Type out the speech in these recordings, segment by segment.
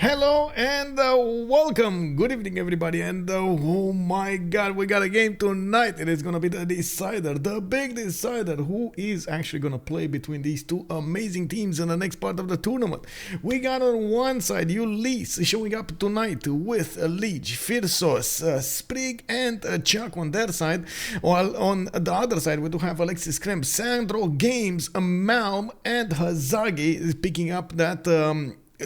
Hello and welcome. Good evening, everybody. And oh my God, we got a game tonight. It is gonna be the decider, the big decider. Who is actually gonna play between these two amazing teams in the next part of the tournament? We got on one side Ulyss showing up tonight with Lege, Phyrsos, Sprig, and Chuck on their side. While on the other side, we do have Alexis, Krempp, SandroGames, Malm, and Hazaggi is picking up that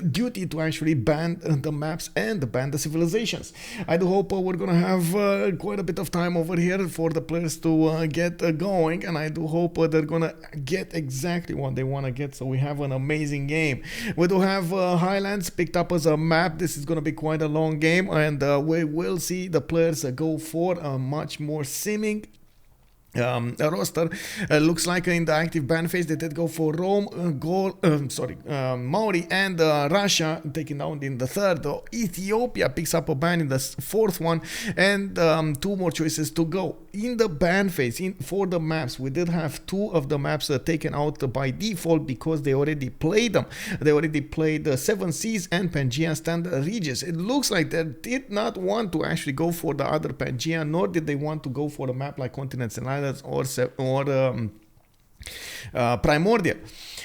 duty to actually ban the maps and ban the civilizations. I do hope we're gonna have quite a bit of time over here for the players to get going, and I do hope they're gonna get exactly what they want to get, so we have an amazing game. We do have Highlands picked up as a map. This is gonna be quite a long game, and we will see the players go for a much more simming roster. Looks like in the active ban phase they did go for Rome, Gaul, Maori and Russia taken down in the third. Ethiopia picks up a ban in the fourth one, and two more choices to go. In the ban phase, for the maps, we did have two of the maps taken out by default because they already played them. They already played the Seven Seas and Pangea Standard Regis. It looks like they did not want to actually go for the other Pangea, nor did they want to go for a map like Continents and Islands or Primordial.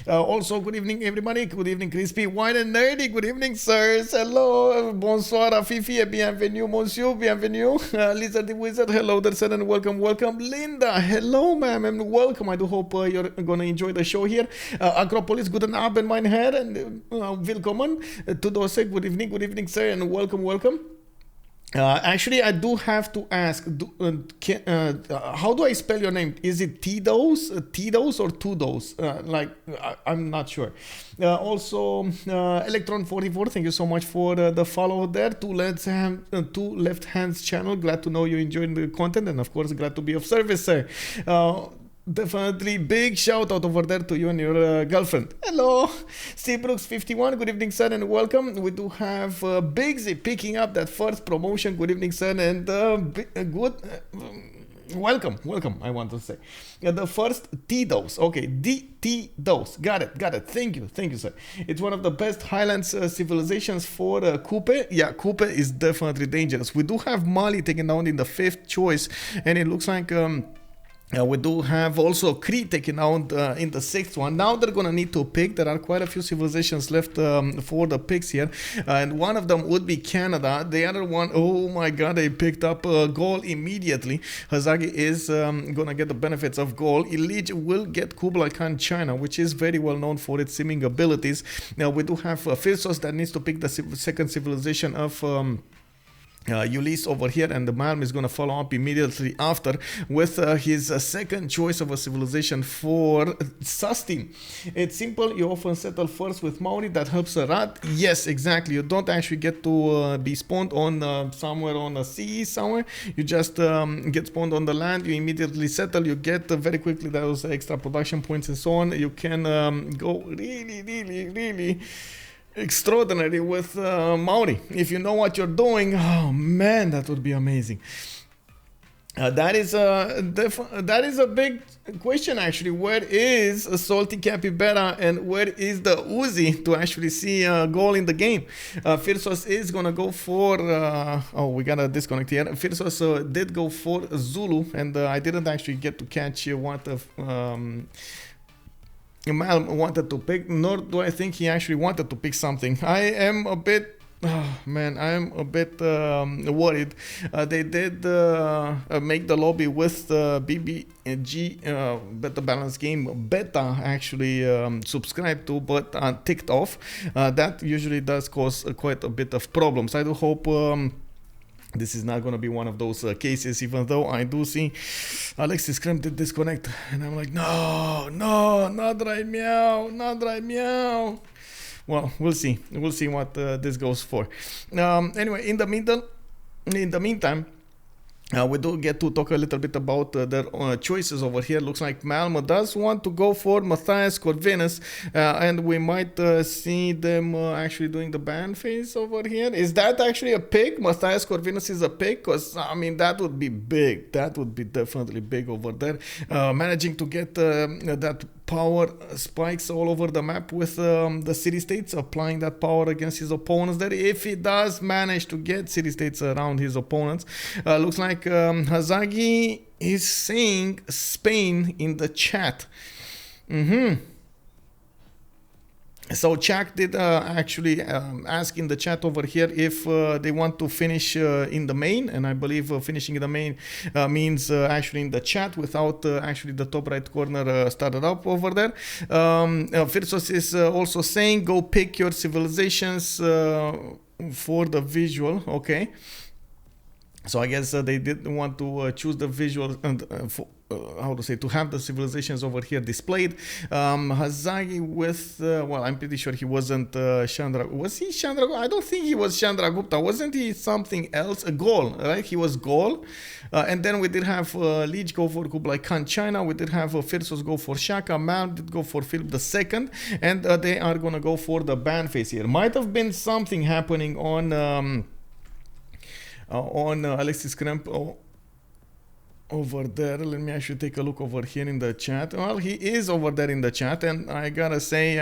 Also, good evening, everybody. Good evening, Crispy, White and Nerdy. Good evening, sirs. Hello, bonsoir, Fifi, bienvenue, monsieur, bienvenue. Lizard the Wizard, hello there, sir, and welcome, welcome. Linda, hello, ma'am, and welcome. I do hope you're gonna enjoy the show here. Acropolis, guten Abend, mein Herr, and willkommen. Tudose, good evening, sir, and welcome, welcome. Actually, I do have to ask, how do I spell your name? Is it Tidos or Tudos? I'm not sure. Also, Electron44, thank you so much for the follow there. Two Left Hands channel. Glad to know you enjoyed the content, and of course, glad to be of service, sir. Definitely big shout out over there to you and your girlfriend. Hello, Seabrooks51, good evening, sir, and welcome. We do have Bigsy picking up that first promotion. Good evening, sir, and welcome, I want to say. The first T-Dose, okay, T-Dose, got it, thank you, sir. It's one of the best Highlands civilizations for Kublai. Yeah, Kublai is definitely dangerous. We do have Mali taken down in the 5th choice, and it looks like we do have also Crete taken out in the 6th one. Now they're gonna need to pick. There are quite a few civilizations left for the picks here, and one of them would be Canada. The other one, oh my God, they picked up Gaul immediately. Hazaggi is gonna get the benefits of Gaul. Lege will get Kublai Khan China, which is very well known for its simming abilities. Now we do have Phyrsos that needs to pick the second civilization of Ulyss over here, and the Malm is going to follow up immediately after with his second choice of a civilization for Sustin. It's simple, you often settle first with Maori, that helps a lot. Yes, exactly, you don't actually get to be spawned on somewhere on a sea somewhere, you just get spawned on the land, you immediately settle, you get very quickly those extra production points and so on. You can go really extraordinary with Maori. If you know what you're doing, oh man, that would be amazing. That is a big question actually. Where is Salty Capybara and where is the Uzi to actually see a goal in the game? Phyrsos is gonna go for oh, we gotta disconnect here. Phyrsos did go for Zulu, and I didn't actually get to catch what Malm wanted to pick, nor do I think he actually wanted to pick something. I am a bit, worried. They did make the lobby with BBG, Better Balance Game Beta, actually subscribed to, but ticked off. That usually does cause quite a bit of problems. I do hope this is not going to be one of those cases, even though I do see Alexis Krempp did disconnect, and I'm like, no, not right meow. Well, we'll see what this goes for. Anyway, in the meantime, we do get to talk a little bit about their choices over here. Looks like Malm does want to go for Matthias Corvinus, and we might see them actually doing the ban phase over here. Is that actually a pick? Matthias Corvinus is a pick? Because, I mean, that would be big. That would be definitely big over there. Managing to get that power spikes all over the map with the city-states, applying that power against his opponents there. If he does manage to get city-states around his opponents, looks like Hazaggi is saying Spain in the chat. So Chuck did actually ask in the chat over here if they want to finish in the main, and I believe finishing in the main means actually in the chat without actually the top right corner started up over there. Phyrsos is also saying go pick your civilizations for the visual. Okay. So I guess they did want to choose the visual and how to say, to have the civilizations over here displayed. Hazaggi with, well, I'm pretty sure he wasn't Chandra. Was he Chandra? I don't think he was Chandragupta. Wasn't he something else? A Gaul, right? He was Gaul. And then we did have Lege go for Kublai Khan China. We did have Phyrsos go for Shaka. Malm did go for Philip II. And they are going to go for the ban phase here. Might have been something happening on Alexis Krempp over there. Let me actually take a look over here in the chat. Well, he is over there in the chat, and I gotta say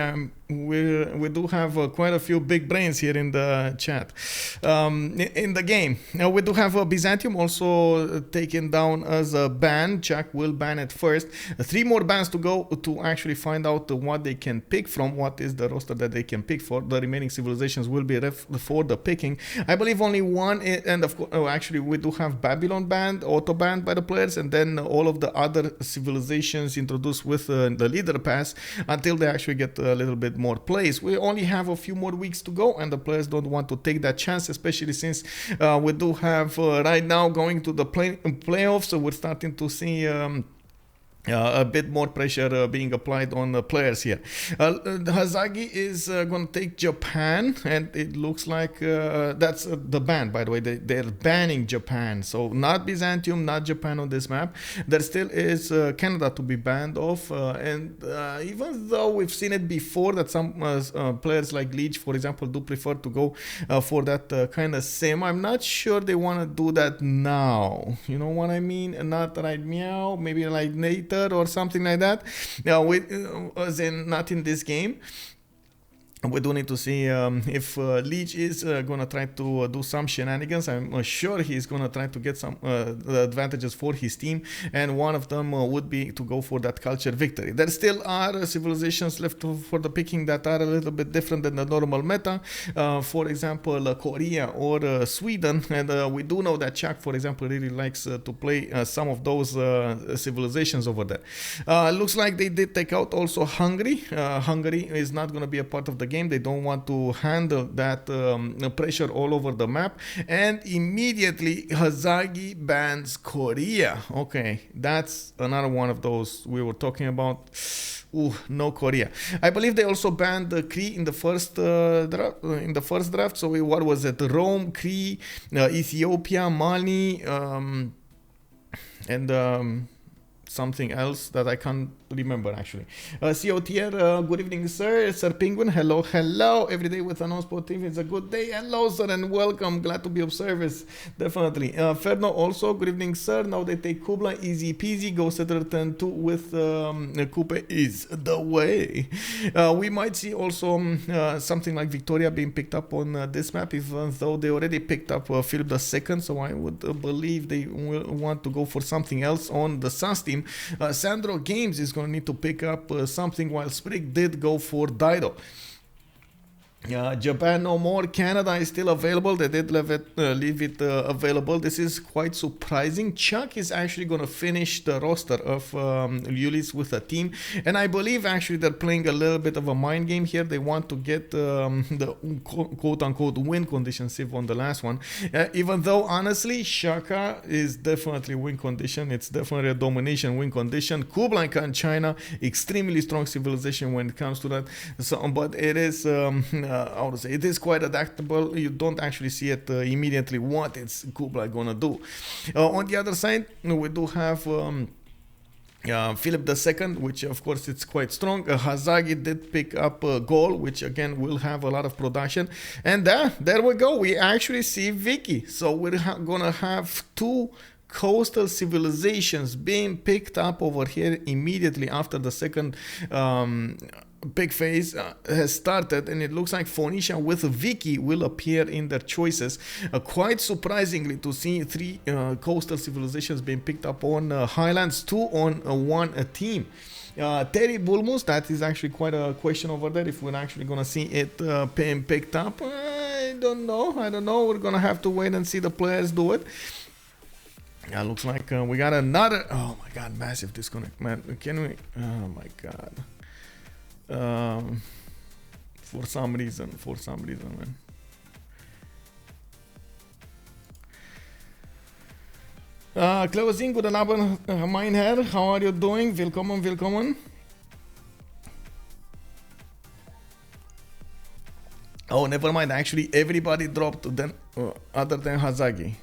we do have quite a few big brains here in the chat. In the game we do have Byzantium also taken down as a ban. Chuck will ban it first. 3 more bans to go to actually find out what they can pick from, what is the roster that they can pick for. The remaining civilizations will be for the picking. I believe only one, and of course actually we do have Babylon banned, auto banned by the players, and then all of the other civilizations introduced with the leader pass until they actually get a little bit more plays. We only have a few more weeks to go, and the players don't want to take that chance, especially since we do have right now going to the playoffs, so we're starting to see a bit more pressure being applied on the players here. Hazaggi is going to take Japan, and it looks like that's the ban, by the way. They're banning Japan, so not Byzantium, not Japan on this map. There still is Canada to be banned off, and even though we've seen it before that some players like Lege, for example, do prefer to go for that kind of sim, I'm not sure they want to do that now. You know what I mean? Not right meow, maybe like later or something like that. As in not in this game. We do need to see if Lege is going to try to do some shenanigans. I'm sure he's going to try to get some advantages for his team, and one of them would be to go for that culture victory. There still are civilizations left for the picking that are a little bit different than the normal meta. For example, Korea or Sweden, and we do know that Chuck, for example, really likes to play some of those civilizations over there. Looks like they did take out also Hungary. Hungary is not going to be a part of the game. They don't want to handle that pressure all over the map, and immediately Hazaggi bans Korea. Okay, that's another one of those we were talking about. Ooh, no Korea. I believe they also banned the Cree in the first draft. So what was it? Rome, Cree, Ethiopia, Mali, and something else that I can't remember actually. COTR, good evening, sir. Sir Penguin, hello every day with OnSpotTV. It's a good day. Hello, sir, and welcome. Glad to be of service. Definitely. Ferno also, good evening, sir. Now they take Kublai, easy peasy. Go setter turn 2 with Kupe is the way. We might see also something like Victoria being picked up on this map, even though they already picked up Philip II, so I would believe they will want to go for something else on the SAS team. SandroGames is going to need to pick up something, while Sprig did go for Dido. Japan no more. Canada is still available. They did leave it available. This is quite surprising. Chuck is actually going to finish the roster of Ulyss with a team, and I believe actually they're playing a little bit of a mind game here. They want to get the quote-unquote win condition save on the last one, even though honestly Shaka is definitely win condition. It's definitely a domination win condition. Kublai Khan China, extremely strong civilization when it comes to that. So, but it is how to say, it is quite adaptable. You don't actually see it immediately what it's Kublai gonna do. On the other side, we do have Philip II, which of course it's quite strong. Hazaggi did pick up Gaul, which again will have a lot of production, and there we go. We actually see Vicky, so we're gonna have 2 coastal civilizations being picked up over here immediately after the second big phase has started, and it looks like Phoenicia with Vicky will appear in their choices. Quite surprisingly to see 3 coastal civilizations being picked up on Highlands, 2 on one team. Terry Bulmus, that is actually quite a question over there if we're actually gonna see it being picked up. I don't know. We're gonna have to wait and see the players do it. Yeah, looks like we got another. Oh my god, massive disconnect, man. Can we? Oh my god. For some reason, man. Klausin, guten Abend, mein Herr. How are you doing? Willkommen. Oh, never mind. Actually, everybody dropped then, other than Hazaggi.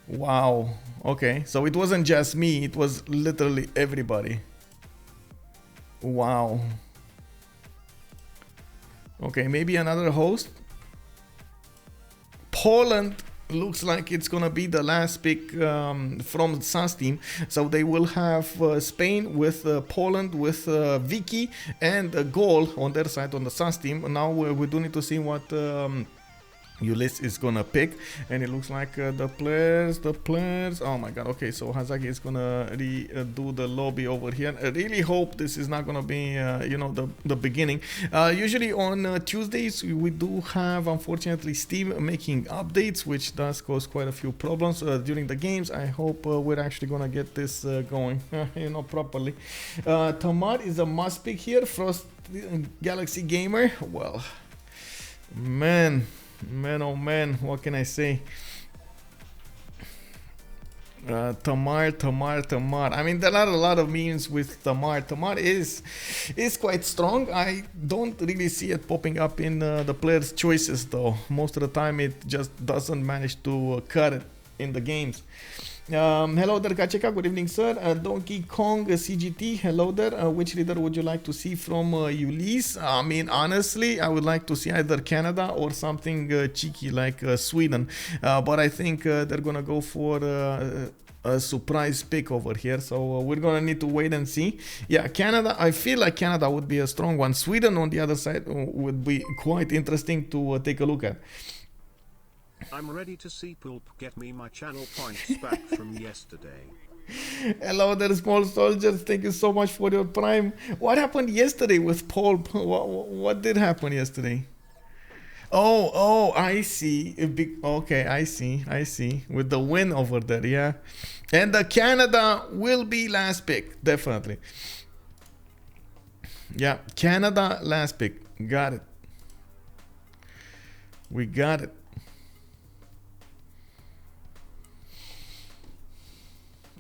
Wow. Okay, so it wasn't just me. It was literally everybody. Wow. Okay, maybe another host. Poland looks like it's gonna be the last pick from the SAS team. So they will have Spain with Poland with Vicky and Gaul on their side on the SAS team. Now we do need to see what Ulyss is gonna pick, and it looks like the players. Oh my god. Okay, so Hazaggi is gonna redo the lobby over here. I really hope this is not gonna be you know, the beginning. Usually on Tuesdays we do have, unfortunately, Steam making updates, which does cause quite a few problems during the games. I hope we're actually gonna get this going you know, properly. Tamar is a must pick here. Frost Galaxy Gamer, well, man, oh man, what can I say? Tamar. I mean, there are a lot of memes with Tamar. Tamar is quite strong. I don't really see it popping up in the players' choices though. Most of the time it just doesn't manage to cut it in the games. Hello there, Kacheka. Good evening, sir. Donkey Kong CGT. Hello there. Which leader would you like to see from Ulyss? I mean, honestly, I would like to see either Canada or something cheeky like Sweden. But I think they're gonna go for a surprise pick over here. So we're gonna need to wait and see. Yeah, Canada. I feel like Canada would be a strong one. Sweden, on the other side, would be quite interesting to take a look at. I'm ready to see Pulp get me my channel points back from yesterday. Hello there, small soldiers. Thank you so much for your prime. What happened yesterday with Pulp? What did happen yesterday? Oh, I see. Okay, I see. With the win over there, yeah. And the Canada will be last pick, definitely. Yeah, Canada last pick. Got it. We got it.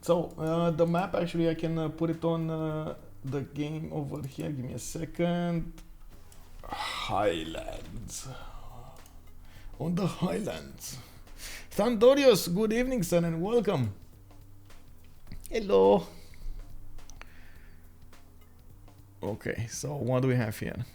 So the map, actually, I can put it on the game over here. Give me a second. Highlands. On the Highlands. Sandorios, good evening, son, and welcome. Hello. Okay, so what do we have here?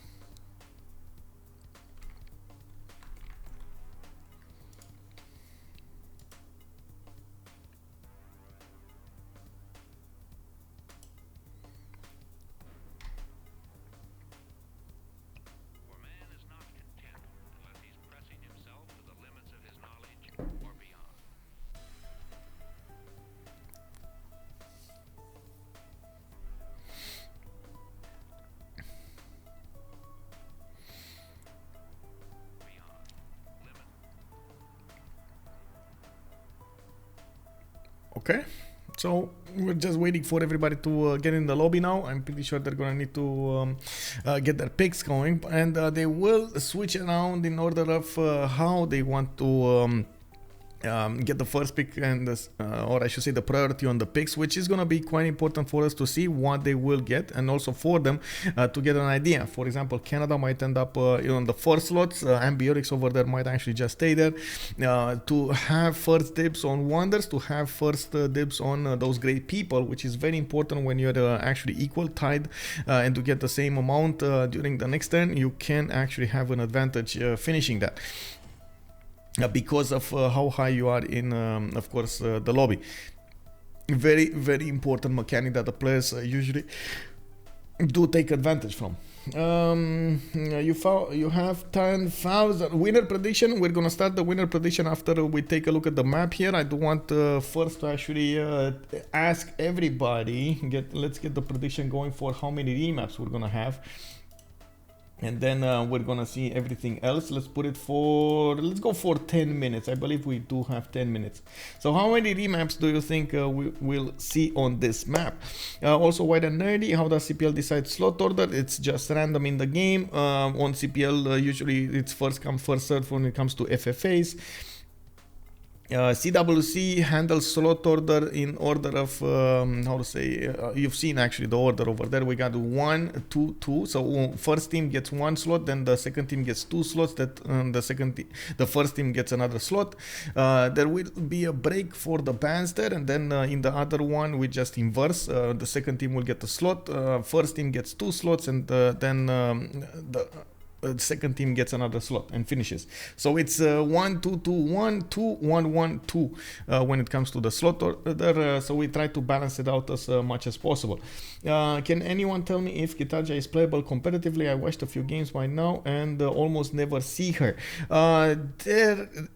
Okay, so we're just waiting for everybody to get in the lobby now. I'm pretty sure they're gonna need to get their picks going, and they will switch around in order of how they want to get the first pick, and or I should say the priority on the picks, which is gonna be quite important for us to see what they will get, and also for them to get an idea. For example, Canada might end up on the first slots. Ambiorix over there might actually just stay there to have first dibs on wonders, to have first dibs on those great people, which is very important when you're actually equal, tied, and to get the same amount during the next turn. You can actually have an advantage finishing that. because of how high you are in, of course, the lobby. Very, very important mechanic that the players usually do take advantage from. You have 10,000 winner prediction. We're gonna start the winner prediction after we take a look at the map here. I do want first to actually ask everybody, let's get the prediction going for how many remaps we're gonna have, and then we're gonna see everything else. Let's go for 10 minutes. I believe we do have 10 minutes. So how many remaps do you think we will see on this map? Also, White and Nerdy, how does CPL decide slot order? It's just random in the game. On CPL, usually it's first come, first serve when it comes to FFAs. CWC handles slot order in order of how to say, you've seen actually the order over there. We got 1, 2, 2. So first team gets 1 slot, then the second team gets 2 slots. That the first team gets another slot. There will be a break for the bands there, and then in the other one we just inverse. The second team will get a slot. First team gets 2 slots, and then the second team gets another slot and finishes. So it's 1, 2, 2, 1, 2, 1, 1, 2 when it comes to the slot order. So we try to balance it out as much as possible. Can anyone tell me if Kitaja is playable competitively? I watched a few games by now and almost never see her.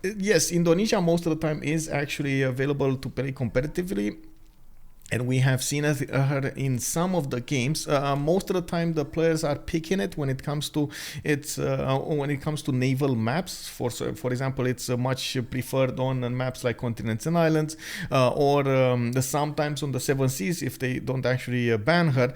Yes, Indonesia most of the time is actually available to play competitively. And we have seen her in some of the games. Most of the time, the players are picking it when it comes to naval maps. For example, it's much preferred on maps like continents and islands, or sometimes on the Seven Seas if they don't actually ban her.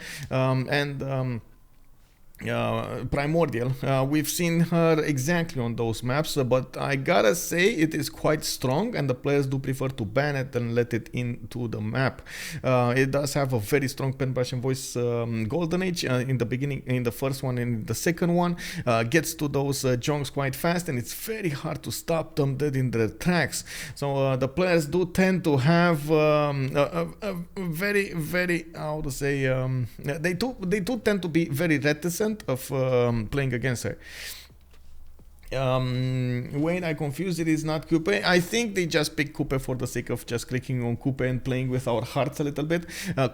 Primordial, we've seen her exactly on those maps, but I gotta say it is quite strong, and the players do prefer to ban it and let it into the map. It does have a very strong pen, brush and voice golden age in the beginning, in the first one and the second one. Gets to those jonks quite fast, and it's very hard to stop them dead in their tracks. So the players do tend to have a very, very, how to say, they do tend to be very reticent of playing against her. Wait, I confused. It is not Coupe. I think they just picked Coupe for the sake of just clicking on Coupe and playing with our hearts a little bit.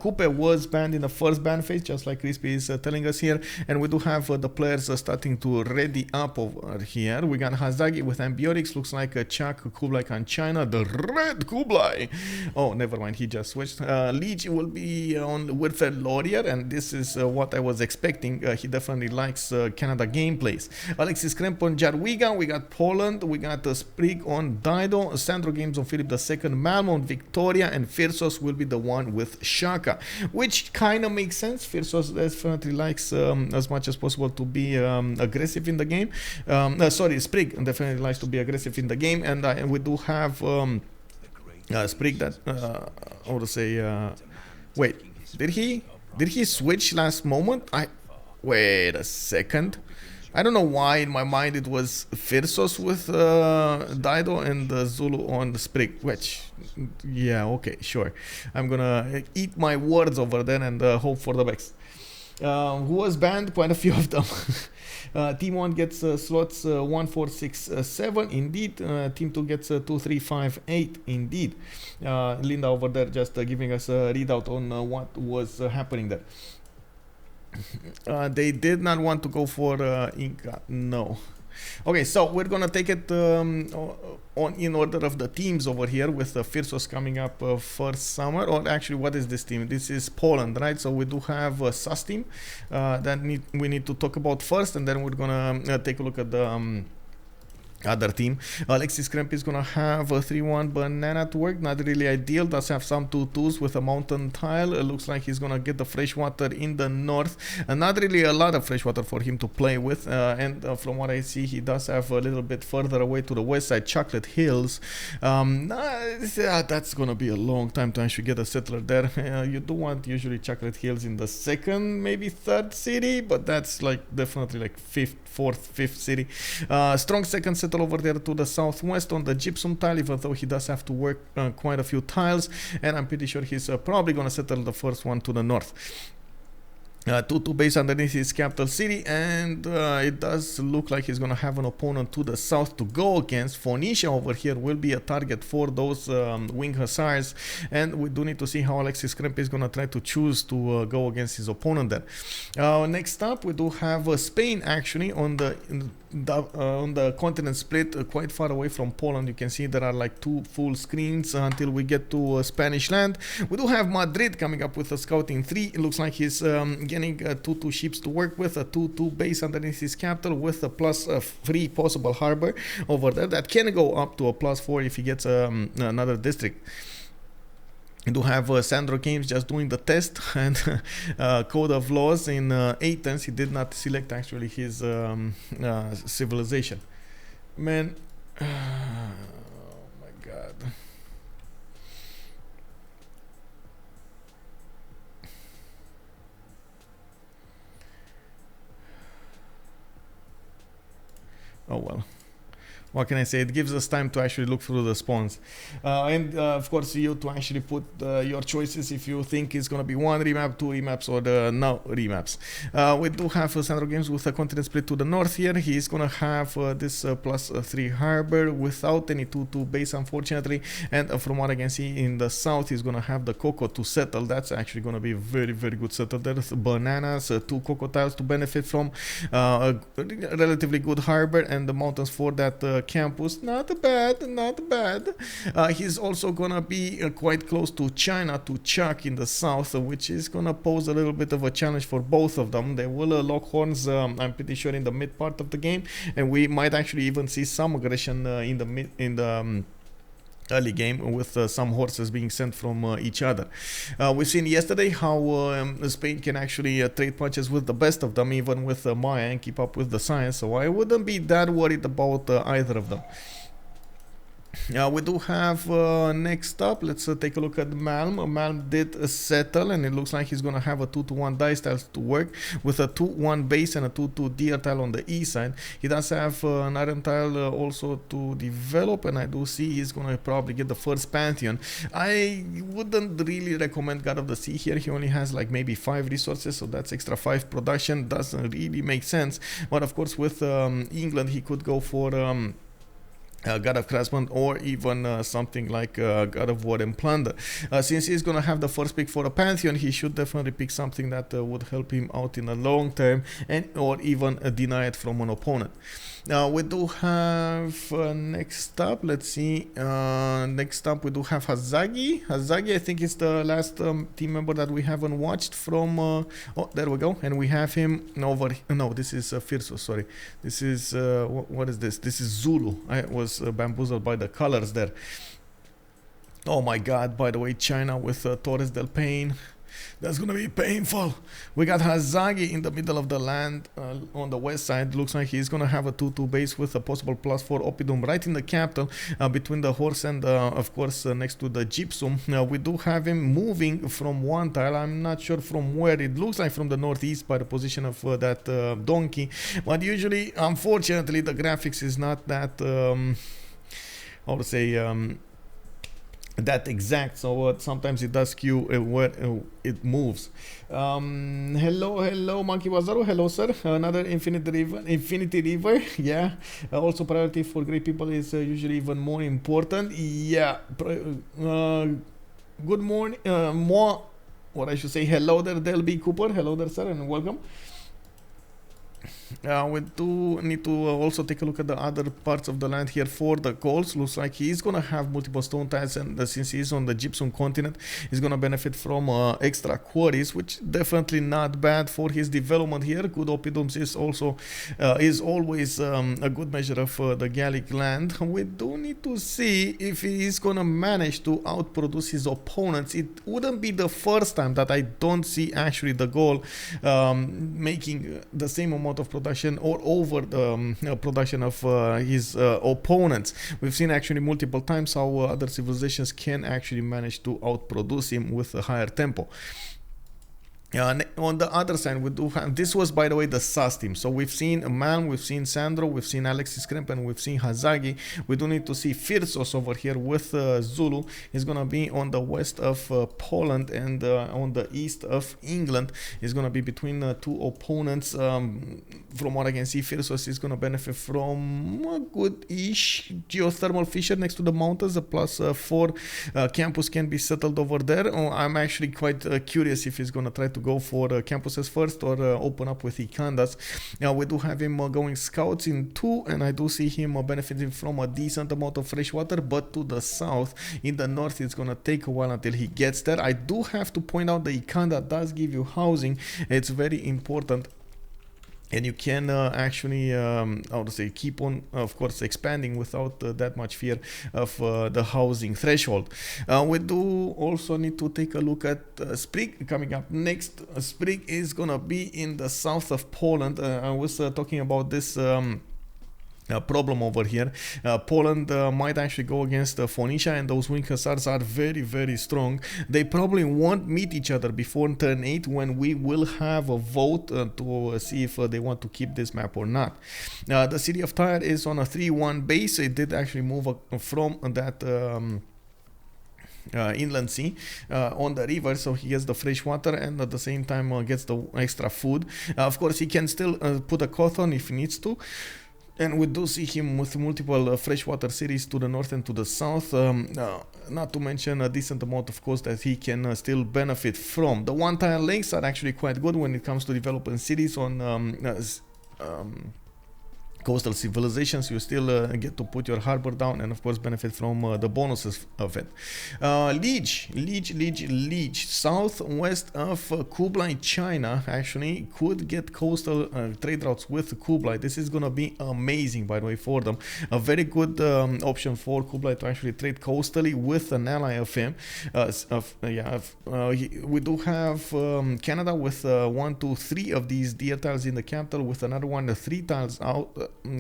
Coupe was banned in the first ban phase, just like Crispy is telling us here, and we do have the players starting to ready up over here. We got Hazaggi with Ambiotics, looks like a Chuck Kublai and China, the red Kublai. Oh, never mind, he just switched. Lege will be on Warfare Laurier, and this is what I was expecting. He definitely likes Canada gameplays. Alexis Krempp on Jarwiga. We got Poland, we got Sprig on Dido, SandroGames on Philip II, Malm on Victoria, and Phyrsos will be the one with Shaka, which kind of makes sense. Phyrsos definitely likes as much as possible to be aggressive in the game. Sprig definitely likes to be aggressive in the game, and we do have Sprig that, how to say, wait, did he switch last moment? Wait a second. I don't know why in my mind it was Phyrsos with Dido and Zulu on the Sprig, which, yeah, okay, sure. I'm gonna eat my words over there and hope for the best. Who was banned? Quite a few of them. Team 1 gets slots 1, 4, 6, 7, indeed. Team 2 gets 2, 3, 5, 8, indeed. Linda over there just giving us a readout on what was happening there. They did not want to go for Inca, no. Okay, so we're gonna take it on in order of the teams over here, with Phyrsos coming up first summer. Or actually, what is this team? This is Poland, right? So we do have a SAS team that we need to talk about first, and then we're gonna take a look at the other team. Alexis Krempp is gonna have a 3-1 banana to work, not really ideal. Does have some 2-2s with a mountain tile. It looks like he's gonna get the freshwater in the north, and not really a lot of freshwater for him to play with. And from what I see, he does have a little bit further away to the west side, Chocolate Hills. That's gonna be a long time to actually get a settler there. You do want usually Chocolate Hills in the second, maybe third city, but that's like definitely like fourth, fifth city. Strong second settle over there to the southwest on the gypsum tile, even though he does have to work quite a few tiles, and I'm pretty sure he's probably gonna settle the first one to the north. 2-2 base underneath his capital city, and it does look like he's gonna have an opponent to the south to go against. Phoenicia over here will be a target for those wing hussars, and we do need to see how Alexis Krempp is gonna try to choose to go against his opponent there. Next up, we do have Spain actually on the continent split, quite far away from Poland. You can see there are like 2 full screens until we get to Spanish land. We do have Madrid coming up with a scouting 3. It looks like he's getting 2-2 ships to work with, a 2-2 base underneath his capital with a +3 possible harbor over there that can go up to a +4 if he gets another district. We do have SandroGames just doing the test, and code of laws in Athens. He did not select actually his civilization. Man, oh my god. Oh well. What can I say? It gives us time to actually look through the spawns, and of course you to actually put your choices if you think it's gonna be 1 remap, 2 remaps, or no remaps. We do have SandroGames with a continent split to the north here. He's gonna have this +3 harbor without any 2-2 base, unfortunately, and from what I can see in the south he's gonna have the cocoa to settle. That's actually gonna be very, very good settle. There's bananas, 2 cocoa tiles to benefit from, a relatively good harbor, and the mountains for that campus. Not bad, not bad. He's also gonna be quite close to China, to Chuck in the south, which is gonna pose a little bit of a challenge for both of them. They will lock horns, I'm pretty sure, in the mid part of the game, and we might actually even see some aggression in the early game with some horses being sent from each other. We've seen yesterday how Spain can actually trade punches with the best of them, even with Maya, and keep up with the science, so I wouldn't be that worried about either of them. We do have next up, let's take a look at Malm. Malm did settle, and it looks like he's gonna have a 2-1 dice tiles to work with a 2-1 base and a 2-2 deer tile on the east side. He does have an iron tile also to develop, and I do see he's gonna probably get the first pantheon. I wouldn't really recommend God of the Sea here. He only has like maybe 5 resources, so that's extra 5 production. Doesn't really make sense, but of course with England he could go for God of Craftsman, or even something like God of War and Plunder. Since he's gonna have the first pick for a Pantheon, he should definitely pick something that would help him out in the long term, and or even deny it from an opponent. We do have next up, let's see, next up we do have Hazaggi. Hazaggi, I think, is the last team member that we haven't watched from, oh, there we go, and we have him over, no, this is Phyrsos, sorry, this is, what is this? This is Zulu. I was bamboozled by the colors there. Oh my god, by the way, China with Torres del Paine. That's gonna be painful. We got Hazaggi in the middle of the land on the west side. Looks like he's gonna have a 2-2 base with a possible +4 Oppidum right in the capital, between the horse and of course next to the gypsum. We do have him moving from one tile. I'm not sure from where. It looks like from the northeast by the position of that donkey, but usually, unfortunately, the graphics is not that how to say that exact, so sometimes it does skew where it moves. Hello Monkey Wazaru, hello sir. Another infinity river. Yeah, also priority for great people is usually even more important. Yeah, good morning, more, what I should say, hello there DLB Cooper, hello there sir, and welcome. We do need to also take a look at the other parts of the land here for the goals. Looks like he's gonna have multiple stone tiles, and since he's on the gypsum continent, he's gonna benefit from extra quarries, which definitely not bad for his development here. Good Oppidums is also is always a good measure of the Gallic land. We do need to see if he is gonna manage to outproduce his opponents. It wouldn't be the first time that I don't see actually the Gaul making the same amount of production or over the production of his opponents. We've seen actually multiple times how other civilizations can actually manage to outproduce him with a higher tempo. On the other side, we do have, this was by the way the SAS team. So we've seen Malm, we've seen Sandro, we've seen Alexis, Krempp, and we've seen Hazaggi. We do need to see Phyrsos over here with Zulu. He's gonna be on the west of Poland, and on the east of England. He's gonna be between two opponents. From what I can see, Phyrsos is gonna benefit from a good-ish geothermal fissure next to the mountains. A +4 campus can be settled over there. I'm actually quite curious if he's gonna try to go for campuses first or open up with Ikandas. Now we do have him going scouts in 2, and I do see him benefiting from a decent amount of fresh water, but to the south. In the north it's gonna take a while until he gets there. I do have to point out the Ikanda does give you housing. It's very important. And you can actually, how to say, keep on, of course, expanding without that much fear of the housing threshold. We do also need to take a look at Sprig coming up next. Sprig is gonna be in the south of Poland. I was talking about this problem over here. Poland might actually go against Phoenicia, and those wing hussars are very, very strong. They probably won't meet each other before turn 8, when we will have a vote to see if they want to keep this map or not. The city of Tyre is on a 3-1 base. It did actually move from that inland sea on the river, so he gets the fresh water and at the same time gets the extra food. Of course, he can still put a cotton if he needs to. And we do see him with multiple freshwater cities to the north and to the south, not to mention a decent amount of coast that he can still benefit from. The one-tile lakes are actually quite good when it comes to developing cities on coastal civilizations. You still get to put your harbor down and of course benefit from the bonuses of it. Lege, southwest of Kublai, China, actually could get coastal trade routes with Kublai. This is gonna be amazing, by the way, for them. A very good option for Kublai to actually trade coastally with an ally of him. We do have Canada with 1, 2, 3 of these deer tiles in the capital, with another one, 3 tiles out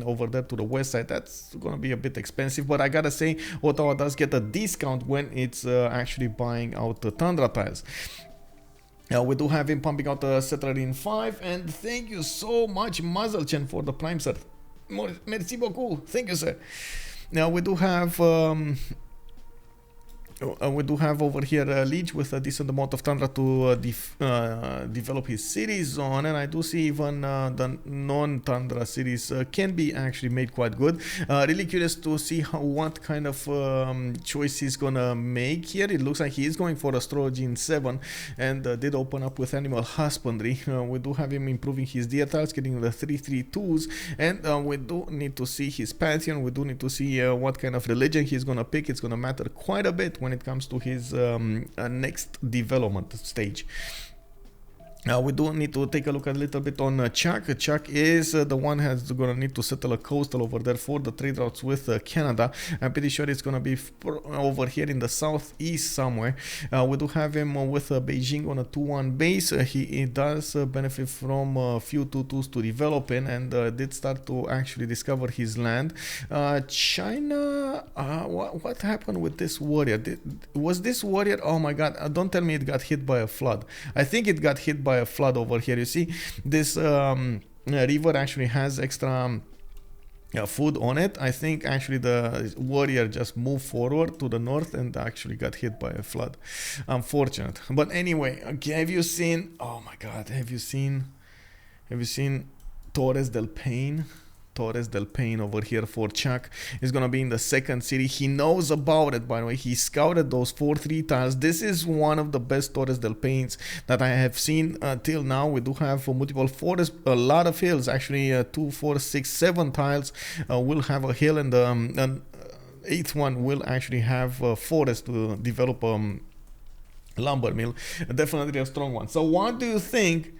over there to the west side. That's gonna be a bit expensive, but I gotta say Ottawa does get a discount when it's actually buying out the Tundra tiles. We do have him pumping out a settler in 5, and thank you so much, Muzzlechen, for the prime, sir. Merci beaucoup, thank you, sir. Now we do have over here Lege with a decent amount of Tundra to develop his cities on, and I do see even the non-Tundra cities can be actually made quite good. Really curious to see what kind of choice he's gonna make here. It looks like he is going for astrology in 7, and did open up with animal husbandry. We do have him improving his deer tiles, getting the 3/3/2s, and we do need to see his pantheon. We do need to see what kind of religion he's gonna pick. It's gonna matter quite a bit when it comes to his next development stage. We do need to take a look a little bit on Chuck. Chuck is the one who's going to need to settle a coastal over there for the trade routes with Canada. I'm pretty sure it's going to be over here in the southeast somewhere. We do have him with Beijing on a 2-1 base. He does benefit from a few 2-2s to develop in, and did start to actually discover his land. China, what happened with this warrior? Was this warrior, oh my god, don't tell me it got hit by a flood. I think it got hit by a flood over here. You see, this river actually has extra food on it. I think actually the warrior just moved forward to the north and actually got hit by a flood. Unfortunate. But anyway, okay, have you seen, oh my god, have you seen Torres del Paine? Torres del Paine over here for Chuck is gonna be in the second city. He knows about it, by the way. He scouted those 4-3 tiles. This is one of the best Torres del Paines that I have seen till now. We do have multiple forests, a lot of hills, actually 2, 4, 6, 7 tiles will have a hill, and the 8th one will actually have a forest to develop lumber mill. Definitely a strong one. So what do you think?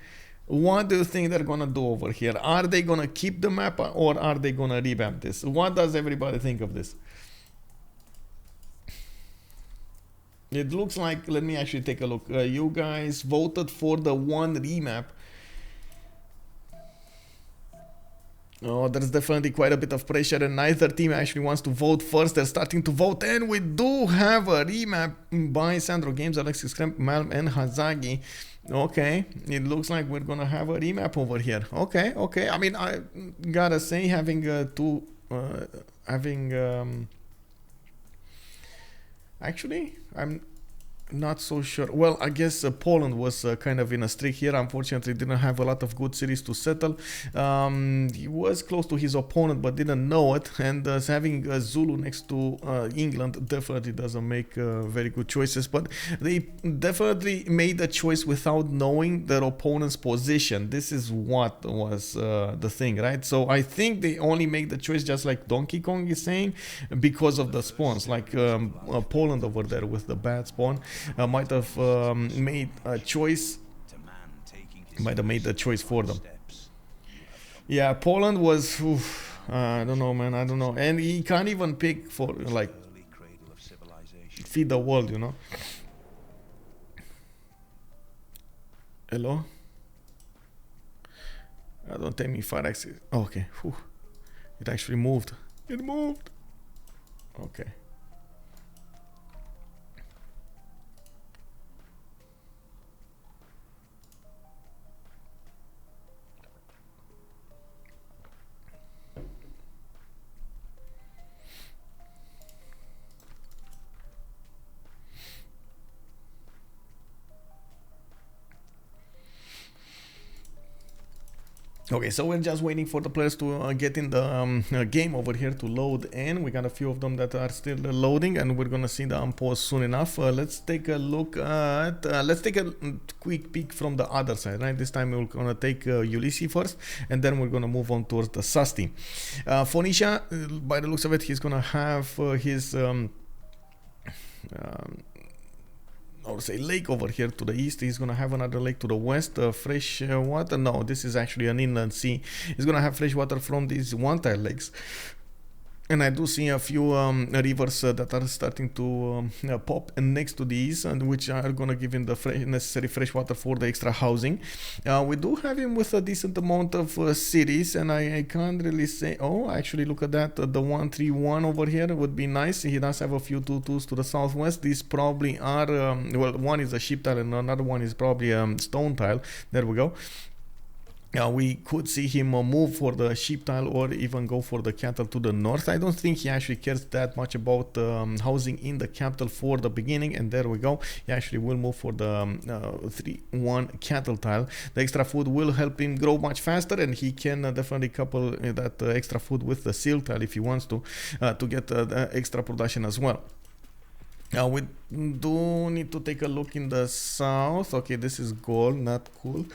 What do you think they're gonna do over here? Are they gonna keep the map, or are they gonna revamp this? What does everybody think of this? It looks like, let me actually take a look. You guys voted for the 1 remap. Oh, there's definitely quite a bit of pressure, and neither team actually wants to vote first. They're starting to vote, and we do have a remap by SandroGames, Alexis, Krempp, Malm, and Hazaggi. Okay, it looks like we're gonna have a remap over here. Okay, okay. I mean, I gotta say, having having actually, I'm not so sure. Well, I guess Poland was kind of in a streak here. Unfortunately, didn't have a lot of good cities to settle. He was close to his opponent, but didn't know it. And having Zulu next to England definitely doesn't make very good choices. But they definitely made a choice without knowing their opponent's position. This is what was the thing, right? So I think they only make the choice, just like Donkey Kong is saying, because of the spawns. Like Poland over there with the bad spawn. Might have made a choice. Might have made the choice for them. Yeah, Poland was. Oof, I don't know, man. I don't know, and he can't even pick for like feed the world, you know. Hello. Don't tell me fire access. Oh, okay. Whew. It actually moved. It moved. Okay. Okay, so we're just waiting for the players to get in the game over here to load in. We got a few of them that are still loading, and we're gonna see the unpause soon enough. Let's take a look at, let's take a quick peek from the other side, right? This time we're gonna take Ulyss first, and then we're gonna move on towards the sus team. Phoenicia, by the looks of it, he's gonna have his or say lake over here to the east. He's gonna have another lake to the west, fresh water. No, this is actually an inland sea. He's gonna have fresh water from these one-tile lakes. And I do see a few rivers that are starting to pop next to these, and which are gonna give him the necessary fresh water for the extra housing. We do have him with a decent amount of cities, and I can't really say. Oh, actually, look at that. The 131 over here would be nice. He does have a few 2-2s to the southwest. These probably are well, one is a sheep tile, and another one is probably a stone tile. There we go. We could see him move for the sheep tile or even go for the cattle to the north. I don't think he actually cares that much about housing in the capital for the beginning, and there we go. He actually will move for the 3-1 cattle tile. The extra food will help him grow much faster, and he can definitely couple that extra food with the seal tile if he wants to get extra production as well. We do need to take a look in the south. Okay, this is Gaul, not cool.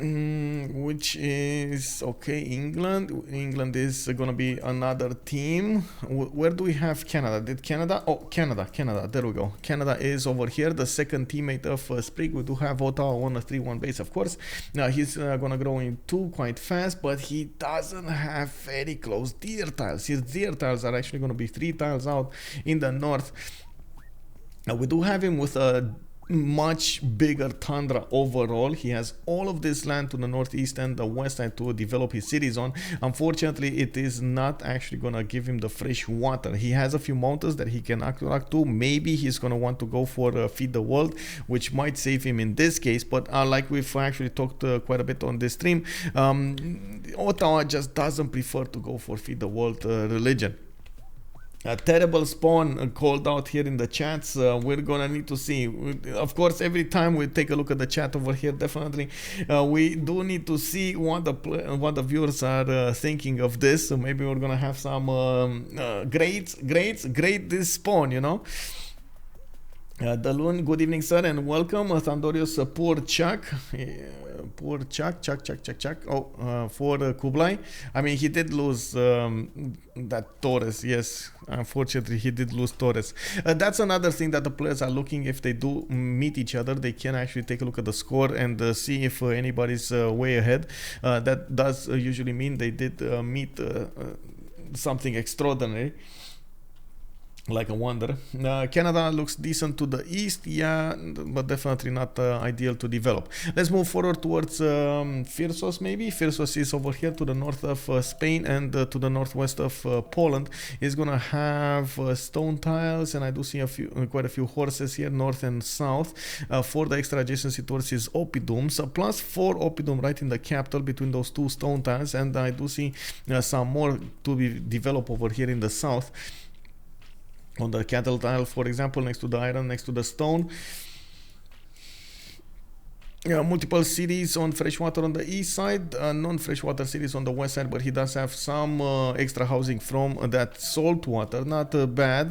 Which is okay. England is gonna be another team. Where do we have Canada? Did Canada? Oh, Canada, there we go. Canada is over here, the second teammate of Sprig. We do have Ottawa on a 3-1 base, of course. Now he's gonna grow in 2 quite fast, but he doesn't have very close deer tiles. His deer tiles are actually gonna be 3 tiles out in the north. Now we do have him with a much bigger tundra overall. He has all of this land to the northeast and the west side to develop his cities on. Unfortunately, it is not actually gonna give him the fresh water. He has a few mountains that he can attract to. Maybe he's gonna want to go for feed the world, which might save him in this case, but like we've actually talked quite a bit on this stream, Ottawa just doesn't prefer to go for feed the world religion. A terrible spawn called out here in the chats. We're gonna need to see. Of course, every time we take a look at the chat over here, definitely we do need to see what the viewers are thinking of this. So maybe we're gonna have some grade this spawn, you know. Dalun, good evening, sir, and welcome. Thandorius, poor Chuck. Poor Chuck. Oh, for Kublai. I mean, he did lose that Torres. Yes, unfortunately, he did lose Torres. That's another thing that the players are looking. If they do meet each other, they can actually take a look at the score and see if anybody's way ahead. That does usually mean they did meet something extraordinary. like a wonder. Canada looks decent to the east, yeah, but definitely not ideal to develop. Let's move forward towards Phyrsos, maybe. Phyrsos is over here to the north of Spain and to the northwest of Poland. It's gonna have stone tiles, and I do see quite a few horses here, north and south. For the extra adjacency towards his oppidums, plus 4 oppidum right in the capital between those 2 stone tiles, and I do see some more to be developed over here in the south. On the cattle tile, for example, next to the iron, next to the stone. Multiple cities on freshwater on the east side, non-freshwater cities on the west side, but he does have some extra housing from that salt water. Not bad,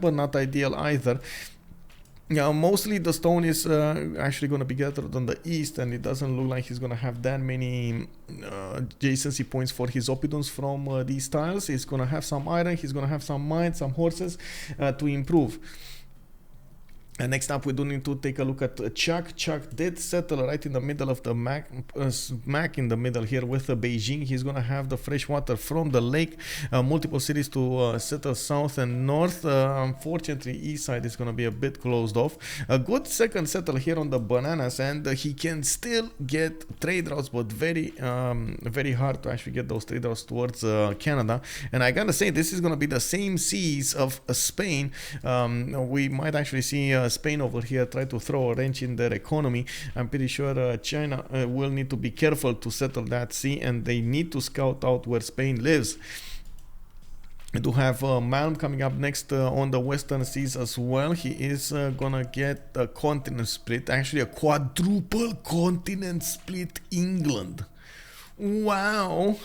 but not ideal either. Mostly the stone is actually going to be gathered on the east, and it doesn't look like he's going to have that many adjacency points for his oppidums from these tiles. He's going to have some iron, he's going to have some mines, some horses to improve. And next up, we do need to take a look at Chuck. Chuck did settle right in the middle of the smack in the middle here with Beijing. He's going to have the fresh water from the lake, multiple cities to settle south and north. Unfortunately, east side is going to be a bit closed off. A good second settle here on the bananas, and he can still get trade routes, but very hard to actually get those trade routes towards Canada. And I gotta say, this is going to be the same seas of Spain. We might actually see Spain over here try to throw a wrench in their economy. I'm pretty sure China will need to be careful to settle that sea, and they need to scout out where Spain lives. We do have Malm coming up next on the western seas as well. He is gonna get a continent split, actually a quadruple continent split England. Wow.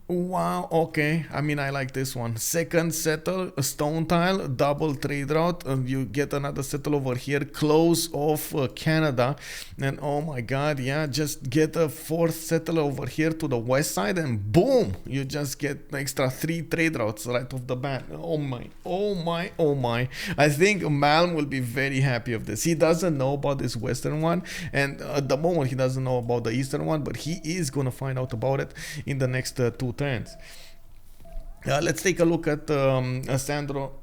Wow, okay. I mean, I like this one. Second settle, a stone tile, double trade route. You get another settle over here, close off Canada. And oh my god, yeah, just get a fourth settle over here to the west side, and boom, you just get extra 3 trade routes right off the bat. Oh my, oh my, oh my. I think Malm will be very happy of this. He doesn't know about this western one, and at the moment he doesn't know about the eastern one, but he is gonna find out about it in the next 2 turns. Let's take a look at Sandro.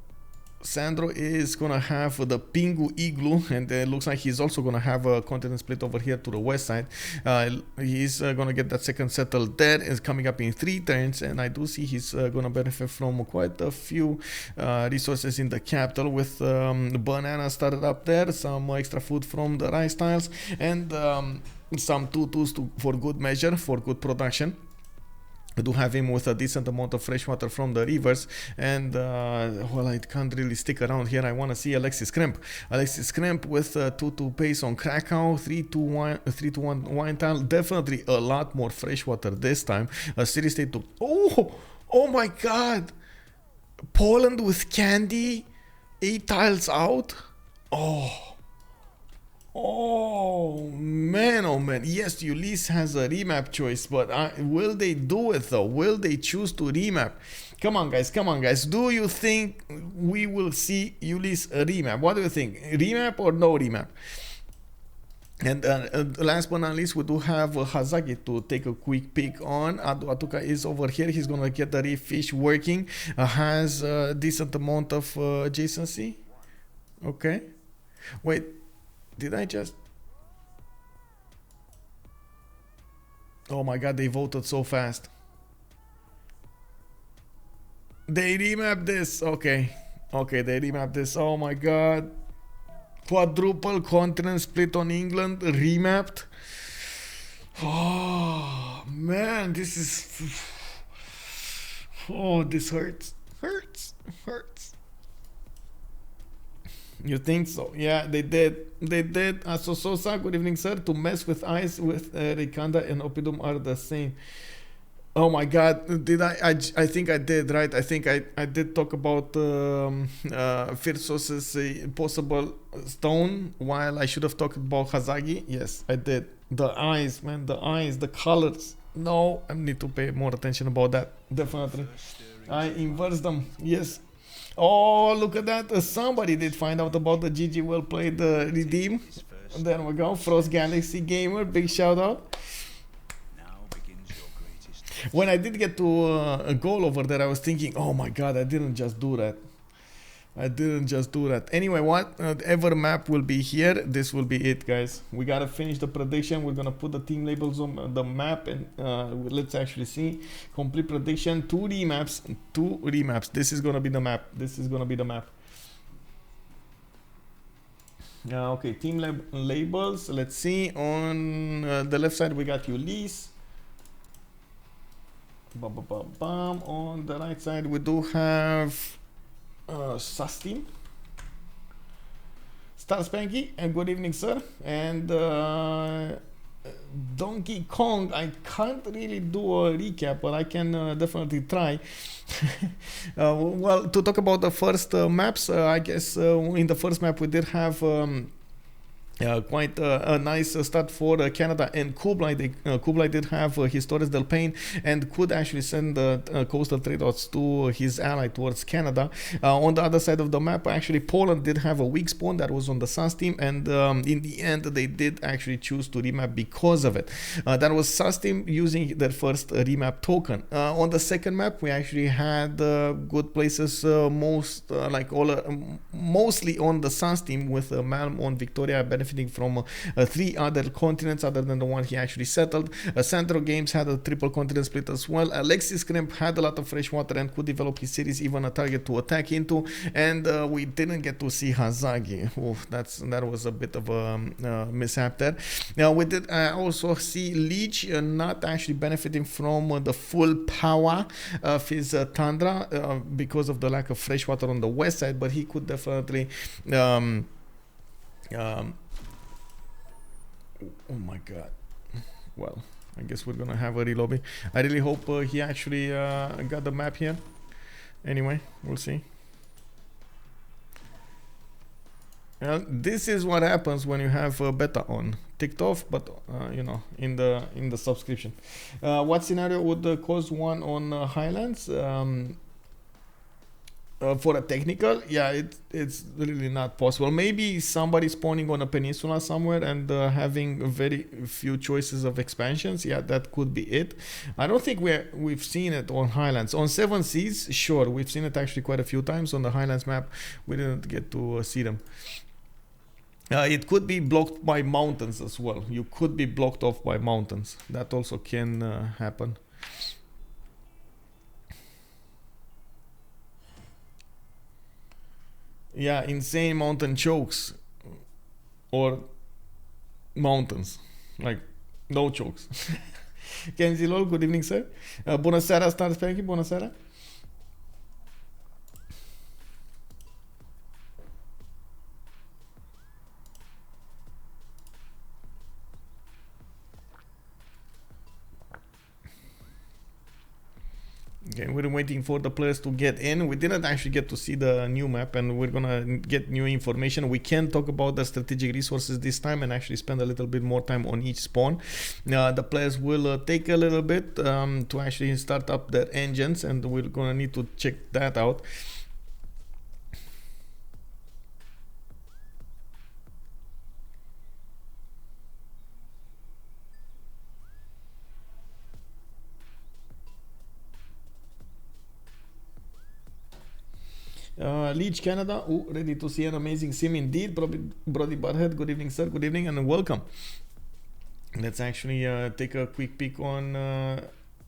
Sandro is gonna have the Pingu Igloo, and it looks like he's also gonna have a continent split over here to the west side. He's gonna get that second settle there. Is coming up in 3 turns, and I do see he's gonna benefit from quite a few resources in the capital, with banana started up there, some extra food from the rice tiles, and some tutus for good measure, for good production. I do have him with a decent amount of fresh water from the rivers, and well, I can't really stick around here. I want to see Alexis Krempp. Alexis Krempp with 2-2 pace on Krakow, 3-1 wine tile. Definitely a lot more fresh water this time. A city state to oh my god, Poland with candy, 8 tiles out. Oh man, yes, Ulyss has a remap choice, but will they do it though? Will they choose to remap? Come on guys, do you think we will see Ulyss remap? What do you think, remap or no remap? And last but not least, we do have Hazaggi to take a quick peek on. Atuka is over here. He's gonna get the reef fish working, has a decent amount of adjacency. Okay, wait, did I just... Oh my god, they voted so fast. They remapped this. Okay, they remapped this. Oh my god. Quadruple continent split on England, remapped. Oh man, this is... Oh, this hurts. You think so? Yeah, they did. So Sosa, good evening, sir. To mess with eyes with Rikanda and Oppidum are the same. Oh my god, did I think I did, right? I think I did talk about Phyrsos' possible stone, while I should have talked about Hazaggi. Yes, I did. The eyes, man, the eyes, the colors. No, I need to pay more attention about that. Definitely. I inverse them. Yes. Oh, look at that. Somebody did find out about the GG well played redeem. There we go. Frost Galaxy Gamer. Big shout out. When I did get to a goal over there, I was thinking, oh my god, I didn't just do that. I didn't just do that. Anyway, whatever map will be here, this will be it, guys. We gotta finish the prediction. We're gonna put the team labels on the map, and let's actually see. Complete prediction. Two remaps. This is gonna be the map. Okay, team labels. Let's see. On the left side, we got Ulyss. On the right side, we do have SAS team. Star Spanky, and good evening, sir. And Donkey Kong, I can't really do a recap, but I can definitely try. Well, to talk about the first maps, I guess in the first map we did have quite a nice start for Canada and Kublai. Kublai did have his Torres del Paine and could actually send the coastal trade routes to his ally towards Canada. On the other side of the map, actually Poland did have a weak spawn that was on the SAS team, and in the end they did actually choose to remap because of it. That was SAS team using their first remap token. On the second map, we actually had good places, mostly on the SAS team, with Malm on Victoria benefiting from 3 other continents other than the one he actually settled. SandroGames had a triple continent split as well. Alexis Krempp had a lot of fresh water and could develop his series, even a target to attack into. And we didn't get to see Hazaggi. That was a bit of a mishap there. Now we did also see Lege not actually benefiting from the full power of his Tundra because of the lack of fresh water on the west side, but he could definitely oh my god. Well, I guess we're gonna have a relobby. I really hope he actually got the map here. Anyway, we'll see. This is what happens when you have beta on. Ticked off, but you know, in the subscription. What scenario would cause one on Highlands? For a technical, yeah, it's really not possible. Maybe somebody spawning on a peninsula somewhere and having very few choices of expansions. Yeah, that could be it. I don't think we've seen it on Highlands. On Seven Seas, sure, we've seen it actually quite a few times. On the Highlands map, we didn't get to see them. It could be blocked by mountains as well. You could be blocked off by mountains. That also can happen. Yeah, insane mountain chokes or mountains, like no chokes. Kenzie Lol, good evening, sir. Bună seara, Star Spanky, bună seara. Okay, we're waiting for the players to get in. We didn't actually get to see the new map, and we're gonna get new information. We can talk about the strategic resources this time and actually spend a little bit more time on each spawn. The players will take a little bit to actually start up their engines, and we're gonna need to check that out. Lege Canada, ready to see an amazing sim indeed. Brody Butthead, good evening, sir. Good evening and welcome. Let's actually take a quick peek on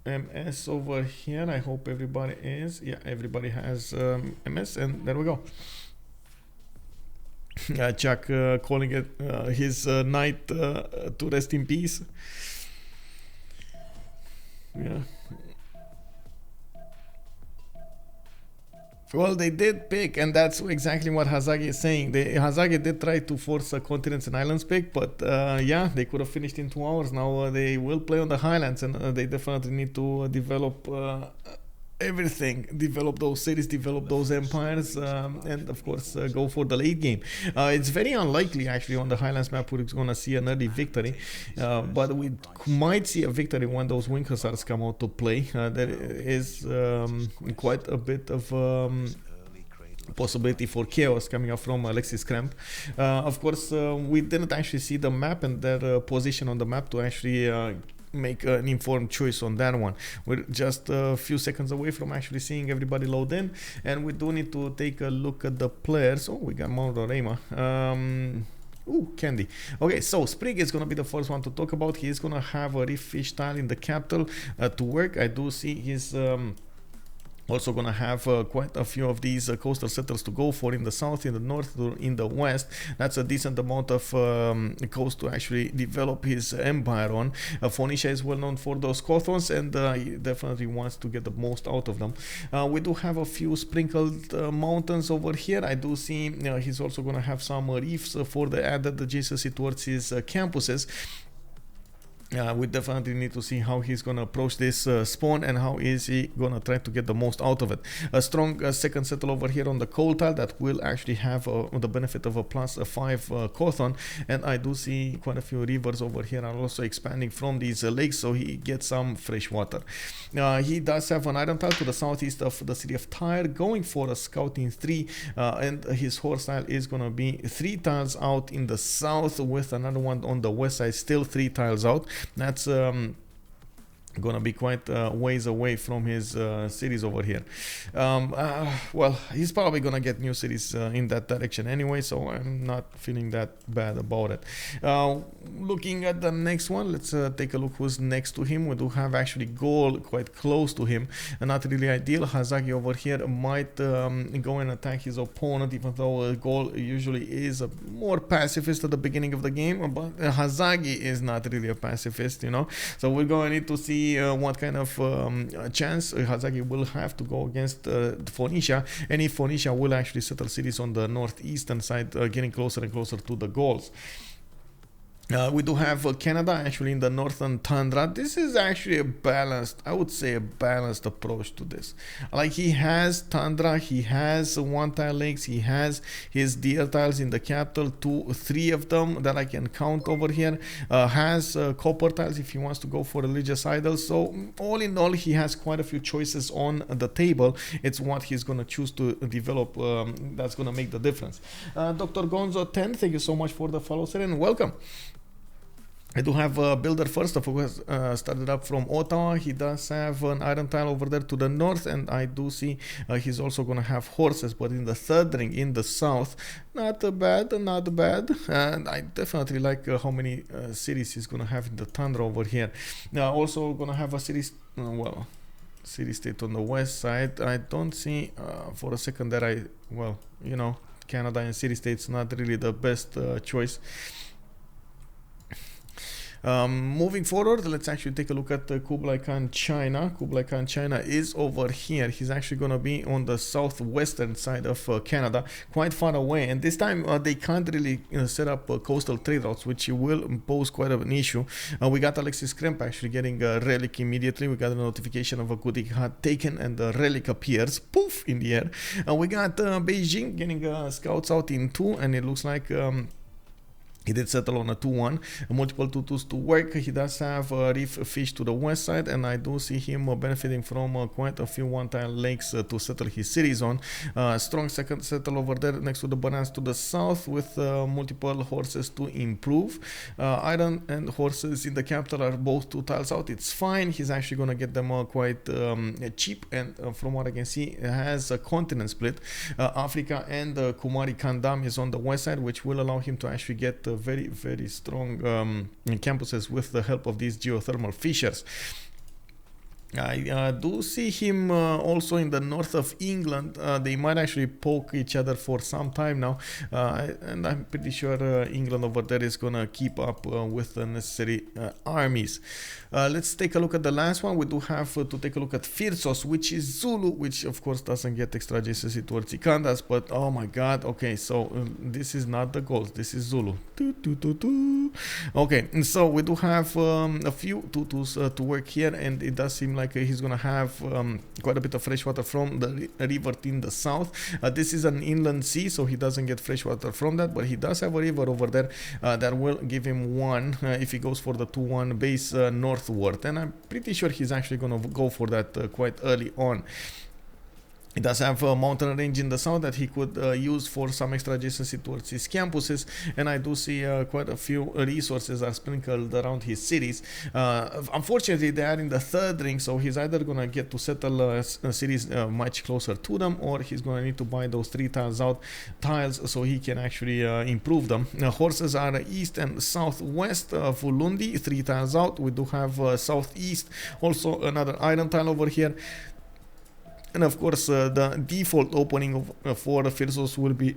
MS over here. I hope everybody is. Yeah, everybody has MS, and there we go. Chuck calling it his night to rest in peace. Yeah. Well, they did pick, and that's exactly what Hazaggi is saying. Hazaggi did try to force a continents and islands pick, but yeah, they could have finished in 2 hours. Now they will play on the Highlands, and they definitely need to develop everything, develop those cities, develop those empires, and of course go for the late game. It's very unlikely actually on the Highlands map we're going to see an early victory, but we might see a victory when those wing hussars come out to play. There is quite a bit of possibility for chaos coming up from Alexis Krempp. Of course, we didn't actually see the map and their position on the map to actually make an informed choice on that one. We're just a few seconds away from actually seeing everybody load in, and we do need to take a look at the players. Oh, we got Maurorema. Ooh, Candy. Okay, so Sprig is gonna be the first one to talk about. He is gonna have a reef fish tile in the capital to work. I do see his also gonna have quite a few of these coastal settlers to go for in the south, in the north, in the west. That's a decent amount of coast to actually develop his empire on. Phoenicia is well known for those cothons, and he definitely wants to get the most out of them. We do have a few sprinkled mountains over here. I do see he's also gonna have some reefs for the added adjacency towards his campuses. We definitely need to see how he's gonna approach this spawn, and how is he gonna try to get the most out of it. A strong second settle over here on the coal tile that will actually have the benefit of a +5 cothon, and I do see quite a few rivers over here are also expanding from these lakes, so he gets some fresh water. He does have an iron tile to the southeast of the city of Tyre, going for a scouting 3, and his horse tile is gonna be 3 tiles out in the south, with another one on the west side, still 3 tiles out. That's gonna be quite ways away from his cities over here. Well, he's probably gonna get new cities in that direction anyway, so I'm not feeling that bad about it. Looking at the next one, let's take a look who's next to him. We do have actually Gaul quite close to him, and not really ideal. Hazaggi over here might go and attack his opponent, even though Gaul usually is a more pacifist at the beginning of the game, but Hazaggi is not really a pacifist, you know. So we're going to need to see what kind of chance Hazaggi will have to go against Phoenicia, and if Phoenicia will actually settle cities on the northeastern side, getting closer and closer to the Gauls. We do have Canada actually in the northern tundra. This is actually a balanced, I would say a balanced approach to this. Like, he has tundra, he has 1 tile lakes, he has his deer tiles in the capital, 2, 3 of them that I can count over here. Has copper tiles if he wants to go for religious idols. So all in all, he has quite a few choices on the table. It's what he's going to choose to develop that's going to make the difference. Dr. Gonzo 10, thank you so much for the follow, sir, and welcome. I do have a builder first, of course, started up from Ottawa. He does have an iron tile over there to the north, and I do see he's also going to have horses, but in the third ring in the south. Not bad, not bad. And I definitely like how many cities he's going to have in the tundra over here. Also going to have a city, city state on the west side. I don't see for a second that Canada and city states not really the best choice. Moving forward, let's actually take a look at Kublai Khan China. Kublai Khan China is over here. He's actually going to be on the southwestern side of Canada, quite far away. And this time they can't really set up coastal trade routes, which will pose quite an issue. We got Alexis Krempp actually getting a relic immediately. We got a notification of a good had taken, and the relic appears, poof, in the air. We got Beijing getting scouts out in 2, and it looks like he did settle on a 2-1, multiple 2-2s to work. He does have a reef fish to the west side, and I do see him benefiting from quite a few 1-tile lakes to settle his cities on. Strong second settle over there next to the bananas to the south, with multiple horses to improve. Iron and horses in the capital are both 2 tiles out. It's fine. He's actually going to get them quite cheap, and from what I can see, it has a continent split. Africa and Kumari Kandam is on the west side, which will allow him to actually get very, very strong campuses with the help of these geothermal fissures. I do see him also in the north of England. They might actually poke each other for some time now, and I'm pretty sure England over there is gonna keep up with the necessary armies. Let's take a look at the last one. We do have to take a look at Phyrsos, which is Zulu, which of course doesn't get extra adjacency towards Ikandas, but oh my god, okay, so this is not the Gauls, this is Zulu. Okay, so we do have a few 2-2s to work here, and it does seem like he's gonna have quite a bit of fresh water from the river in the south. This is an inland sea, so he doesn't get fresh water from that, but he does have a river over there that will give him 1 if he goes for the 2-1 base northward, and I'm pretty sure he's actually gonna go for that quite early on. He does have a mountain range in the south that he could use for some extra adjacency towards his campuses, and I do see quite a few resources are sprinkled around his cities. Unfortunately, they are in the third ring, so he's either gonna get to settle cities much closer to them, or he's gonna need to buy those 3 tiles out tiles so he can actually improve them. Horses are east and southwest. Fulundi 3 tiles out. We do have southeast, also another iron tile over here. And of course, the default opening for Phyrsos will be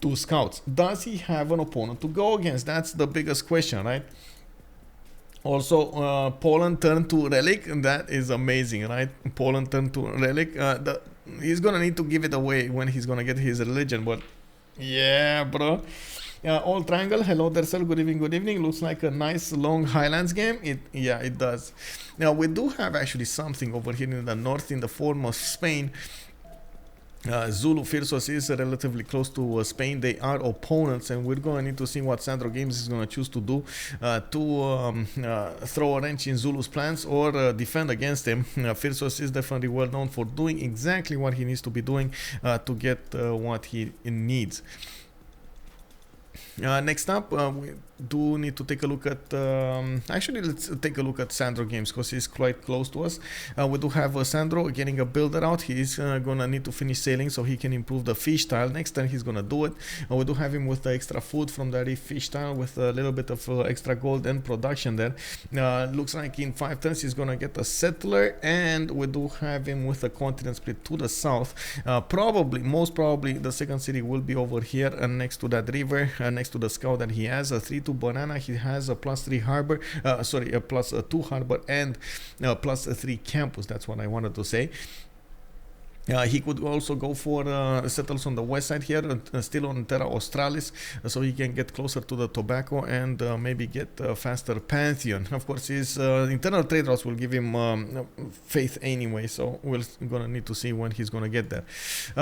2 scouts. Does he have an opponent to go against? That's the biggest question, right? Also, Poland turned to Relic, and that is amazing, right? Poland turned to Relic. He's gonna need to give it away when he's gonna get his religion, but yeah, bro. All triangle, hello there, sir. Good evening, good evening. Looks like a nice long Highlands game. Yeah, it does. Now we do have actually something over here in the north in the form of Spain. Zulu Phyrsos is relatively close to Spain. They are opponents, and we're going to need to see what SandroGames is going to choose to do to throw a wrench in Zulu's plans or defend against him. Phyrsos is definitely well known for doing exactly what he needs to be doing to get what he needs. Next up, we do need to take a look at actually let's take a look at SandroGames because he's quite close to us. We do have Sandro getting a builder out. He's gonna need to finish sailing so he can improve the fish tile. Next time he's gonna do it. We do have him with the extra food from the reef fish tile with a little bit of extra gold and production there. Looks like in 5 turns he's gonna get a settler, and we do have him with a continent split to the south. Most probably the second city will be over here next to that river, next to the scout that he has. A 3-2 banana. He has a +3 harbor, a +2 harbor and +3 campus. That's what I wanted to say. He could also go for settles on the west side here, still on Terra Australis, so he can get closer to the tobacco and maybe get faster Pantheon. Of course, his internal trade routes will give him faith anyway, so we're gonna need to see when he's gonna get there.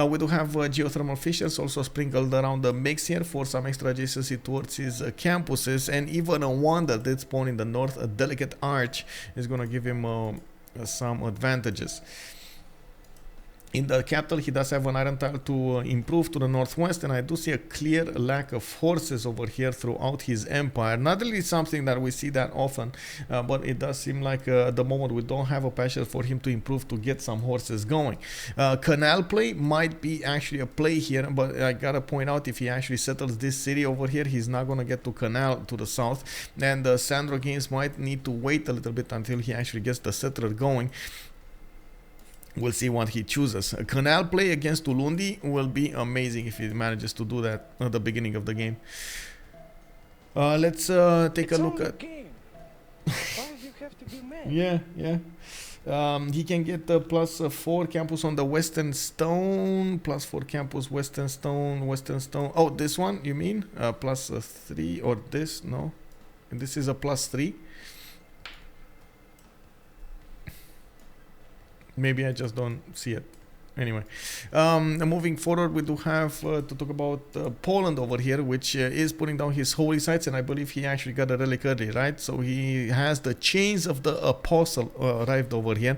We do have geothermal fishes also sprinkled around the mix here for some extra adjacency towards his campuses, and even a wonder did spawn in the north. A delicate arch is gonna give him some advantages. In the capital, he does have an iron tile to improve to the northwest, and I do see a clear lack of horses over here throughout his empire. Not really something that we see that often, but it does seem like at the moment we don't have a passion for him to improve to get some horses going. Canal play might be actually a play here, but I gotta point out, if he actually settles this city over here, he's not gonna get to Canal to the south, and SandroGames might need to wait a little bit until he actually gets the settler going. We'll see what he chooses. A canal play against Ulundi will be amazing if he manages to do that at the beginning of the game. Let's take a look at... Why do you have to be mad? Yeah. He can get the +4 campus on the western stone, +4 campus western stone. Oh, this one you mean? +3 or this? No. And this is a +3. Maybe I just don't see it. Anyway, moving forward, we do have to talk about Poland over here, which is putting down his holy sites, and I believe he actually got a relic early, right? So he has the chains of the apostle arrived over here.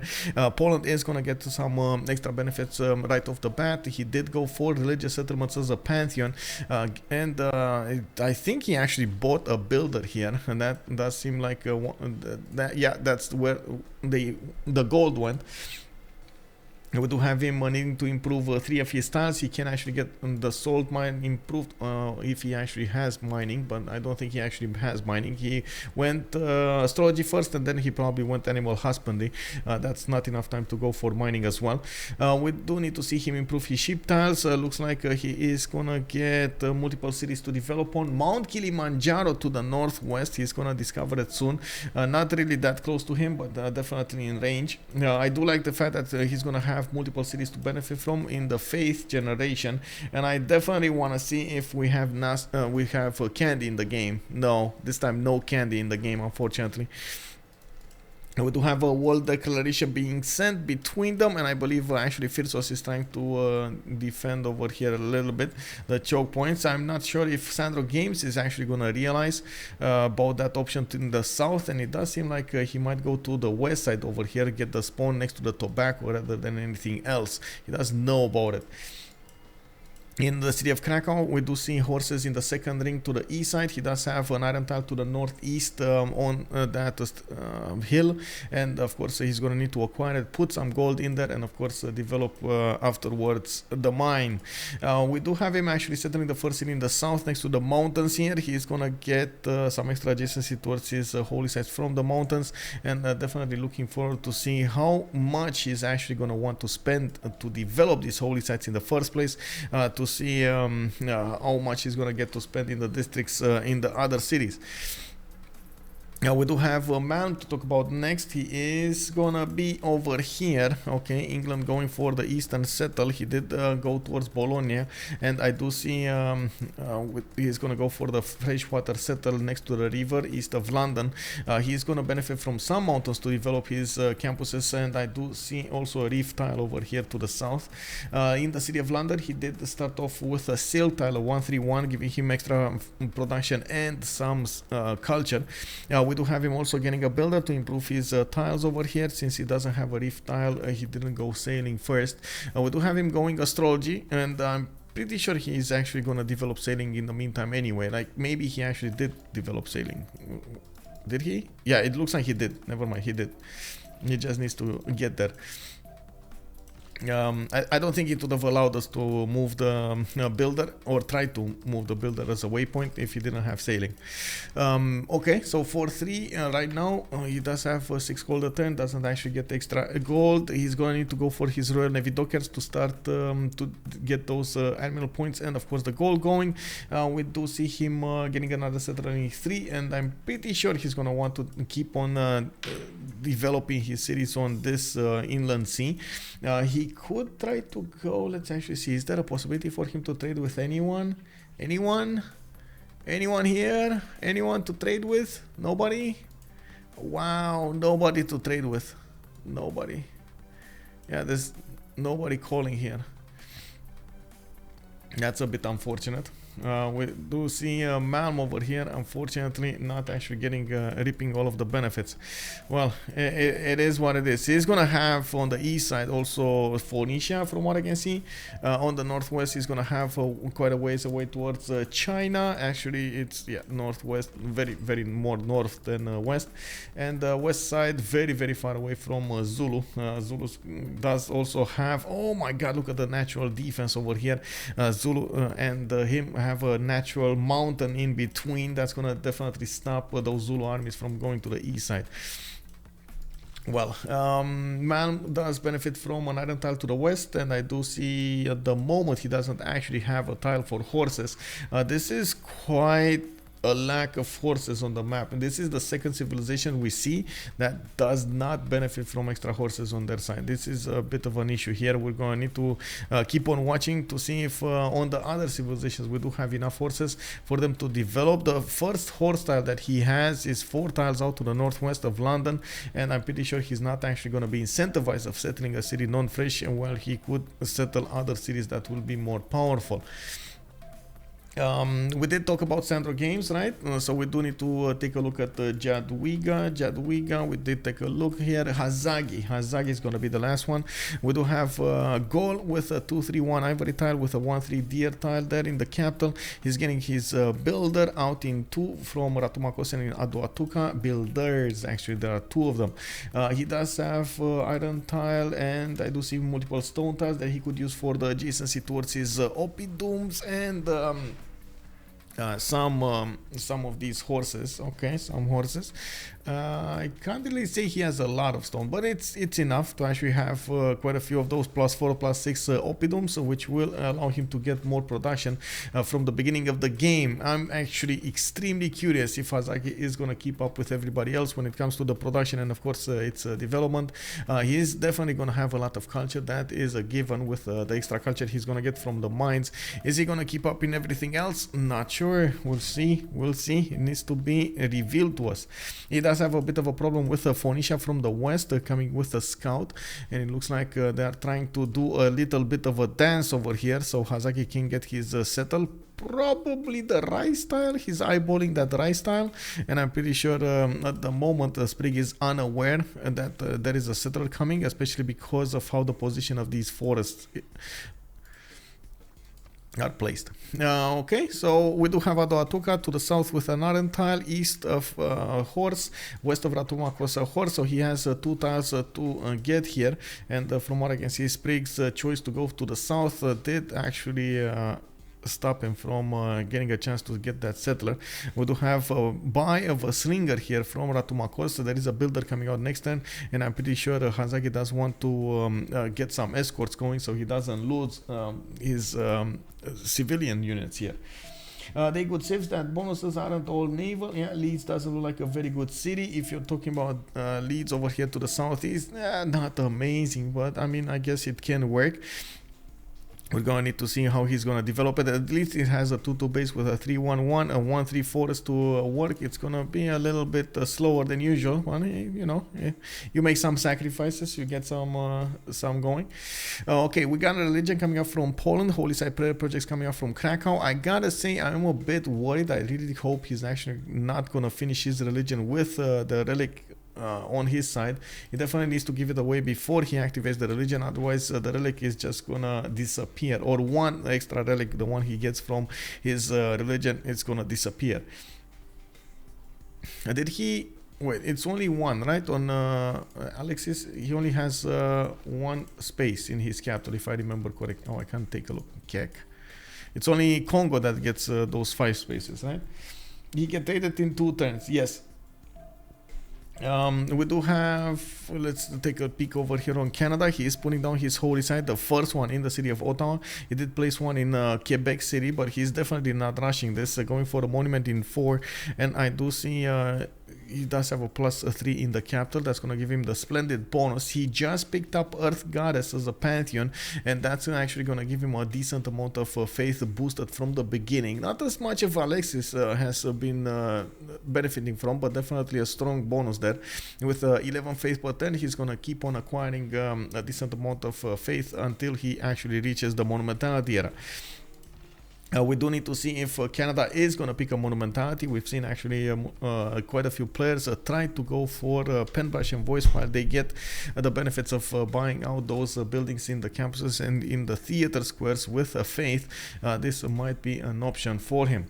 Poland is going to get some extra benefits right off the bat. He did go for religious settlements as a pantheon, and I think he actually bought a builder here, and that does seem like that's where the gold went. We do have him needing to improve 3 of his tiles. He can actually get the salt mine improved if he actually has mining, but I don't think he actually has mining. He went astrology first, and then he probably went animal husbandry. That's not enough time to go for mining as well. We do need to see him improve his sheep tiles. Looks like he is gonna get multiple cities to develop on. Mount Kilimanjaro to the northwest. He's gonna discover it soon. Not really that close to him, but definitely in range. I do like the fact that he's gonna have multiple cities to benefit from in the faith generation, and I definitely want to see if we have candy in the game. No, this time no candy in the game, unfortunately. We do have a wall declaration being sent between them, and I believe actually Phyrsos is trying to defend over here a little bit the choke points. I'm not sure if SandroGames is actually going to realize about that option in the south, and it does seem like he might go to the west side over here, get the spawn next to the tobacco rather than anything else. He does know about it. In the city of Krakow, we do see horses in the second ring to the east side. He does have an iron tile to the northeast on that hill, and of course he's going to need to acquire it, put some gold in there, and of course develop afterwards the mine. We do have him actually settling the first city in the south next to the mountains here. He's going to get some extra adjacency towards his holy sites from the mountains, and definitely looking forward to see how much he's actually going to want to spend to develop these holy sites in the first place, to see how much he's gonna get to spend in the districts in the other cities. We do have Malm to talk about next. He is gonna be over here. Okay, England going for the eastern settle. He did go towards Bologna, and I do see he's gonna go for the freshwater settle next to the river east of London. He's gonna benefit from some mountains to develop his campuses, and I do see also a reef tile over here to the south. In the city of London, he did start off with a sail tile of 131, giving him extra production and some culture. We do have him also getting a builder to improve his tiles over here. Since he doesn't have a reef tile, he didn't go sailing first. We do have him going astrology, and I'm pretty sure he's actually going to develop sailing in the meantime anyway. Like, maybe he actually did develop sailing. Did he? Yeah, it looks like he did. Never mind, he did. He just needs to get there. I don't think it would have allowed us to move the builder, or try to move the builder as a waypoint if he didn't have sailing. Okay, so 4-3 right now. He does have 6 gold a turn, doesn't actually get extra gold. He's going to need to go for his Royal Navy Dockers to start to get those admiral points and of course the gold going. We do see him getting another settler in 3, and I'm pretty sure he's going to want to keep on developing his cities on this inland sea. He could try to go, let's actually see, is there a possibility for him to trade with anyone? Anyone here? Anyone to trade with? Nobody? Wow, nobody to trade with. Nobody. Yeah, there's nobody calling here. That's a bit unfortunate. We do see Malm over here, unfortunately not actually getting reaping all of the benefits. Well, it is what it is. He's gonna have on the east side also Phoenicia, from what I can see. On the northwest he's gonna have quite a ways away towards China. Actually it's northwest, very more north than west, and west side very far away from Zulu. Zulu does also have, oh my god, look at the natural defense over here. Zulu and him have a natural mountain in between that's gonna definitely stop those Zulu armies from going to the east side. Well, Malm does benefit from an iron tile to the west, and I do see at the moment he doesn't actually have a tile for horses. This is quite a lack of horses on the map, and this is the second civilization we see that does not benefit from extra horses on their side. This is a bit of an issue here. We're going to need to keep on watching to see if on the other civilizations we do have enough horses for them to develop. The first horse tile that he has is 4 tiles out to the northwest of London, and I'm pretty sure he's not actually going to be incentivized of settling a city non-fresh, and while he could settle other cities that will be more powerful. We did talk about SandroGames, right? So we do need to take a look at Jadwiga. We did take a look here. Hazaggi is going to be the last one. We do have Gaul with a 2-3-1 ivory tile with a 1-3 deer tile there in the capital. He's getting his builder out in 2 from Ratumakosen in Aduatuca. Builders, actually, there are 2 of them. He does have iron tile, and I do see multiple stone tiles that he could use for the adjacency towards his Opidums and some of these horses. Okay, some horses. I can't really say he has a lot of stone, but it's enough to actually have quite a few of those +4 +6 Opidums, which will allow him to get more production from the beginning of the game. I'm actually extremely curious if Hazaggi is going to keep up with everybody else when it comes to the production and of course its development. He is definitely going to have a lot of culture. That is a given with the extra culture he's going to get from the mines. Is he going to keep up in everything else? Not sure. sure. We'll see. We'll see. It needs to be revealed to us. He does have a bit of a problem with Phoenicia from the west coming with a scout, and it looks like they are trying to do a little bit of a dance over here so Hazaggi can get his settle. Probably the rice tile. He's eyeballing that rice tile, and I'm pretty sure at the moment Sprig is unaware that there is a settler coming, especially because of how the position of these forests are placed. Okay, so we do have Adoatuca to the south with an iron tile, east of horse, west of Ratumakos a horse, so he has 2 tiles to get here, and from what I can see, Sprig's choice to go to the south did actually stop him from getting a chance to get that settler. We do have a buy of a slinger here from Ratumakos, so there is a builder coming out next turn, and I'm pretty sure Hazaggi does want to get some escorts going so he doesn't lose his civilian units here. They good saves that bonuses aren't all naval. Yeah, Leeds doesn't look like a very good city. If you're talking about Leeds over here to the southeast, not amazing, but I mean, I guess it can work. We're going to need to see how he's going to develop it. At least it has a 2-2 base with a 3-1-1, a 1-3 forest to work. It's going to be a little bit slower than usual. Well, you know, you make some sacrifices, you get some going. Okay, we got a religion coming up from Poland. Holy Side Prayer Projects coming up from Krakow. I gotta say, I'm a bit worried. I really hope he's actually not going to finish his religion with the relic on his side. He definitely needs to give it away before he activates the religion, otherwise the relic is just gonna disappear, or one extra relic, the one he gets from his religion, it's gonna disappear. Did he wait? It's only one, right? On Alexis, he only has one space in his capital, if I remember correct. Oh, I can't take a look. Kek. It's only Congo that gets those 5 spaces, right? He can trade it in 2 turns. Yes. We do have, let's take a peek over here on Canada. He is putting down his holy site, the first one in the city of Ottawa. He did place one in Quebec City, but he's definitely not rushing this, going for a monument in 4, and I do see he does have a +3 in the capital. That's going to give him the splendid bonus. He just picked up Earth Goddess as a pantheon, and that's actually going to give him a decent amount of faith boosted from the beginning. Not as much as Alexis has been benefiting from, but definitely a strong bonus there. With 11 faith per turn, he's going to keep on acquiring a decent amount of faith until he actually reaches the monumentality era. We do need to see if Canada is going to pick a monumentality. We've seen actually quite a few players try to go for pen brush and voice while they get the benefits of buying out those buildings in the campuses and in the theater squares with faith. This might be an option for him.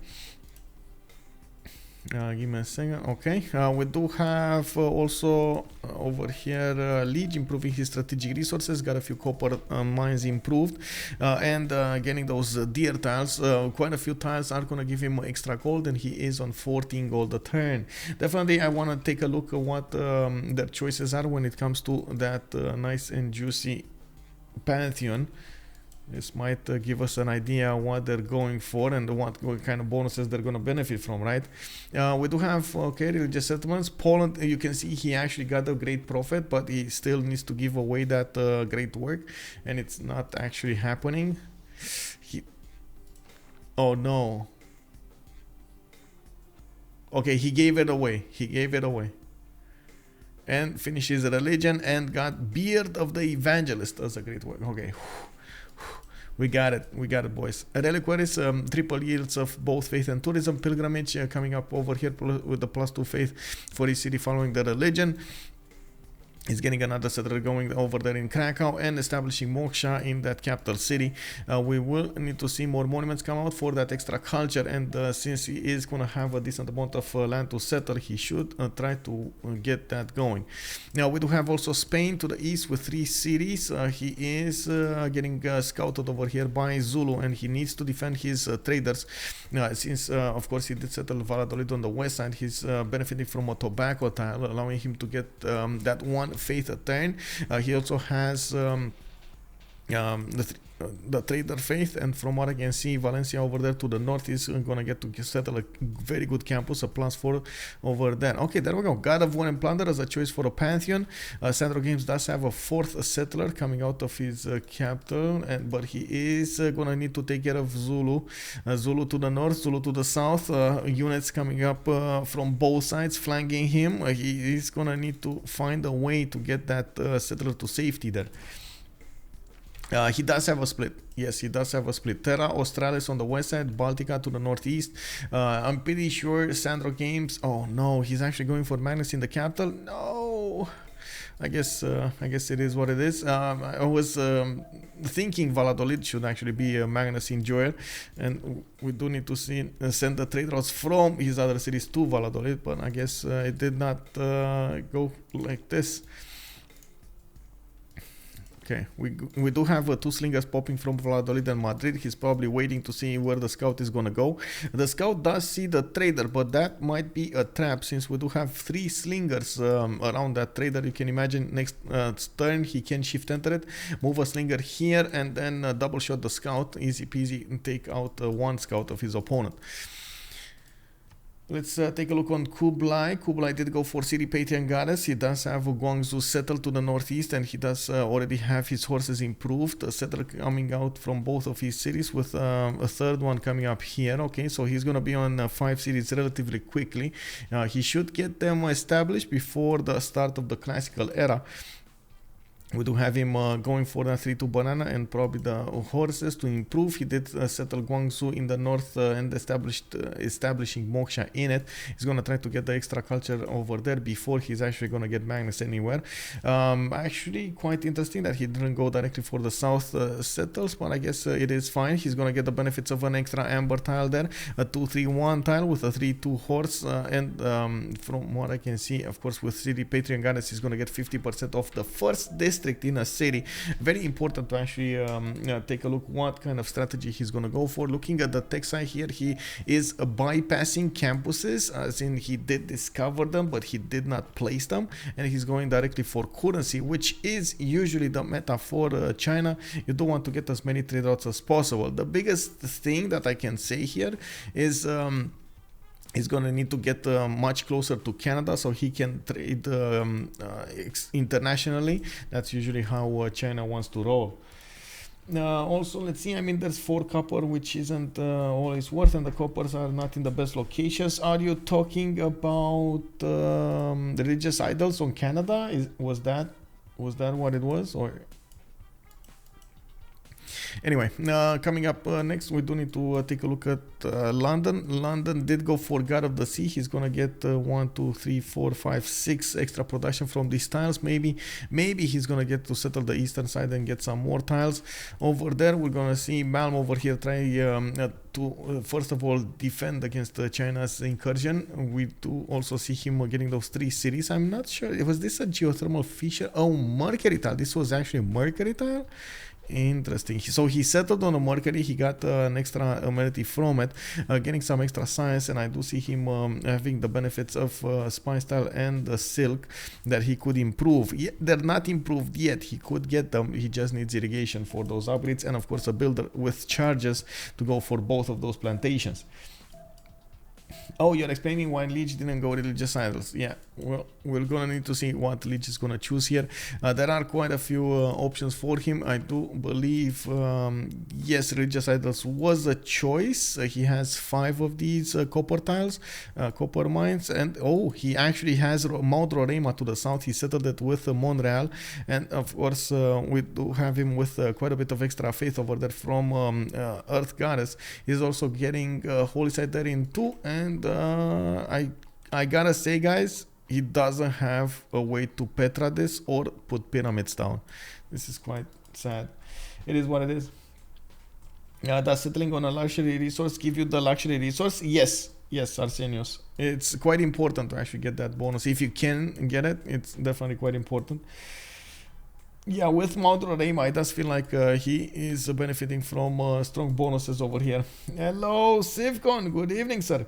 Give me a second. Okay, we do have also over here Lege improving his strategic resources, got a few copper mines improved, and getting those deer tiles. Quite a few tiles are going to give him extra gold, and he is on 14 gold a turn. Definitely I want to take a look at what their choices are when it comes to that nice and juicy pantheon. This might give us an idea what they're going for and what kind of bonuses they're going to benefit from, right? We do have, okay, religious settlements. Poland, you can see he actually got a great profit, but he still needs to give away that great work, and it's not actually happening. Oh no. Okay, he gave it away. He gave it away. And finishes the religion and got Beard of the Evangelist. That's a great work. Okay. We got it, boys. Reliquaries, triple yields of both faith and tourism. Pilgrimage coming up over here with the +2 faith for his city following the religion. He's getting another settler going over there in Krakow and establishing Moksha in that capital city. We will need to see more monuments come out for that extra culture, and since he is going to have a decent amount of land to settle, he should try to get that going. Now we do have also Spain to the east with 3 cities. He is getting scouted over here by Zulu, and he needs to defend his traders. Since of course he did settle Valladolid on the west side, he's benefiting from a tobacco tile, allowing him to get that 1 faith a turn. He also has the trader faith, and from what I can see, Valencia over there to the north is gonna get to settle a very good campus, a +4 over there. Okay, there we go. God of War and Plunder as a choice for a Pantheon. SandroGames does have a 4th settler coming out of his capital, but he is gonna need to take care of Zulu. Zulu to the north, Zulu to the south. Units coming up from both sides, flanking him. He is gonna need to find a way to get that settler to safety there. He does have a split. Yes, he does have a split. Terra Australis on the west side, Baltica to the northeast. I'm pretty sure SandroGames. Oh no, he's actually going for Magnus in the capital. No, I guess it is what it is. I was thinking Valladolid should actually be a Magnus enjoyer, and we do need to send the trade routes from his other cities to Valladolid, but I guess it did not go like this. Okay, we do have 2 slingers popping from Valladolid and Madrid. He's probably waiting to see where the scout is gonna go. The scout does see the trader, but that might be a trap since we do have 3 slingers around that trader. You can imagine next turn he can shift enter it, move a slinger here, and then double shot the scout. Easy peasy, and take out 1 scout of his opponent. Let's take a look on Kublai. Kublai did go for City Patrian Goddess. He does have Guangzhou settled to the northeast, and he does already have his horses improved. A settler coming out from both of his cities with a 3rd one coming up here. Okay, so he's going to be on 5 cities relatively quickly. He should get them established before the start of the classical era. We do have him going for the 3-2 banana and probably the horses to improve. He did settle Guangzhou in the north and establishing Moksha in it. He's going to try to get the extra culture over there before he's actually going to get Magnus anywhere. Actually, quite interesting that he didn't go directly for the south settles, but I guess it is fine. He's going to get the benefits of an extra amber tile there, a 2-3-1 tile with a 3-2 horse, and from what I can see, of course, with City Patrian Goddess, he's going to get 50% off the first district in a city. Very important to actually take a look what kind of strategy he's going to go for. Looking at the tech side here, he is bypassing campuses, as in he did discover them, but he did not place them, and he's going directly for currency, which is usually the meta for China. You do want to get as many trade routes as possible. The biggest thing that I can say here is he's going to need to get much closer to Canada so he can trade internationally. That's usually how China wants to roll. Also, let's see, I mean, there's 4 copper, which isn't always worth, and the coppers are not in the best locations. Are you talking about religious idols on Canada? Was that what it was? Or anyway, coming up next, we do need to take a look at London. London did go for God of the Sea. He's gonna get 1, 2, 3, 4, 5, 6 extra production from these tiles. Maybe he's gonna get to settle the eastern side and get some more tiles over there. We're gonna see Malm over here try to first of all defend against China's incursion. We do also see him getting those 3 cities. I'm not sure, was this a geothermal fissure? Oh, Mercury tile. This was actually Mercury tile. Interesting. So he settled on a Mercury. He got an extra amenity from it, getting some extra science, and I do see him having the benefits of Spine Style and Silk that he could improve. They're not improved yet. He could get them. He just needs irrigation for those upgrades, and of course a builder with charges to go for both of those plantations. Oh, you're explaining why Lege didn't go religious idols. Yeah, well, we're gonna need to see what Lege is gonna choose here. There are quite a few options for him. I do believe, yes, religious idols was a choice. He has 5 of these copper tiles, copper mines, and oh, he actually has Mount Roraima to the south. He settled it with Montreal, and of course, we do have him with quite a bit of extra faith over there from Earth Goddess. He's also getting Holy Site there in 2, and I gotta say, guys, he doesn't have a way to Petra this or put pyramids down. This is quite sad. It is what it is. Does settling on a luxury resource give you the luxury resource? Yes, Arsenios. It's quite important to actually get that bonus. If you can get it, it's definitely quite important. Yeah, with Mount Roraima, it does feel like he is benefiting from strong bonuses over here. Hello, Sivcon. Good evening, sir.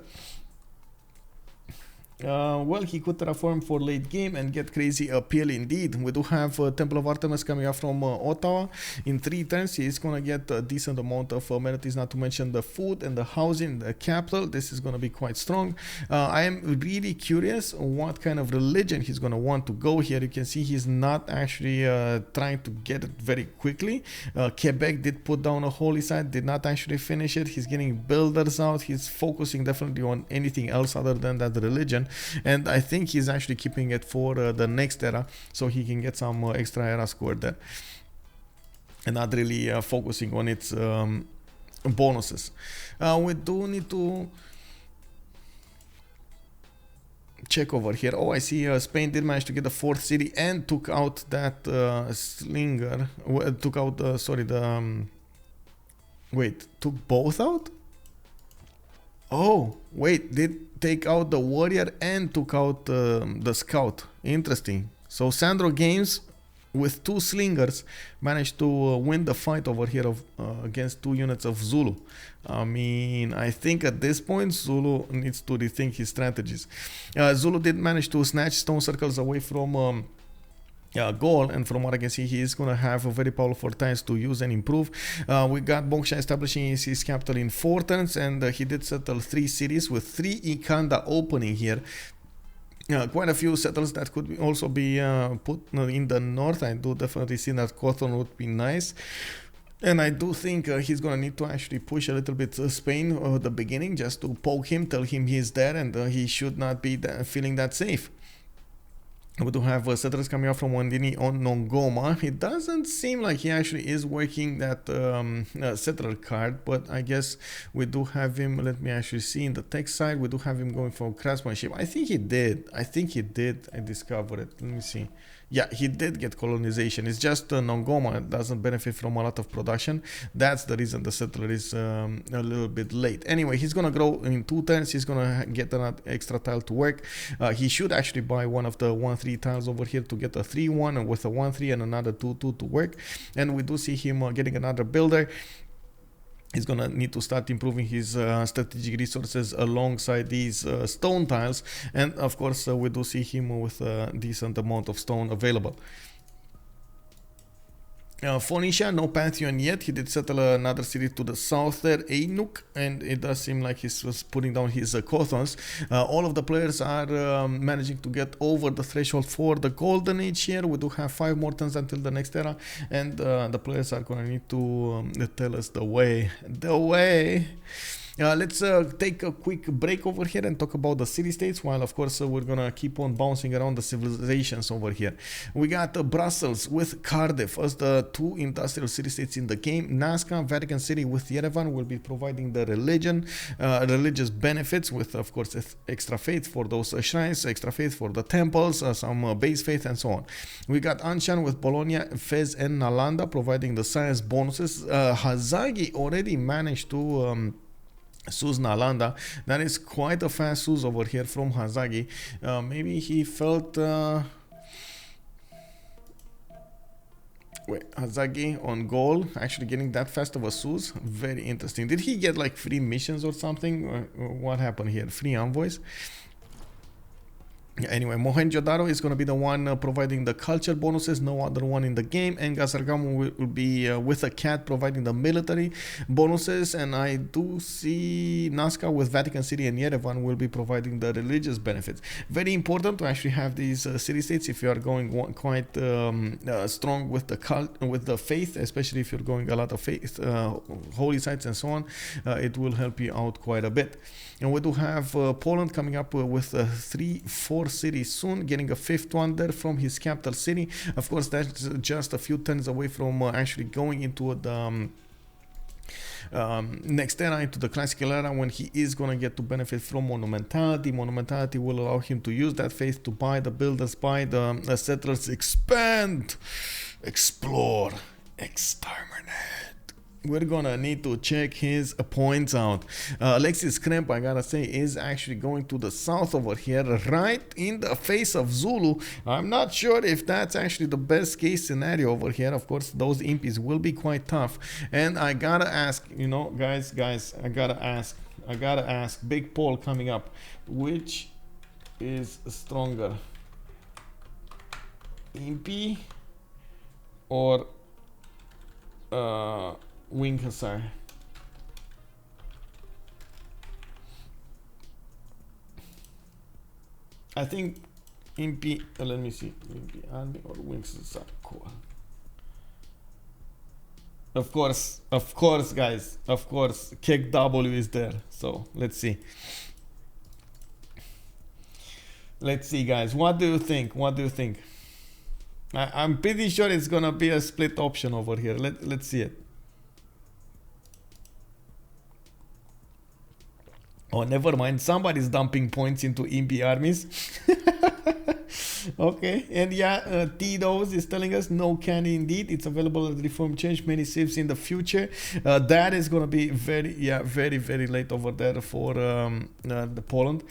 Well, he could terraform for late game and get crazy appeal indeed. We do have Temple of Artemis coming up from Ottawa. In 3 turns, he is going to get a decent amount of amenities, not to mention the food and the housing, the capital. This is going to be quite strong. I am really curious what kind of religion he's going to want to go here. You can see he's not actually trying to get it very quickly. Quebec did put down a holy site, did not actually finish it. He's getting builders out. He's focusing definitely on anything else other than that religion. And I think he's actually keeping it for the next era, so he can get some extra era score there, and not really focusing on its bonuses. We do need to check over here. Oh, I see Spain did manage to get the 4th city and took out that slinger. Took out, sorry, the... wait, took both out? Oh, wait, did take out the warrior and took out the scout. Interesting. So SandroGames with 2 slingers managed to win the fight over here of, against 2 units of Zulu. I mean, I think at this point Zulu needs to rethink his strategies. Zulu did manage to snatch stone circles away from Gaul, and from what I can see, he is going to have a very powerful times to use and improve. We got Bongsha establishing his capital in 4 turns, and he did settle 3 cities with 3 Ikanda opening here. Quite a few settles that could also be put in the north. I do definitely see that Cotton would be nice. And I do think he's going to need to actually push a little bit Spain at the beginning, just to poke him, tell him he's there, and he should not be feeling that safe. We do have settlers coming out from Wandini on Nongoma. It doesn't seem like he actually is working that settler card, but I guess we do have him. Let me actually see in the text side. We do have him going for craftsmanship. I think he did. I discovered it. Let me see. Yeah, he did get colonization. It's just Nongoma doesn't benefit from a lot of production. That's the reason the settler is a little bit late. Anyway, he's going to grow in 2 turns. He's going to get an extra tile to work. He should actually buy one of the 1-3 tiles over here to get a 3-1 and with a 1-3 and another 2-2 to work. And we do see him getting another builder. He's gonna need to start improving his strategic resources alongside these stone tiles, and of course we do see him with a decent amount of stone available. Phoenicia, no Pantheon yet. He did settle another city to the south there, Ainuk, and it does seem like he's was putting down his Cothons. All of the players are managing to get over the threshold for the Golden Age here. We do have 5 more turns until the next era, and the players are going to need to tell us the way. Let's take a quick break over here and talk about the city-states, while of course we're gonna keep on bouncing around the civilizations over here. We got Brussels with Cardiff as the 2 industrial city-states in the game. Nazca, Vatican City with Yerevan will be providing the religious benefits with, of course, extra faith for those shrines, extra faith for the temples, some base faith, and so on. We got Anshan with Bologna, Fez, and Nalanda providing the science bonuses. Hazaggi already managed to Sus Nalanda. That is quite a fast Sus over here from Hazaggi. Maybe he felt Hazaggi on Gaul actually getting that fast of a Sus. Very interesting. Did he get like free missions or something? What happened here? Free envoys? Anyway, Mohenjo-Daro is going to be the one providing the culture bonuses, no other one in the game, and Gasargamu will be with a cat providing the military bonuses, and I do see Nazca with Vatican City and Yerevan will be providing the religious benefits. Very important to actually have these city-states if you are going quite strong with the faith, especially if you're going a lot of faith, holy sites and so on. It will help you out quite a bit. And we do have Poland coming up with 3-4 cities soon, getting a 5th one there from his capital city. Of course, that's just a few turns away from actually going into the next era, into the classical era, when he is going to get to benefit from monumentality. Monumentality will allow him to use that faith to buy the builders, buy the settlers, expand, explore, exterminate. We're gonna need to check his points out. Alexis Krempp, I gotta say, is actually going to the south over here, right in the face of Zulu. I'm not sure if that's actually the best case scenario over here. Of course, those impies will be quite tough. And I gotta ask, you know, guys, I gotta ask, big poll coming up. Which is stronger, Impy or Wing Hussar? I think Impy, let me see, Impy Army or Wing Hussar Corps. Of course, guys, of course, Kek W is there. So let's see. Let's see, guys. What do you think? What do you think? I'm pretty sure it's gonna be a split option over here. Let's see it. Oh, never mind. Somebody's dumping points into Impy armies. Okay, and yeah, Tito's is telling us no candy indeed. It's available at Reform Change, many saves in the future. That is gonna be very late over there for the Poland.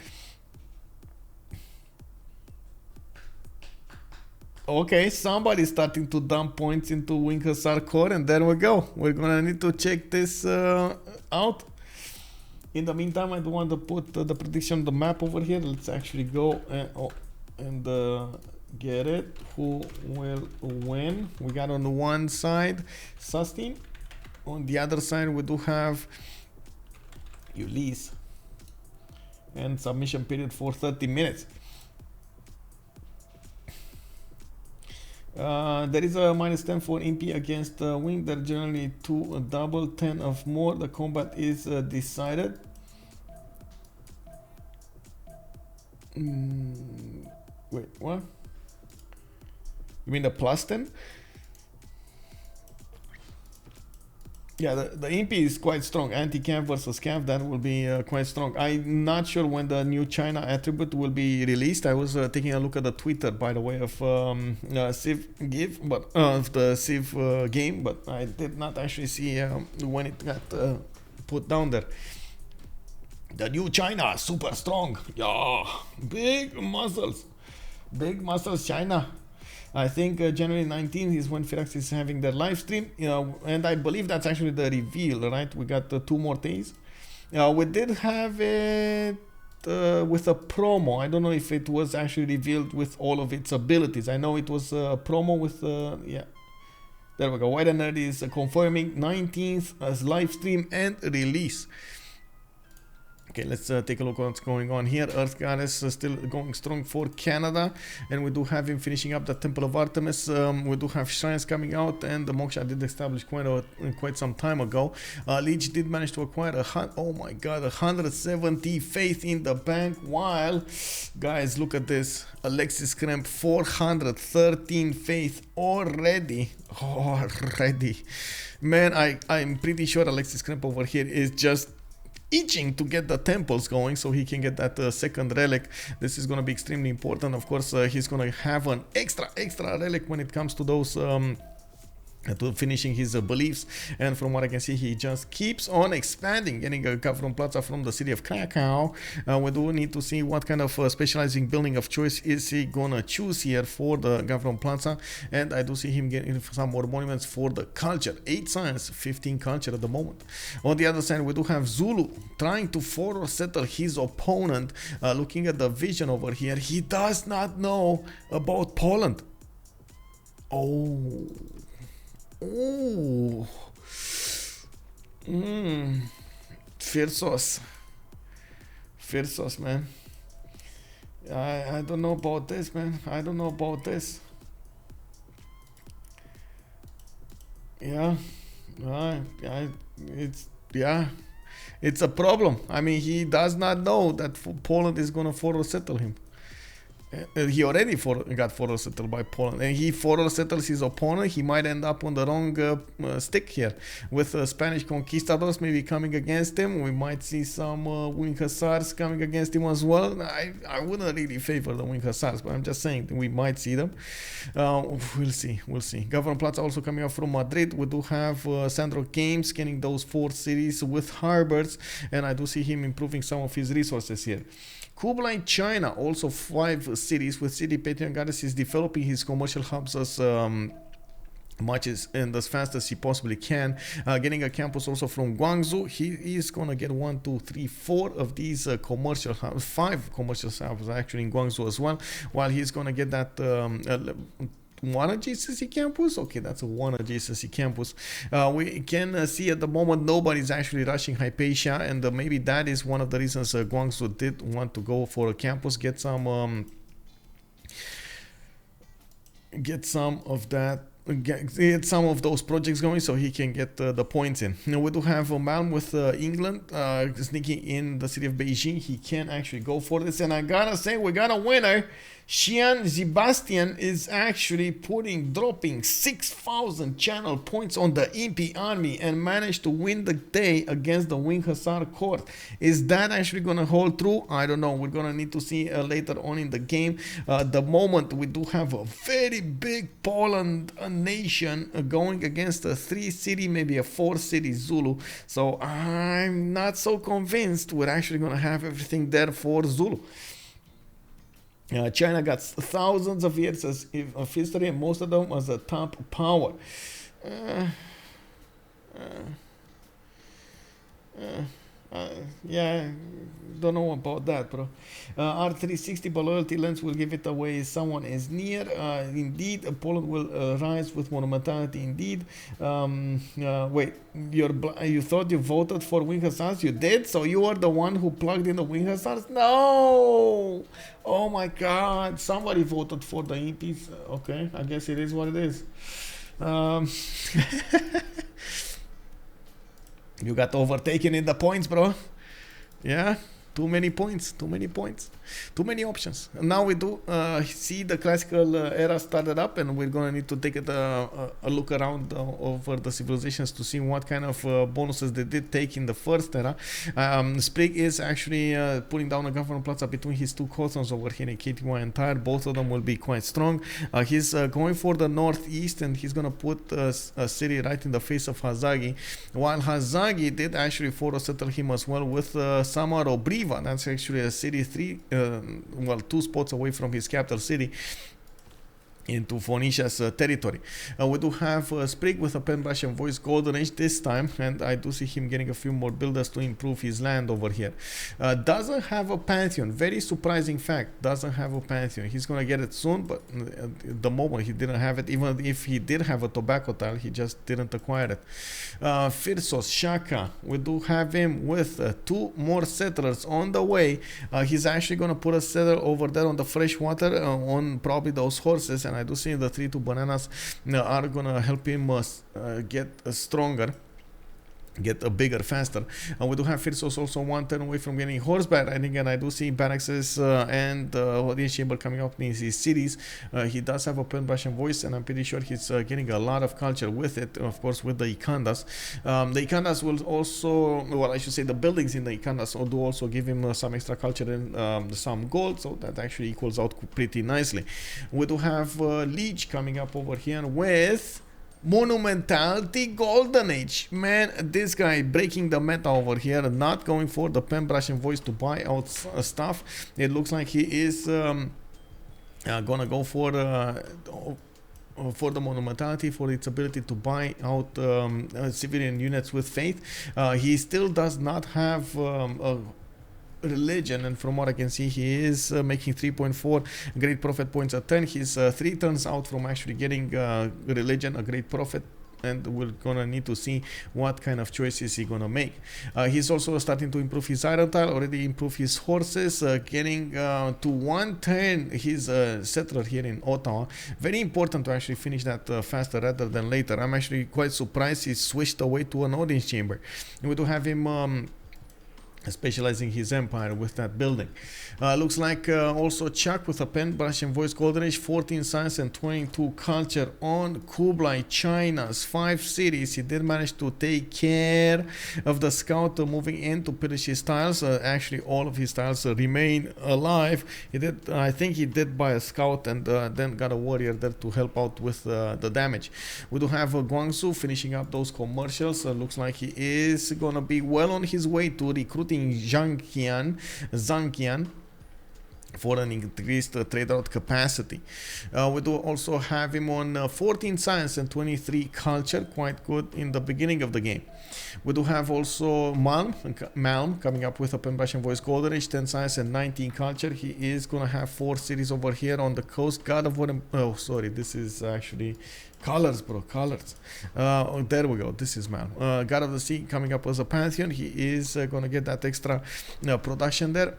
Okay, somebody's starting to dump points into Wing Hussar Corps, and there we go. We're gonna need to check this out. In the meantime, I do want to put the prediction on the map over here. Let's actually go and get it. Who will win? We got on the one side Sustain. On the other side, we do have Ulyss. And submission period for 30 minutes. There is a -10 for Impy against Wing. They're generally 2 double, 10 of more. The combat is decided. Wait, what? You mean the +10? Yeah, the Impy is quite strong. Anti-camp versus camp, that will be quite strong. I'm not sure when the new China attribute will be released. I was taking a look at the Twitter, by the way, of Civ Give, but of the Civ game, but I did not actually see when it got put down there. The new China, super strong. Yeah, big muscles China. I think January 19th is when Phyrsos is having their live stream, and I believe that's actually the reveal, right? We got 2 more days. We did have it with a promo. I don't know if it was actually revealed with all of its abilities. I know it was a promo with, yeah. There we go. White and Nerd is confirming 19th as live stream and release. Okay, let's take a look at what's going on here. Earth Goddess still going strong for Canada, and we do have him finishing up the Temple of Artemis. We do have shrines coming out, and the Moksha did establish quite some time ago. Lege did manage to acquire 170 faith in the bank. While, guys, look at this, Alexis Krempp 413 faith already. Man, I'm pretty sure Alexis Krempp over here is just itching to get the temples going so he can get that second relic. This is going to be extremely important. Of course, he's going to have an extra relic when it comes to those to finishing his beliefs, and from what I can see, he just keeps on expanding, getting a Gavron Plaza from the city of Krakow. We do need to see what kind of specializing building of choice is he gonna choose here for the Gavron Plaza, and I do see him getting some more monuments for the culture. 8 science, 15 culture at the moment. On the other side, we do have Zulu trying to forward settle his opponent. Looking at the vision over here, he does not know about Poland. Oh, Phyrsos, man. I don't know about this, man. I don't know about this. Yeah, it's a problem. I mean, he does not know that Poland is gonna forward settle him. He already got forward settled by Poland, and he forward settles his opponent. He might end up on the wrong stick here with Spanish conquistadors maybe coming against him. We might see some Wing Hussars coming against him as well. I wouldn't really favor the Wing Hussars, but I'm just saying we might see them. We'll see. Governor Plaza also coming up from Madrid. We do have SandroGames getting those 4 cities with harbors, and I do see him improving some of his resources here. Kublai China, also 5 cities with city Patreon Goddess, is developing his commercial hubs as much as fast as he possibly can. Getting a campus also from Guangzhou. He is gonna get 1, 2, 3, 4 of these commercial hubs, 5 commercial hubs actually in Guangzhou as well, while he's gonna get that one GCC campus. Okay, that's a one GCC campus. We can see at the moment nobody's actually rushing Hypatia, and maybe that is one of the reasons Guangzhou did want to go for a campus, get some of that, get some of those projects going, so he can get the points in. Now we do have Malm with England sneaking in the city of Beijing. He can actually go for this, and I gotta say, we got a winner. Xian Sebastian is actually dropping 6,000 channel points on the Impi army and managed to win the day against the Wing Hussar court. Is that actually going to hold true? I don't know. We're going to need to see later on in the game. The moment we do have a very big Poland nation going against a 3-city, maybe a 4-city Zulu. So I'm not so convinced we're actually going to have everything there for Zulu. China got thousands of years of history, and most of them as a top power. Yeah, don't know about that, bro. R360 but loyalty lens will give it away. Someone is near. Indeed, Poland will rise with monumentality. Indeed. Wait, you thought you voted for Wing Hussars? You did? So you are the one who plugged in the Wing Hussars? No! Oh my God! Somebody voted for the EPs. Okay, I guess it is what it is. You got overtaken in the points, bro. Yeah, too many points, too many options. And now we do see the classical era started up, and we're gonna need to take a look around over the civilizations to see what kind of bonuses they did take in the first era. Sprig is actually putting down a government plaza between his two cousins over here in KTY and Tyre. Both of them will be quite strong. He's going for the northeast, and he's gonna put a city right in the face of Hazaggi, while Hazaggi did actually settle him as well with Samarobriva. That's actually a city 2 spots away from his capital city into Phoenicia's territory. We do have Sprig with a pen brush and voice golden age this time, and I do see him getting a few more builders to improve his land over here. Doesn't have a pantheon. Very surprising fact. Doesn't have a pantheon. He's gonna get it soon, but at the moment he didn't have it. Even if he did have a tobacco tile, he just didn't acquire it. Phyrsos, Shaka, we do have him with 2 more settlers on the way. He's actually gonna put a settler over there on the fresh water on probably those horses, and I do see the 3-2 bananas are gonna help him get stronger, get bigger faster. We do have Phyrsos also 1 turn away from getting horseback riding, and I do see barracks and audience chamber coming up in his cities. He does have a pen brush and voice, and I'm pretty sure he's getting a lot of culture with it, of course, with the Ikandas. The Ikandas will also, well, I should say the buildings in the Ikandas do also give him some extra culture and some gold, so that actually equals out pretty nicely. We do have Lege coming up over here with Monumentality Golden Age. Man, this guy breaking the meta over here, not going for the pen brush and voice to buy out stuff. It looks like he is gonna go for the monumentality, for its ability to buy out civilian units with faith. He still does not have a religion, and from what I can see, he is making 3.4 great prophet points a turn. He's 3 turns out from actually getting religion, a great prophet, and we're gonna need to see what kind of choices he's gonna make. He's also starting to improve his iron tile, already improved his horses, getting to 1 turn his settler here in Ottawa. Very important to actually finish that faster rather than later. I'm actually quite surprised he switched away to an audience chamber. And we do have him specializing his empire with that building. Looks like also Chuck with a pen brush and voice golden age, 14 science and 22 culture on Kublai, China's 5 cities. He did manage to take care of the scout moving in to pillage his tiles. Actually all of his tiles remain alive. He did, I think he did buy a scout, and then got a warrior there to help out with the damage. We do have Guangzhou finishing up those commercials. Looks like he is gonna be well on his way to recruiting Zhangqian. for an increased trade route capacity. We do also have him on 14 science and 23 culture, quite good in the beginning of the game. We do have also Malm coming up with a pen brush and voice golden age, 10 science and 19 culture. He is gonna have 4 cities over here on the coast. God of War, oh sorry, this is actually colors, bro, colors. There we go, this is Malm. God of the Sea coming up as a pantheon. He is gonna get that extra production there,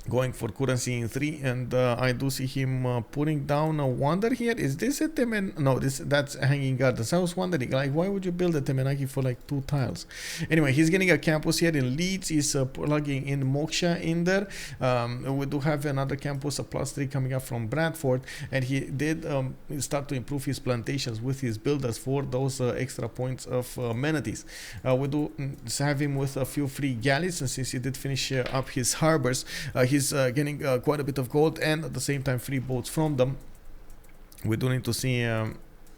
going for currency in 3, and I do see him putting down a wonder here. Is this a Temen? No, that's Hanging Gardens. I was wondering, like, why would you build a Temenaki for like 2 tiles? Anyway, he's getting a campus here in Leeds. He's plugging in Moksha in there. We do have another campus, a +3 coming up from Bradford, and he did start to improve his plantations with his builders for those extra points of amenities. We do have him with a few free galleys, and since he did finish up his harbors, he's getting quite a bit of gold and at the same time free boats from them. We do need to see,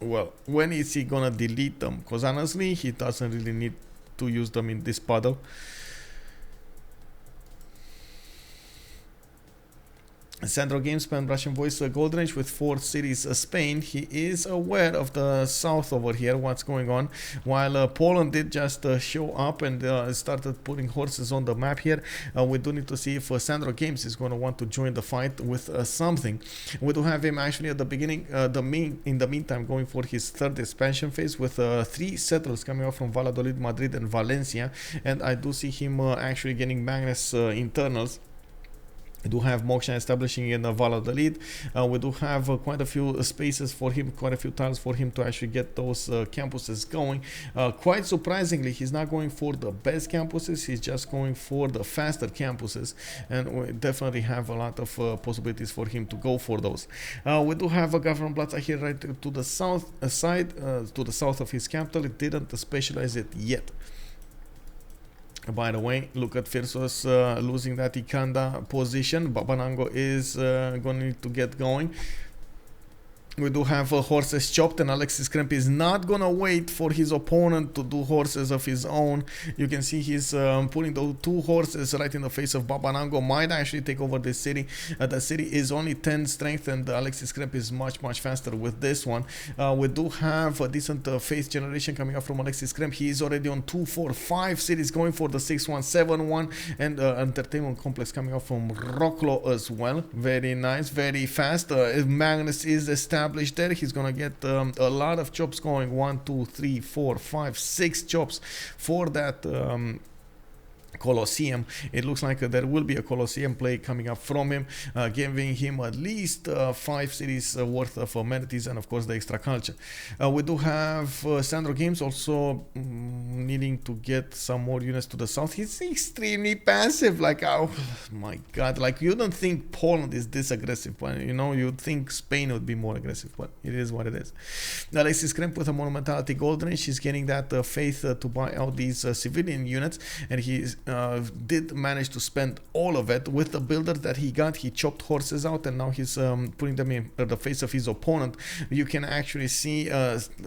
well, when is he gonna delete them? Because honestly, he doesn't really need to use them in this puddle. SandroGames, pen brush and voice golden age with 4 cities Spain. He is aware of the south over here, what's going on, while Poland did just show up and started putting horses on the map here. We do need to see if SandroGames is going to want to join the fight with something. We do have him actually at the beginning, in the meantime, going for his 3rd expansion phase with 3 settlers coming out from Valladolid, Madrid and Valencia, and I do see him actually getting Magnus internals. We do have Moksha establishing in Valladolid. We do have quite a few spaces for him, quite a few tiles for him to actually get those campuses going. Quite surprisingly, he's not going for the best campuses, he's just going for the faster campuses, and we definitely have a lot of possibilities for him to go for those. We do have a government plaza here right to the south side, to the south of his capital. It didn't specialize it yet. By the way, look at Phyrsos losing that Ikanda position. Babanango is going to need to get going. We do have horses chopped, and Alexis Krempp is not gonna wait for his opponent to do horses of his own. You can see he's putting those 2 horses right in the face of Babanango. Might actually take over this city. The city is only 10 strength, and Alexis Krempp is much faster with this one. We do have a decent faith generation coming up from Alexis Krempp. He is already on 2, 4, 5 cities, going for the 6-1, 7-1, and entertainment complex coming up from Rocklo as well. Very nice, very fast. Magnus is established there. He's gonna get a lot of chops going. 1, 2, 3, 4, 5, 6 chops for that Colosseum. It looks like there will be a Colosseum play coming up from him, giving him at least 5 cities worth of amenities and of course the extra culture. We do have SandroGames also needing to get some more units to the south. He's extremely passive, like, oh my god, like you don't think Poland is this aggressive, but you know, you'd think Spain would be more aggressive, but it is what it is. Alexis Krempp with a monumentality golden age. She's getting that faith to buy out these civilian units, and he's did manage to spend all of it with the builder that he got. He chopped horses out, and now he's putting them in the face of his opponent. You can actually see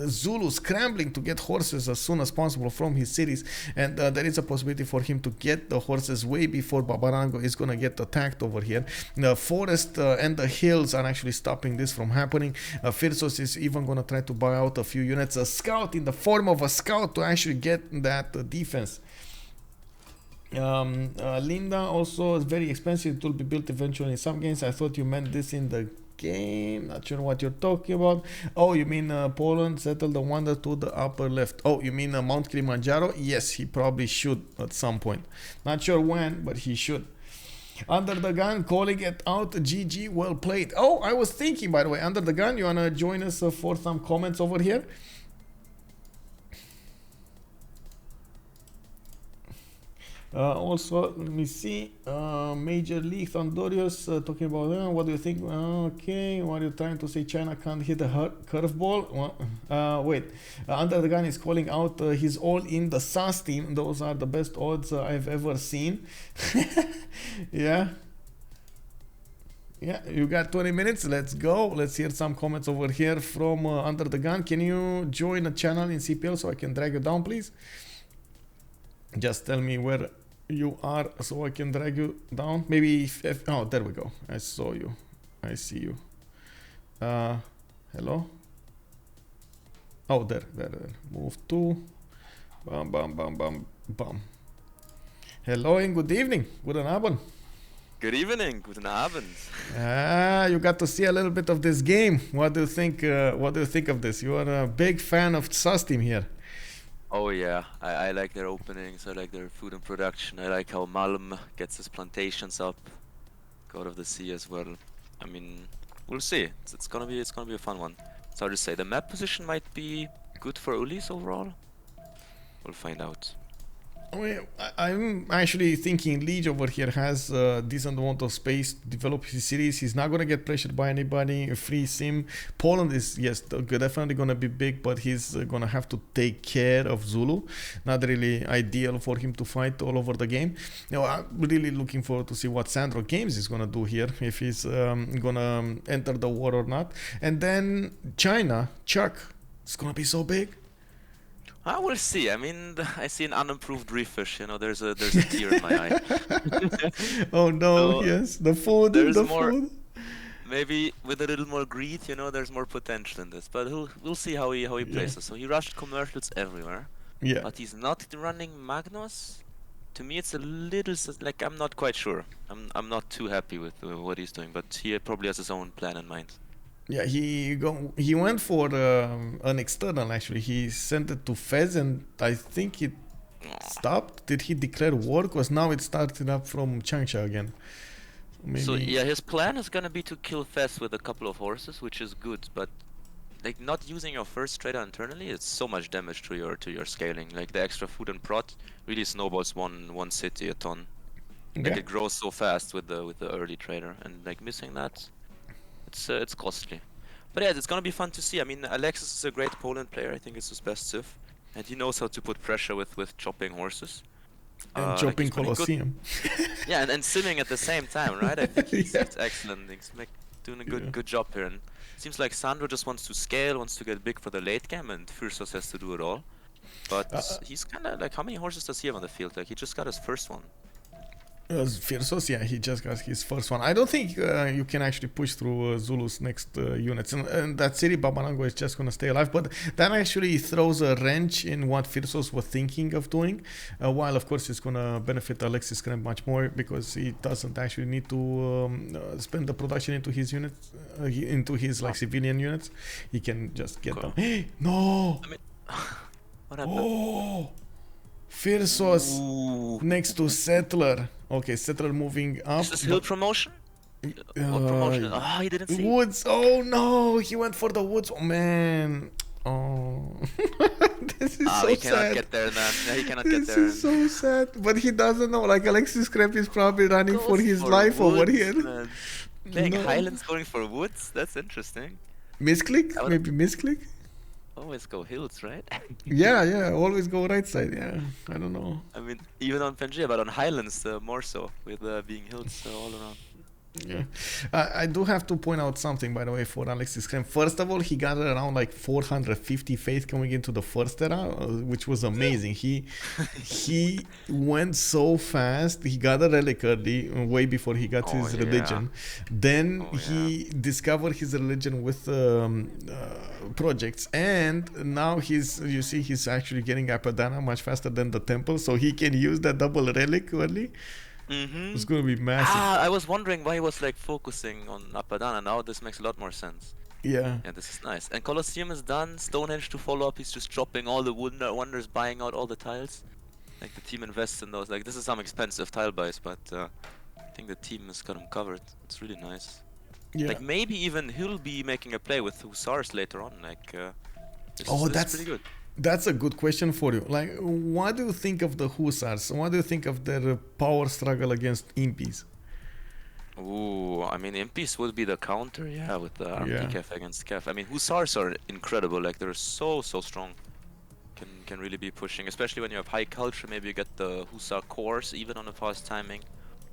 Zulu scrambling to get horses as soon as possible from his cities, and there is a possibility for him to get the horses way before Babanango is going to get attacked over here. The forest and the hills are actually stopping this from happening. Phyrsos is even going to try to buy out a few units, a scout in the form of a scout to actually get that defense. Linda also is very expensive. It will be built eventually in some games. I thought you meant this in the game. Not sure what you're talking about. Oh, you mean Poland settled the wonder to the upper left. Oh, you mean Mount Kilimanjaro? Yes, he probably should at some point. Not sure when, but he should. Under the Gun calling it out. GG, well played. Oh, I was thinking, by the way, Under the Gun, you wanna join us for some comments over here? Also, let me see. Major League Thundorius talking about what do you think? Okay, what are you trying to say? China can't hit a curveball? Wait, Under the Gun is calling out his all in the SAS team. Those are the best odds I've ever seen. Yeah. Yeah, you got 20 minutes. Let's go. Let's hear some comments over here from Under the Gun. Can you join a channel in CPL so I can drag you down, please? Just tell me where you are, so I can drag you down. Maybe oh, there we go. I saw you. I see you. Hello. Oh, there. Move to. Bam, bam, bam, bam, bam. Hello and good evening. Guten Abend. Good evening, guten Abend. You got to see a little bit of this game. What do you think? What do you think of this? You are a big fan of SAS team here. Oh yeah, I like their openings, I like their food and production, I like how Malm gets his plantations up, God of the Sea as well. I mean, we'll see. It's gonna be a fun one. It's hard to say. The map position might be good for Ulyss overall. We'll find out. I'm actually thinking Lege over here has a decent amount of space to develop his series. He's not going to get pressured by anybody. A free sim. Poland is, yes, definitely going to be big, but he's going to have to take care of Zulu. Not really ideal for him to fight all over the game. I'm really looking forward to see what SandroGames is going to do here, if he's going to enter the war or not. And then China, Chuck, it's going to be so big. I will see. I mean, I see an unimproved refish. You know, there's a tear in my eye. Oh no! So yes, the food. Food. Maybe with a little more greed, you know, there's more potential in this. But we'll see how he plays us. So he rushed commercials everywhere. Yeah. But he's not running Magnus. To me, it's a little like I'm not quite sure. I'm not too happy with what he's doing. But he probably has his own plan in mind. Yeah, he went for an external actually. He sent it to Fez and I think it stopped. Did he declare war? Because now it started up from Changsha again. Maybe. So yeah, his plan is gonna be to kill Fez with a couple of horses, which is good. But like not using your first trader internally, it's so much damage to your scaling. Like the extra food and prot really snowballs one city a ton. Okay. Like it grows so fast with the early trader, and like missing that. It's costly, but yeah, it's gonna be fun to see. I mean, Alexis is a great Poland player. I think it's his best civ, and he knows how to put pressure with chopping horses and chopping Colosseum. Yeah, and simming at the same time, right? I think he's excellent. He's doing a good job here, and it seems like Sandro just wants to scale, wants to get big for the late game, and Phyrsos has to do it all. But he's kind of like, how many horses does he have on the field? Like he just got his first one. Phyrsos, yeah, he just got his first one. I don't think you can actually push through Zulu's next units. And that city, Babanango, is just going to stay alive. But that actually throws a wrench in what Phyrsos was thinking of doing. While, of course, it's going to benefit Alexis Krempp much more because he doesn't actually need to spend the production into his units, into his like civilian units. He can just get them. No! I mean, what happened? Oh! Phyrsos next to Settler. Okay, Settler moving up. Is this hill promotion? What promotion? Oh, he didn't see. Woods. Oh no, he went for the woods. Oh man. Oh, this is so he sad. Cannot get there then. Yeah, he cannot get there. This is so sad. But he doesn't know. Like Alexis Krempp is probably running for his life woods, over here. Playing Highlands going for woods? That's interesting. Misclick? Maybe misclick? Always go hills, right? yeah, always go right side, yeah. I don't know. I mean, even on Pangaea, but on Highlands more so, with being hills all around. Yeah, I do have to point out something, by the way, for Alexis Krempp. First of all, he got around like 450 faith coming into the first era, which was amazing. He went so fast. He got a relic early, way before he got his religion. Then he discovered his religion with projects, and now he's actually getting Apadana much faster than the temple, so he can use that double relic early. It's gonna be massive. I was wondering why he was like focusing on Apadana. Now this makes a lot more sense. Yeah, this is nice. And Colosseum is done. Stonehenge to follow up. He's just dropping all the wonders, buying out all the tiles. Like the team invests in those. Like this is some expensive tile buys, but I think the team has got him covered. It's really nice. Yeah. Like maybe even he'll be making a play with Hussars later on. Like that's pretty good. That's a good question for you. Like, what do you think of the Hussars? What do you think of their power struggle against Impies? Ooh, I mean, Impies would be the counter, with the RP against Kef. I mean, Hussars are incredible. Like, they're so strong. Can really be pushing, especially when you have high culture. Maybe you get the Hussar cores even on a fast timing.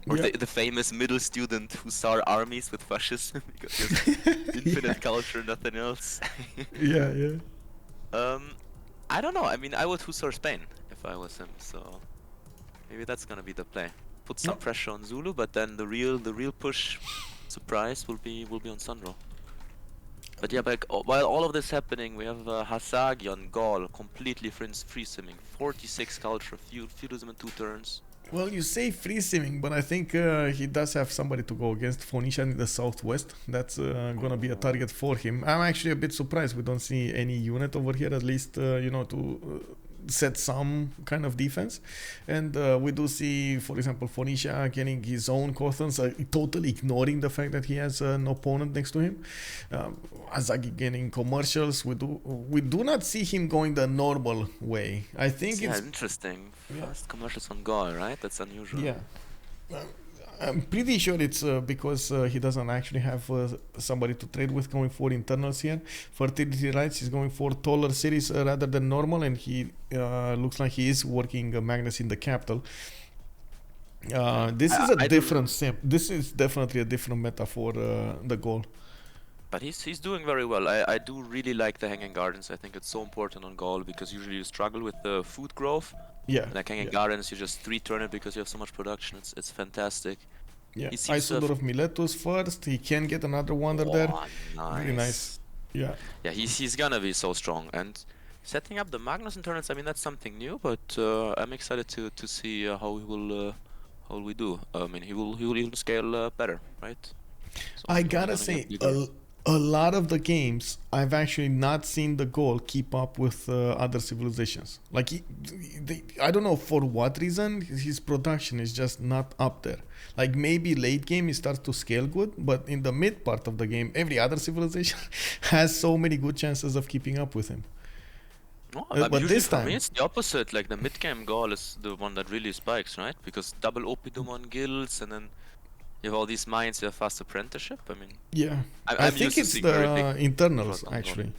Or the famous middle student Hussar armies with fascism because there's infinite culture, nothing else. yeah. I don't know. I mean, I would Hussar Spain if I was him. So Maybe that's gonna be the play. Put some pressure on Zulu, but then the real push, surprise, will be on Sandro. But yeah, while all of this happening, we have Hazaggi on Gaul, completely free simming, 46 culture, feudalism in 2 turns. Well, you say free simming, but I think he does have somebody to go against. Phoenicia in the southwest. That's gonna be a target for him. I'm actually a bit surprised we don't see any unit over here, at least to set some kind of defense. And we do see, for example, Phoenicia getting his own cautions, totally ignoring the fact that he has an opponent next to him. Hazaggi getting commercials. We do not see him going the normal way. I think it's interesting. First commercials on Gaul, right? That's unusual. Yeah. I'm pretty sure it's because he doesn't actually have somebody to trade with going for internals here. Fertility rights, he's going for taller cities rather than normal, and he looks like he is working Magnus in the capital. This is a different sim. This is definitely a different meta for the Gaul. But he's doing very well. I do really like the Hanging Gardens. I think it's so important on Gaul because usually you struggle with the food growth. Yeah. Like Hanging Gardens, you just 3-turn it because you have so much production. It's fantastic. Yeah. Isodor of Miletus first. He can get another wonder there. Nice. Very nice. Yeah. Yeah, he's gonna be so strong. And setting up the Magnus in turns, I mean, that's something new, but I'm excited to see how he will do. I mean, he will scale better, right? So I gotta say, a lot of the games I've actually not seen the Gaul keep up with other civilizations. Like I don't know for what reason his production is just not up there. Like maybe late game he starts to scale good, but in the mid part of the game, every other civilization has so many good chances of keeping up with him. No, but this time, for me, it's the opposite. Like the mid game Gaul is the one that really spikes, right? Because double oppidum on guilds, and then you have all these mines, you have fast apprenticeship. I mean, yeah, I think it's the internals actually.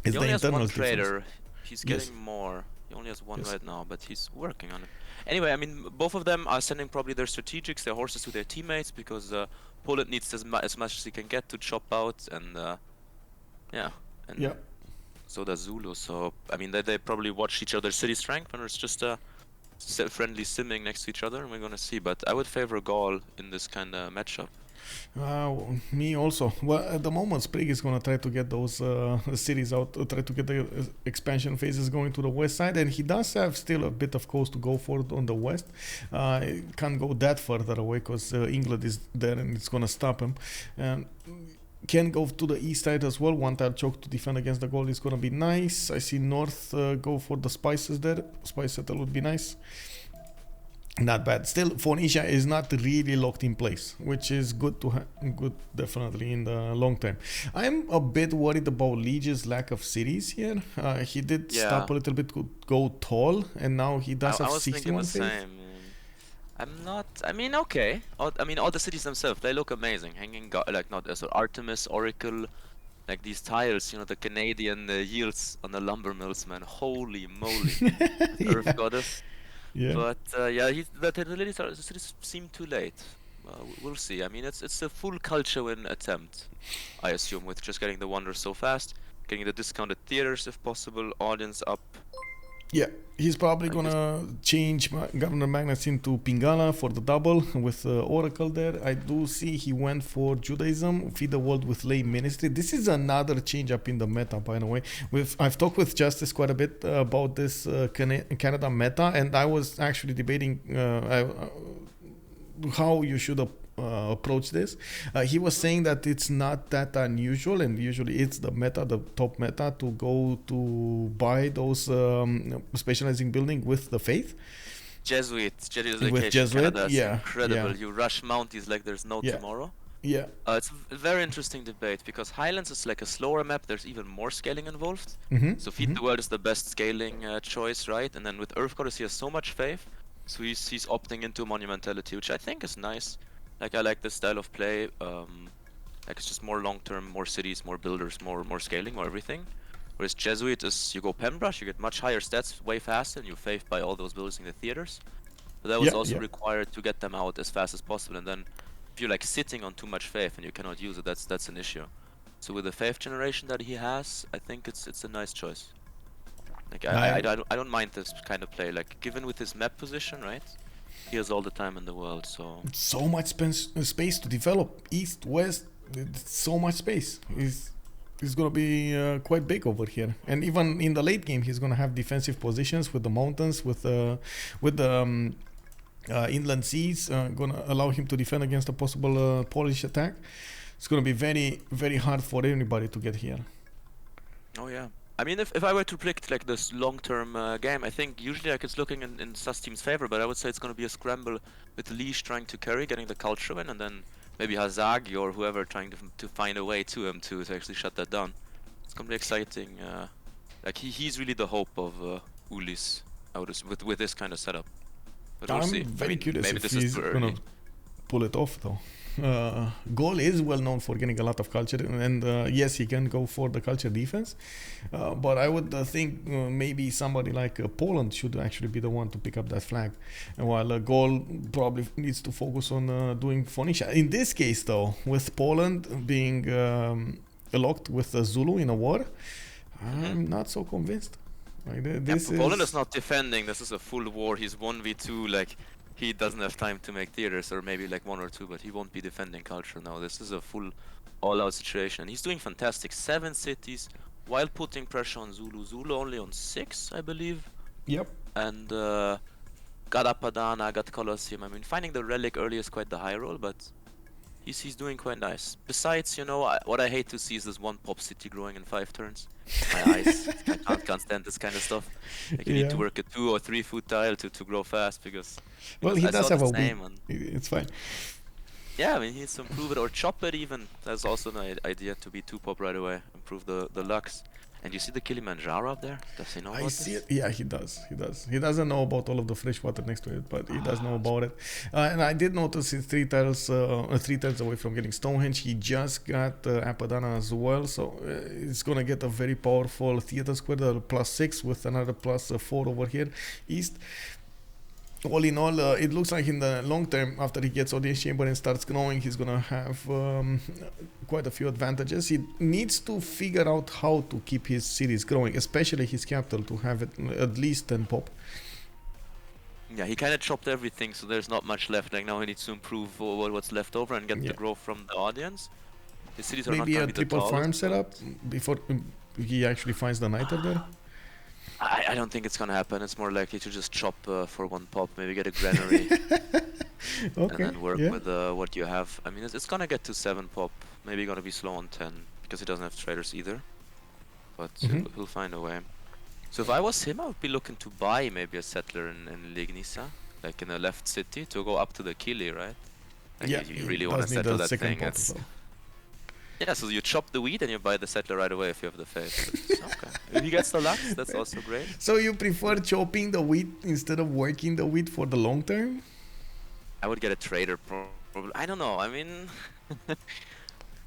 He only has one trader. He's getting more. He only has one right now, but he's working on it. Anyway, I mean, both of them are sending probably their strategics, their horses to their teammates because Poland needs as much as he can get to chop out, and so does Zulu. So I mean, they probably watch each other's city strength, and it's just friendly simming next to each other, and we're gonna see. But I would favor Gaul in this kind of matchup. Me also. Well, at the moment, Sprig is gonna try to get those cities out, try to get the expansion phases going to the west side, and he does have still a bit of coast to go for on the west. Can't go that further away because England is there and it's gonna stop him. Can go to the east side as well. One tile choke to defend against the Gaul is gonna be nice. I see north go for the spices there. Spice settle would be nice. Not bad. Still, Phoenicia is not really locked in place, which is good to good definitely in the long term. I'm a bit worried about Lege's lack of cities here. He did stop a little bit to go tall, and now he does have 61 faith. I'm not. I mean, okay. I mean, all the cities themselves, they look amazing. Like not so Artemis, Oracle, like these tiles. You know, the Canadian yields on the lumber mills, man. Holy moly! Earth goddess. Yeah. But the cities seem too late. We'll see. I mean, it's a full culture win attempt, I assume, with just getting the wonders so fast, getting the discounted theaters if possible, audience up. Yeah, he's probably gonna change Governor Magnus into Pingala for the double with Oracle there. I do see he went for Judaism, feed the world with lay ministry. This is another change up in the meta, by the way. I've talked with Justice quite a bit about this Canada meta, and I was actually debating how you should approach this. He was saying that it's not that unusual, and usually it's the meta, the top meta, to go to buy those specializing building with the faith. Jesuit with Jesuit, incredible. You rush Mounties like there's no tomorrow. Yeah. It's a very interesting debate because Highlands is like a slower map. There's even more scaling involved. So Feed the World is the best scaling choice, right? And then with Earth Goddess, he has so much faith, so he's opting into monumentality, which I think is nice. Like, I like this style of play. Like, it's just more long-term, more cities, more builders, more scaling, more everything. Whereas Jesuit is, you go Pembrush, you get much higher stats way faster, and you faith by all those buildings in the theaters. But that was also required to get them out as fast as possible. And then, if you're like sitting on too much faith and you cannot use it, that's an issue. So with the faith generation that he has, I think it's a nice choice. Like I don't mind this kind of play. Like given with his map position, right? He has all the time in the world. So much space to develop, east, west. So much space. He's gonna be quite big over here, and even in the late game, he's gonna have defensive positions with the mountains, with the inland seas, gonna allow him to defend against a possible Polish attack. It's gonna be very, very hard for anybody to get here. Oh yeah. I mean, if I were to predict like this long-term game, I think usually like it's looking in Sus team's favor, but I would say it's going to be a scramble with Lege trying to carry, getting the culture win, and then maybe Hazaggi or whoever trying to find a way to him to actually shut that down. It's going to be exciting. Like he's really the hope of Ulyss with this kind of setup. But we'll see. Very curious maybe if this he's is too gonna early. pull it off though. Gaul is well known for getting a lot of culture, and yes, he can go for the culture defense, but I would think maybe somebody like Poland should actually be the one to pick up that flag, and while Gaul probably needs to focus on doing Phoenicia. In this case though, with Poland being locked with Zulu in a war, I'm not so convinced. Like, Poland is not defending, this is a full war, he's 1v2, like he doesn't have time to make theaters, or maybe like 1 or 2, but he won't be defending culture now. This is a full all-out situation. He's doing fantastic. 7 cities while putting pressure on Zulu. Zulu only on 6, I believe. Yep. And got Apadana, got Colosseum. I mean, finding the relic early is quite the high roll, but he's doing quite nice. Besides, you know, what I hate to see is this one pop city growing in 5 turns. My eyes, I can't stand this kind of stuff. Like you need to work a 2 or 3 foot tile to grow fast because he does have a name. It's fine. Yeah, I mean he needs to improve it or chop it even. That's also an idea to be 2 pop right away. Improve the lux. And you see the Kilimanjaro up there? Does he know about this? It. Yeah, he does. He doesn't know about all of the fresh water next to it, but he does know about it. And I did notice he's 3 tiles away from getting Stonehenge. He just got Apadana as well, so it's gonna get a very powerful theater square, the +6 with another +4 over here east. All in all, it looks like in the long term, after he gets Audience Chamber and starts growing, he's gonna have quite a few advantages. He needs to figure out how to keep his cities growing, especially his capital, to have it at least 10 pop. Yeah, he kind of chopped everything, so there's not much left. Like now he needs to improve what's left over and get the growth from the audience. His cities are maybe not a triple farm setup before he actually finds the Niter there. I don't think it's gonna happen. It's more likely to just chop for 1 pop, maybe get a granary, and then work with what you have. I mean, it's gonna get to 7 pop. Maybe gonna be slow on 10 because he doesn't have traders either. But he'll find a way. So if I was him, I would be looking to buy maybe a settler in Lege, like in a left city, to go up to the Kili, right? Like you really want to settle that thing. Yeah, so you chop the wheat and you buy the settler right away if you have the faith. Okay. If he gets the lux, that's also great. So you prefer chopping the wheat instead of working the wheat for the long term? I would get a trader probably. I don't know. I mean,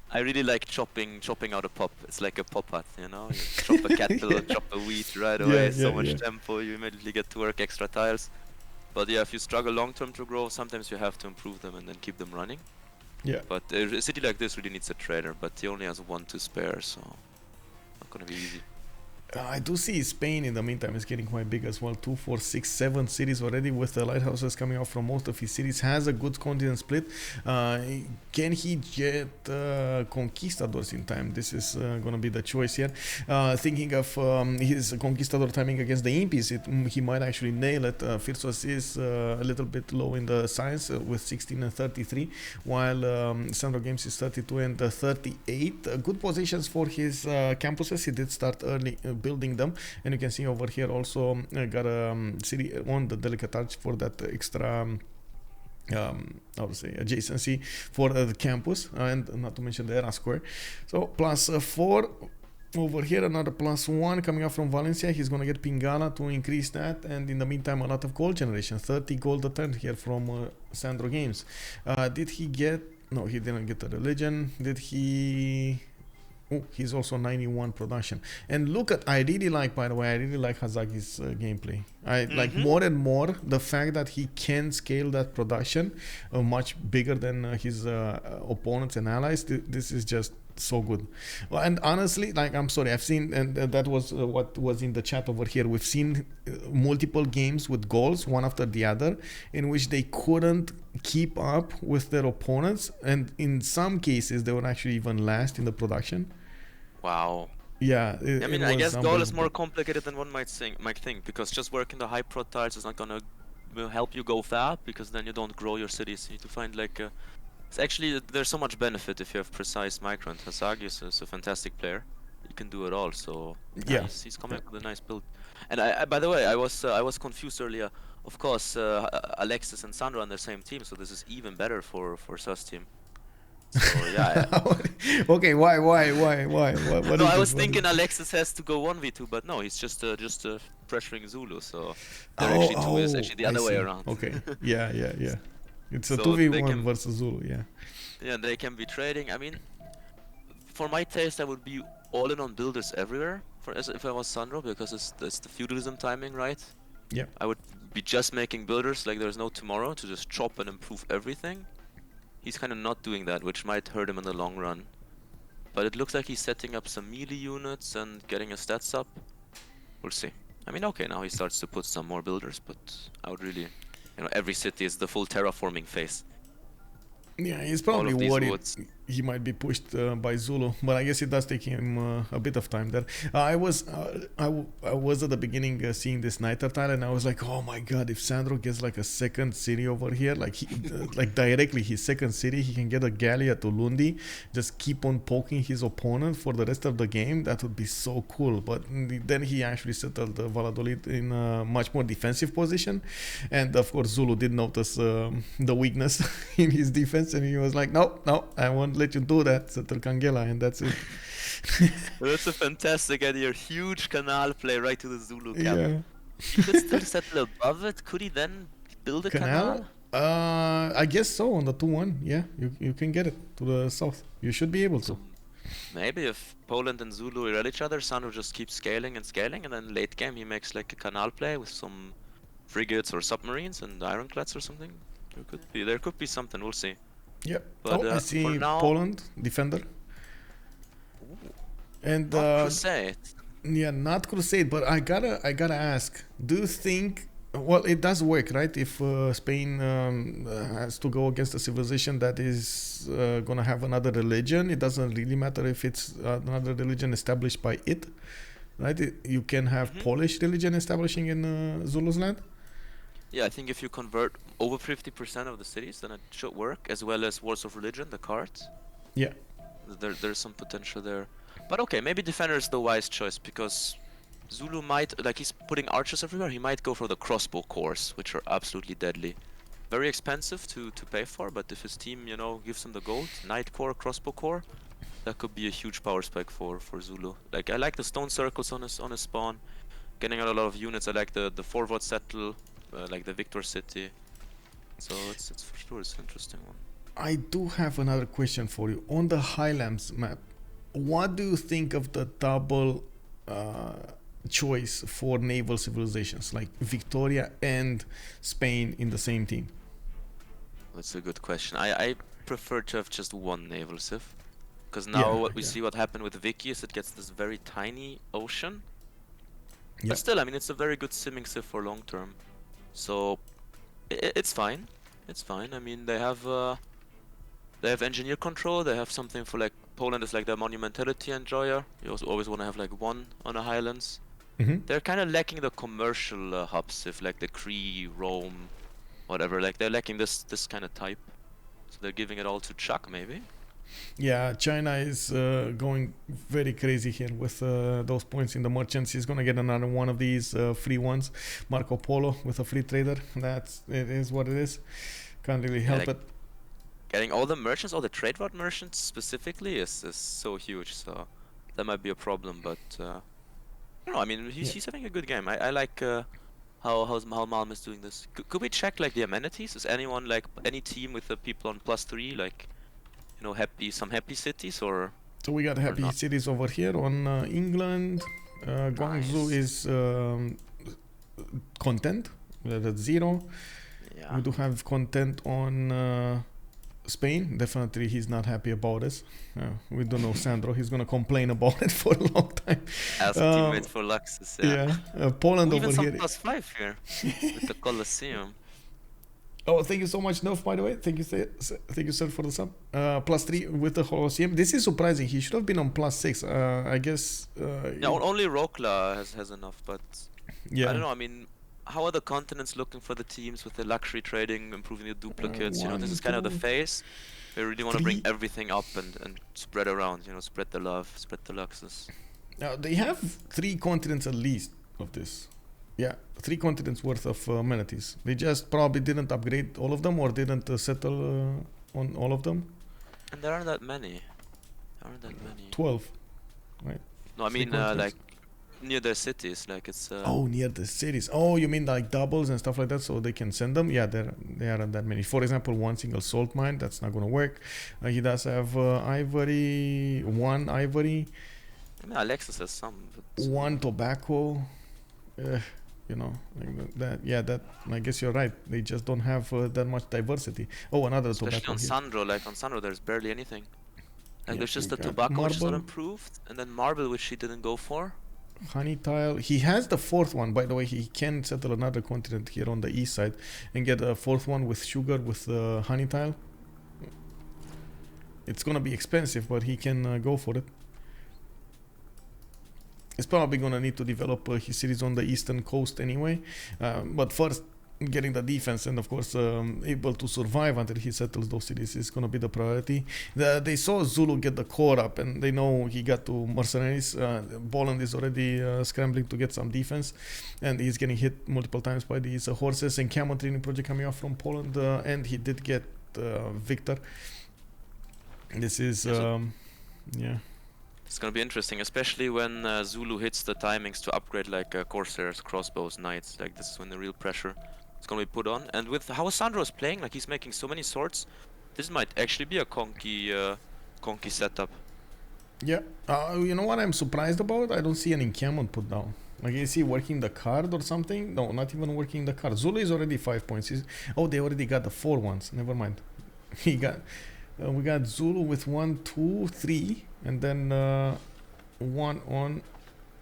I really like chopping out a pop. It's like a pop hut, you know. You chop a cattle, chop a wheat right away. So much tempo. You immediately get to work extra tiles. But yeah, if you struggle long term to grow, sometimes you have to improve them and then keep them running. Yeah. But a city like this really needs a trader, but he only has 1 to spare, so not gonna be easy. I do see Spain in the meantime is getting quite big as well. 2, 4, 6, 7 cities already with the lighthouses coming out from most of his cities. Has a good continent split. Can he get conquistadors in time? This is going to be the choice here. Thinking of his conquistador timing against the impies, he might actually nail it. Phyrsos is a little bit low in the science with 16 and 33, while SandroGames is 32 and 38. Good positions for his campuses. He did start early building them, and you can see over here also got a city on the delicate arch for that extra how to say adjacency for the campus, and not to mention the era square. So +4 over here, another +1 coming up from Valencia. He's gonna get Pingala to increase that, and in the meantime a lot of gold generation, 30 gold a turn here from SandroGames. Did he get, no, he didn't get the religion. Did he? Oh, he's also 91 production. And look at, I really like Hazaggi's gameplay. I like more and more the fact that he can scale that production much bigger than his opponents and allies. This is just so good. Well, and honestly, like, I'm sorry, I've seen, and that was what was in the chat over here. We've seen multiple games with goals, one after the other, in which they couldn't keep up with their opponents, and in some cases, they were actually even last in the production. Wow. Yeah, I mean, I guess Gaul is more complicated than one might think, because just working the high pro tiles is not gonna help you go far, because then you don't grow your cities. You need to find like it's actually, there's so much benefit if you have precise micro, and Hazaggi is a fantastic player. He can do it all, so yeah, he's coming up with a nice build. And I by the way, I was confused earlier. Of course, Alexis and Sandro on the same team, so this is even better for Sus team. So yeah. Okay, why? What No, is I was this? thinking Alexis has to go 1v2, but no, he's just pressuring Zulu. So it's actually the other way around. Okay, yeah. It's a So 2v1 versus Zulu, yeah. Yeah, they can be trading. I mean, for my taste, I would be all in on builders everywhere. If I was Sandro, because it's the feudalism timing, right? Yeah. I would be just making builders like there's no tomorrow to just chop and improve everything. He's kind of not doing that, which might hurt him in the long run. But it looks like he's setting up some melee units and getting his stats up. We'll see. I mean, okay, now he starts to put some more builders, but I would really, every city is the full terraforming phase. Yeah, he's probably worried he might be pushed by Zulu, but I guess it does take him a bit of time there. I was at the beginning seeing this Niter tile, and I was like, oh my god, if Sandro gets like a second city over here, like like directly his second city, he can get a Gallia to Lundi, just keep on poking his opponent for the rest of the game. That would be so cool. But then he actually settled Valladolid in a much more defensive position, and of course Zulu did notice the weakness in his defense, and he was like, no, I won't let you do that, settle Kangela, and that's it. That's a fantastic idea. Huge canal play right to the Zulu camp. Yeah. He could still settle above it. Could he then build a canal? I guess so, on the 2-1. Yeah, you can get it to the south. You should be able to. Maybe if Poland and Zulu irrel each other, Sandro just keeps scaling, and then late game he makes like a canal play with some frigates or submarines and ironclads or something. There could be something, we'll see. Yep. But, I see Poland defender. Ooh. And Crusade. Yeah, not Crusade, but I gotta ask, do you think, well, it does work, right? If Spain has to go against a civilization that is gonna have another religion, it doesn't really matter if it's another religion established by it, right? You can have Polish religion establishing in Zulu's land. Yeah, I think if you convert over 50% of the cities, then it should work, as well as Wars of Religion, the cards. Yeah. There's some potential there. But okay, maybe Defender is the wise choice, because Zulu might, like, he's putting archers everywhere, he might go for the crossbow cores, which are absolutely deadly. Very expensive to pay for, but if his team, gives him the gold, Knight core, crossbow core, that could be a huge power spike for Zulu. Like, I like the stone circles on his spawn, getting out a lot of units. I like the forward settle, like the Victor City. So it's for sure it's an interesting one. I do have another question for you. On the Highlands map, what do you think of the double choice for naval civilizations, like Victoria and Spain in the same team? That's a good question. I prefer to have just one naval civ, because now what we see what happened with Vicky is it gets this very tiny ocean. Yeah. But still, I mean, it's a very good simming civ for long term. So it's fine. It's fine. I mean, they have engineer control. They have something for, like, Poland is like the monumentality enjoyer. You also always want to have like one on the Highlands. They're kind of lacking the commercial hubs, if like the Cree, Rome, whatever. Like they're lacking this kind of type. So they're giving it all to Chuck, maybe. Yeah, China is going very crazy here with those points in the merchants. He's gonna get another one of these free ones. Marco Polo with a free trader. It is what it is. Can't really help it. Getting all the merchants, all the trade route merchants specifically is so huge. So that might be a problem. But I don't know. I mean, he's having a good game. I like how Malm is doing this. Could we check like the amenities? Is anyone, like any team with the people on +3, like, some happy cities, or? So we got happy cities over here on England. Guangzhou is content. That's 0. Yeah. We do have content on Spain. Definitely, he's not happy about this. We don't know Sandro. He's gonna complain about it for a long time. As teammate for Alexis, yeah. Poland even over some here. +5 here with the Colosseum. Oh, thank you so much, Nerf, by the way. Thank you, sir, for the sub. +3 with the Colosseum. This is surprising. He should have been on +6. I guess. Yeah, only Rokla has enough, but yeah. I don't know. I mean, how are the continents looking for the teams with the luxury trading, improving the duplicates? You know, this is kind of the phase. We really want to bring everything up and spread around. You know, spread the love, spread the luxus. Now they have 3 continents at least of this. Yeah, 3 continents worth of amenities. They just probably didn't upgrade all of them or didn't settle on all of them. And there aren't that many. 12, right? No, I mean like near their cities, like it's. Oh, near the cities. Oh, you mean like doubles and stuff like that, so they can send them? Yeah, there aren't that many. For example, 1 single salt mine, that's not gonna work. He does have ivory, 1 ivory. I mean, Alexis has some. 1 tobacco. You know, like that. Yeah, that. I guess you're right. They just don't have that much diversity. Oh, another especially tobacco. Especially on Sandro. Like on Sandro, there's barely anything. Like there's just the tobacco marble, which is not improved, and then marble which he didn't go for. Honey tile. He has the 4th one, by the way. He can settle another continent here on the east side and get a 4th one with sugar with honey tile. It's gonna be expensive, but he can go for it. He's probably gonna need to develop his cities on the eastern coast anyway. But first, getting the defense and of course able to survive until he settles those cities is gonna be the priority. They saw Zulu get the core up and they know he got to mercenaries. Poland is already scrambling to get some defense and he's getting hit multiple times by these horses and camel training project coming out from Poland and he did get Victor. This is yeah. It's gonna be interesting, especially when Zulu hits the timings to upgrade like Corsairs, crossbows, knights. Like this is when the real pressure is gonna be put on. And with how Sandro is playing, like he's making so many swords, this might actually be a conky setup. Yeah. You know what I'm surprised about? I don't see an encampment put down. Like, is he working the card or something? No, not even working the card. Zulu is already 5 points. Oh, they already got the 4 ones. Never mind. He got. We got Zulu with 1, 2, 3, and then 1 on.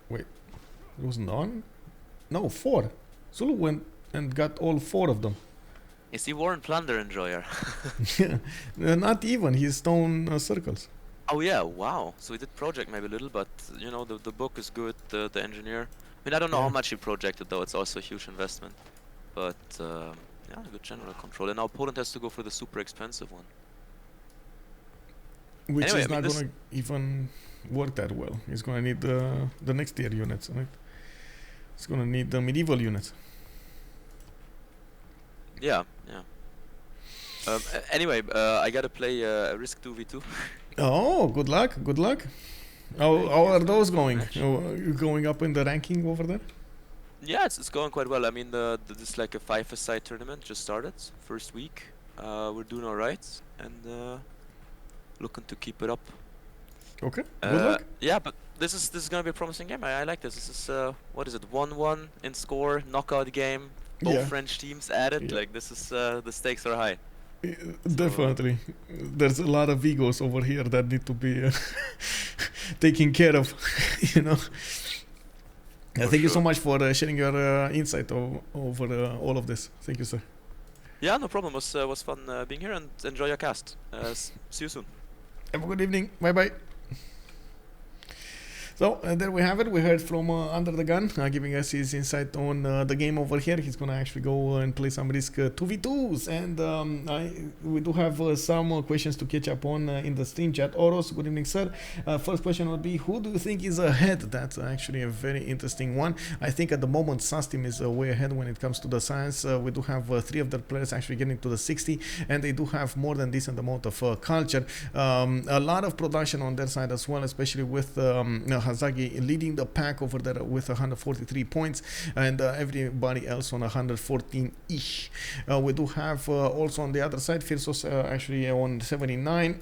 Wait, it wasn't on? No, 4. Zulu went and got all 4 of them. Is he War and Plunder enjoyer? Yeah, not even. He's stone circles. Oh yeah, wow. So he did project maybe a little, but you know the book is good. The engineer. I mean, I don't know how much he projected though. It's also a huge investment, but yeah, good general control. And now Poland has to go for the super expensive one. Which anyway, is not going to even work that well. He's going to need the next tier units, right? He's going to need the medieval units. Yeah, yeah. Anyway, I got to play Risk 2v2. Oh, good luck, good luck. How are those going? You going up in the ranking over there? Yeah, it's going quite well. I mean, this is like a 5-a-side tournament, just started, first week. We're doing alright, and looking to keep it up. Okay. Good luck. Yeah, but this is gonna be a promising game. I like this. This is what is it? 1-1 in score, knockout game. Both French teams added. Like this is the stakes are high. Definitely. There's a lot of egos over here that need to be taken care of. You know. Thank you so much for sharing your insight over all of this. Thank you, sir. Yeah, no problem. Was fun being here and enjoy your cast. See you soon. Have a good evening. Bye bye. So there we have it. We heard from Under the Gun, giving us his insight on the game over here. He's gonna actually go and play some Risk 2v2s, and we do have some questions to catch up on in the stream chat. Oros, good evening, sir. First question would be, who do you think is ahead? That's actually a very interesting one. I think at the moment Team is way ahead when it comes to the science. We do have 3 of their players actually getting to the 60, and they do have more than decent amount of culture. A lot of production on their side as well, especially with Hazaggi leading the pack over there with 143 points, and everybody else on 114-ish. We do have also on the other side Phyrsos actually on 79.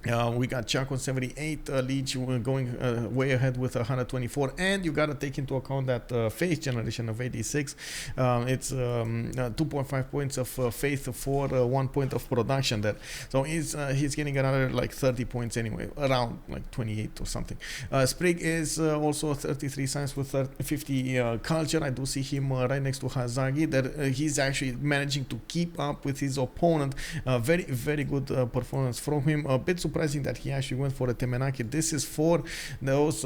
We got Chuck on 78, Lege going way ahead with 124, and you got to take into account that faith generation of 86. It's 2.5 points of faith for 1 point of production there. So he's getting another like 30 points anyway, around like 28 or something. Sprig is also 33 science with 50 culture. I do see him right next to Hazaggi. That he's actually managing to keep up with his opponent. Very, very good performance from him. A bit surprising that he actually went for a Temenaki. This is for those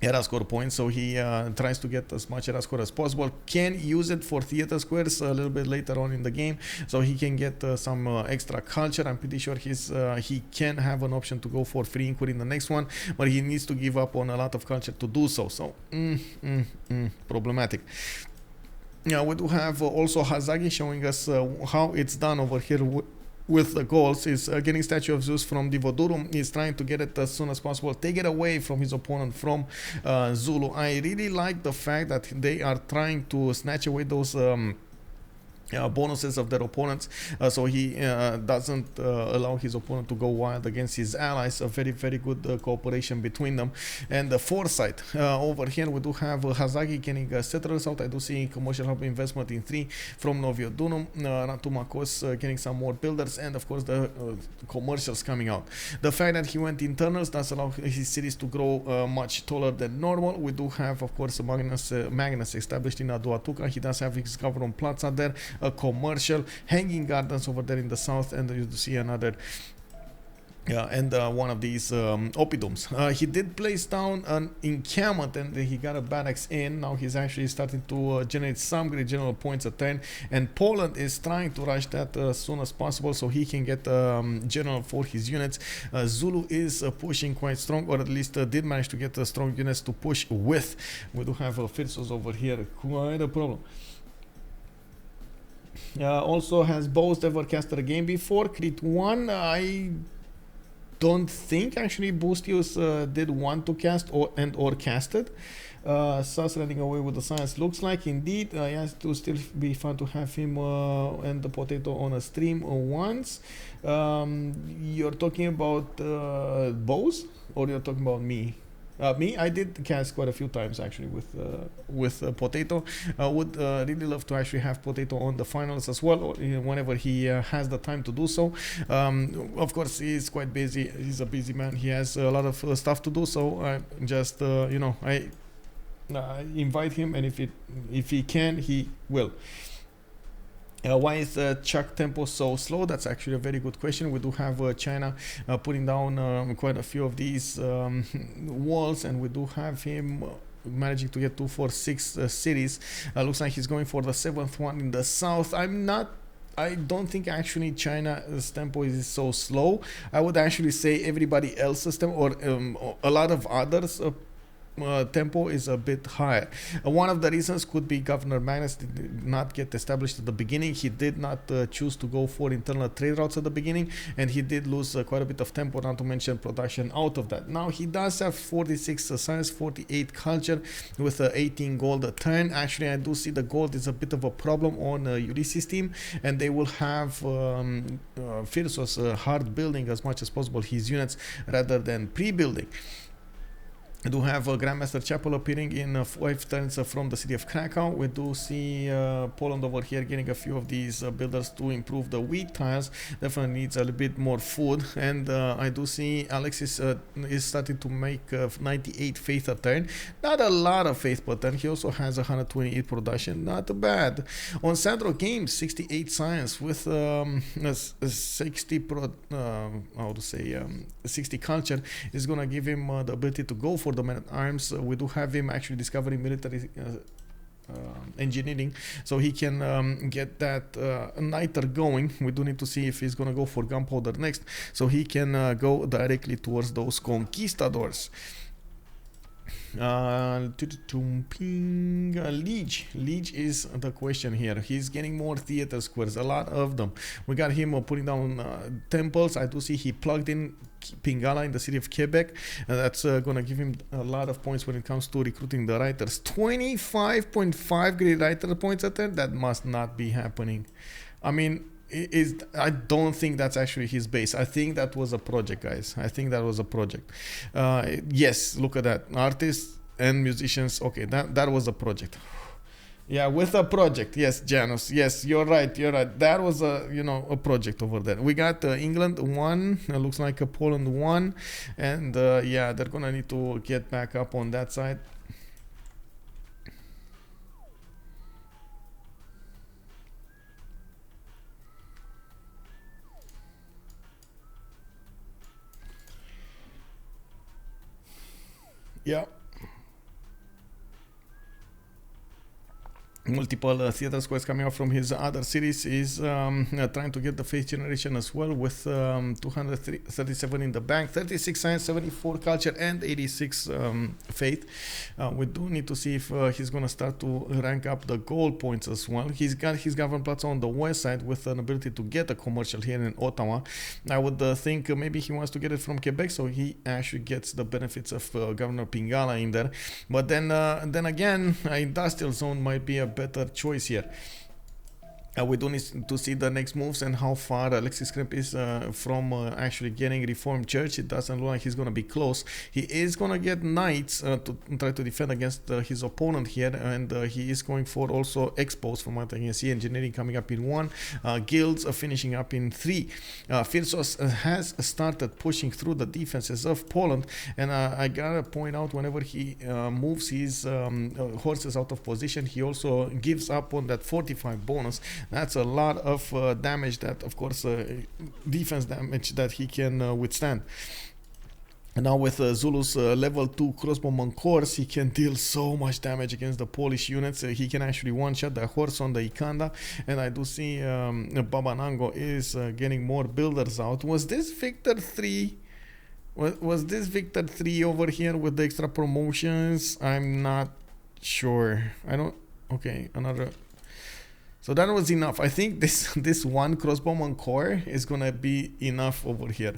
era score points, so he tries to get as much era score as possible. Can use it for theater squares a little bit later on in the game, so he can get some extra culture. I'm pretty sure he can have an option to go for free inquiry in the next one, but he needs to give up on a lot of culture to do so. So problematic. Yeah, we do have also Hazaggi showing us how it's done over here with the goals. Is getting Statue of Zeus from Divodurum. He's trying to get it as soon as possible, take it away from his opponent from Zulu. I really like the fact that they are trying to snatch away those bonuses of their opponents, so he doesn't allow his opponent to go wild against his allies. A very, very good cooperation between them. And the foresight over here, we do have Hazaggi getting settlers out. I do see commercial hub investment in 3 from Noviodunum, Ratumakos getting some more builders, and of course the commercials coming out. The fact that he went internals does allow his cities to grow much taller than normal. We do have, of course, Magnus established in Aduatuca. He does have his government plaza there, a commercial, hanging gardens over there in the south, and you see another and one of these oppidums. He did place down an encampment, and he got a barracks in. Now he's actually starting to generate some great general points a turn, and Poland is trying to rush that as soon as possible so he can get general for his units. Zulu is pushing quite strong, or at least did manage to get strong units to push with. We do have Phyrsos over here, quite a problem. Also, has Boast ever casted a game before? Crit 1, I don't think actually Boostius did want to cast or casted. Sus running away with the science looks like. Indeed, it has to still be fun to have him and the potato on a stream once. You're talking about Bows, or you're talking about me? Me, I did cast quite a few times actually with Potato. I would really love to actually have Potato on the finals as well, or whenever he has the time to do so. Of course, he's quite busy. He's a busy man. He has a lot of stuff to do. So I just, I invite him, and if he can, he will. Why is Chuck tempo so slow? That's actually a very good question. We do have China putting down quite a few of these walls, and we do have him managing to get 2, 4, 6 cities. Looks like he's going for the 7th one in the south. I don't think actually China's tempo is so slow. I would actually say everybody else's tempo, or a lot of others tempo is a bit higher. One of the reasons could be Governor Magnus did not get established at the beginning. He did not choose to go for internal trade routes at the beginning, and he did lose quite a bit of tempo, not to mention production out of that. Now he does have 46 science, 48 culture with 18 gold a turn. Actually, I do see the gold is a bit of a problem on Ulyss team, and they will have Phyrsos hard building as much as possible his units rather than pre-building. We do have Grandmaster Chapel appearing in 5 turns from the city of Krakow. We do see Poland over here getting a few of these builders to improve the wheat tiles. Definitely needs a little bit more food. And I do see Alexis is starting to make 98 faith a turn. Not a lot of faith per turn. He also has 128 production. Not bad. On SandroGames, 68 science with 60 culture is going to give him the ability to go for the man-at-arms. We do have him actually discovering military engineering, so he can get that niter going. We do need to see if he's gonna go for gunpowder next, so he can go directly towards those conquistadors. Lege is the question here. He's getting more theater squares, a lot of them. We got him putting down temples. I do see he plugged in Pingala in the city of Quebec, and that's gonna give him a lot of points when it comes to recruiting the writers. 25.5 great writer points at that. That must not be happening. I mean, I don't think that's actually his base. I think that was a project, guys. I think that was a project. Yes, look at that. Artists and musicians. Okay, that was a project. Yeah, with a project. Yes, Janus. Yes, you're right. You're right. That was a project over there. We got England 1. Looks like Poland 1. And yeah, they're gonna need to get back up on that side. Yeah. Multiple theater squares coming out from his other cities. Is trying to get the faith generation as well with 237 in the bank, 36 science, 74 culture, and 86 faith. We do need to see if he's gonna start to rank up the goal points as well. He's got his government plots on the west side with an ability to get a commercial here in Ottawa. I would think maybe he wants to get it from Quebec, so he actually gets the benefits of Governor Pingala in there. But then again, industrial zone might be a better choice here. We do need to see the next moves and how far Alexis Krempp is from actually getting Reformed Church. It doesn't look like he's going to be close. He is going to get Knights to try to defend against his opponent here, and he is going for also Expos from what I can see. Engineering coming up in 1, Guilds finishing up in 3. Phyrsos has started pushing through the defenses of Poland, and I gotta point out, whenever he moves his horses out of position, he also gives up on that 45 bonus. That's a lot of damage, that of course defense damage that he can withstand. And now with Zulu's level 2 crossbowman course, he can deal so much damage against the Polish units. He can actually one-shot the horse on the Ikanda. And I do see Babanango is getting more builders out. Was this Victor 3? Was this Victor 3 over here with the extra promotions? I'm not sure. I don't... Okay, another... So that was enough. I think this one crossbowman core is gonna be enough over here.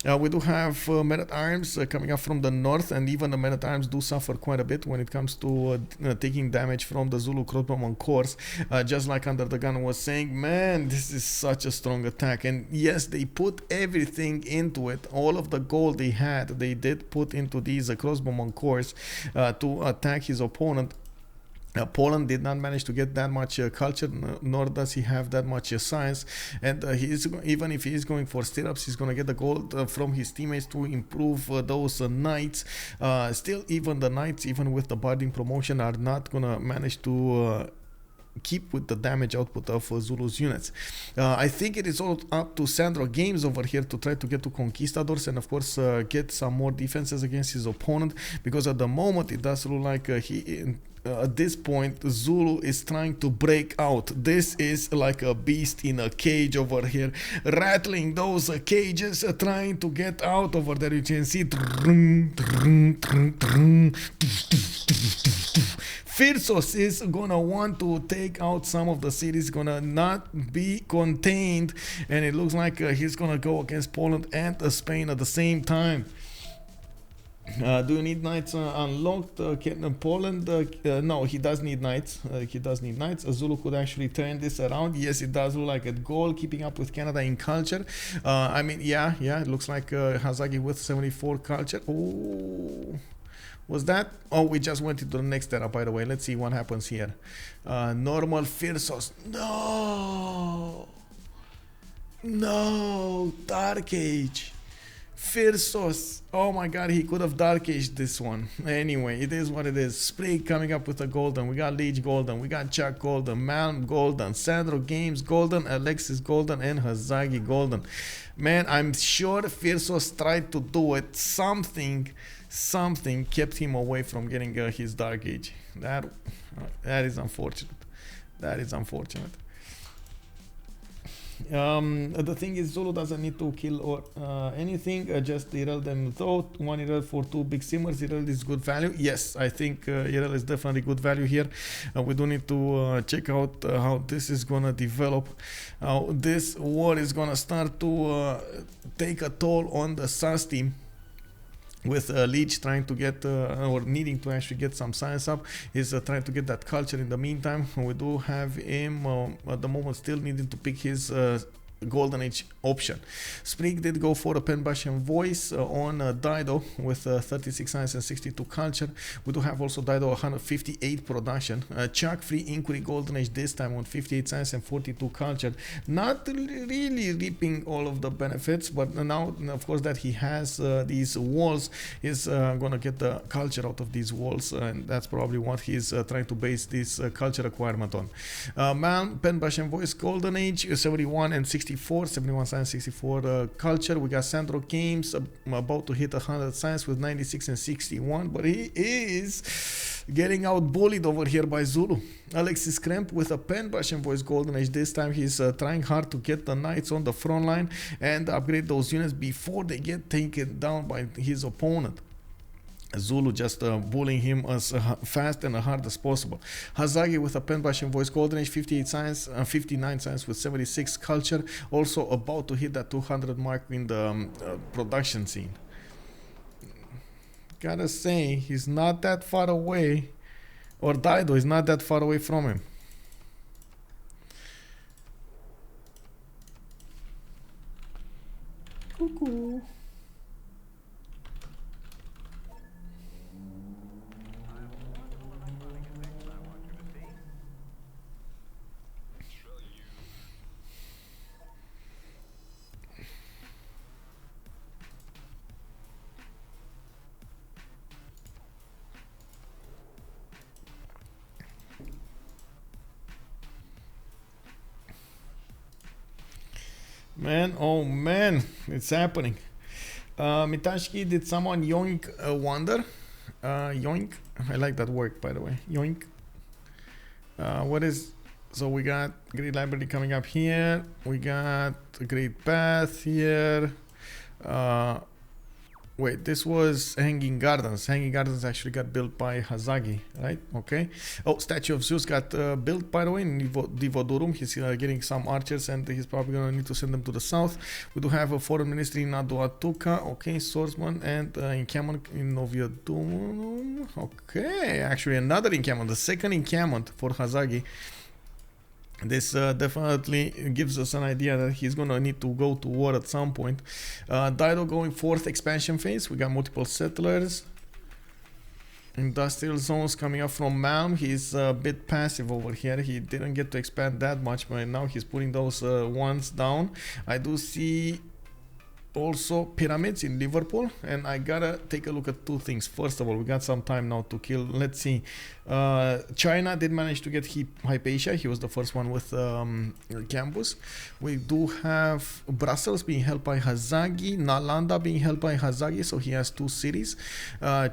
We do have men-at-arms coming up from the north, and even the men-at-arms do suffer quite a bit when it comes to taking damage from the Zulu crossbowman cores. Just like Under the Gun was saying, man, this is such a strong attack. And yes, they put everything into it. All of the gold they had, they did put into these crossbowman cores to attack his opponent. Poland did not manage to get that much culture, nor does he have that much science, and even if he is going for stirrups, he's going to get the gold from his teammates to improve those knights. Still, even the knights, even with the barding promotion, are not going to manage to keep with the damage output of Zulu's units. I think it is all up to SandroGames over here to try to get to Conquistadors and of course get some more defenses against his opponent, because at the moment it does look like at this point Zulu is trying to break out. This is like a beast in a cage over here, rattling those cages, trying to get out over there. You can see Phyrsos is gonna want to take out some of the cities, gonna not be contained, and it looks like he's gonna go against Poland and Spain at the same time. Do you need knights unlocked? Poland? No, he does need knights. Zulu could actually turn this around. Yes, it does look like a goal, keeping up with Canada in culture. I mean, yeah, it looks like Hazaggi with 74 culture. Oh, was that? Oh, we just went into the next era, by the way. Let's see what happens here. Normal Phyrsos. No, Dark Age. Phyrsos. Oh my god, he could have Dark Aged this one. Anyway, it is what it is. Sprig coming up with a golden. We got Lege golden. We got Chuck golden. Malm golden. SandroGames golden. Alexis golden. And Hazaggi golden. Man, I'm sure Phyrsos tried to do it. Something kept him away from getting his Dark Age. That is unfortunate. That is unfortunate. The thing is, Zulu doesn't need to kill or anything, just Irel them though. 1 Irel for 2 big simmers. Irel is good value. Yes, I think Irel is definitely good value here. We do need to check out how this is gonna develop, how this war is gonna start to take a toll on the SAS team. with Lege trying to get or needing to actually get some science up. He's trying to get that culture. In the meantime, we do have him at the moment still needing to pick his golden age option. Sprig did go for a pen bash and voice on Dido with 36 science and 62 culture. We do have also Dido 158 production. Chuck free inquiry golden age this time on 58 science and 42 culture. Not really reaping all of the benefits, but now of course that he has these walls, he's gonna get the culture out of these walls, and that's probably what he's trying to base this culture requirement on. Malm, pen bash and voice golden age 71 and 64, 71 science, 64 culture. We got SandroGames about to hit 100 science with 96 and 61, but he is getting out bullied over here by Zulu. Alexis Krempp with a pen bash and voice golden age this time. He's trying hard to get the knights on the front line and upgrade those units before they get taken down by his opponent. Zulu just bullying him as fast and hard as possible. Hazaggi with a pen bash and voice golden age, 58 science, 59 science with 76 culture. Also about to hit that 200 mark in the production scene. Gotta say, he's not that far away, or Dido is not that far away from him. Cuckoo. Man, oh man, it's happening. Mitashki, did someone yoink wonder? Yoink, I like that word, by the way. Yoink. What is, so we got Great Library coming up here. We got a Great Path here. Wait, this was Hanging Gardens. Hanging Gardens actually got built by Hazaggi, right? Okay. Oh, Statue of Zeus got built, by the way, in Divodurum. He's getting some archers, and he's probably going to need to send them to the south. We do have a foreign ministry in Aduatuca. Okay, swordsman, and encampment in Noviodum. Okay, actually another encampment, the second encampment for Hazaggi. This definitely gives us an idea that he's gonna need to go to war at some point. Dido going 4th expansion phase. We got multiple settlers. Industrial zones coming up from Malm. He's a bit passive over here. He didn't get to expand that much, but now he's putting those ones down. I do see also pyramids in Liverpool, and I gotta take a look at two things. First of all, we got some time now to kill. Let's see. China did manage to get Hypatia. He was the first one with campus. We do have Brussels being held by Hazaggi, Nalanda being held by Hazaggi, so he has 2 cities.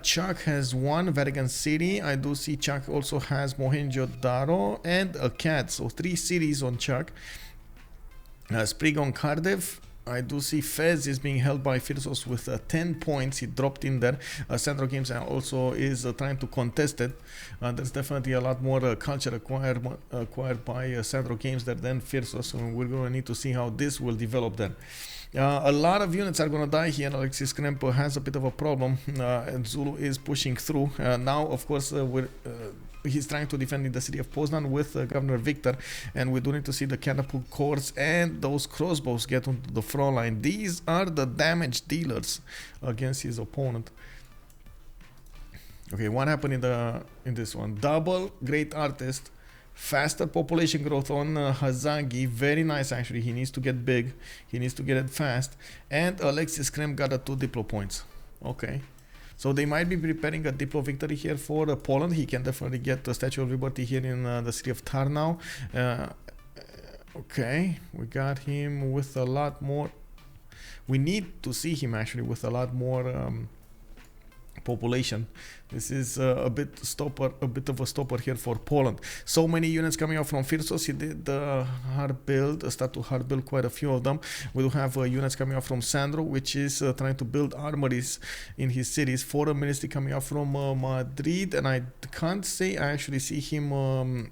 Chuck has 1, Vatican City. I do see Chuck also has Mohenjo-Daro and a cat, so 3 cities on Chuck. Sprig on Cardiff. I do see Fez is being held by Phyrsos with 10 points. He dropped in there. SandroGames also is trying to contest it. There's definitely a lot more culture acquired by SandroGames there than Phyrsos. So we're going to need to see how this will develop then. A lot of units are going to die here. Alexis Krempp has a bit of a problem, and Zulu is pushing through. Now, of course, he's trying to defend in the city of Poznan with Governor Victor, and we do need to see the catapult cores and those crossbows get onto the front line. These are the damage dealers against his opponent. Okay, what happened in this one? Double great artist, faster population growth on Hazaggi. Very nice, actually. He needs to get big. He needs to get it fast. And Alexis Krempp got 2 Diplo points. Okay. So they might be preparing a Diplo victory here for Poland. He can definitely get the Statue of Liberty here in the city of Tarnau. Okay, we got him with a lot more. We need to see him actually with a lot more population. This is a bit of a stopper here for Poland. So many units coming out from Phyrsos. He did the hard build, start to hard build quite a few of them. We do have units coming out from Sandro, which is trying to build armories in his cities. Foreign ministry coming out from Madrid, and I can't say I actually see him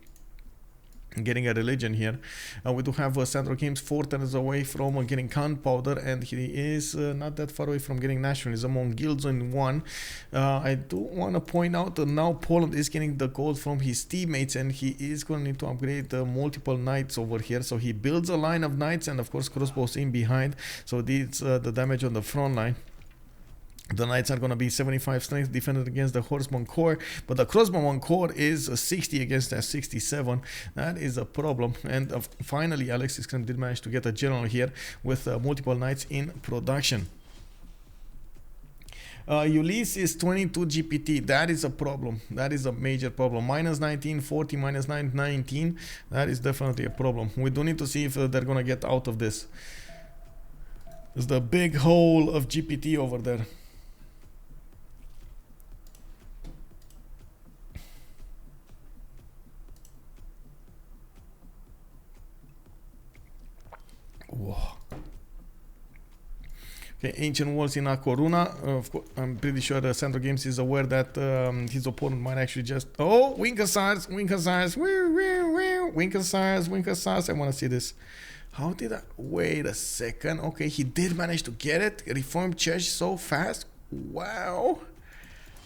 getting a religion here. We do have SandroGames 4 turns away from getting gunpowder, and he is not that far away from getting nationalism on guilds in 1. I do want to point out that now Poland is getting the gold from his teammates, and he is going to need to upgrade multiple knights over here. So he builds a line of knights and of course crossbows in behind, so this the damage on the front line. The knights are going to be 75 strength defended against the horseman core, but the crossbowman core is 60 against that 67. That is a problem. And finally, Alexis Krempp did manage to get a general here with multiple knights in production. Ulyss is 22 GPT. That is a problem. That is a major problem. Minus 19, 40, minus 9, 19. That is definitely a problem. We do need to see if they're going to get out of this. There's the big hole of GPT over there. Whoa. Okay, ancient walls in Akoruna. Of course, I'm pretty sure SandroGames is aware that his opponent might actually just... Oh, Wing Hussars, Wing Hussars, Wing Hussars, Wing Hussars. I want to see this. How did I... Wait a second. Okay, he did manage to get it. Reformed Church so fast. Wow.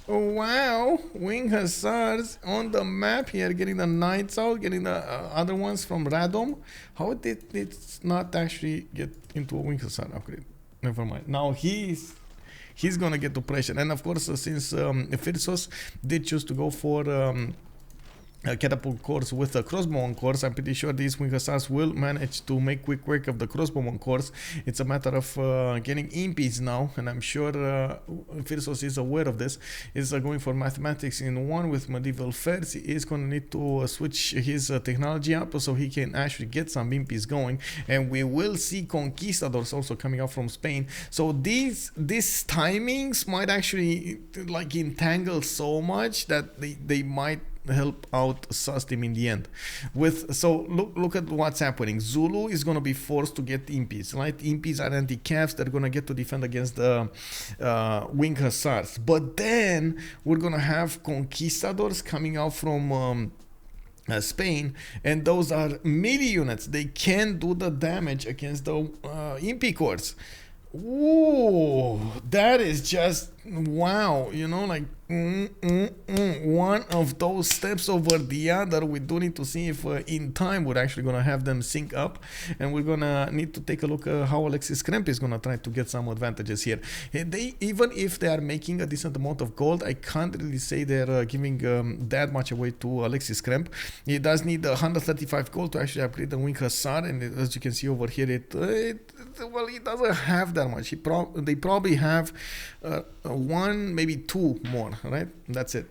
Wow, Wing Hussars on the map here, getting the knights out, getting the other ones from Radom. How did it not actually get into a Wing Hussar upgrade? Never mind. Now he's gonna get to pressure, and of course since Phyrsos did choose to go for catapult cores with a crossbowman cores, I'm pretty sure these Wing Hussars will manage to make quick work of the crossbowman cores. It's a matter of getting impies now, and I'm sure Phyrsos is aware of this. Is going for mathematics in 1 with medieval fairs. He is going to need to switch his technology up so he can actually get some impies going, and we will see conquistadors also coming out from Spain. So these timings might actually like entangle so much that they might help out Sustim in the end. So look at what's happening. Zulu is going to be forced to get impies, right? Impies are anti-calves. They're going to get to defend against the Wing Hussars. But then we're going to have conquistadors coming out from Spain, and those are melee units. They can do the damage against the impy corps. Ooh, that is just wow, you know, like one of those steps over the other. We do need to see if in time we're actually gonna have them sync up, and we're gonna need to take a look at how Alexis Krempp is gonna try to get some advantages here. They, even if they are making a decent amount of gold, I can't really say they're giving that much away to Alexis Krempp. He does need 135 gold to actually upgrade the Wing Hussar, and as you can see over here, well, he doesn't have that much. They probably have 1, maybe 2 more, right? That's it.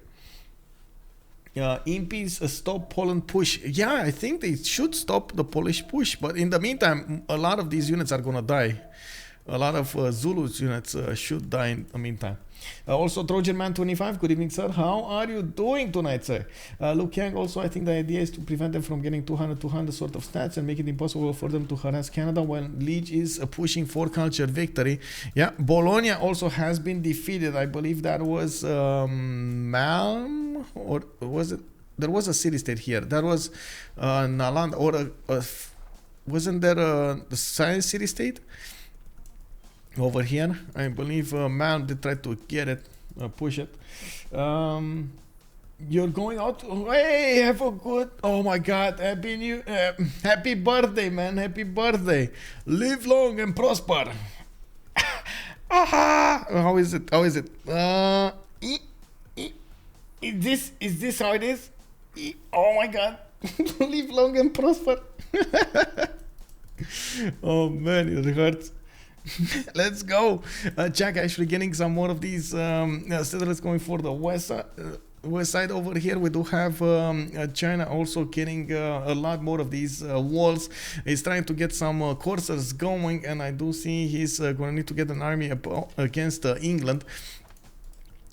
Impies stop Poland push. Yeah, I think they should stop the Polish push, but in the meantime, a lot of these units are gonna die. A lot of Zulu's units should die in the meantime. Also, Trojan Man 25, good evening, sir. How are you doing tonight, sir? Luke Yang, also, I think the idea is to prevent them from getting 200 sort of stats and make it impossible for them to harass Canada while Lege is pushing for culture victory. Yeah, Bologna also has been defeated. I believe that was Malm, or was it? There was a city-state here. That was Nalanda, or wasn't there the science city-state? Over here, I believe Malm did try to get it, push it. You're going out. Hey, have a good. Oh my God! Happy birthday, man! Happy birthday! Live long and prosper. How is it? How is it? Is this how it is? Oh my God! Live long and prosper. Oh man, it hurts. Let's go. Jack actually getting some more of these settlers going for the west side over here. We do have China also getting a lot more of these walls. He's trying to get some coursers going, and I do see he's going to need to get an army against England.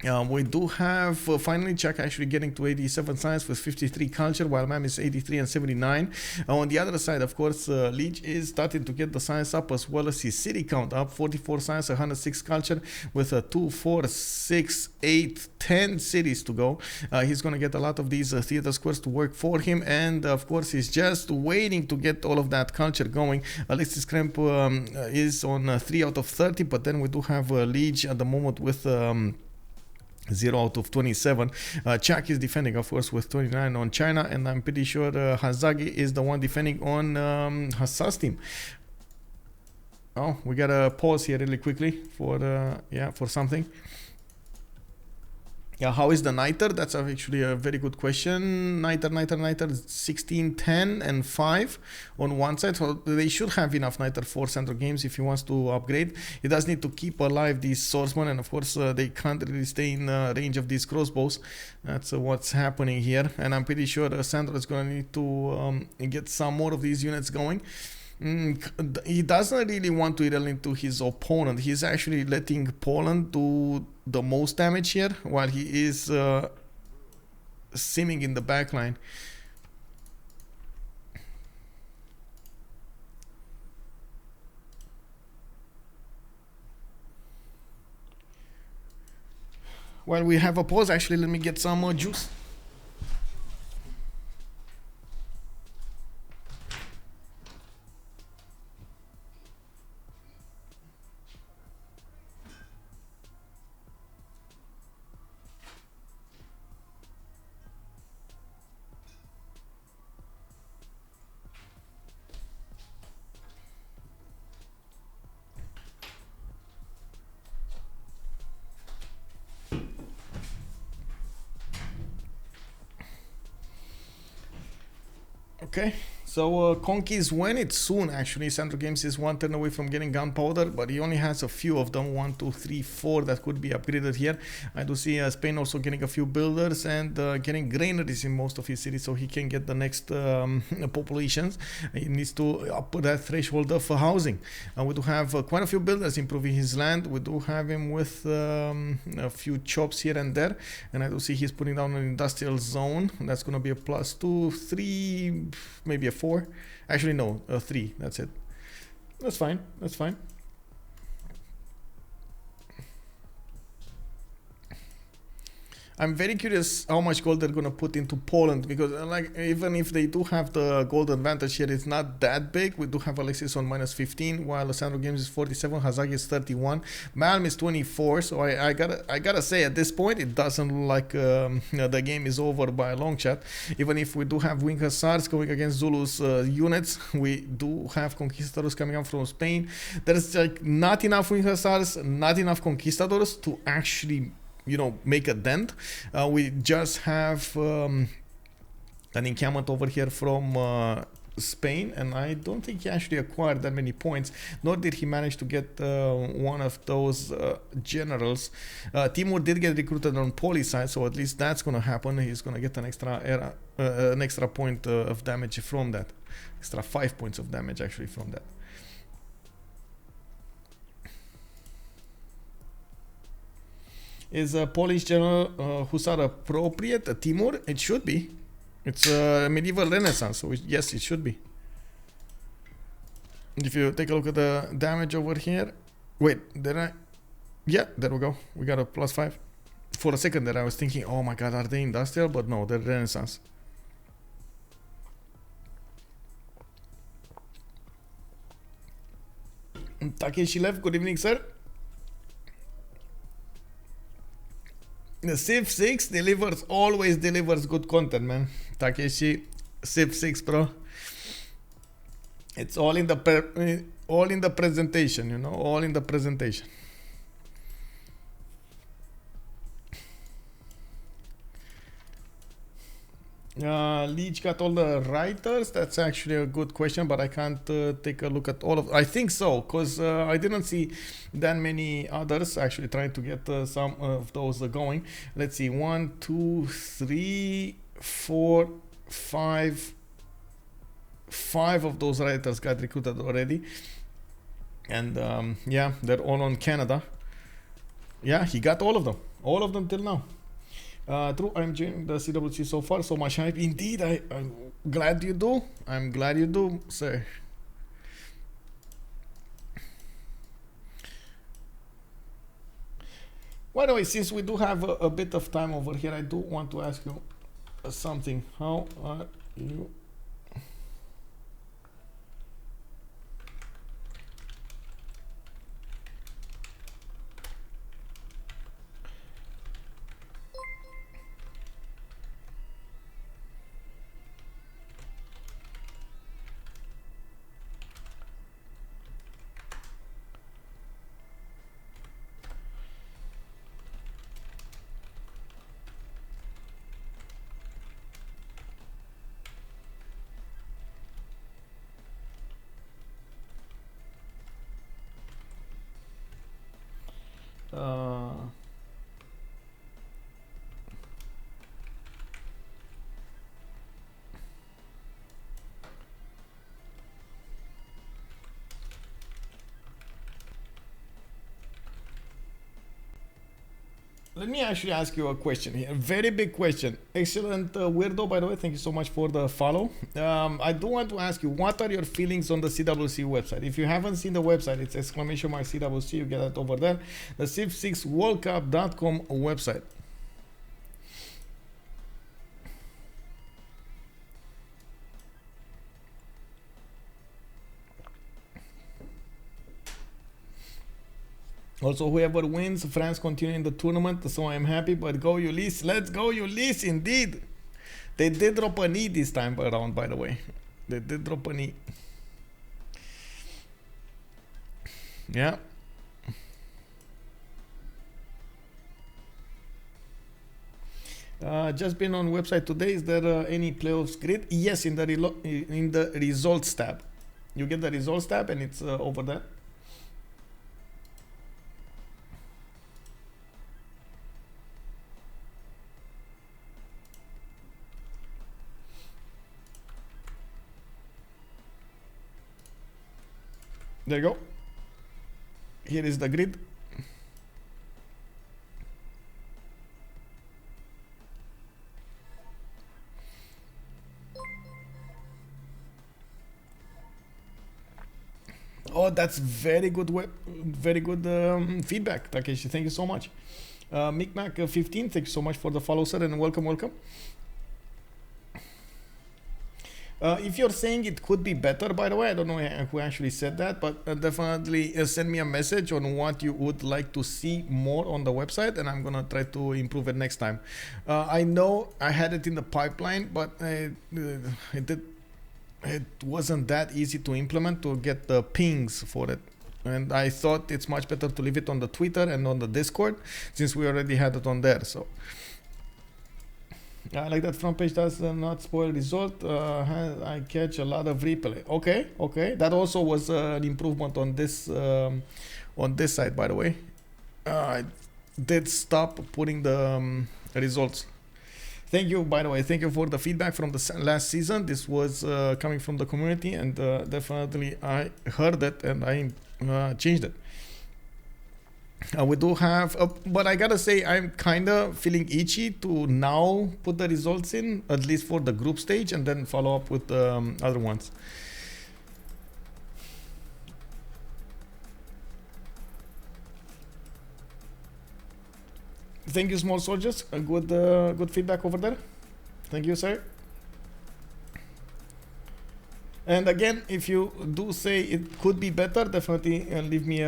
We do have finally Czech actually getting to 87 science with 53 culture, while Malm is 83 and 79. On the other side, of course, Lege is starting to get the science up, as well as his city count up. 44 science, 106 culture, with 2, 4, 6, 8, 10 cities to go. He's going to get a lot of these theater squares to work for him, and of course he's just waiting to get all of that culture going. Alexis Krempp is on 3 out of 30, but then we do have Lege at the moment with 0 out of 27. Czech is defending, of course, with 29 on China, and I'm pretty sure Hazaggi is the one defending on Hassas team. Oh, we gotta pause here really quickly for for something. Yeah, how is the Niter? That's actually a very good question. Niter 16, 10 and 5 on one side. So they should have enough Niter for SandroGames if he wants to upgrade. He does need to keep alive these swordsmen, and of course they can't really stay in range of these crossbows. That's what's happening here, and I'm pretty sure Sandro is going to need to get some more of these units going. He doesn't really want to run into his opponent. He's actually letting Poland do the most damage here, while he is simming in the backline. While we have a pause, actually, let me get some more juice. Okay, so Conky is when it's soon actually. SandroGames is 1 turn away from getting gunpowder, but he only has a few of them, 1, 2, 3, 4 that could be upgraded here. I do see Spain also getting a few builders and getting granaries in most of his cities, so he can get the next populations. He needs to up that threshold of housing. We do have quite a few builders improving his land. We do have him with a few chops here and there, and I do see he's putting down an industrial zone. That's going to be a +2, 3, maybe a 4. Actually no, 3. That's it. That's fine. That's fine. I'm very curious how much gold they're gonna put into Poland, because like even if they do have the gold advantage here, it's not that big. We do have Alexis on -15, while SandroGames is 47, Hazaggi is 31, Malm is 24. So I gotta say at this point it doesn't look like the game is over by a long shot. Even if we do have wing hussars going against Zulu's units, we do have conquistadors coming up from Spain. There's like not enough wing hussars, not enough conquistadors to actually, you know, make a dent. We just have an encampment over here from Spain, and I don't think he actually acquired that many points, nor did he manage to get one of those generals. Timur did get recruited on Poli side, so at least that's gonna happen. He's gonna get an extra point of damage from that, extra 5 points of damage actually from that. Is a Polish general Hussar appropriate? Timur? It should be. It's a medieval renaissance, so yes, it should be. If you take a look at the damage over here. Wait, did I? Yeah, there we go. We got a +5. For a second there I was thinking, oh my god, are they industrial? But no, they're renaissance. Takeshi left. Good evening, sir. The Civ 6 always delivers good content, man. Takeshi, Civ 6, bro. It's all in the presentation, you know, all in the presentation. Lege got all the writers. That's actually a good question, but I can't take a look at all of. I think so, because I didn't see that many others actually trying to get some of those going. Let's see, 1, 2, 3, 4, 5. 5 of those writers got recruited already, and yeah, they're all on Canada. Yeah, he got all of them. All of them till now. True, I'm enjoying the CWC so far. So much hype. Indeed, I'm glad you do. I'm glad you do, sir. By the way, since we do have a bit of time over here, I do want to ask you something. How are you? Let me actually ask you a question here. A very big question. Excellent weirdo, by the way. Thank you so much for the follow. I do want to ask you, what are your feelings on the CWC website? If you haven't seen the website, it's !CWC. You get that over there. The Civ6worldcup.com website. Also, whoever wins, France continue in the tournament, so I'm happy. But go Ulyss, let's go Ulyss, indeed. They did drop a knee this time around, by the way. They did drop a knee. Yeah. Just been on website today. Is there any playoffs grid? Yes, in the results tab. You get the results tab, and it's over there. There you go. Here is the grid. Oh, that's very good feedback, Takeshi. Thank you so much. MicMac15, thank you so much for the follow, sir, and welcome. If you're saying it could be better, by the way, I don't know who actually said that, but definitely send me a message on what you would like to see more on the website, and I'm gonna try to improve it next time. I know I had it in the pipeline, but it wasn't that easy to implement to get the pings for it. And I thought it's much better to leave it on the Twitter and on the Discord, since we already had it on there. So I like that front page does not spoil result. I catch a lot of replay. Okay. That also was an improvement on this side, by the way. I did stop putting the results. Thank you, by the way. Thank you for the feedback from the last season. This was coming from the community, and definitely I heard it and I changed it. We do have, but I gotta say, I'm kind of feeling itchy to now put the results in, at least for the group stage, and then follow up with the other ones. Thank you, small soldiers. Good feedback over there. Thank you, sir. And again, if you do say it could be better, definitely leave me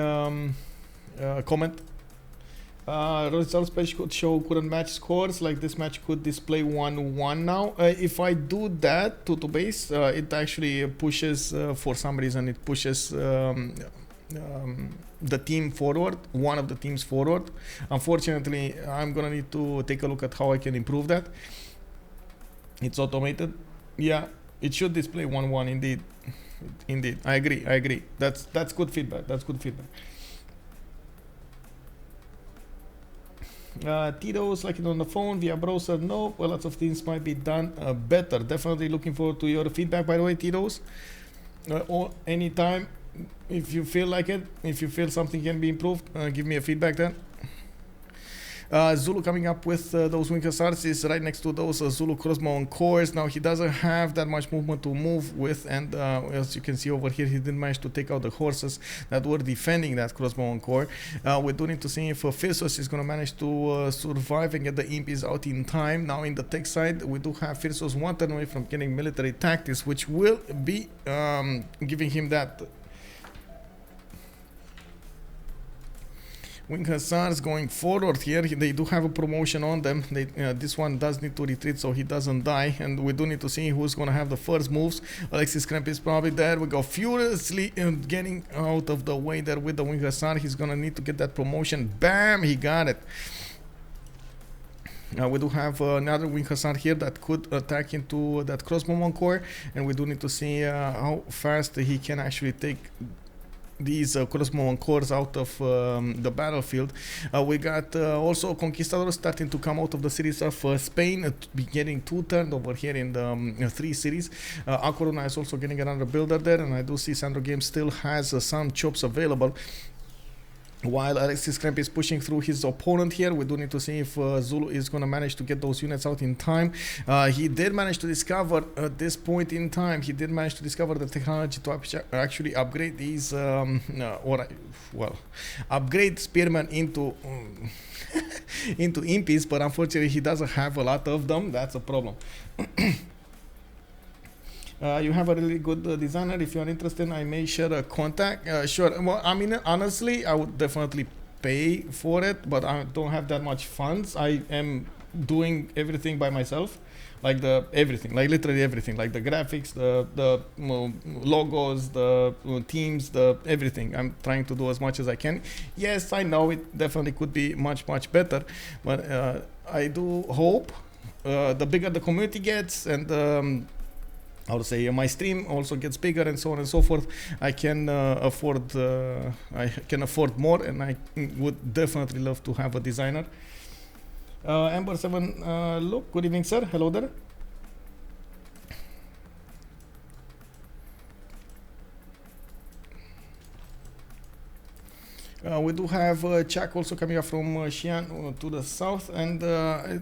comment. Results page could show current match scores, like this match could display 1-1 now. If I do that to base, it actually pushes, for some reason, it pushes the team forward, one of the teams forward. Unfortunately, I'm gonna need to take a look at how I can improve that. It's automated. Yeah, it should display 1-1 indeed. I agree. That's good feedback. Tito's like it on the phone via browser. No, well, lots of things might be done better. Definitely looking forward to your feedback, by the way, Tito's. Or anytime, if you feel like it, if you feel something can be improved, give me a feedback then. Zulu coming up with those wing hussars is right next to those Zulu crossbow and cores. Now he doesn't have that much movement to move with, and as you can see over here, he didn't manage to take out the horses that were defending that crossbow and core. We do need to see if Phyrsos is going to manage to survive and get the impies out in time. Now in the tech side, we do have Phyrsos one turn away from getting military tactics, which will be giving him that wing hussars going forward here. They do have a promotion on them. This one does need to retreat so he doesn't die, and we do need to see who's gonna have the first moves. Alexis Krempp is probably there. We go furiously getting out of the way there with the wing hussar. He's gonna need to get that promotion. Bam, he got it. We do have another wing hussar here that could attack into that crossbow core, and we do need to see how fast he can actually take these crossbow cores out of the battlefield. We got also conquistadors starting to come out of the cities of Spain, be getting 2 turned over here in the 3 cities. Acoruna is also getting another builder there, and I do see SandroGames still has some chops available. While Alexis Krempp is pushing through his opponent here, we do need to see if Zulu is going to manage to get those units out in time. He did manage to discover, at this point in time, he did manage to discover the technology to actually upgrade these, upgrade spearmen into into impies, but unfortunately he doesn't have a lot of them. That's a problem. You have a really good designer. If you are interested, I may share a contact. Sure. Well, I mean, honestly, I would definitely pay for it, but I don't have that much funds. I am doing everything by myself, like everything, like literally everything, like the graphics, the logos, the teams, the everything. I'm trying to do as much as I can. Yes, I know it definitely could be much better, but I do hope the bigger the community gets, and I would say my stream also gets bigger and so on and so forth, I can afford more, and I would definitely love to have a designer. Amber 7, look, good evening, sir. Hello there. We do have Chak also coming up from Xi'an to the south, and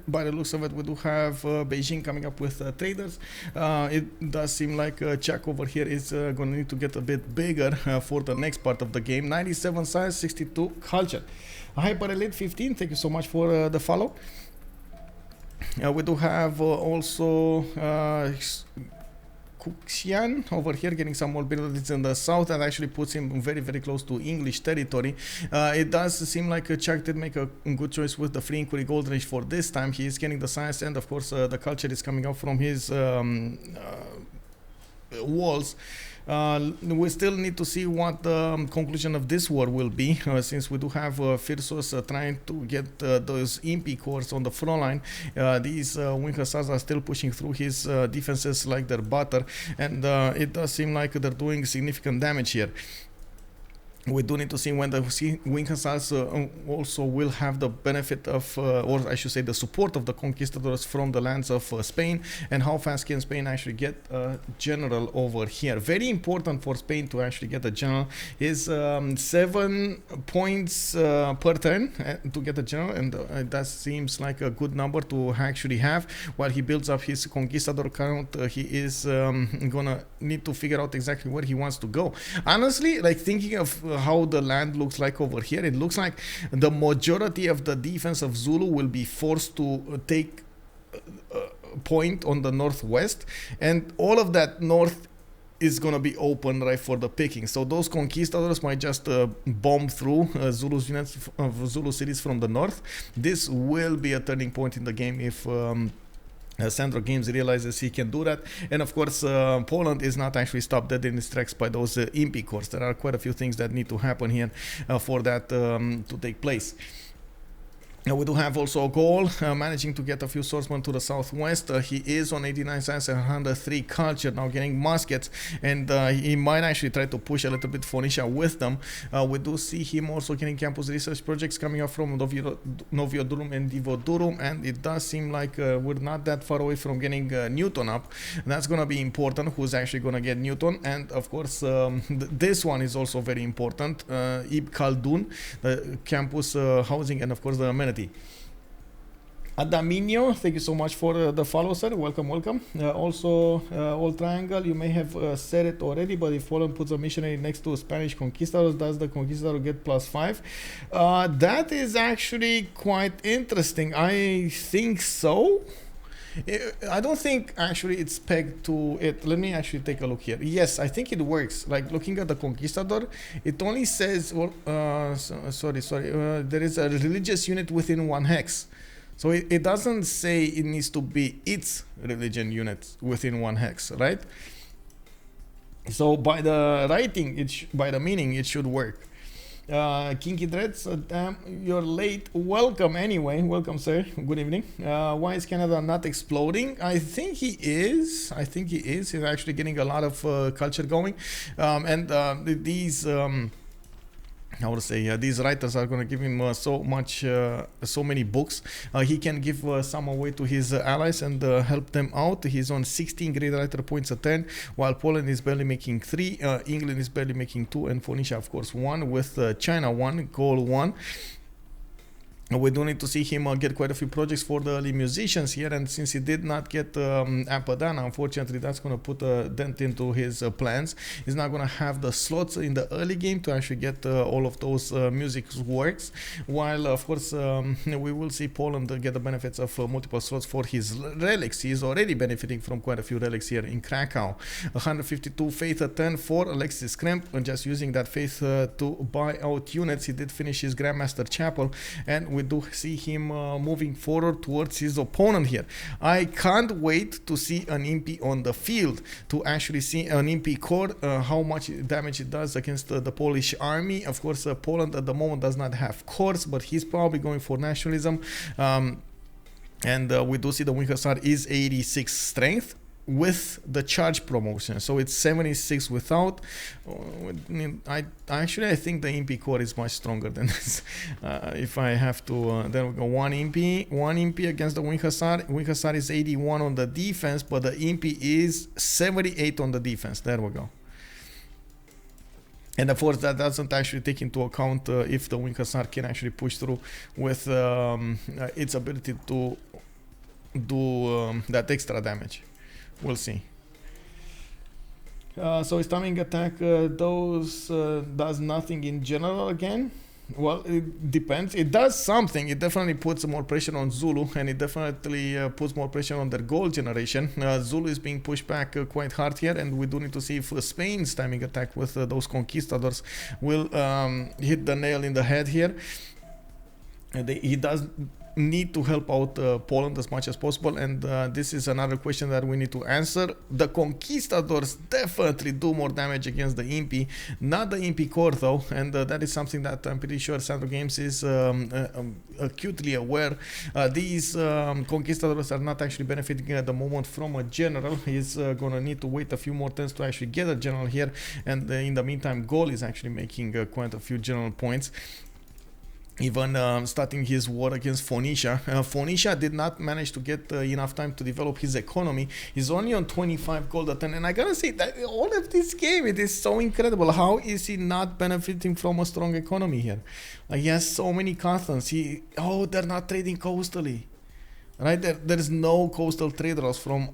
by the looks of it, we do have Beijing coming up with traders. It does seem like Chak over here is going to need to get a bit bigger for the next part of the game. 97 size, 62 culture. Hyper Elite 15, thank you so much for the follow. We do have also Xi'an over here getting some more buildings in the south, and actually puts him very close to English territory. It does seem like Chuck did make a good choice with the free inquiry gold range for this time. He is getting the science, and of course the culture is coming out from his walls. We still need to see what the conclusion of this war will be, since we do have Phyrsos trying to get those impy cores on the front line. These wing hussars are still pushing through his defenses like they're butter, and it does seem like they're doing significant damage here. We do need to see when the wing hussars also will have the benefit of, or I should say the support of the conquistadors from the lands of Spain, and how fast can Spain actually get a general over here. Very important for Spain to actually get a general is 7 points per turn to get a general, and that seems like a good number to actually have. While he builds up his conquistador count, he is gonna need to figure out exactly where he wants to go. Honestly, like thinking of how the land looks like over here, it looks like the majority of the defense of Zulu will be forced to take a point on the northwest, and all of that north is gonna be open right for the picking. So those conquistadors might just bomb through Zulu's units of Zulu cities from the north. This will be a turning point in the game if SandroGames realizes he can do that. And of course Poland is not actually stopped dead in its tracks by those impy cores. There are quite a few things that need to happen here for that to take place. We do have also Gaul managing to get a few swordsmen to the southwest. He is on 89 science and 103 culture, now getting muskets, and he might actually try to push a little bit Phoenicia with them. We do see him also getting campus research projects coming up from Noviodurum and Divodurum, and it does seem like we're not that far away from getting Newton up. That's going to be important, who's actually going to get Newton. And of course this one is also very important, Ib Khaldun, the campus housing, and of course the amenity. Adaminio, thank you so much for the follow, sir. Welcome, welcome. Also, Old Triangle, you may have said it already, but if Poland puts a missionary next to Spanish conquistadors, does the conquistador get +5? That is actually quite interesting. I think so. I don't think actually it's pegged to it. Let me actually take a look here. Yes, I think it works. Like looking at the conquistador, it only says, well, sorry, there is a religious unit within 1 hex. So it doesn't say it needs to be its religion unit within 1 hex, right? So by the writing, by the meaning, it should work. Kinky Dreads, damn, you're late. Welcome anyway. Welcome, sir. Good evening. Why is Canada not exploding? I think he is. He's actually getting a lot of culture going. These... I would say these writers are going to give him so many books. He can give some away to his allies and help them out. He's on 16 great writer points a turn, while Poland is barely making 3, England is barely making 2, and Phoenicia, of course, 1, with China 1, Gaul 1. We do need to see him get quite a few projects for the early musicians here, and since he did not get Apadana, unfortunately that's going to put a dent into his plans. He's not going to have the slots in the early game to actually get all of those music works, while of course we will see Poland get the benefits of multiple slots for his relics. He is already benefiting from quite a few relics here in Krakow. 152 faith a turn for Alexis Krempp, and just using that faith to buy out units. He did finish his Grandmaster Chapel, and we do see him moving forward towards his opponent here. I can't wait to see an imp on the field, to actually see an imp core, how much damage it does against the Polish army. Of course, Poland at the moment does not have cores, but he's probably going for nationalism. We do see the Wing Hussar is 86 strength with the charge promotion, so it's 76 without. I think the imp core is much stronger than this. If I have to, then we go one imp against the Wing Hussar. Wing Hussar is 81 on the defense, but the imp is 78 on the defense. There we go. And of course, that doesn't actually take into account if the Wing Hussar can actually push through with its ability to do that extra damage. We'll see. So his timing attack does nothing in general again. Well, it depends. It does something. It definitely puts more pressure on Zulu, and it definitely puts more pressure on their gold generation. Zulu is being pushed back quite hard here, and we do need to see if Spain's timing attack with those conquistadors will hit the nail in the head here. He does need to help out Poland as much as possible, and this is another question that we need to answer. The conquistadors definitely do more damage against the imp, not the imp core though, and that is something that I'm pretty sure SandroGames is acutely aware. These conquistadors are not actually benefiting at the moment from a general. He's gonna need to wait a few more turns to actually get a general here, and in the meantime Gaul is actually making quite a few general points, even starting his war against Phoenicia. Phoenicia did not manage to get enough time to develop his economy. He's only on 25 gold a turn, and I gotta say that all of this game, it is so incredible. How is he not benefiting from a strong economy here? Like, he has so many Cathans. They're not trading coastally, right? There's no coastal traders from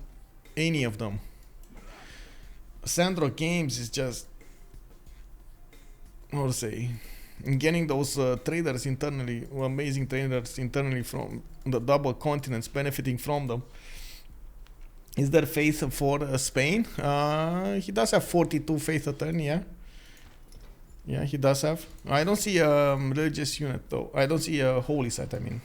any of them. SandroGames is just, how to say, getting those traders internally, amazing traders internally from the double continents, benefiting from them. Is there faith for Spain? He does have 42 faith a turn, yeah. Yeah, he does have. I don't see a religious unit though. I don't see a holy site, I mean.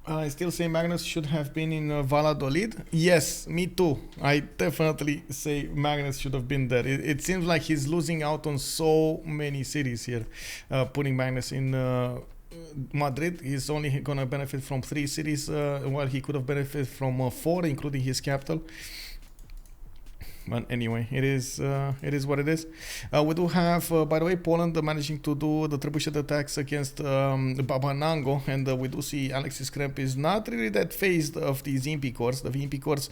I still say Magnus should have been in Valladolid. Yes, me too. I definitely say Magnus should have been there. It seems like he's losing out on so many cities here, putting Magnus in Madrid. He's only gonna benefit from 3 cities, while he could have benefited from 4, including his capital. But anyway, it is what it is. We do have, by the way, Poland managing to do the trebuchet attacks against Baba Nango, and we do see Alexis Krempp is not really that phased of these Impi Corps. The Impi Corps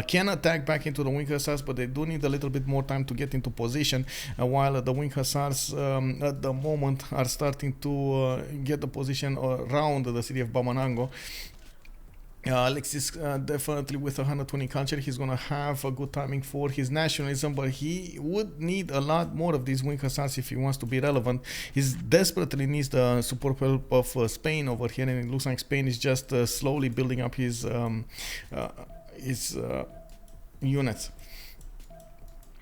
can attack back into the Wing Hussars, but they do need a little bit more time to get into position, while the Wing Hussars at the moment are starting to get the position around the city of Baba Nango. Alexis definitely with 120 culture, he's gonna have a good timing for his nationalism, but he would need a lot more of these Wing Hussars if he wants to be relevant. He desperately needs the support help of Spain over here, and it looks like Spain is just slowly building up his units.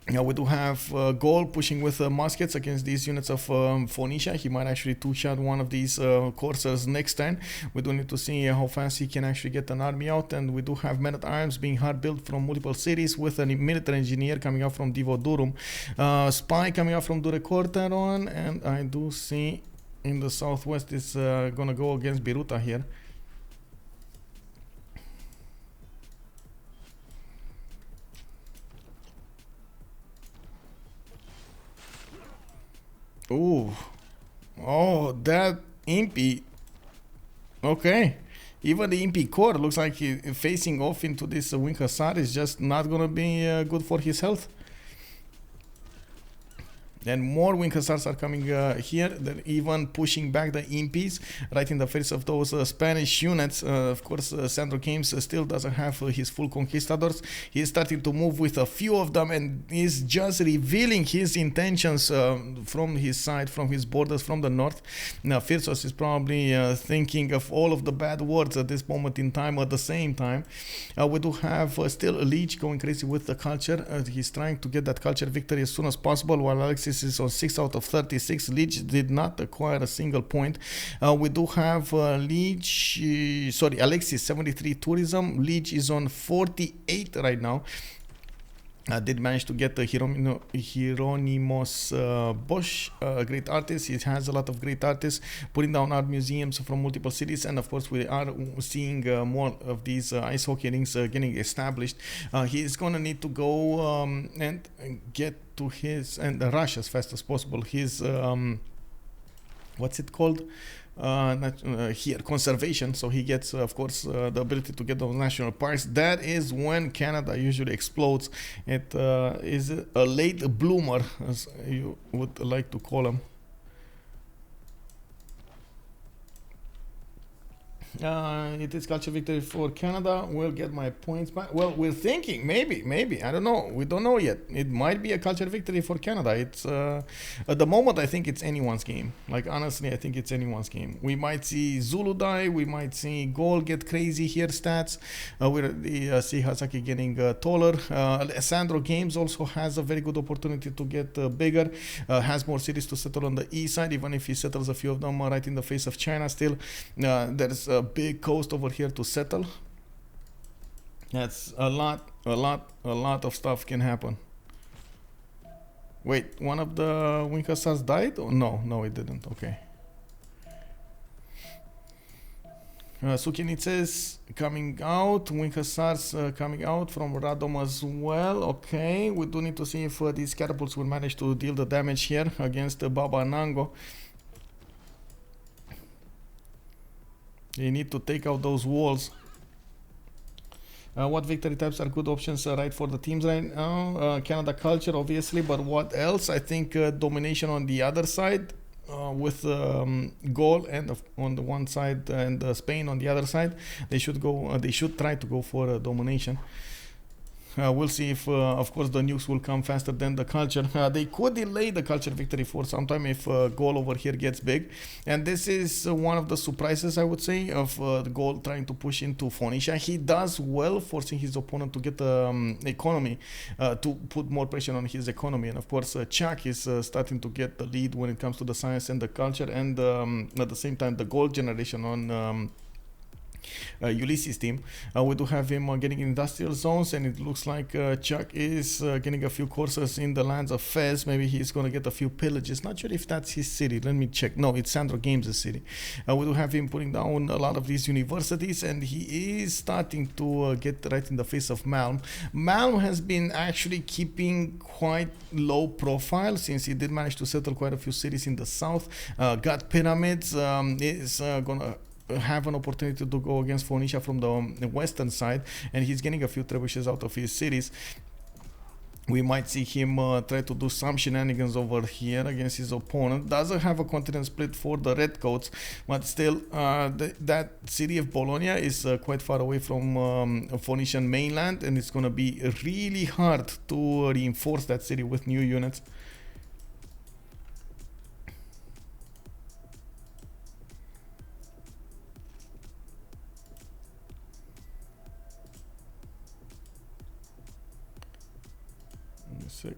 Now we do have Gaul pushing with muskets against these units of Phoenicia. He might actually two-shot one of these coursers next turn. We do need to see how fast he can actually get an army out, and we do have men-at-arms being hard-built from multiple cities with a military engineer coming out from Divo Durum, spy coming out from Durecorteron, and I do see in the southwest is gonna go against Biruta here. Ooh. Oh, that Impi. Okay. Even the Impi core looks like he facing off into this Wing Hussar is just not gonna be good for his health. And more Wing Hussars are coming here. They're even pushing back the Impis right in the face of those Spanish units. Of course, SandroGames still doesn't have his full conquistadors. He's starting to move with a few of them, and he's just revealing his intentions from his side, from his borders, from the north. Now, Phyrsos is probably thinking of all of the bad words at this moment in time. At the same time, we do have still Lege going crazy with the culture. He's trying to get that culture victory as soon as possible, while Alexis is on 6 out of 36. Lege did not acquire a single point. We do have Alexis 73 tourism. Lege is on 48 right now. Did manage to get Hieronymus Bosch, a great artist. He has a lot of great artists putting down art museums from multiple cities, and of course we are seeing more of these ice hockey rinks getting established. He is going to need to go and get to his and rush as fast as possible his what's it called? Here conservation, so he gets of course the ability to get those national parks. That is when Canada usually explodes. It is a late bloomer, as you would like to call him. It is culture victory for Canada. We'll get my points back. Well, we're thinking maybe I don't know. We don't know yet. It might be a culture victory for Canada. It's at the moment I think it's anyone's game. Like honestly, I think it's anyone's game. We might see Zulu die. We might see Gaul get crazy here stats. We see Hazaggi getting taller. SandroGames also has a very good opportunity to get bigger. Has more cities to settle on the east side, even if he settles a few of them right in the face of China. Still, there's a big coast over here to settle. That's a lot of stuff can happen. Wait, one of the Wing Hussars died? Oh, no, it didn't. Okay. Sukhinices coming out, Wing Hussars coming out from Radom as well. Okay, we do need to see if these catapults will manage to deal the damage here against Baba Nango. They need to take out those walls. What victory types are good options right for the teams right now? Canada culture, obviously, but what else? I think domination on the other side with Gaul and on the one side and Spain on the other side. They should go. They should try to go for domination. We'll see if, of course, the nukes will come faster than the culture. They could delay the culture victory for some time if Gaul over here gets big. And this is one of the surprises, I would say, of the Gaul trying to push into Phoenicia. He does well, forcing his opponent to get the economy, to put more pressure on his economy. And, of course, Chuck is starting to get the lead when it comes to the science and the culture. And at the same time, the gold generation on Ulyss team. We do have him getting industrial zones, and it looks like Chuck is getting a few courses in the lands of Fez. Maybe he's going to get a few pillages. Not sure if that's his city. Let me check. No, it's SandroGames' city. We do have him putting down a lot of these universities, and he is starting to get right in the face of Malm. Malm has been actually keeping quite low profile since he did manage to settle quite a few cities in the south. Got pyramids, is gonna have an opportunity to go against Phoenicia from the western side, and he's getting a few trebuchets out of his cities. We might see him try to do some shenanigans over here against his opponent. Doesn't have a continent split for the redcoats, but still that city of Bologna is quite far away from Phoenician mainland, and it's going to be really hard to reinforce that city with new units. Sick.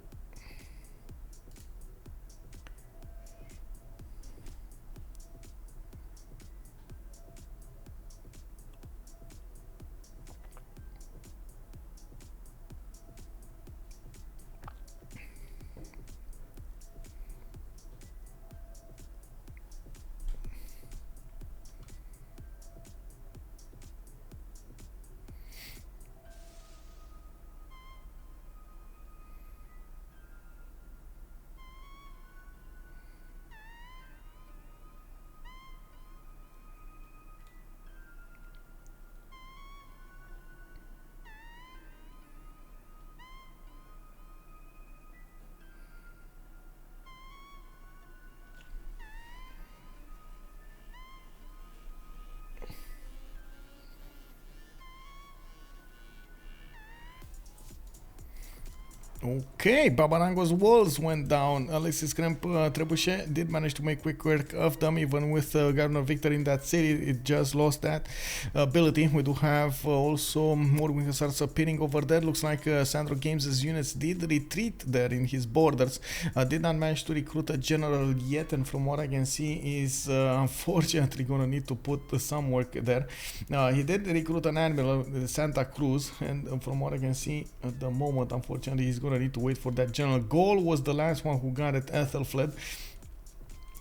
Okay, Babarango's walls went down. Alexis Krempp Trebuchet did manage to make quick work of them, even with Governor Victor in that city. It just lost that ability. We do have also more Winkasarts appearing over there. Looks like SandroGames' units did retreat there in his borders. Did not manage to recruit a general yet, and from what I can see is unfortunately gonna need to put some work there. He did recruit an admiral, Santa Cruz, and from what I can see at the moment, unfortunately, he's gonna need to wait for that general. Gaul was the last one who got it. Ethelfled,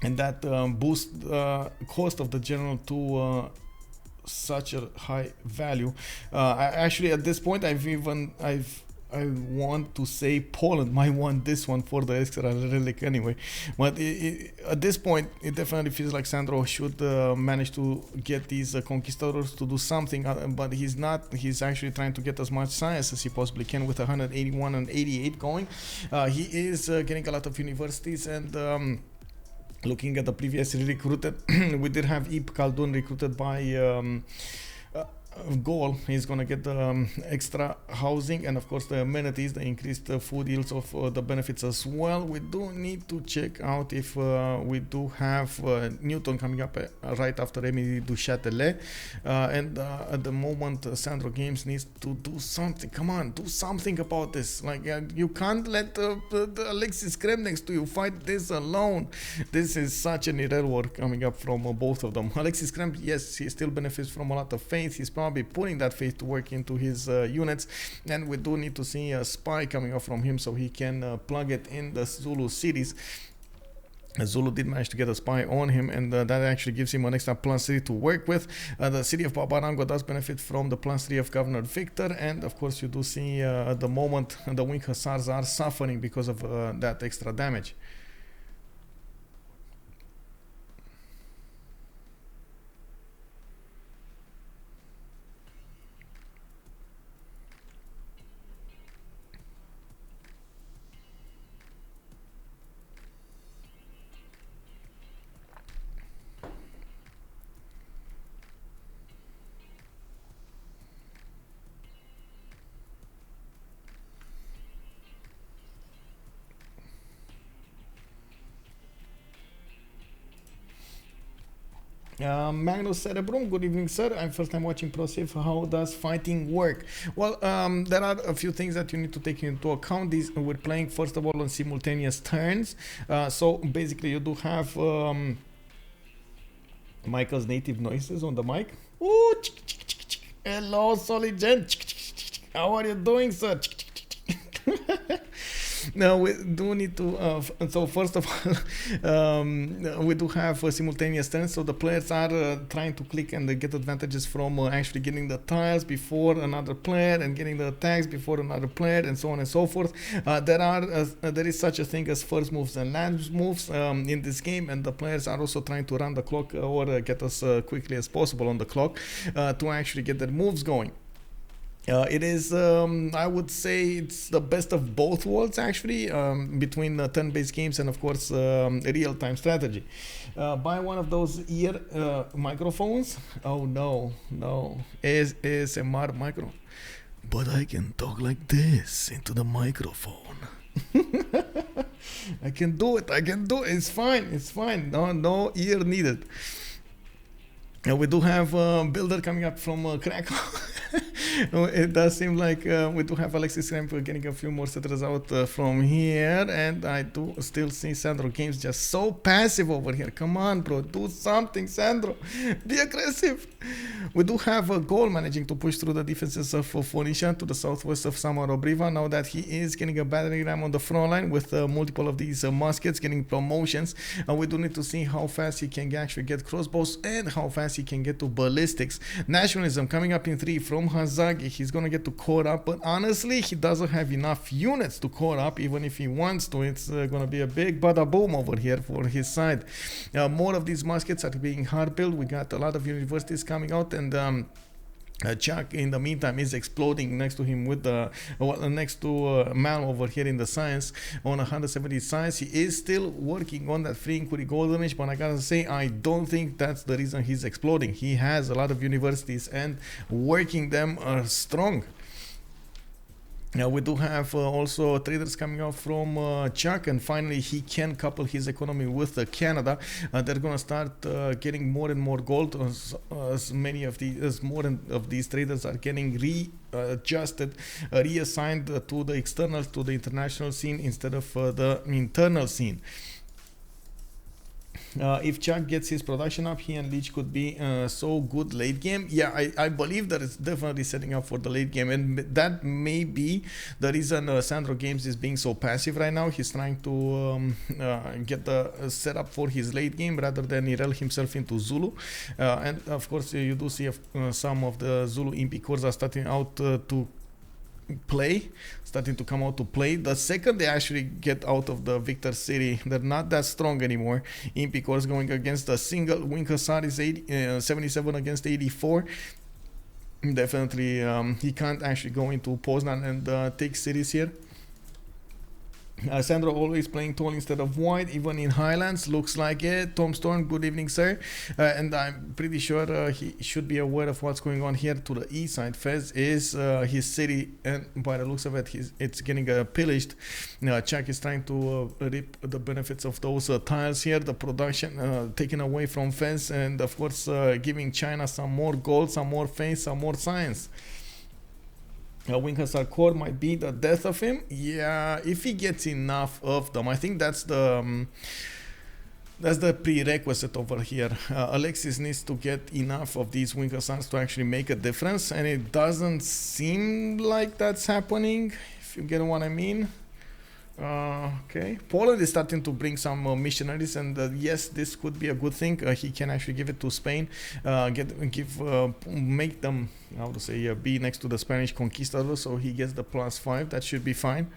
and that boost cost of the general to such a high value. Actually, at this point, I want to say Poland might want this one for the extra relic anyway. But at this point, it definitely feels like Sandro should manage to get these conquistadors to do something. But he's not. He's actually trying to get as much science as he possibly can with 181 and 88 going. He is getting a lot of universities and... looking at the previously recruited, we did have Ib Khaldun recruited by Gaul. He's gonna get the extra housing and of course the amenities, the increased food yields of the benefits as well. We do need to check out if we do have Newton coming up right after Emily du Châtelet, and at the moment SandroGames needs to do something. Come on, do something about this. Like you can't let the Alexis Krempp next to you fight this alone. This is such an error work coming up from both of them. Alexis Krempp, yes, he still benefits from a lot of faith. He's probably putting that faith to work into his units, and we do need to see a spy coming up from him so he can plug it in the Zulu cities. Zulu did manage to get a spy on him, and that actually gives him an extra +3 to work with. The city of Babarango does benefit from the +3 of Governor Victor, and of course you do see at the moment the Wing Hussars are suffering because of that extra damage. Magnus Cerebrum, good evening, sir. I'm first time watching ProSafe. How does fighting work? Well, there are a few things that you need to take into account. These we're playing first of all on simultaneous turns. So basically, you do have Michael's native noises on the mic. Ooh, hello, Solid Gen. How are you doing, sir? Now we do need to. So first of all, we do have simultaneous turns. So the players are trying to click and get advantages from actually getting the tiles before another player and getting the attacks before another player, and so on and so forth. There is such a thing as first moves and last moves in this game, and the players are also trying to run the clock or get as quickly as possible on the clock to actually get their moves going. It is, I would say, it's the best of both worlds actually, between turn-based games and of course real-time strategy. Buy one of those ear microphones. Oh no, ASMR micro. But I can talk like this into the microphone. I can do it. It's fine. No ear needed. We do have Builder coming up from Krakow. It does seem like we do have Alexis Krempp getting a few more setters out from here, and I do still see SandroGames just so passive over here. Come on, bro, do something, Sandro. Be aggressive. We do have Gaul managing to push through the defenses of Phoenicia to the southwest of Samarobriva. Now that he is getting a battering ram on the front line with multiple of these muskets getting promotions, we do need to see how fast he can actually get crossbows and how fast he can get to ballistics. Nationalism coming up in 3 from Hazaggi. He's gonna get to core up, but honestly he doesn't have enough units to core up. Even if he wants to, it's gonna be a big bada boom over here for his side. More of these muskets are being hard built. We got a lot of universities coming out, and Chuck in the meantime is exploding next to him with the next to Malm over here in the science on 170 science. He is still working on that free inquiry golden age, but I gotta say I don't think that's the reason he's exploding. He has a lot of universities and working them are strong. Now we do have also traders coming out from Chuck, and finally he can couple his economy with Canada. They're gonna start getting more and more gold as more of these traders are getting readjusted, reassigned to the external, to the international scene instead of the internal scene. If Chuck gets his production up, he and Lege could be so good late game. Yeah, I believe that it's definitely setting up for the late game, and that may be the reason SandroGames is being so passive right now. He's trying to get the setup for his late game rather than enroll himself into Zulu. And of course, you do see some of the Zulu Impi cores are starting out starting to come out to play. The second they actually get out of the Victor City, they're not that strong anymore. Impi cores going against a single Wing Hussar is 77 against 84. Definitely he can't actually go into Poznan and take cities here. Sandro always playing tall instead of wide, even in Highlands. Looks like it. Tom Storm, good evening, sir. And I'm pretty sure he should be aware of what's going on here to the east side. Fez is his city, and by the looks of it, it's getting pillaged. Chuck is trying to reap the benefits of those tiles here. The production taken away from Fez, and of course giving China some more gold, some more Fez, some more science. Wing Hussar core might be the death of him. Yeah, if he gets enough of them, I think that's the prerequisite over here. Alexis needs to get enough of these Wing Hussars to actually make a difference, and it doesn't seem like that's happening, if you get what I mean. Okay, Poland is starting to bring some missionaries, and yes, this could be a good thing. He can actually give it to Spain, make them, how to say, be next to the Spanish conquistadors, so he gets the +5. That should be fine.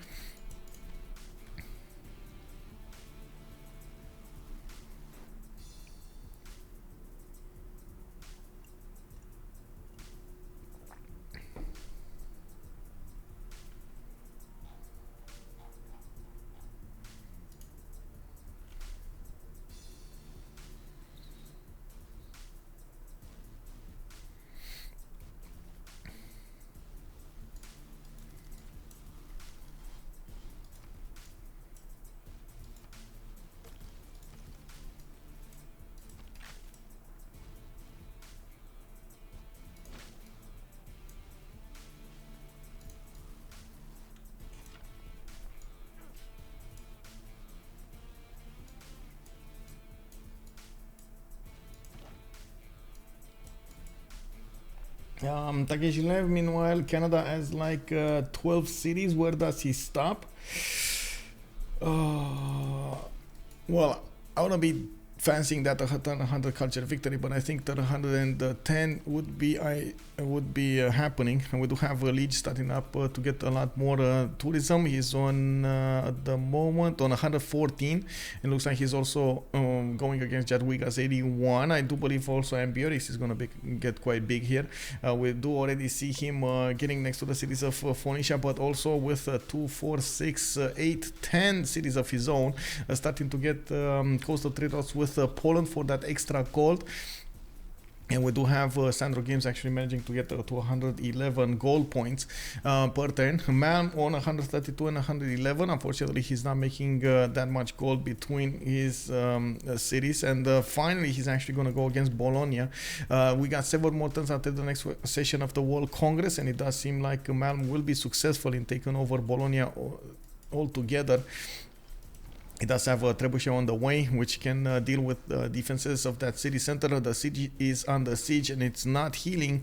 Takeshi Lev, meanwhile, Canada has like 12 cities. Where does he stop? Well, I want to be fancying that a 100 culture victory, but I think that 110 would be happening, and we do have a Lege starting up to get a lot more tourism. He's on at the moment on 114. It looks like he's also going against Jadwiga's 81. I do believe also Ambioris is going to get quite big here. We do already see him getting next to the cities of Phoenicia, but also with 2, 4, 6, 8, 10 cities of his own, starting to get coastal trade routes with Poland for that extra gold. And we do have SandroGames actually managing to get to 111 gold points per turn. Malm on 132 and 111. Unfortunately, he's not making that much gold between his cities. And finally, he's actually going to go against Bologna. We got several more turns until the next session of the World Congress, and it does seem like Malm will be successful in taking over Bologna altogether. It does have a trebuchet on the way, which can deal with defenses of that city center. The city is under siege and it's not healing,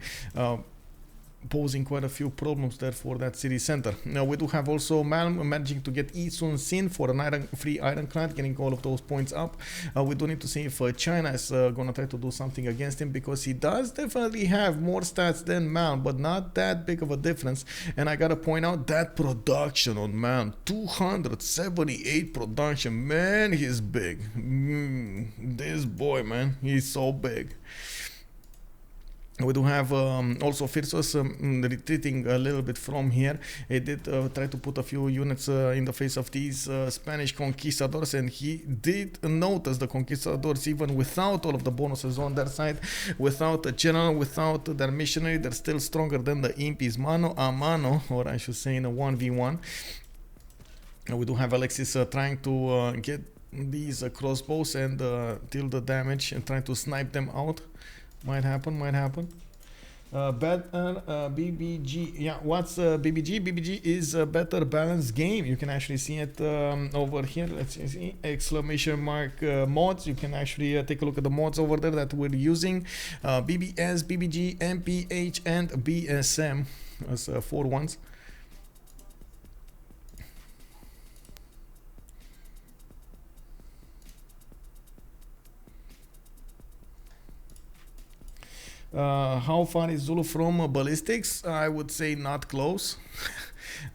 posing quite a few problems there for that city center. Now we do have also Malm managing to get Isun Sin for an free ironclad, getting all of those points up. We do need to see if China is gonna try to do something against him, because he does definitely have more stats than Malm, but not that big of a difference. And I gotta point out that production on Malm, 278 production, man, he's big. This boy, man, he's so big. We do have also Phyrsos retreating a little bit from here. He did try to put a few units in the face of these Spanish conquistadors, and he did notice the conquistadors even without all of the bonuses on their side, without a general, without their missionary. They're still stronger than the impis mano a mano, or I should say in a 1v1. We do have Alexis trying to get these crossbows and deal the damage and trying to snipe them out. Might happen. BBG. Yeah, what's BBG? BBG is a better balanced game. You can actually see it over here. Let's see, exclamation mark mods. You can actually take a look at the mods over there that we're using. BBS, BBG, MPH, and BSM as 4 ones. How far is Zulu from ballistics? I would say not close.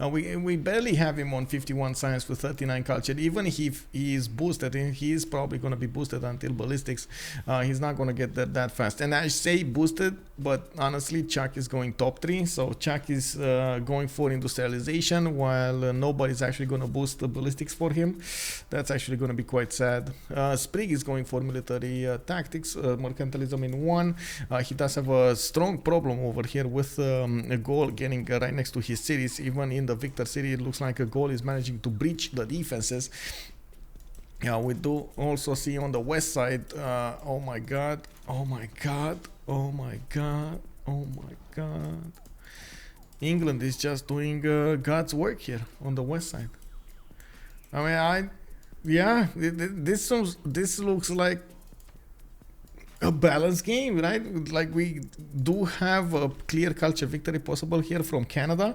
We barely have him on 51 science with 39 culture. Even if he is boosted, he is probably going to be boosted until ballistics. He's not going to get that fast. And I say boosted, but honestly, Chuck is going top 3. So Chuck is going for industrialization, while nobody's actually going to boost the ballistics for him. That's actually going to be quite sad. Sprig is going for military tactics, mercantilism in 1. He does have a strong problem over here with a Gaul getting right next to his cities. Even in the Victor city, it looks like a Gaul is managing to breach the defenses. Yeah, we do also see on the west side, oh my god, England is just doing God's work here on the west side. I mean, this looks like a balanced game, right? Like, we do have a clear culture victory possible here from Canada.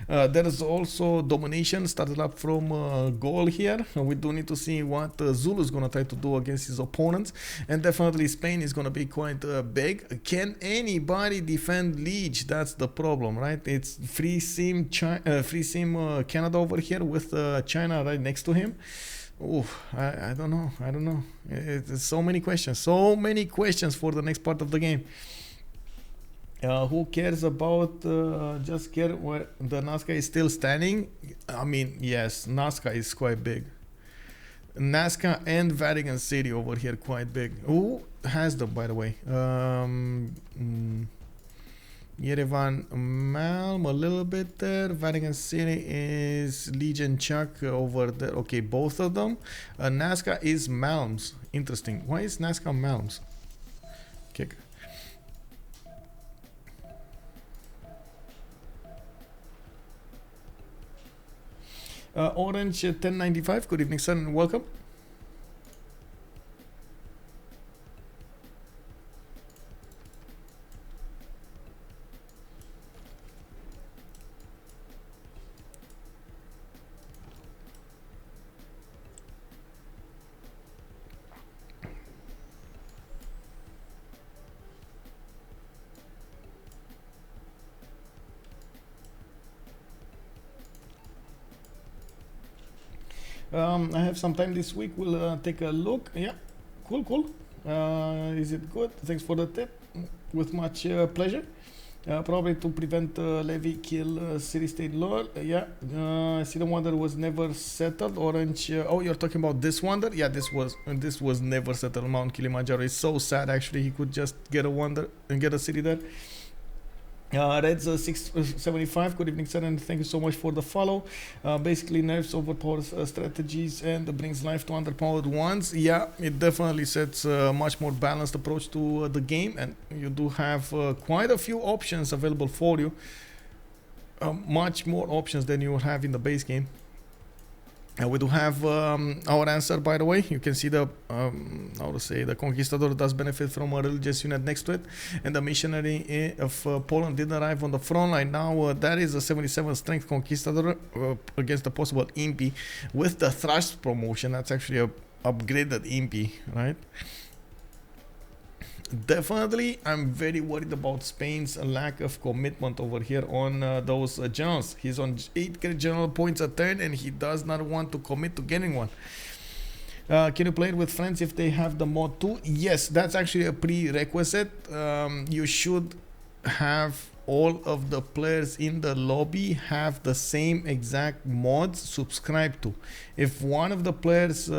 There is also domination started up from Gaul here. We do need to see what Zulu is going to try to do against his opponents, and definitely Spain is going to be quite big. Can anybody defend Lege? That's the problem, right? It's free sim Canada over here with China right next to him. Oh, I don't know. It's so many questions for the next part of the game. Who cares about just care where the Nazca is still standing? I mean, yes, Nazca is quite big. Nazca and Vatican City over here quite big. Who has them, by the way? Yerevan, Malm a little bit there. Vatican City is Legion Chuck over there. Okay, both of them. Nazca is Malm's. Interesting. Why is Nazca Malm's? Okay. Orange 1095. Good evening, sir, and welcome. I have some time this week. We'll take a look. Yeah, cool. Is it good? Thanks for the tip. With much pleasure. Probably to prevent Levy kill city state lord. Yeah. City wonder was never settled. Orange. Oh, you're talking about this wonder? Yeah, this was never settled. Mount Kilimanjaro is so sad. Actually, he could just get a wonder and get a city there. Red's 675. Good evening, sir, and thank you so much for the follow. Basically, nerfs overpowers strategies and brings life to underpowered ones. Yeah, it definitely sets a much more balanced approach to the game, and you do have quite a few options available for you. Much more options than you have in the base game. We do have our answer, by the way. You can see the how to say, the conquistador does benefit from a religious unit next to it, and the missionary of Poland did arrive on the front line. Now that is a 77 strength conquistador against the possible impy with the thrust promotion. That's actually a upgraded impy, right? Definitely, I'm very worried about Spain's lack of commitment over here on those generals. He's on 8 general points a turn, and he does not want to commit to getting one. Can you play it with friends if they have the mod too? Yes, that's actually a prerequisite. You should have all of the players in the lobby have the same exact mods subscribed to. If one of the players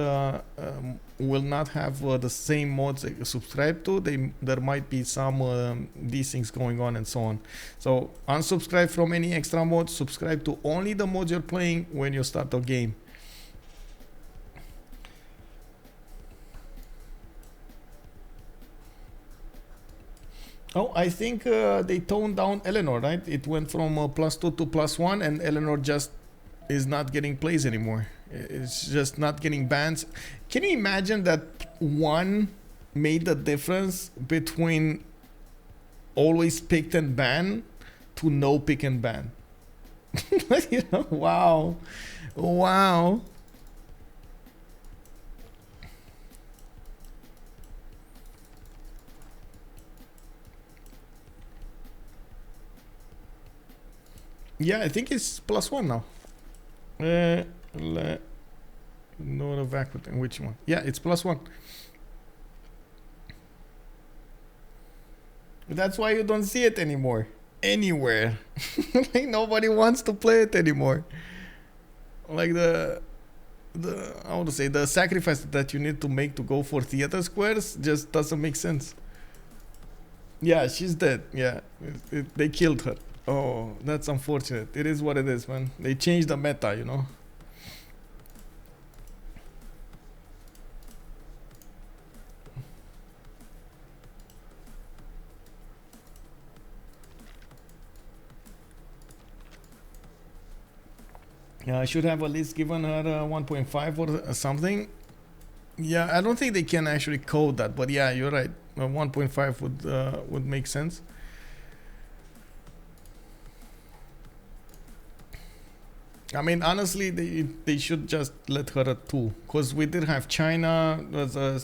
will not have the same mods subscribed to, there might be some these things going on and so on. So unsubscribe from any extra mods, subscribe to only the mods you're playing when you start the game. Oh, I think they toned down Eleanor, right? It went from +2 to +1, and Eleanor just is not getting plays anymore. It's just not getting bans. Can you imagine that one made the difference between always picked and ban to no pick and ban? You know, wow. Yeah, I think it's +1 now. No, the vacuum. Which one? Yeah, it's +1. That's why you don't see it anymore. Anywhere. Like nobody wants to play it anymore. Like the I want to say the sacrifice that you need to make to go for theater squares just doesn't make sense. Yeah, she's dead. Yeah, they killed her. Oh, that's unfortunate. It is what it is, man. They changed the meta, you know. Yeah, I should have at least given her 1.5 or something. Yeah, I don't think they can actually code that, but yeah, you're right. 1.5 would make sense. I mean, honestly, they should just let her at 2, because we did have China as a,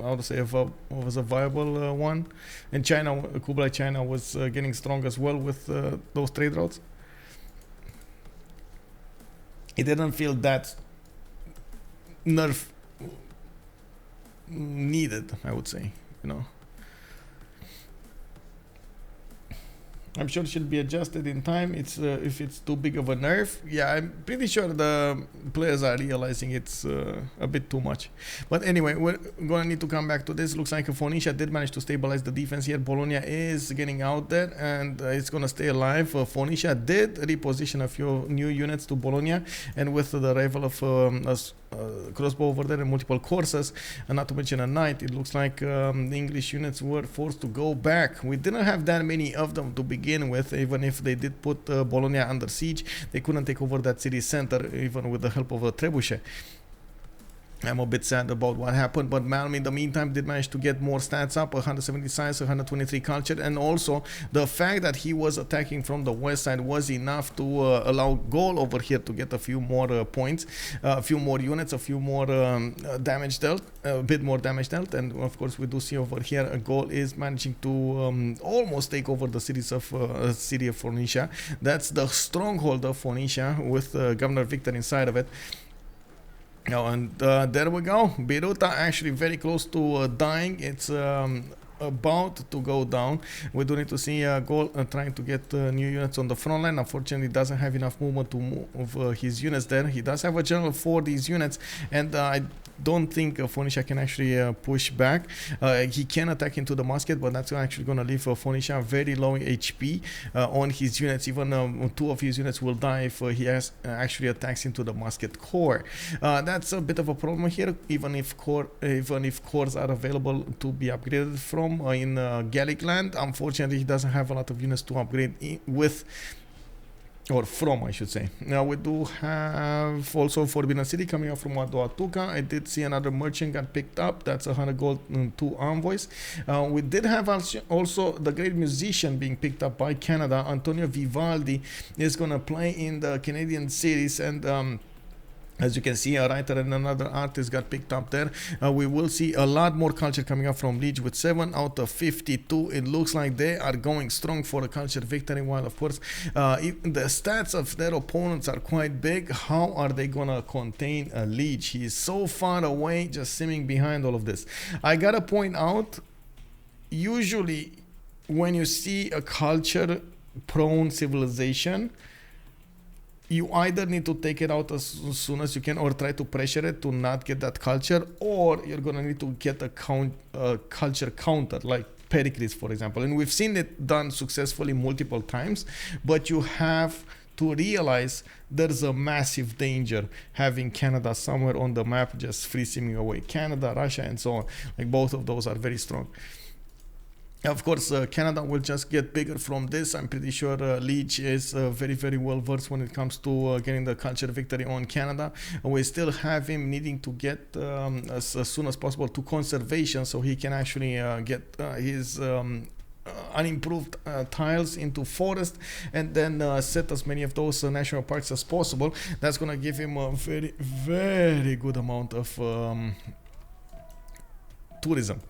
how to say, was a viable one, and China, Kublai China was getting strong as well with those trade routes. It didn't feel that nerf needed, I would say, you know. I'm sure it should be adjusted in time. It's if it's too big of a nerf. Yeah, I'm pretty sure the players are realizing it's a bit too much. But anyway, we're gonna need to come back to this. Looks like Phoenicia did manage to stabilize the defense here. Bologna is getting out there, and it's gonna stay alive. Phoenicia did reposition a few new units to Bologna, and with the arrival of crossbow over there and multiple courses, and not to mention a knight, it looks like the English units were forced to go back. We didn't have that many of them to begin with. Even if they did put Bologna under siege, they couldn't take over that city center even with the help of a trebuchet. I'm a bit sad about what happened, but Malm in the meantime did manage to get more stats up, 170 science, 123 culture, and also the fact that he was attacking from the west side was enough to allow Gaul over here to get a few more points, a few more units, a few more damage dealt, a bit more damage dealt, and of course we do see over here Gaul is managing to almost take over the cities of city of Phoenicia. That's the stronghold of Phoenicia with Governor Victor inside of it. Oh, and there we go. Biruta actually very close to dying. It's about to go down. We do need to see Gaul trying to get new units on the front line. Unfortunately, doesn't have enough movement to move his units there. He does have a general for these units, and I don't think Phoenicia can actually push back. He can attack into the musket, but that's actually going to leave Phoenicia very low HP on his units. Even 2 of his units will die if he has actually attacks into the musket core. That's a bit of a problem here, even if cores are available to be upgraded from in Gallic land. Unfortunately, he doesn't have a lot of units to upgrade with, or from, I should say. Now we do have also Forbidden City coming up from Wadoatuka. I did see another merchant got picked up. That's 100 gold, 2 envoys. We did have also the great musician being picked up by Canada. Antonio Vivaldi is going to play in the Canadian series, and as you can see, a writer and another artist got picked up there. We will see a lot more culture coming up from Lege with 7 out of 52. It looks like they are going strong for a culture victory, while of course the stats of their opponents are quite big. How are they gonna contain a Lege? He is so far away, just simming behind all of this. I gotta point out, usually when you see a culture prone civilization, you either need to take it out as soon as you can, or try to pressure it to not get that culture, or you're gonna need to get a culture counter, like Pericles, for example. And we've seen it done successfully multiple times, but you have to realize there's a massive danger having Canada somewhere on the map just free simming away. Canada, Russia, and so on. Like, both of those are very strong. Of course, Canada will just get bigger from this. I'm pretty sure Lege is very, very well versed when it comes to getting the culture victory on Canada. We still have him needing to get as soon as possible to conservation, so he can actually get his unimproved tiles into forest, and then set as many of those national parks as possible. That's gonna give him a very, very good amount of tourism.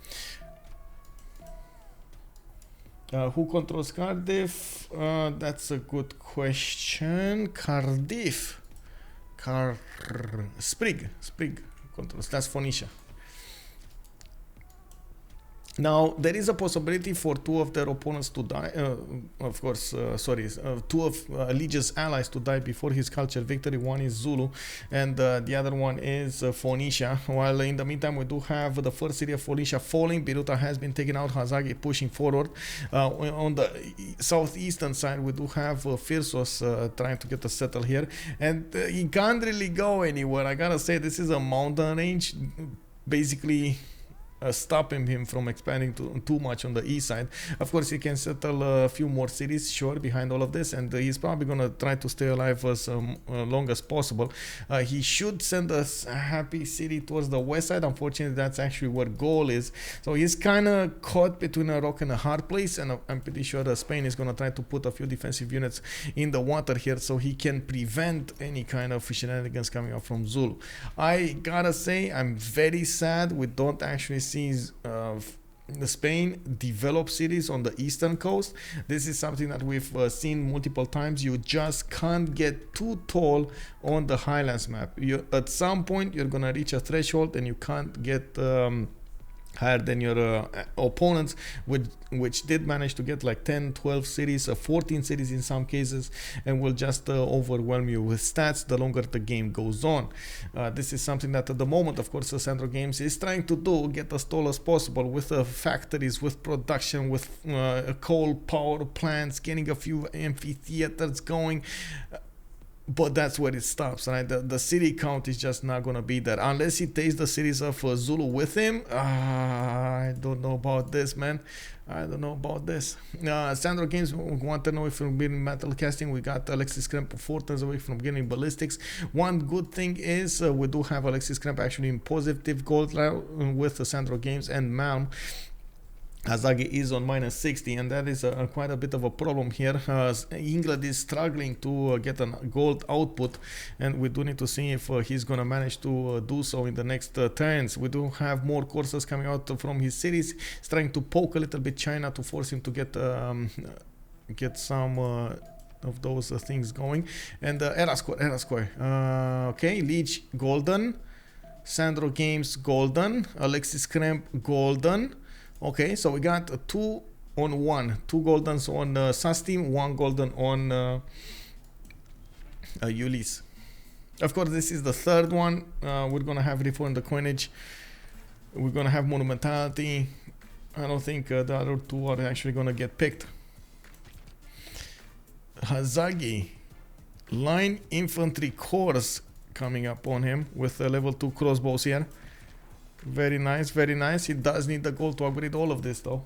Who controls Cardiff? That's a good question. Cardiff. Sprig controls. That's Phoenicia. Now, there is a possibility for 2 of their opponents to die. Of course, 2 of Lege's allies to die before his culture victory. One is Zulu, and the other one is Phoenicia. While in the meantime, we do have the first city of Phoenicia falling. Biruta has been taken out. Hazaggi pushing forward. On the southeastern side, we do have Phyrsos trying to get a settle here. And he can't really go anywhere. I gotta say, this is a mountain range. Basically, stopping him from expanding too much on the east side. Of course, he can settle a few more cities, sure, behind all of this, and he's probably gonna try to stay alive as long as possible. He should send a happy city towards the west side. Unfortunately, that's actually where Gaul is, so he's kind of caught between a rock and a hard place, and I'm pretty sure that Spain is gonna try to put a few defensive units in the water here, so he can prevent any kind of shenanigans coming up from Zulu. I gotta say, I'm very sad we don't actually see Spain develop cities on the eastern coast. This is something that we've seen multiple times. You just can't get too tall on the Highlands map. At some point, you're gonna reach a threshold and you can't get higher than your opponents, which did manage to get like 10, 12 cities, 14 cities in some cases, and will just overwhelm you with stats the longer the game goes on. This is something that at the moment, of course, SandroGames is trying to do, get as tall as possible with factories, with production, with coal power plants, getting a few amphitheaters going. But that's where it stops, right? The city count is just not going to be there unless he takes the cities of Zulu with him. I don't know about this, man. I don't know about this. SandroGames want to know if we're getting metal casting. We got Alexis Krempp 4 turns away from getting ballistics. One good thing is we do have Alexis Krempp actually in positive gold with SandroGames and Malm. Hazaggi is on -60, and that is quite a bit of a problem here. England is struggling to get a gold output, and we do need to see if he's gonna manage to do so in the next turns. We do have more courses coming out from his cities. He's trying to poke a little bit China to force him to get some of those things going. And era score. Okay, Lege golden. SandroGames golden, Alexis Krempp golden. Okay, so we got 2 on 1, 2 goldens on SAS team, 1 golden on Ulyss. Of course, this is the third one. We're gonna have reform the coinage. We're gonna have monumentality. I don't think the other 2 are actually gonna get picked. Hazaggi, line infantry corps coming up on him with level 2 crossbows here. Very nice, very nice. He does need the gold to upgrade all of this though.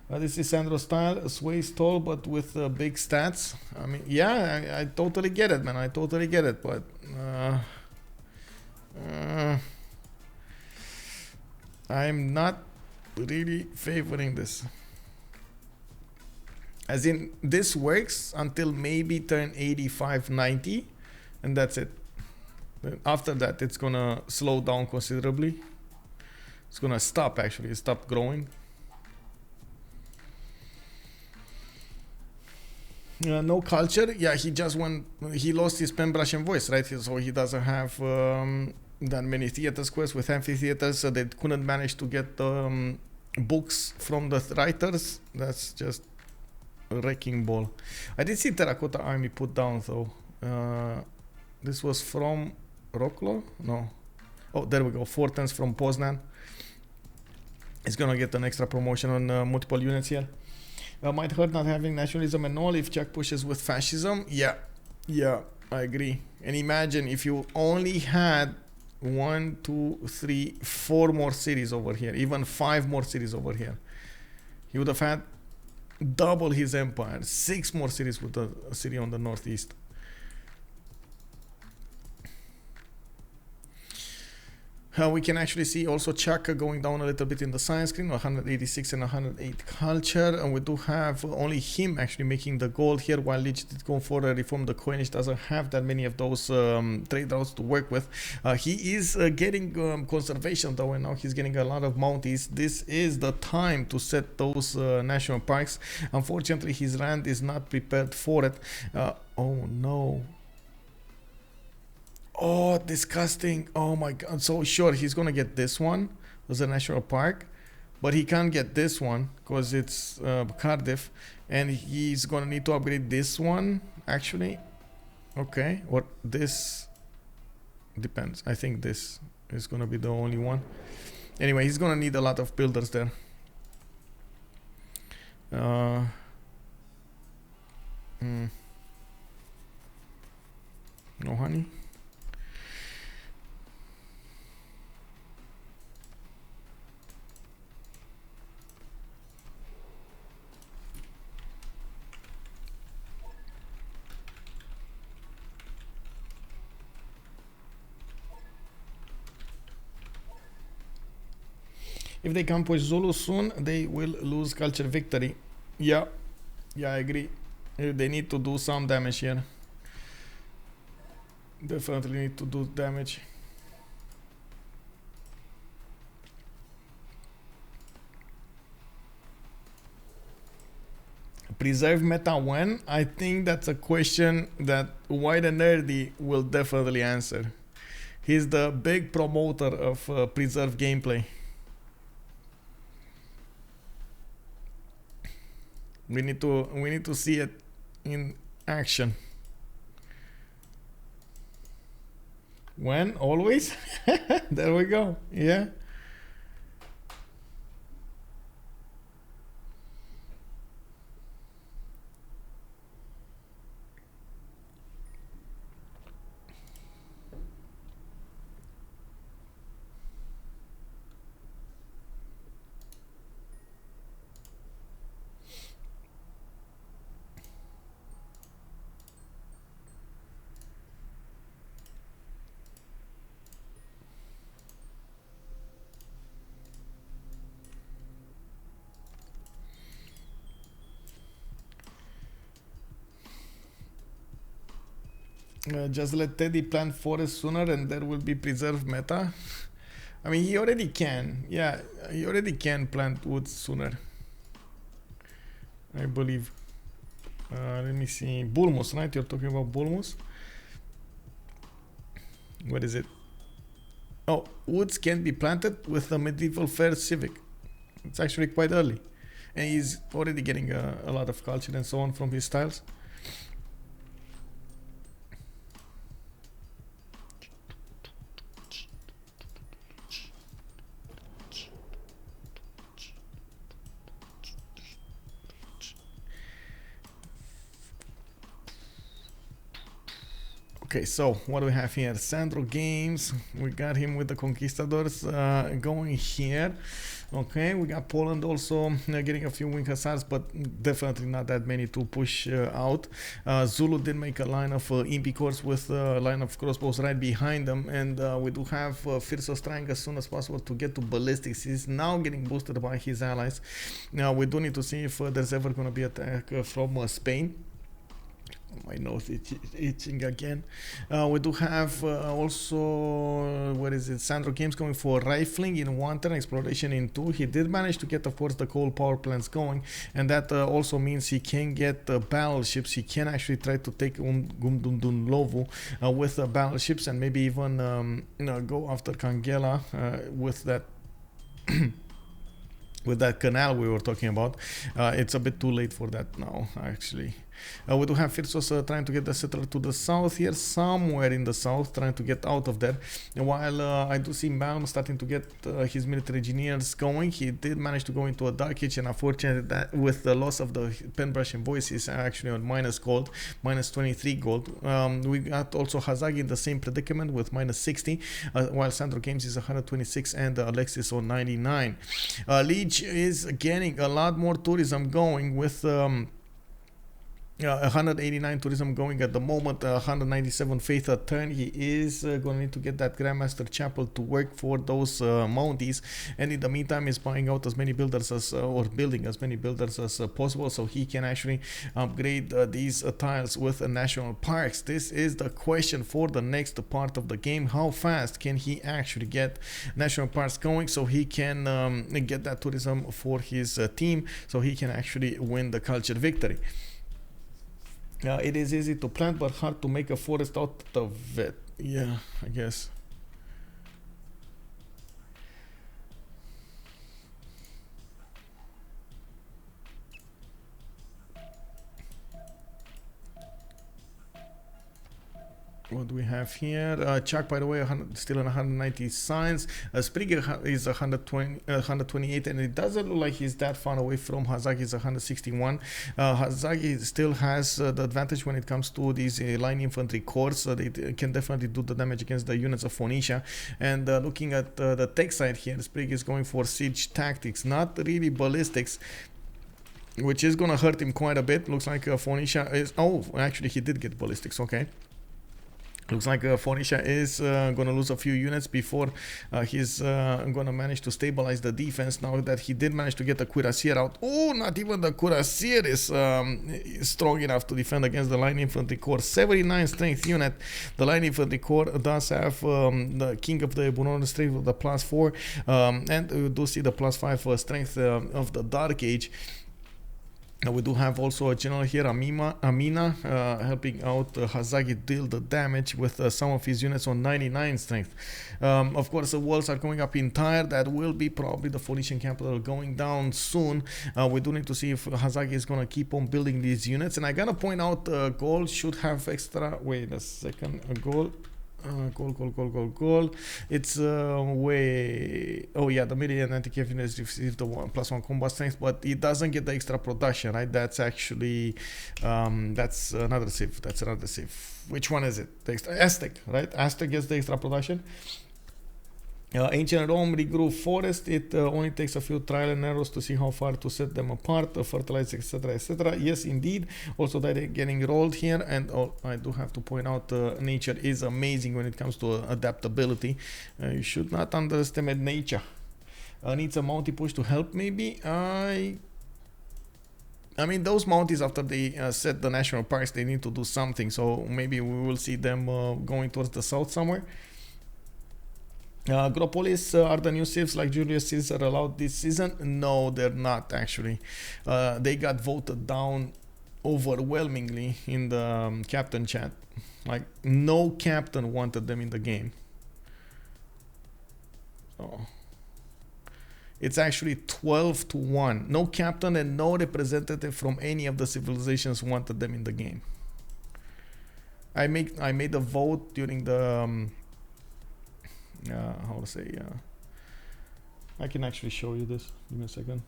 This is Sandro style, sways tall but with big stats. I mean, yeah, I totally get it, man. I totally get it, but I'm not really favoring this. As in, this works until maybe turn 85, 90, and that's it. After that, it's gonna slow down considerably. It's gonna stop, actually, stop growing. No culture. Yeah, he just went. He lost his pen, brush, and voice, right? So he doesn't have that many theater squares with amphitheaters. So they couldn't manage to get books from the writers. That's just a wrecking ball. I did see Terracotta Army put down though. This was from Roklo? No. Oh, there we go. 4 tens from Poznan. It's gonna get an extra promotion on multiple units here. Might hurt not having nationalism and all if Jack pushes with fascism. Yeah, I agree. And imagine if you only had 1, 2, 3, 4 more cities over here, even 5 more cities over here. He would have had double his empire, 6 more cities with the city on the northeast. We can actually see also Chaka going down a little bit in the science screen, 186 and 108 culture, and we do have only him actually making the gold here, while Lege did go for a reform. The coinage doesn't have that many of those trade routes to work with. He is getting conservation though, and now he's getting a lot of mounties. This is the time to set those national parks. Unfortunately, his land is not prepared for it. Oh no. Oh, disgusting. Oh my god. So sure, he's gonna get this one as a national park, but he can't get this one because it's Cardiff, and he's gonna need to upgrade this one actually. Okay, or this depends. I think this is gonna be the only one. Anyway, he's gonna need a lot of builders there. No honey. If they can push Zulu soon, they will lose culture victory. Yeah, I agree. They need to do some damage here. Definitely need to do damage. Preserve meta when? I think that's a question that White and Nerdy will definitely answer. He's the big promoter of preserve gameplay. We need to see it in action. When? Always? There we go. Yeah. Just let Teddy plant forest sooner and there will be preserved meta. I mean, he already can. Yeah, he already can plant woods sooner, I believe. Let me see. Bulmus, right? You're talking about Bulmus? What is it? Oh, woods can be planted with the medieval fair civic. It's actually quite early. And he's already getting a lot of culture and so on from his styles. Okay, so what do we have here? SandroGames. We got him with the Conquistadors going here. Okay, we got Poland also getting a few wing hussars, but definitely not that many to push out. Zulu did make a line of Impi Corps with a line of crossbows right behind them, and we do have Phyrsos trying as soon as possible to get to ballistics. He's now getting boosted by his allies. Now we do need to see if there's ever going to be attack from Spain. My nose itching again. We do have also, what is it, SandroGames going for rifling in 1 turn, exploration in 2. He did manage to get, of course, the coal power plants going, and that also means he can get battleships. He can actually try to take Gumdundunlovu with battleships, and maybe even go after Kangela with that with that canal we were talking about. It's a bit too late for that now, actually. We do have Phyrsos trying to get the settler to the south here, somewhere in the south, trying to get out of there. And while I do see Malm starting to get his military engineers going, he did manage to go into a dark age, and unfortunately that with the loss of the penbrush and voice is actually on minus gold, minus 23 gold. We got also Hazaggi in the same predicament with minus 60, while SandroGames is 126 and Alexis on 99. Lege is getting a lot more tourism going with 189 tourism going at the moment, 197 faith a turn. He is going to need to get that Grandmaster Chapel to work for those Mounties, and in the meantime is buying out as many builders as or building as many builders as possible, so he can actually upgrade these tiles with national parks. This is the question for the next part of the game. How fast can he actually get national parks going so he can get that tourism for his team, so he can actually win the culture victory. It is easy to plant but hard to make a forest out of it. Yeah, I guess. What do we have here? Chuck, by the way, still on 190 signs. Sprig is 128, and it doesn't look like he's that far away from Hazaggi. Is 161. Hazaggi still has the advantage when it comes to these line infantry corps. They can definitely do the damage against the units of Phoenicia. And looking at the tech side here, Sprig is going for siege tactics, not really ballistics, which is going to hurt him quite a bit. Looks like Phoenicia is... Oh, actually, he did get ballistics. Okay. Looks like Phoenicia is going to lose a few units before he's going to manage to stabilize the defense, now that he did manage to get the cuirassier out. Oh, not even the cuirassier is strong enough to defend against the line infantry corps. 79 strength unit. The line infantry corps does have the king of the Eburon strength with the +4, and we do see the +5 strength of the dark age. We do have also a general here, Amina, helping out Hazaggi deal the damage with some of his units on 99 strength. Of course, the walls are going up entire. That will be probably the Phoenician capital going down soon. We do need to see if Hazaggi is going to keep on building these units. And I gotta point out, Gaul should have extra... Wait a second. Gaul... Goal. It's way... Oh yeah, the melee and anti-cav units receive the +1 combat strength, but it doesn't get the extra production, right? That's actually... that's another save. That's another save. Which one is it? The extra Aztec, right? Aztec gets the extra production. Ancient Rome regrew forest. It only takes a few trial and errors to see how far to set them apart, fertilize, etc., etc. Yes, indeed. Also, they're getting rolled here, and I do have to point out, nature is amazing when it comes to adaptability. You should not underestimate nature. Needs a Mountie push to help, maybe. I mean, those Mounties, after they set the national parks, they need to do something. So maybe we will see them going towards the south somewhere. Gropolis, are the new civs like Julius Caesar allowed this season? No, they're not actually. They got voted down overwhelmingly in the captain chat. Like, no captain wanted them in the game. So it's actually 12-1. No captain and no representative from any of the civilizations wanted them in the game. I made a vote during the how to say, I can actually show you this. Give me a second.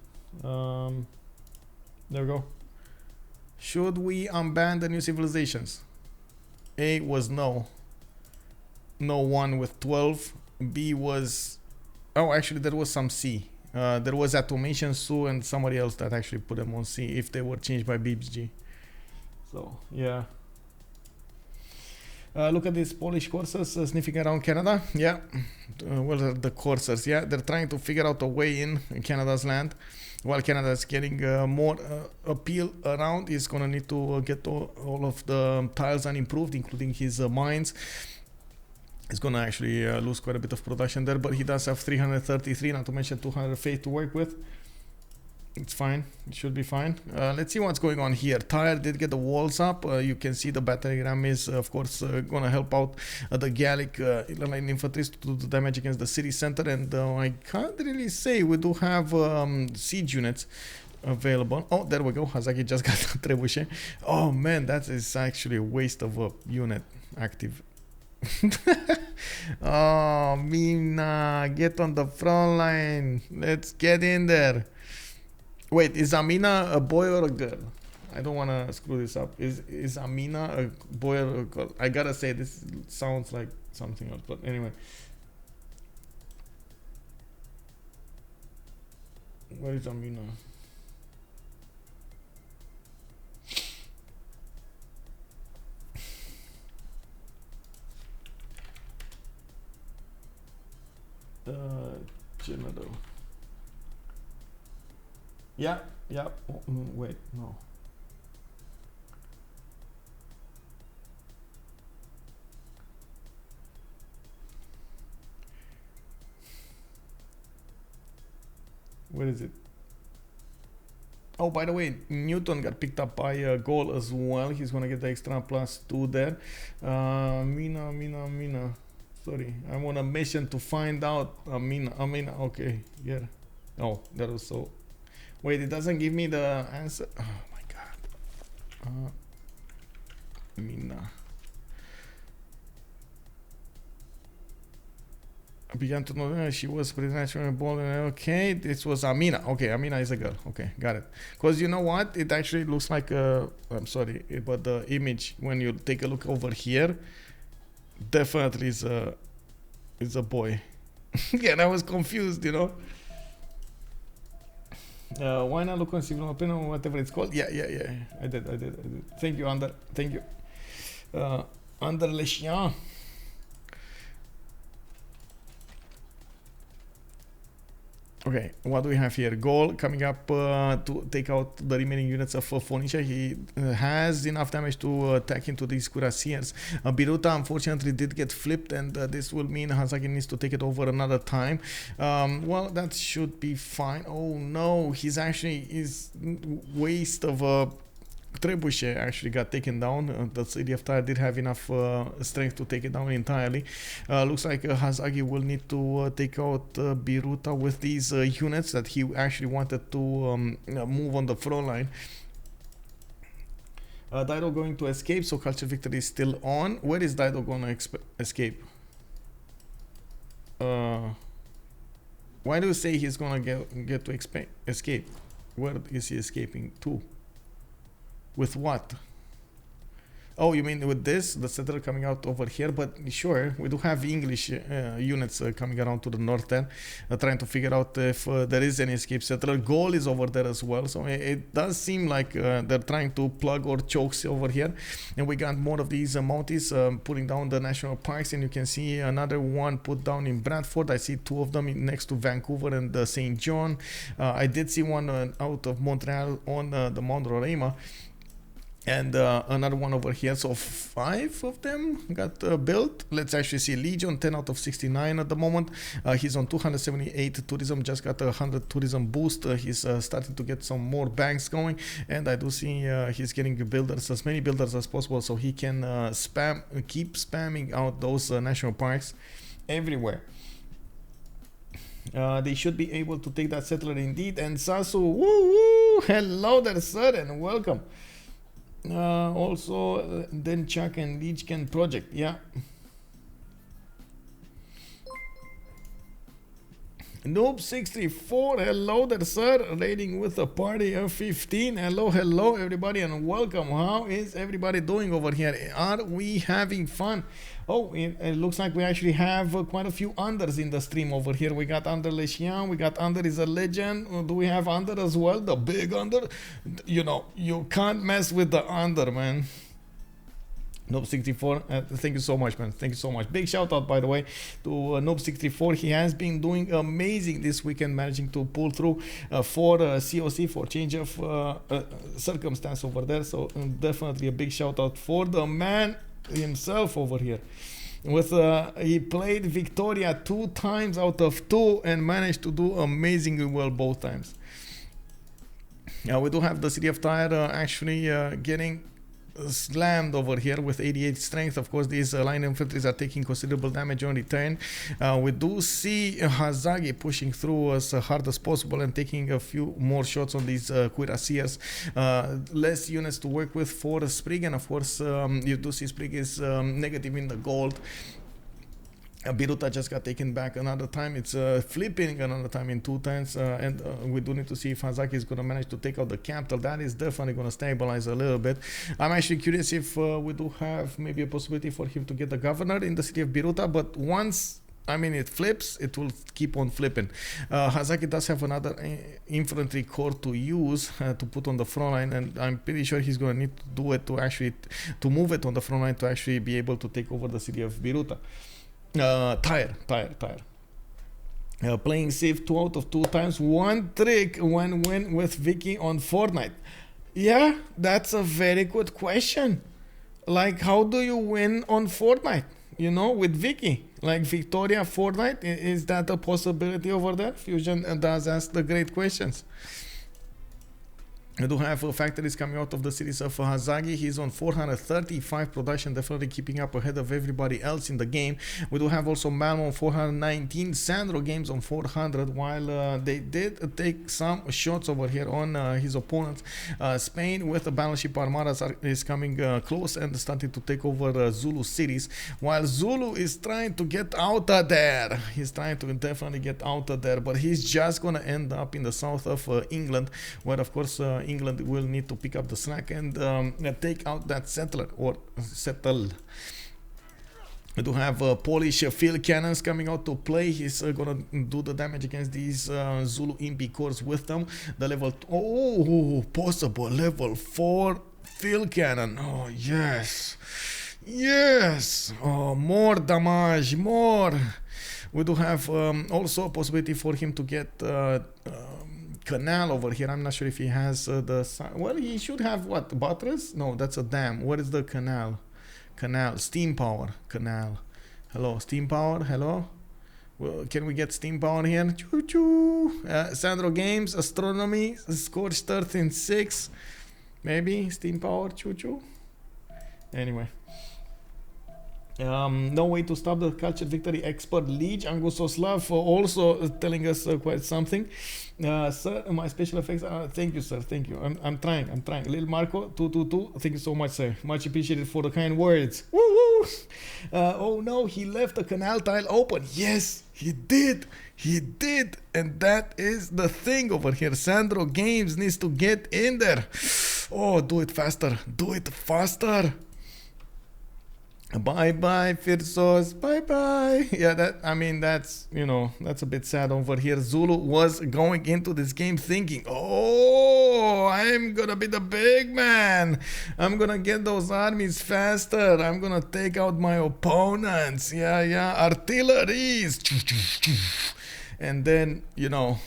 There we go. Should we unban the new civilizations? A was no. No one with 12. B was, oh, actually there was some C. There was Automation, Su, and somebody else that actually put them on C if they were changed by BBG. So yeah. Look at these Polish coursers sniffing around Canada. Yeah, well, the coursers, yeah, they're trying to figure out a way in Canada's land. While Canada is getting more appeal around, he's gonna need to get all of the tiles unimproved, including his mines. He's gonna actually lose quite a bit of production there, but he does have 333, not to mention 200 faith to work with. It's fine. It should be fine. Let's see what's going on here. Tyre did get the walls up. You can see the battery ram is, of course, gonna help out the Gallic line infantry to do the damage against the city center. And I can't really say. We do have siege units available. Oh, there we go. Hazaggi just got a trebuchet. Oh man, that is actually a waste of a unit active. Oh, Mina, get on the front line. Let's get in there. Wait, is Amina a boy or a girl? I don't want to screw this up. Is Amina a boy or a girl? I gotta say, this sounds like something else. But anyway. Where is Amina? General. Yeah. Oh, wait, no. Where is it? Oh, by the way, Newton got picked up by Gaul as well. He's gonna get the extra +2 there. Mina. Sorry, I'm on a mission to find out. Amina. Okay, yeah. Oh, that was so. Wait, it doesn't give me the answer. Oh my god. Mina. I began to know she was pretty naturally born. Okay, this was Amina. Okay, Amina is a girl. Okay, got it. Because you know what? It actually looks like a. I'm sorry, but the image, when you take a look over here, definitely is a boy. Yeah, I was confused, you know. Why not look on civil opinion, whatever it's called? Yeah. I did. Thank you, Ander. Thank you. Ander Le Chien. Okay, what do we have here? Gaul coming up to take out the remaining units of Phoenicia. He has enough damage to attack into these cuirassiers. Biruta unfortunately did get flipped, and this will mean Hazaggi needs to take it over another time. Well, that should be fine. Oh no, his waste of a trebuchet actually got taken down. The city of Tyre did have enough strength to take it down entirely. Looks like Hazaggi will need to take out Biruta with these units that he actually wanted to move on the front line. Dido going to escape, so culture victory is still on. Where is Dido going to escape? Why do you say he's going to get to escape? Where is he escaping to? With what? Oh, you mean with this, the settler coming out over here? But sure, we do have English units coming around to the north there, trying to figure out if there is any escape settler. Gaul is over there as well, so it does seem like they're trying to plug or chokes over here. And we got more of these Mounties putting down the national parks, and you can see another one put down in Bradford. I see two of them next to Vancouver and St. John. I did see one out of Montreal on the Mount Roraima. And another one over here, so 5 of them got built. Let's actually see Legion, 10 out of 69 at the moment. He's on 278 tourism, just got a 100 tourism boost. He's starting to get some more banks going, and I do see he's getting builders, as many builders as possible, so he can keep spamming out those national parks everywhere. They should be able to take that settler indeed. And Sasu, woo, hello there, sir, and welcome. Also, then Chuck and Lege can project, yeah. Noob64, hello there, sir. Raiding with a party of 15. Hello, everybody, and welcome. How is everybody doing over here? Are we having fun? Oh, it looks like we actually have quite a few unders in the stream over here. We got Under Leshian, we got Under is a legend. Do we have Under as well? The big Under? You know, you can't mess with the Under, man. Noob64, thank you so much, man. Thank you so much. Big shout out, by the way, to Noob64. He has been doing amazing this weekend, managing to pull through for COC, for change of circumstance over there. So definitely a big shout out for the man himself over here. With he played Victoria 2 times out of 2 and managed to do amazingly well both times. We do have the City of Tyre actually getting slammed over here with 88 strength. Of course, these line infantries are taking considerable damage on return. We do see Hazaggi pushing through as hard as possible and taking a few more shots on these cuirassiers. Less units to work with for Sprig, and of course you do see Sprig is negative in the gold. Biruta just got taken back another time. It's flipping another time in 2 times, and we do need to see if Hazaggi is going to manage to take out the capital. That is definitely going to stabilize a little bit. I'm actually curious if we do have maybe a possibility for him to get the governor in the city of Biruta, but once, I mean, it flips, it will keep on flipping. Hazaggi does have another infantry corps to use to put on the front line, and I'm pretty sure he's going to need to do it to move it on the front line to actually be able to take over the city of Biruta. Tyre. Playing safe 2 out of 2 times. One trick when win with Vicky on Fortnite. Yeah, that's a very good question. Like, how do you win on Fortnite? You know, with Vicky, like Victoria Fortnite, is that a possibility over there? Fusion does ask the great questions. We do have factories coming out of the cities of Hazaggi. He's on 435 production, definitely keeping up ahead of everybody else in the game. We do have also Malm on 419, SandroGames on 400, while they did take some shots over here on his opponents. Spain with the battleship armadas is coming close and starting to take over Zulu cities, while Zulu is trying to get out of there. He's trying to definitely get out of there, but he's just going to end up in the south of England, where of course England will need to pick up the slack and take out that settler or settle. We do have Polish field cannons coming out to play. He's gonna do the damage against these Zulu imp cores with them. The level possible level 4 field cannon. Oh yes, oh, more damage, more. We do have also a possibility for him to get canal over here. I'm not sure if he has well, he should have what, buttress? No, that's a dam. What is the canal? Steam power. Canal. Hello, steam power. Hello. Well, can we get steam power here? Choo choo. SandroGames, astronomy, scorched earth in 6. Maybe steam power. Choo choo. Anyway. No way to stop the culture victory expert Lege Angusoslav also telling us quite something. Sir, my special effects thank you, sir, thank you. I'm trying. Lil Marco 222, thank you so much, sir, much appreciated for the kind words. Woo woo. Oh no, he left the canal tile open. Yes, he did, and that is the thing over here. SandroGames needs to get in there. Oh, do it faster. Bye bye, Phyrsos. Bye bye. Yeah, that's, you know, that's a bit sad over here. Zulu was going into this game thinking, oh, I'm gonna be the big man. I'm gonna get those armies faster. I'm gonna take out my opponents. Yeah, artilleries. And then, you know,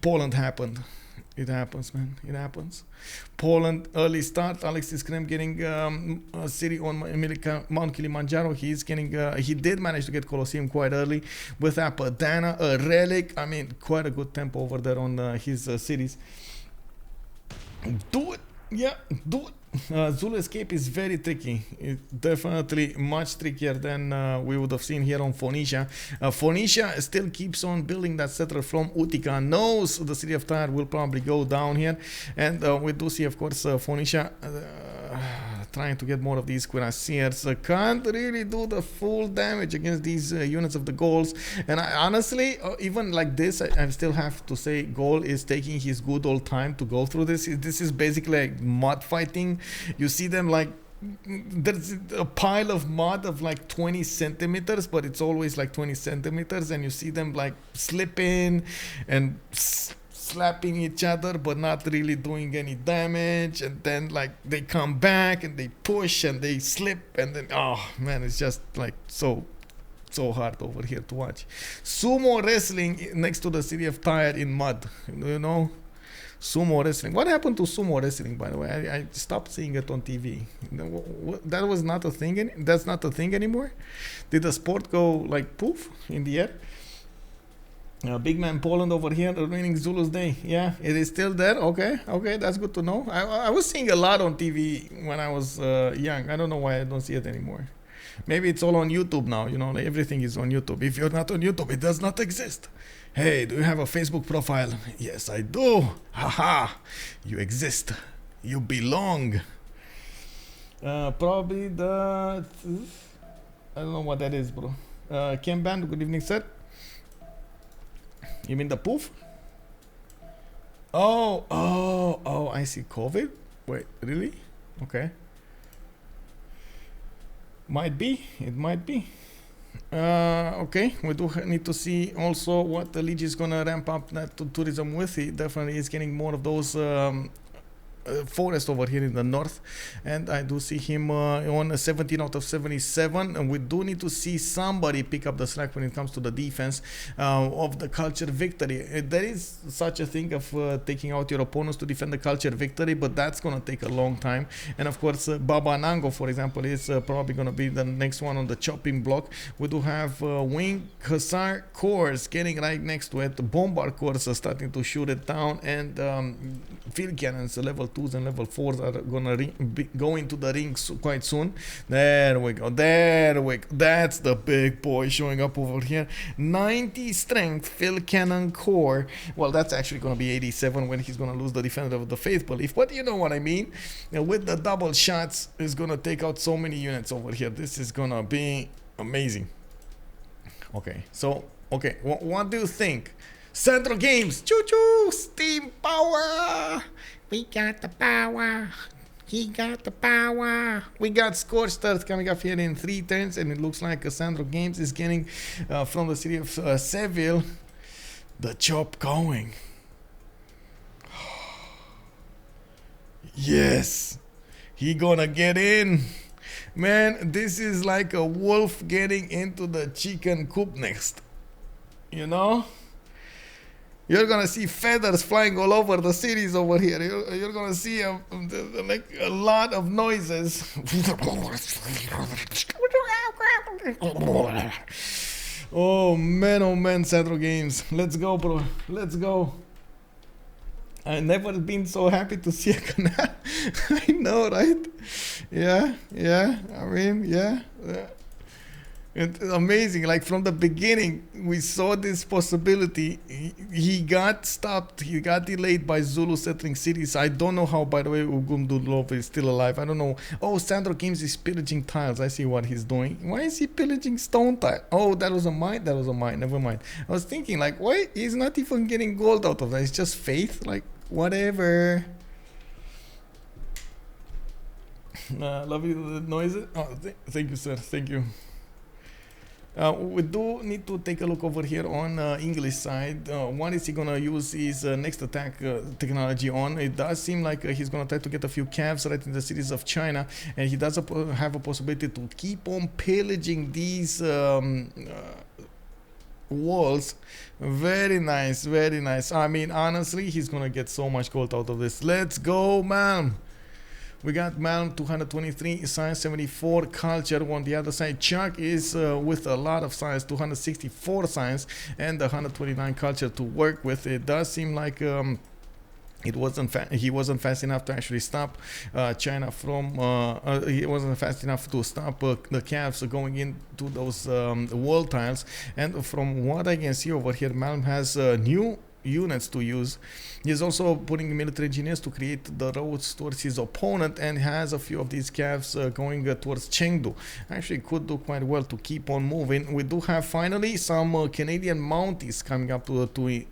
Poland happened. It happens, man. It happens. Poland, early start. Alexis Krempp getting a city on Mount Kilimanjaro. He's getting. He did manage to get Colosseum quite early with Apadana, a relic. I mean, quite a good tempo over there on his cities. Do it. Yeah, do it. Zulu escape is very tricky. It's definitely much trickier than we would have seen here on Phoenicia. Phoenicia still keeps on building that settler from Utica. Knows the city of Tyre will probably go down here. And we do see, of course, Phoenicia trying to get more of these cuirassiers. Can't really do the full damage against these units of the Gauls. And I, honestly, even like this, I still have to say Gaul is taking his good old time to go through this. This is basically like mud fighting. You see them like there's a pile of mud of like 20 centimeters, but it's always like 20 centimeters, and you see them like slipping and slapping each other but not really doing any damage, and then like they come back and they push and they slip, and then oh man, it's just like so hard over here to watch. Sumo wrestling next to the city of Tyre in mud, you know. Sumo wrestling. What happened to sumo wrestling, by the way? I stopped seeing it on TV. That was not a thing. That's not a thing anymore. Did the sport go like poof in the air? Big man Poland over here, the reigning Zulu's day. Yeah, it is still there. Okay, that's good to know. I was seeing a lot on TV when I was young. I don't know why I don't see it anymore. Maybe it's all on YouTube now. You know, like everything is on YouTube. If you're not on YouTube, it does not exist. Hey, do you have a Facebook profile? Yes, I do. Haha, you exist. You belong. Probably the... I don't know what that is, bro. Ken Band, good evening, sir. You mean the poof? Oh, I see. COVID? Wait, really? Okay. Might be. It might be. Okay, we do need to see also what the Lege is gonna ramp up that tourism with. He definitely is getting more of those forest over here in the north, and I do see him on a 17 out of 77, and we do need to see somebody pick up the slack when it comes to the defense of the culture victory. There is such a thing of taking out your opponents to defend the culture victory, but that's gonna take a long time. And of course Baba Nango, for example, is probably gonna be the next one on the chopping block. We do have wing Hussar corps getting right next to it. The bombard corps are starting to shoot it down, and field cannons level 2s and level 4s are gonna go into the ring quite soon. There we go. That's the big boy showing up over here. 90 strength field cannon core. Well, that's actually gonna be 87 when he's gonna lose the defender of the faith belief, but you know what I mean. With the double shots, is gonna take out so many units over here. This is gonna be amazing. Okay, so what do you think? SandroGames, choo-choo, steam power. We got the power. He got the power. We got Scorched Earth coming up here in 3 turns, and it looks like SandroGames is getting from the city of Seville the chop going. Yes, he gonna get in. Man, this is like a wolf getting into the chicken coop next. You know? You're gonna see feathers flying all over the cities over here. You're gonna see like a lot of noises. Oh man, SandroGames. Let's go, bro. Let's go. I've never been so happy to see a canal. I know, right? Yeah. I mean, yeah. It's amazing. Like from the beginning, we saw this possibility. He got stopped. He got delayed by Zulu settling cities. I don't know how, by the way, Ugumdulov is still alive. I don't know. Oh, SandroGames is pillaging tiles. I see what he's doing. Why is he pillaging stone tile? Oh, that was a mine? That was a mine. Never mind. I was thinking, like, why? He's not even getting gold out of that. It's just faith. Like, whatever. Love you, the noises. Oh, thank you, sir. Thank you. We do need to take a look over here on English side. What is he gonna use his next attack technology on? It does seem like he's gonna try to get a few calves right in the cities of China, and he does have a possibility to keep on pillaging these walls. Very nice, very nice. I mean, honestly, he's gonna get so much gold out of this. Let's go, Malm. We got Malm 223 science, 74 culture. On the other side, Chuck is with a lot of science, 264 science and 129 culture to work with. It does seem like he wasn't fast enough to actually stop China from he wasn't fast enough to stop the Cavs going into those world tiles. And from what I can see over here, Malm has new units to use. He's also putting military engineers to create the roads towards his opponent, and has a few of these Cavs going towards Chengdu. Actually could do quite well to keep on moving. We do have finally some Canadian Mounties coming up to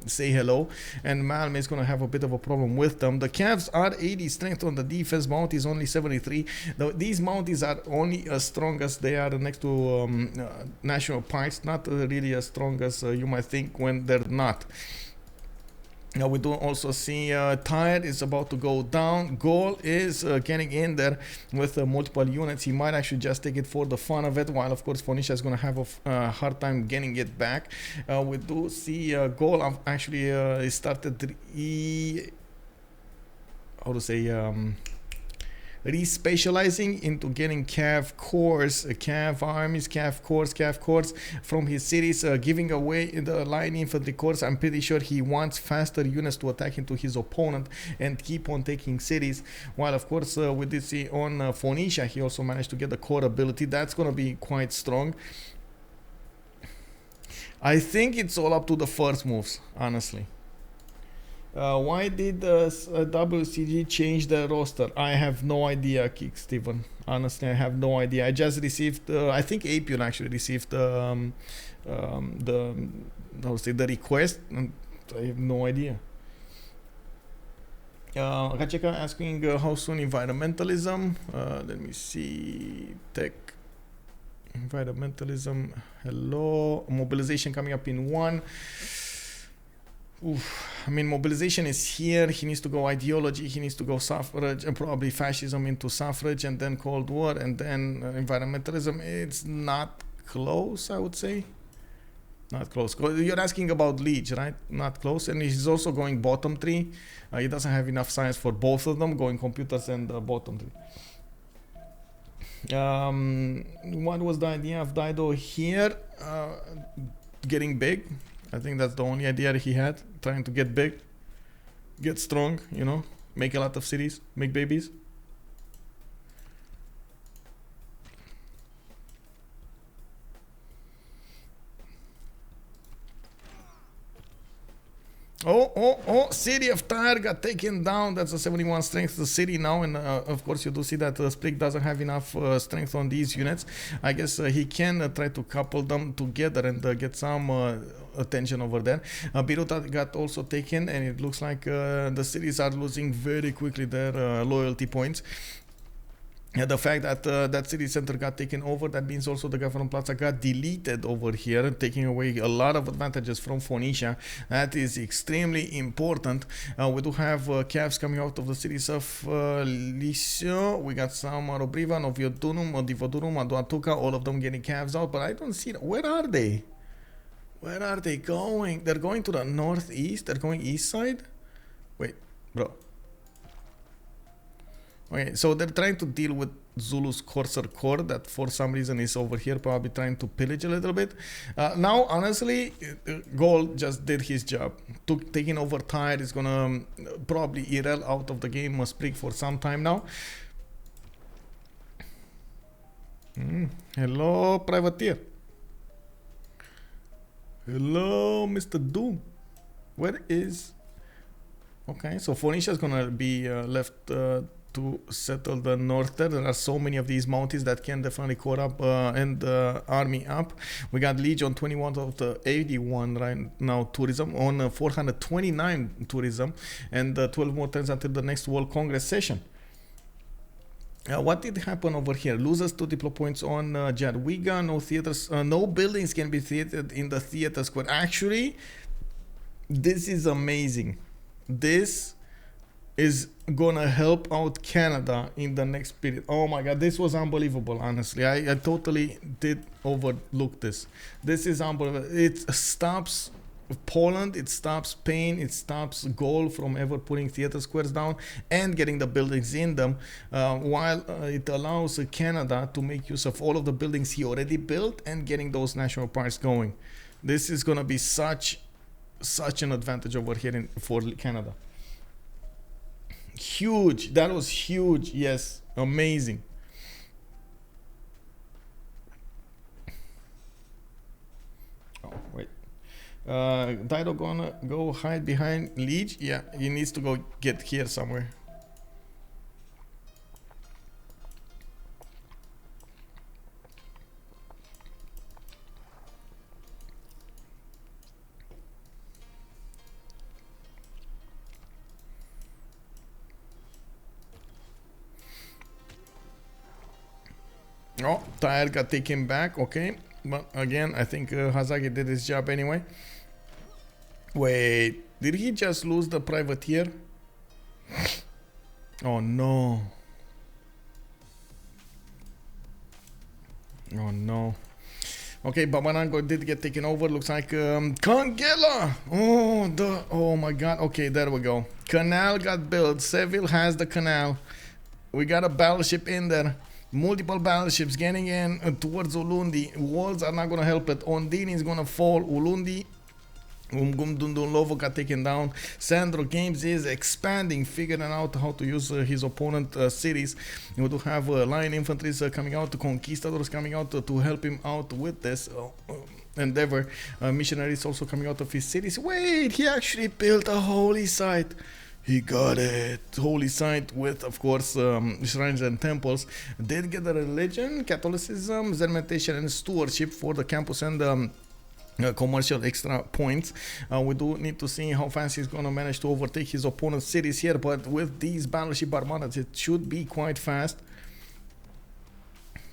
say hello, and Malm is going to have a bit of a problem with them. The Cavs are 80 strength on the defense, Mounties only 73. These Mounties are only as strong as they are next to national parks, not really as strong as you might think when they're not. Now we do also see Tire is about to go down. Gaul is getting in there with multiple units. He might actually just take it for the fun of it, while of course Phoenicia is going to have a hard time getting it back. We do see Gaul actually started re-specializing into getting Cav cores, Cav armies, Cav cores from his cities, giving away the line infantry cores. I'm pretty sure he wants faster units to attack into his opponent and keep on taking cities. While of course we did see on Phoenicia, he also managed to get the core ability. That's going to be quite strong. I think it's all up to the first moves, honestly. Why did WCG change the roster? I have no idea, Kick Steven. Honestly, I have no idea. I just received, I think Apion actually received the request, and I have no idea. Racheka asking how soon environmentalism. Let me see. Tech. Environmentalism. Hello. Mobilization coming up in 1. I mean, mobilization is here. He needs to go ideology, he needs to go suffrage, and probably fascism into suffrage, and then Cold War, and then environmentalism. It's not close, I would say. Not close. You're asking about Lege, right? Not close. And he's also going bottom 3. He doesn't have enough science for both of them, going computers and bottom 3. What was the idea of Dido here? Getting big. I think that's the only idea that he had, trying to get big, get strong, you know, make a lot of cities, make babies. Oh, city of Tyre got taken down. That's a 71 strength the city now, and of course you do see that Sprig doesn't have enough strength on these units. I guess he can try to couple them together and get some attention over there. Beirut got also taken, and it looks like the cities are losing very quickly their loyalty points. The fact that that city center got taken over, that means also the government plaza got deleted over here, taking away a lot of advantages from Phoenicia. That is extremely important. We do have Cavs coming out of the cities of Lege. We got some Robriva, Noviodunum, Divodurum, Aduatuca, all of them getting Cavs out, but I don't see where are they? Where are they going? They're going to the northeast? They're going east side? Wait, bro. Okay, so they're trying to deal with Zulu's Corsair Core that for some reason is over here, probably trying to pillage a little bit. Now, honestly, Gaul just did his job. Taking over Tyre is gonna probably erel out of the game Sprig for some time now. Hello, Privateer. Hello, Mr. Doom. Where is... Okay, so Phoenicia is gonna be left... to settle the north there. There are so many of these mounties that can definitely core up and army up. We got Lege on 21 of the 81 right now tourism, on 429 tourism, and 12 more turns until the next World Congress session. What did happen over here? Loses 2 diplo points on Jadwiga. No theaters, no buildings can be theatered in the theater square. Actually, this is amazing. This is gonna help out Canada in the next period. Oh my god, this was unbelievable. Honestly, I totally did overlook this. This is unbelievable. It stops Poland, it stops Spain, it stops Gaul from ever putting theater squares down and getting the buildings in them, while it allows Canada to make use of all of the buildings he already built and getting those national parks going. This is gonna be such an advantage over here for Canada. Huge. That was huge. Yes. Amazing. Oh, wait. Dido gonna go hide behind Lege? Yeah, he needs to go get here somewhere. Oh, Tyre got taken back. Okay. But again, I think Hazaggi did his job anyway. Wait, did he just lose the privateer? Oh no. Oh no. Okay, Babanango did get taken over. Looks like Kangela. Oh my god. Okay, there we go. Canal got built. Seville has the canal. We got a battleship in there. Multiple battleships getting in towards Ulundi. Walls are not gonna help it. Ondini is gonna fall. Ulundi Lovo got taken down. SandroGames is expanding, figuring out how to use his opponent cities. We do have line infantry coming out, conquistadors coming out to help him out with this endeavor. Missionaries also coming out of his cities. Wait, he actually built a holy site. He got it. Holy site with, of course, shrines and temples. Did get the religion, Catholicism, Zermentation, and stewardship for the campus and commercial extra points. We do need to see how fast he's going to manage to overtake his opponent's cities here, but with these battleship armadas, it should be quite fast.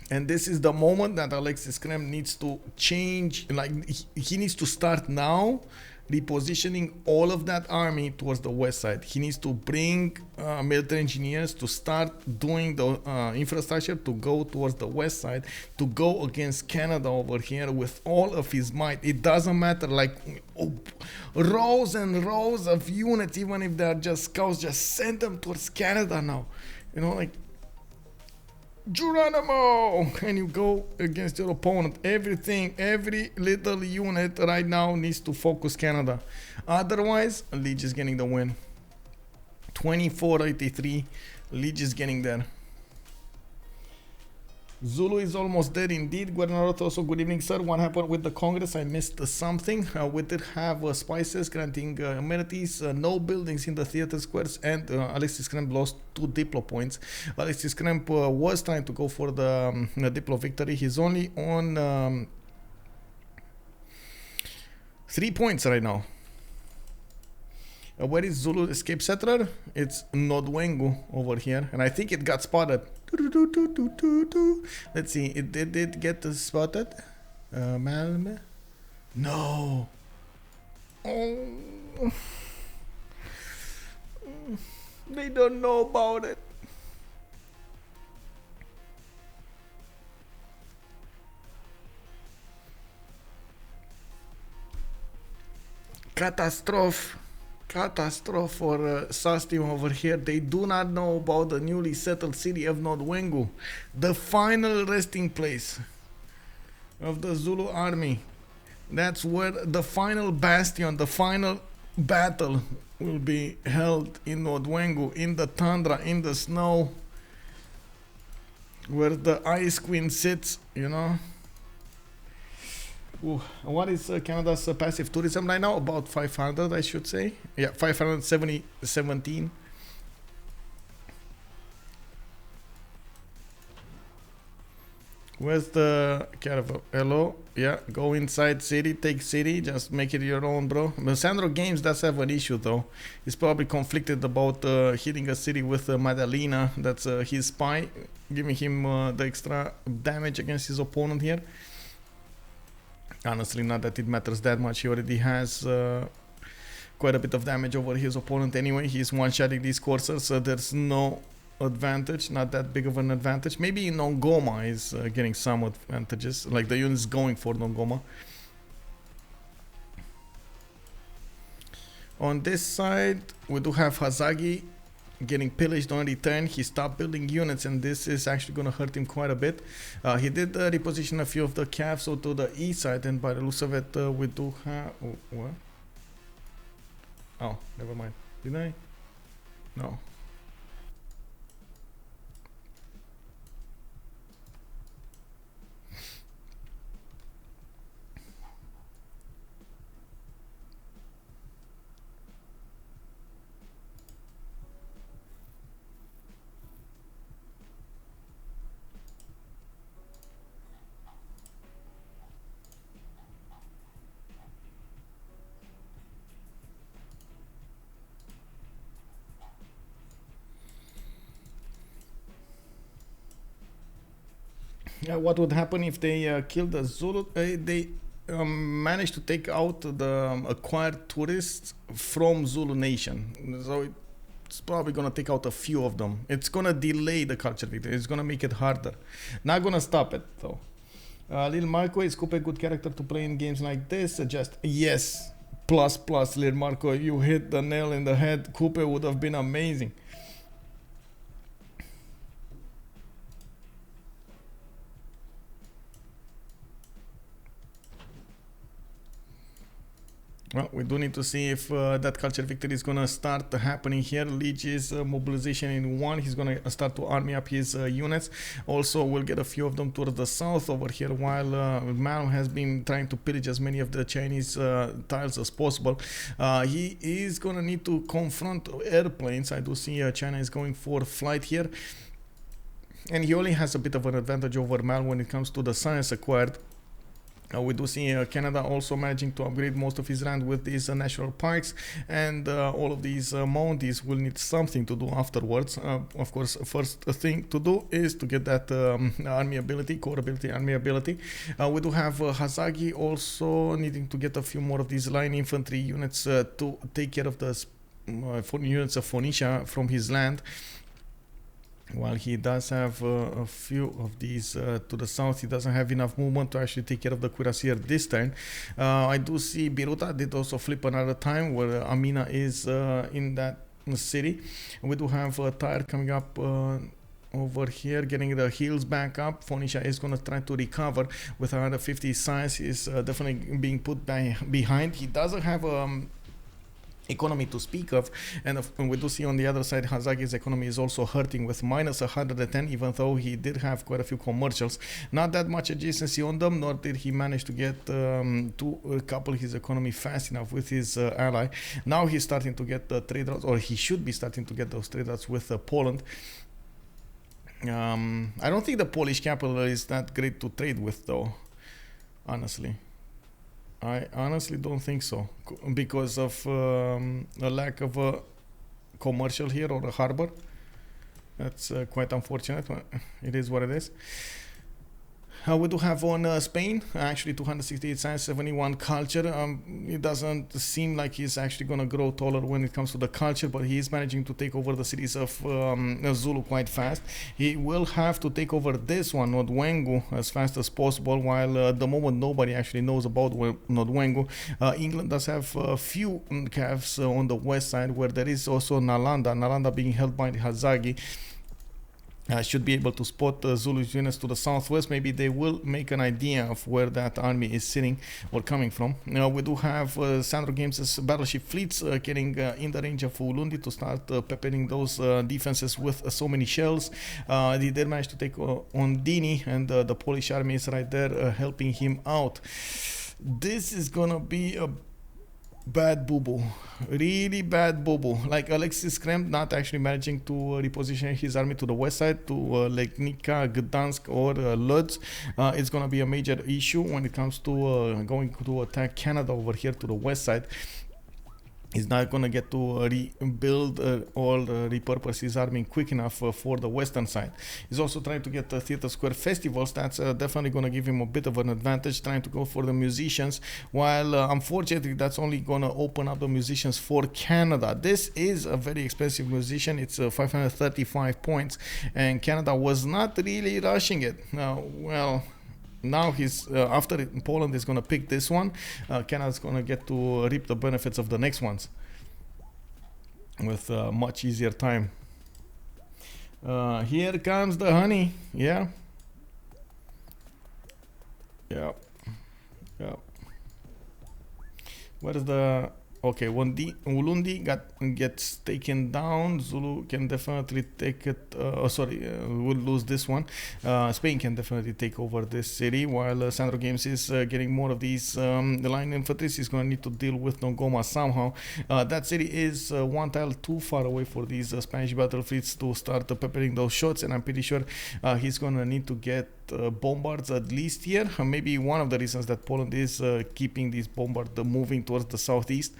And this is the moment that Alexis Krempp needs to change, like he needs to start now repositioning all of that army towards the west side. He needs to bring military engineers to start doing the infrastructure to go towards the west side, to go against Canada over here with all of his might. It doesn't matter, like rows and rows of units, even if they're just scouts, just send them towards Canada now. You know, like Geronimo, and you go against your opponent. Everything, every little unit right now needs to focus Canada. Otherwise, Lege is getting the win. 24-83, Lege is getting there. Zulu is almost dead indeed. Guernarot also, good evening, sir. What happened with the Congress? I missed something. We did have spices granting amenities, no buildings in the theater squares, and Alexis Krempp lost 2 Diplo points. Alexis Krempp was trying to go for the Diplo victory. He's only on 3 points right now. Where is Zulu escape settler? It's Nodwengu over here, and I think it got spotted. Let's see, did it get spotted? Malm? No. Oh. They don't know about it. Catastrophe for SAS team over here. They do not know about the newly settled city of Nodwengu, the final resting place of the Zulu army. That's where the final bastion, the final battle will be held, in Nodwengu, in the tundra, in the snow, where the Ice Queen sits, you know. Ooh, what is Canada's passive tourism right now? About 500, I should say. Yeah, 517. Where's the caravan? Hello? Yeah, go inside city, take city, just make it your own, bro. But SandroGames does have an issue, though. He's probably conflicted about hitting a city with Madalena. That's his spy, giving him the extra damage against his opponent here. Honestly, not that it matters that much. He already has quite a bit of damage over his opponent anyway. He's one-shotting these coursers, so there's no advantage, not that big of an advantage. Maybe Nongoma is getting some advantages, like the unit's going for Nongoma. On this side, we do have Hazaggi getting pillaged on return. He stopped building units, and this is actually going to hurt him quite a bit. He did reposition a few of the calves to the east side, and by the looks of it, we do have... Oh, what? Oh, never mind. Did I? No. What would happen if they kill the Zulu? They managed to take out the acquired tourists from Zulu Nation. So it's probably gonna take out a few of them. It's gonna delay the culture victory. It's gonna make it harder. Not gonna stop it though. Lil Marco, is Kupe a good character to play in games like this? Just yes. Plus, Lil Marco, you hit the nail in the head. Kupe would have been amazing. Well, we do need to see if that culture victory is gonna start happening here. Lege's mobilization in 1. He's gonna start to army up his units. Also, we'll get a few of them towards the south over here, while Malm has been trying to pillage as many of the Chinese tiles as possible. He is gonna need to confront airplanes. I do see China is going for flight here, and he only has a bit of an advantage over Malm when it comes to the science acquired. We do see Canada also managing to upgrade most of his land with these national parks, and all of these mounties will need something to do afterwards. Of course, first thing to do is to get that army ability, core ability, army ability. We do have Hazaggi also needing to get a few more of these line infantry units to take care of the units of Phoenicia from his land. While he does have a few of these to the south, he doesn't have enough movement to actually take care of the cuirassier this turn. I do see Biruta did also flip another time where Amina is in that city. We do have a tire coming up over here, getting the heals back up. Phoenicia is going to try to recover with 150 science. Is definitely being put behind. He doesn't have economy to speak of, and we do see on the other side Hazaggi's economy is also hurting with minus 110, even though he did have quite a few commercials. Not that much adjacency on them, nor did he manage to get to couple his economy fast enough with his ally. Now he's starting to get the trade routes, or he should be starting to get those trade routes with Poland. I don't think the Polish capital is that great to trade with though, honestly. I honestly don't think so, because of a lack of a commercial here or a harbor. That's quite unfortunate. It is what it is. We do have on Spain, actually 268 science, 71 culture. It doesn't seem like he's actually going to grow taller when it comes to the culture, but he is managing to take over the cities of Zulu quite fast. He will have to take over this one, Nodwengu, as fast as possible, while at the moment nobody actually knows about Nodwengu. England does have a few calves on the west side, where there is also Nalanda being held by the Hazaggi. Should be able to spot Zulu units to the southwest. Maybe they will make an idea of where that army is sitting or coming from. We do have SandroGames' battleship fleets getting in the range of Ulundi to start peppering those defenses with so many shells. They did manage to take on Dini, and the Polish army is right there helping him out. This is gonna be a bad boo-boo, really bad boo-boo. Like Alexis Krempp not actually managing to reposition his army to the west side, to Legnica, Gdansk or Lodz. It's gonna be a major issue when it comes to going to attack Canada over here to the west side. He's not going to get to rebuild or repurpose his army quick enough for the western side. He's also trying to get the Theatre Square festivals. That's definitely going to give him a bit of an advantage, trying to go for the musicians, while unfortunately that's only going to open up the musicians for Canada. This is a very expensive musician. It's 535 points, and Canada was not really rushing it. Now he's after Poland is going to pick this one. Canada's going to get to reap the benefits of the next ones with much easier time. Here comes the honey. Yeah. Where's the... Okay, Ulundi gets taken down. Zulu can definitely take it. We'll lose this one. Spain can definitely take over this city, while SandroGames is getting more of these the line infantry. He's going to need to deal with Nongoma somehow. That city is one tile too far away for these Spanish battle fleets to start peppering those shots, and I'm pretty sure he's going to need to get bombards at least here. Maybe one of the reasons that Poland is keeping these bombards moving towards the southeast.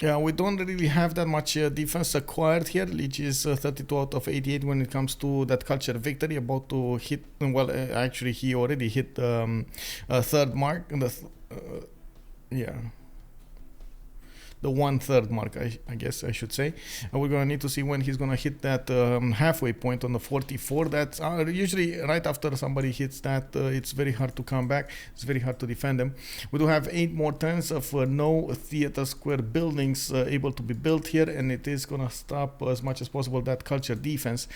Yeah, we don't really have that much defense acquired here. Lege is 32 out of 88 when it comes to that culture victory. About to hit, well, actually he already hit a third mark. Yeah. The 1/3 mark, I guess I should say. We're gonna need to see when he's gonna hit that halfway point on the 44. That's usually right after somebody hits that. It's very hard to come back. It's very hard to defend them. We do have 8 more turns of no theater square buildings able to be built here, and it is gonna stop as much as possible that culture defense.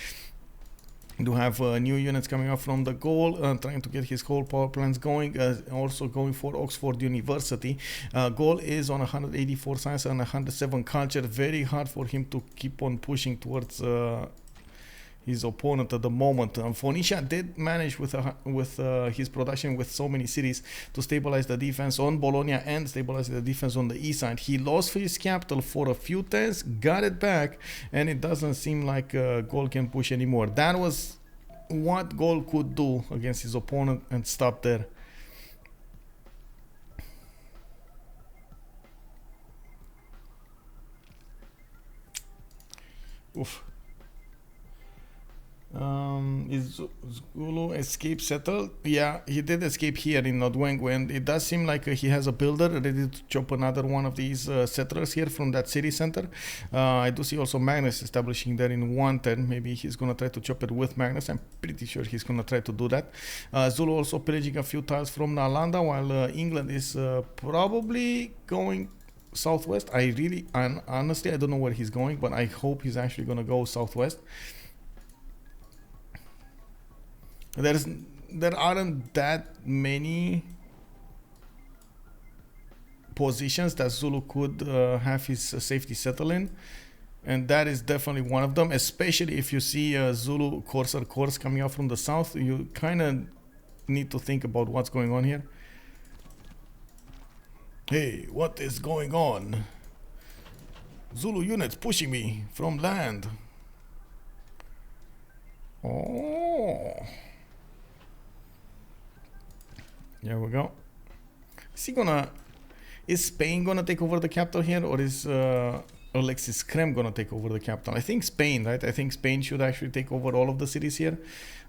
We do have new units coming up from the Gaul, trying to get his whole power plants going, also going for Oxford University. Gaul is on 184 science and 107 culture. Very hard for him to keep on pushing towards his opponent at the moment. Phoenicia did manage with his production with so many cities to stabilize the defense on Bologna and stabilize the defense on the east side. He lost his capital for a few turns, got it back, and it doesn't seem like Gaul can push anymore. That was what Gaul could do against his opponent and stop there. Oof. Is Zulu escape settled? Yeah, he did escape here in Nodwengu, and it does seem like he has a builder ready to chop another one of these settlers here from that city center. I do see also Magnus establishing there in 1 turn. Maybe he's gonna try to chop it with Magnus. I'm pretty sure he's gonna try to do that. Zulu also pillaging a few tiles from Nalanda, while England is probably going southwest. Honestly, I don't know where he's going, but I hope he's actually gonna go southwest. There aren't that many positions that Zulu could have his safety settle in, and that is definitely one of them. Especially if you see Zulu Corsair Corps coming out from the south, you kind of need to think about what's going on here. Hey, what is going on? Zulu units pushing me from land. Oh. There we go. Is Spain gonna take over the capital here, or is Alexis Krempp gonna take over the capital? I think Spain, right? I think Spain should actually take over all of the cities here.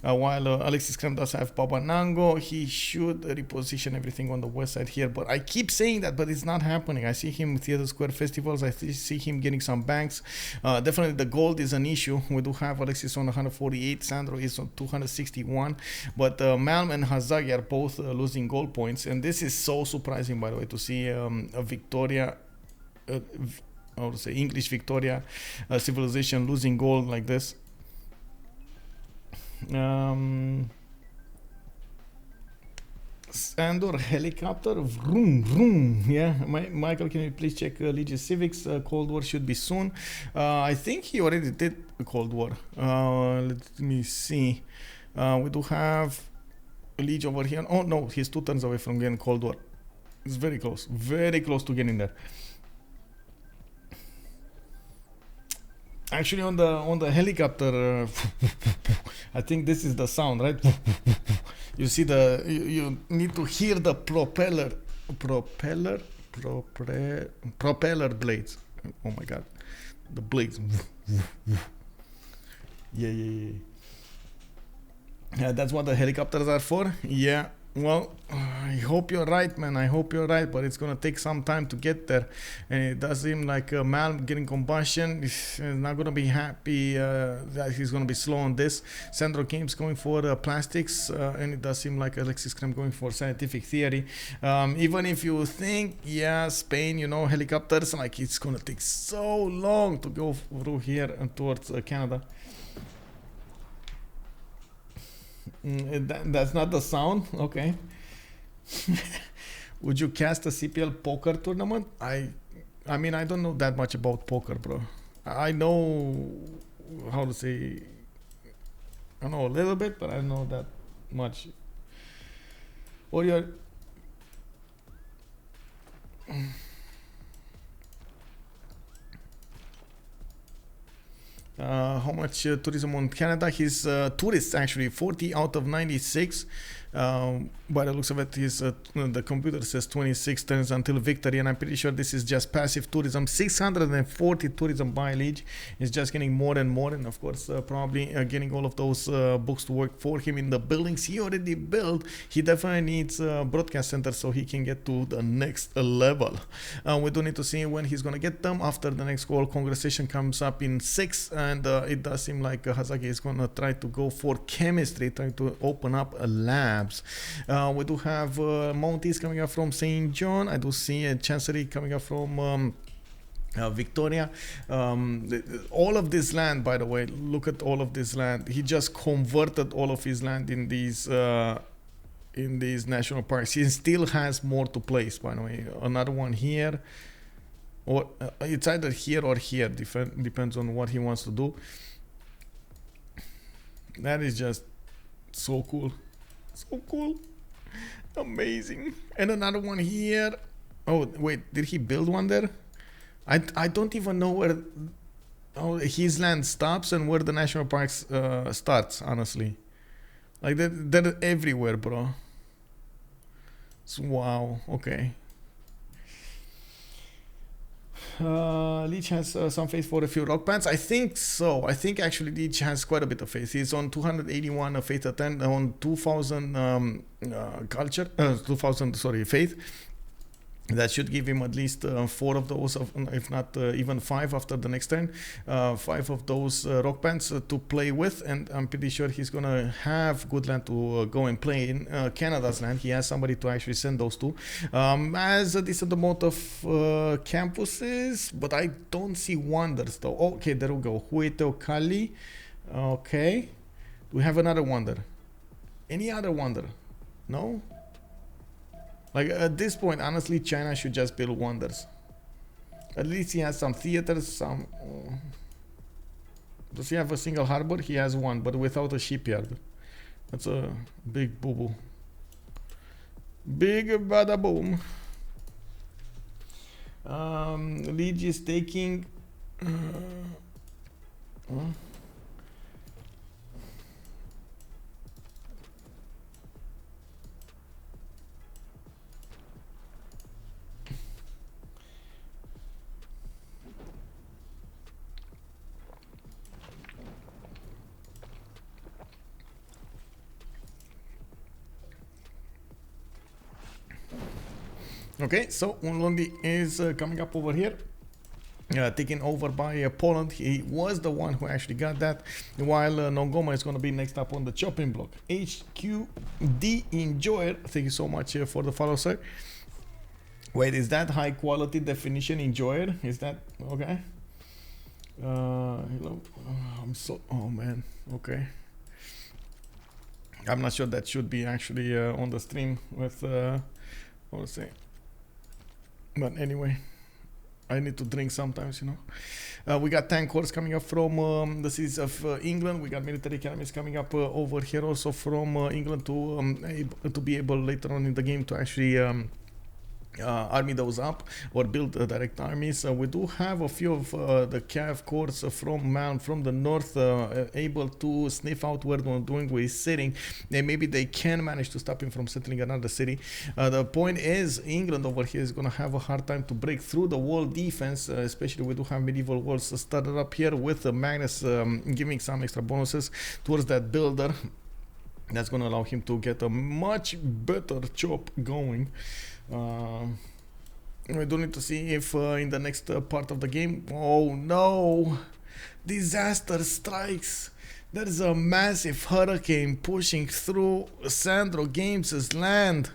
While Alexis Krempp does have Babanango, he should reposition everything on the west side here. But I keep saying that, but it's not happening. I see him with Theater Square festivals. I see him getting some banks. Definitely the gold is an issue. We do have Alexis on 148. Sandro is on 261. But Malm and Hazaggi are both losing gold points. And this is so surprising, by the way, to see a Victoria... I would say English Victoria civilization losing gold like this. Sandor helicopter, vroom vroom. Yeah, Michael, can you please check Lege Civics? Cold War should be soon. I think he already did a Cold War. Let me see. We do have Lege over here. Oh no, he's 2 turns away from getting Cold War. It's very close to getting there. Actually, on the helicopter, I think this is the sound, right? You see you need to hear the propeller blades. Oh my god, the blades. Yeah. That's what the helicopters are for. Yeah. Well, I hope you're right, man. I hope you're right, but it's gonna take some time to get there, and it does seem like Malm getting combustion is not gonna be happy. That he's gonna be slow on this. SandroGames going for plastics, and it does seem like Alexis Krempp going for scientific theory. Even if you think, yeah, Spain, helicopters, like it's gonna take so long to go through here and towards Canada. That's not the sound. Okay. Would you cast a CPL poker tournament? I mean, I don't know that much about poker, bro. I know how to say. I know a little bit, but I don't know that much. Or you're. How much tourism on Canada? His tourists actually 40 out of 96. By the looks of it, the computer says 26 turns until victory, and I'm pretty sure this is just passive tourism. 640 tourism by Lege is just getting more and more, and of course probably getting all of those books to work for him in the buildings he already built. He definitely needs a broadcast center so he can get to the next level. We do need to see when he's gonna get them after the next goal. Conversation comes up in 6, and it does seem like Hazaggi is gonna try to go for chemistry, trying to open up labs. We do have Mounties coming up from St. John. I do see a Chancery coming up from Victoria. All of this land, by the way, look at all of this land. He just converted all of his land in these national parks. He still has more to place, by the way. Another one here, or it's either here or here, depends on what he wants to do. That is just so cool. So cool. Amazing. And another one here. Oh wait, did he build one there? I don't even know where his land stops and where the national parks starts, honestly. Like they're everywhere, bro. So, wow. Okay. Lege has some faith for a few rock bands. I think so. I think actually Lege has quite a bit of faith. He's on 281 faith at 10, on 2000 culture, 2000 faith. That should give him at least 4 of those, if not even 5 after the next turn. 5 of those rock bands to play with, and I'm pretty sure he's gonna have good land to go and play in. Canada's land, he has somebody to actually send those to. Has a decent amount of campuses, but I don't see wonders though. Okay, there we go. Hueteo Kali. Okay, we have another wonder. Any other wonder? No. Like at this point, honestly, China should just build wonders. At least he has some theaters, some... Does he have a single harbor? He has one, but without a shipyard. That's a big boo-boo. Big bada boom. Lege is taking... Okay, so Unlundi is coming up over here, taken over by Poland. He was the one who actually got that, while Nongoma is going to be next up on the chopping block. HQD Enjoyer, thank you so much for the follow, sir. Wait, is that high quality definition Enjoyer? Is that okay? Hello. Oh man, okay. I'm not sure that should be actually on the stream with what to say. But anyway, I need to drink sometimes, you know. We got tank corps coming up from the cities of England. We got military academies coming up over here also from England to be able later on in the game to actually army those up or build direct armies. We do have a few of the cav corps from Malm, from the north, able to sniff out where Dongwu is sitting, and maybe they can manage to stop him from settling another city. The point is, England over here is going to have a hard time to break through the wall defense, especially we do have medieval walls started up here with Magnus giving some extra bonuses towards that builder. That's going to allow him to get a much better chop going. We do need to see if in the next part of the game, oh no, disaster strikes. There's a massive hurricane pushing through SandroGames' land,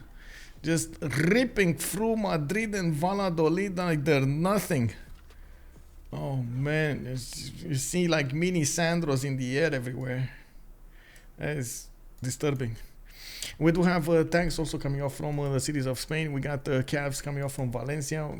just ripping through Madrid and Valladolid like they're nothing. Oh man, you see like mini Sandros in the air everywhere. That is disturbing. We do have tanks also coming off from the cities of Spain. We got calves coming off from Valencia.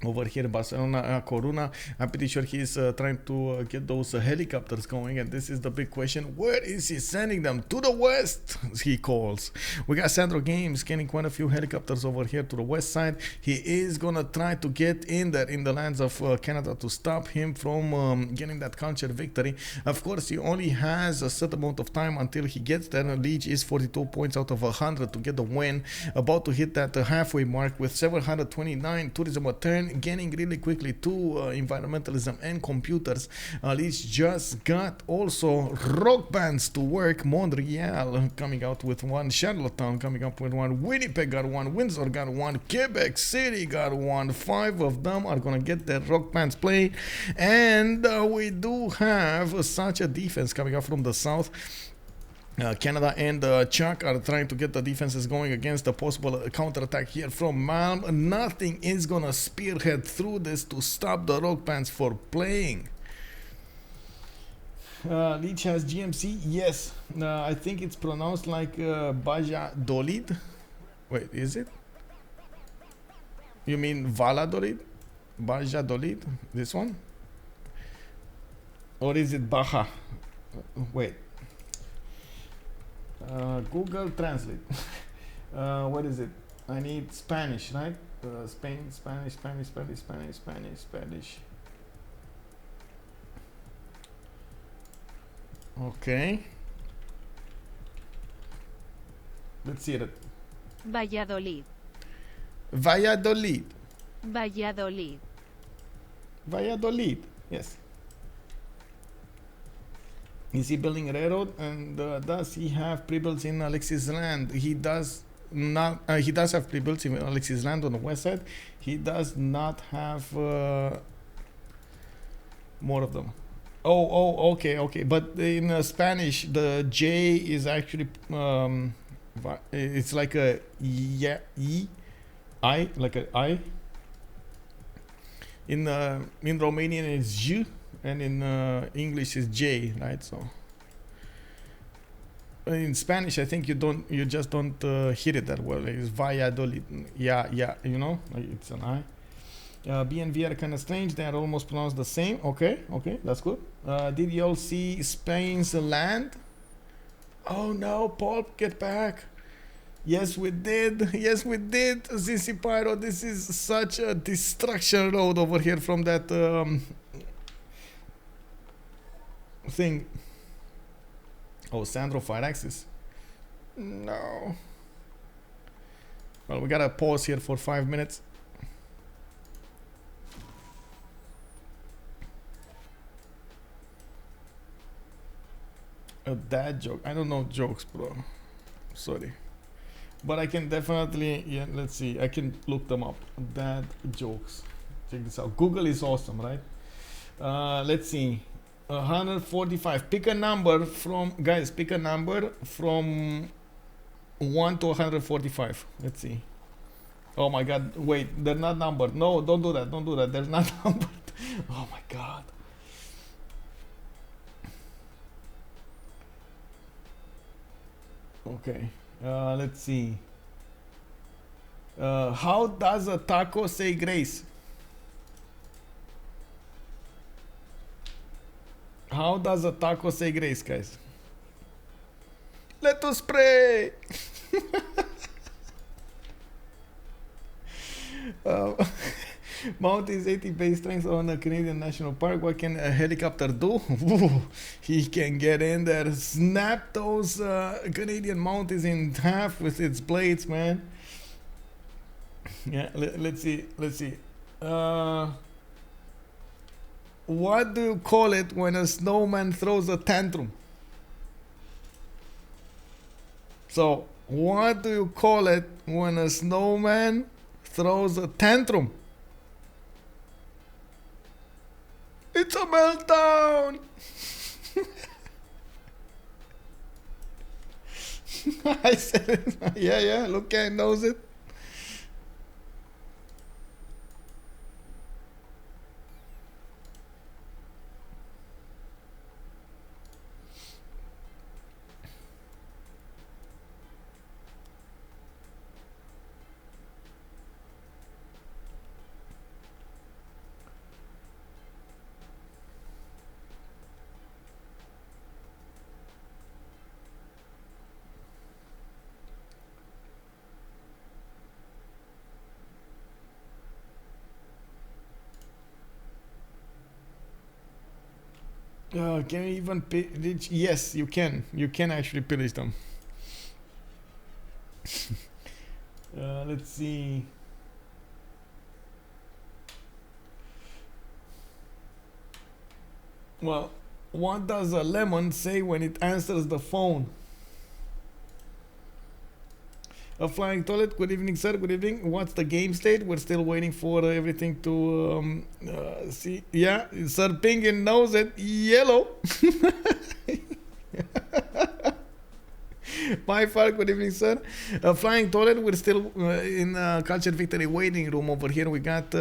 over here in Barcelona, Coruna. I'm pretty sure he's trying to get those helicopters going, and this is the big question: where is he sending them? To the west, he calls. We got SandroGames getting quite a few helicopters over here to the west side. He is gonna try to get in there in the lands of Canada to stop him from getting that culture victory. Of course, he only has a certain amount of time until he gets there. Lege is 42 points out of 100 to get the win, about to hit that halfway mark with 729 tourism a turn, gaining really quickly to environmentalism and computers. Lege just got also rock bands to work. Montreal coming out with one, Charlottetown coming up with one, Winnipeg got one, Windsor got one, Quebec City got one. 5 of them are gonna get their rock bands played, and we do have such a defense coming up from the south. Canada and Chuck are trying to get the defenses going against a possible counterattack here from Malm. Nothing is gonna spearhead through this to stop the rock bands for playing. Lege has GMC. Yes, I think it's pronounced like Valladolid. Wait, is it? You mean Valladolid? Valladolid? This one? Or is it Baja? Wait. Google Translate. What is it? I need Spanish, right? Spain, Spanish. Okay. Let's see it. Valladolid. Valladolid. Valladolid. Valladolid. Yes. Is he building a railroad? And does he have pre-builds in Alexis land? He does not. He does have pre-builds in Alexis land on the west side. He does not have more of them. Oh, okay. But in Spanish, the J is actually it's like a I, like a I. In Romanian it's J, and in English is J, right? So in Spanish, I think you just don't hear it that well. It's Valladolid. Yeah, you know, it's an I. B and V are kind of strange. They are almost pronounced the same. Okay, that's good. Did you all see Spain's land? Oh no, Paul, get back. Yes, we did. ZC Pyro, this is such a destruction road over here from that thing. Oh, Sandro 5-axis. No. Well, we gotta pause here for 5 minutes. A dad joke. I don't know jokes, bro. Sorry. But I can definitely, yeah, let's see. I can look them up. Dad jokes. Check this out. Google is awesome, right? Let's see. 145. Pick a number from, guys, pick a number from 1 to 145. Let's see. Oh my God. Wait, they're not numbered. No, don't do that. They're not numbered. Oh my God. Okay. Let's see. How does a taco say grace? How does a taco say grace, guys? Let us pray. Mount is 80 base strength on a Canadian National Park. What can a helicopter do? He can get in there, snap those Canadian mountains in half with its blades, man. Yeah, let's see. What do you call it when a snowman throws a tantrum? So, what do you call it when a snowman throws a tantrum? It's a meltdown. I said it. Yeah. Look, Ken knows it. Can you even pillage? Yes, you can. You can actually pillage them. Let's see. Well, what does a lemon say when it answers the phone? A flying toilet. Good evening, sir. Good evening. What's the game state? We're still waiting for everything to see. Yeah, Sir Pingin knows it. Yellow. My far. Good evening, sir. A flying toilet. We're still in Culture Victory waiting room over here. We got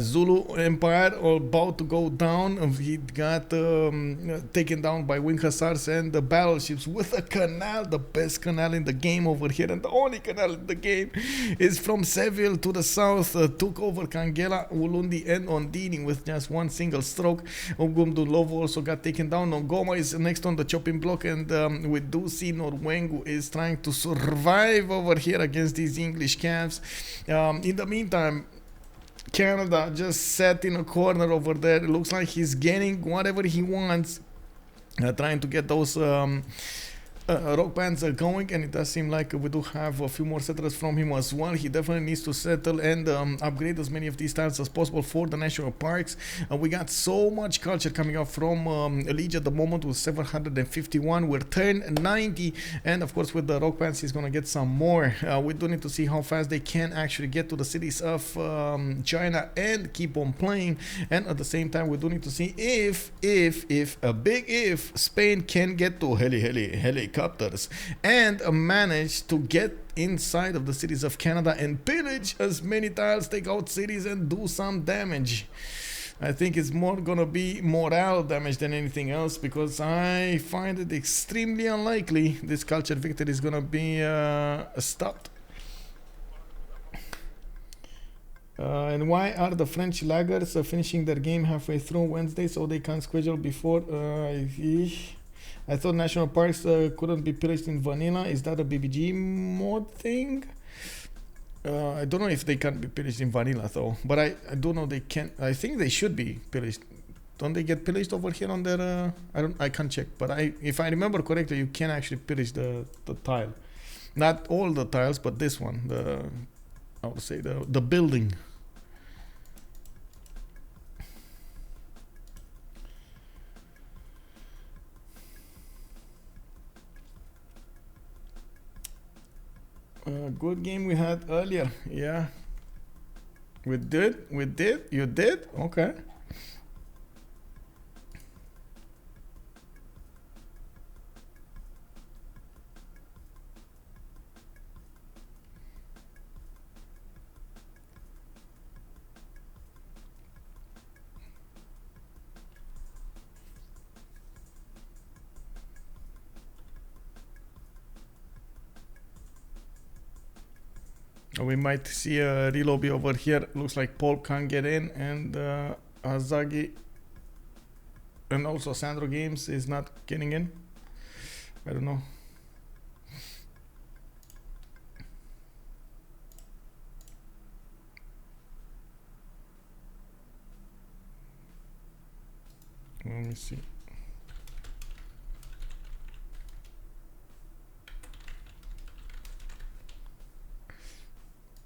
Zulu Empire about to go down. He got taken down by wing hussars and the battleships with a canal, the best canal in the game over here, and the only canal in the game is from Seville to the south. Took over Kangela, Ulundi, and Ondini with just one single stroke. Ogumdulovo also got taken down. Nongoma is next on the chopping block, and we do see Norwengu is trying to survive over here against these English camps. In the meantime, Canada just sat in a corner over there. It looks like he's getting whatever he wants, trying to get those rock bands going, and it does seem like we do have a few more settlers from him as well. He definitely needs to settle and upgrade as many of these tiles as possible for the national parks. We got so much culture coming up from Lege at the moment with 751. We're turned 90, and of course with the rock bands he's gonna get some more. We do need to see how fast they can actually get to the cities of China and keep on playing, and at the same time we do need to see if a big if Spain can get to helicopters and manage to get inside of the cities of Canada and pillage as many tiles, take out cities and do some damage. I think it's more gonna be morale damage than anything else, because I find it extremely unlikely this culture victory is gonna be stopped. And why are the French laggers finishing their game halfway through Wednesday so they can't schedule before? I thought national parks couldn't be pillaged in vanilla. Is that a BBG mod thing? I don't know if they can be pillaged in vanilla though, but I do know they can. I think they should be pillaged. Don't they get pillaged over here on their? I can't check, but if I remember correctly, you can actually pillage the tile. Not all the tiles, but this one. I would say the building. Good game we had earlier. Yeah, we did. You did. Okay. We might see a relobby over here. Looks like Paul can't get in, and Hazaggi and also SandroGames is not getting in. I don't know. Let me see.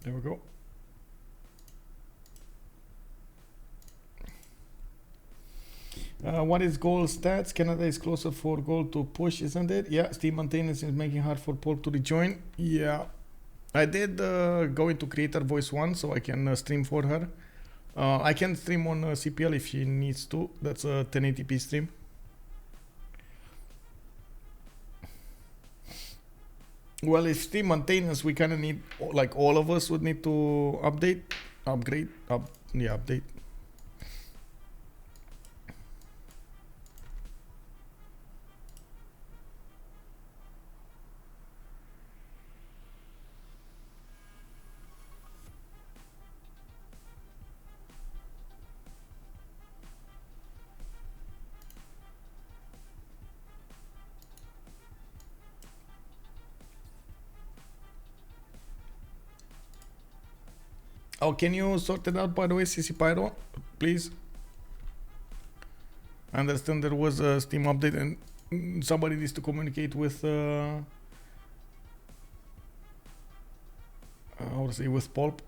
There we go. What is Gaul stats? Canada is closer for Gaul to push, isn't it? Yeah, Steam maintenance is making hard for Paul to rejoin. Yeah, I did go into Creator Voice 1 so I can stream for her. I can stream on CPL if she needs to. That's a 1080p stream. Well, if Steam maintenance, we kind of need, like all of us would need to update. Oh, can you sort it out, by the way, CC Pyro, please? I understand there was a Steam update and somebody needs to communicate with how to say, with Pulp.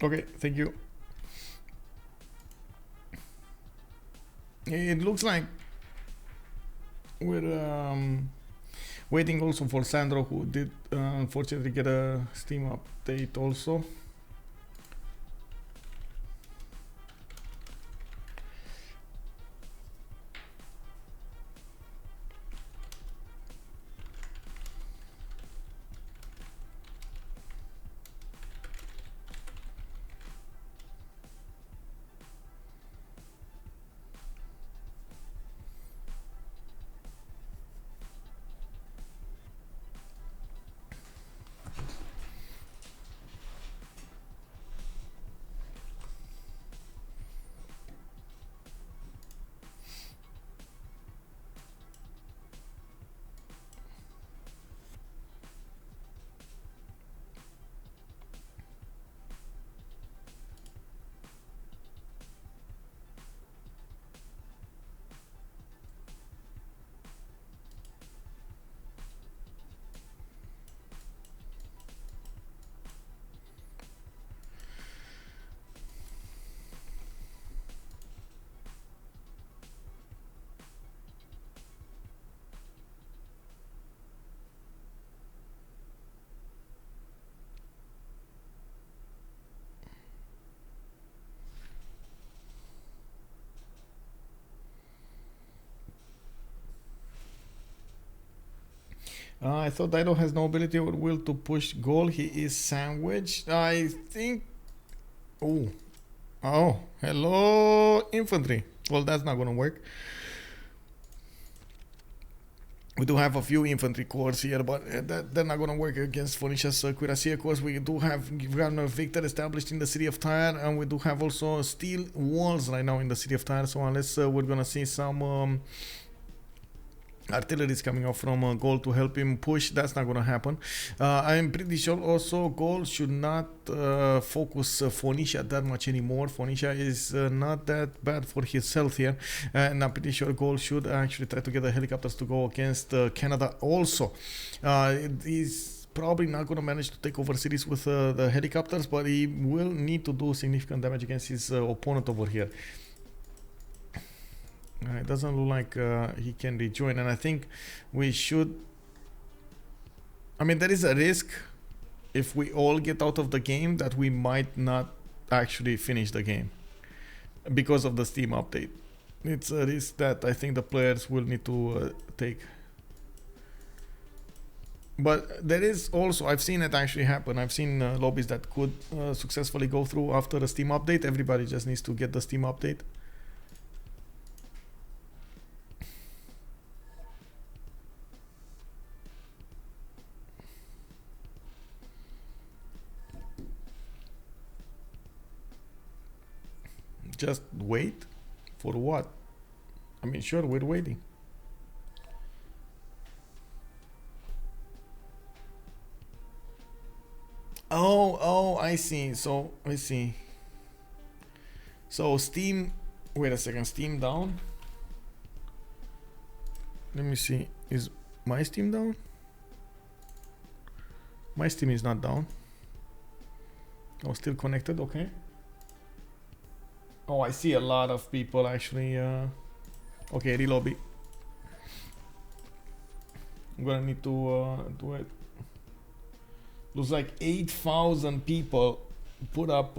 Okay, thank you. It looks like we're waiting also for Sandro, who did unfortunately get a Steam update also. I thought Dido has no ability or will to push Gaul. He is sandwiched. I think. Oh. Oh. Hello, infantry. Well, that's not going to work. We do have a few infantry corps here, but they're not going to work against Phoenicia's cuirassier corps. We do have Governor Victor established in the city of Tyre, and we do have also steel walls right now in the city of Tyre. So unless we're going to see some artillery is coming off from Gaul to help him push, that's not going to happen. I'm pretty sure also Gaul should not focus Phoenicia that much anymore. Phoenicia is not that bad for his health here, and I'm pretty sure Gaul should actually try to get the helicopters to go against Canada also. He's probably not going to manage to take over cities with the helicopters, but he will need to do significant damage against his opponent over here. It doesn't look like he can rejoin, and I think we should. I mean, there is a risk if we all get out of the game that we might not actually finish the game because of the Steam update. It's a risk that I think the players will need to take. But there is also, I've seen it actually happen. I've seen lobbies that could successfully go through after a Steam update. Everybody just needs to get the Steam update. Just wait for what? I mean, sure, we're waiting. Oh, I see. So Steam, wait a second, Steam down. Let me see. Is my Steam down? My Steam is not down. Oh, still connected, okay. Oh, I see a lot of people actually. Okay, relobby. I'm gonna need to do it. Looks like 8,000 people put up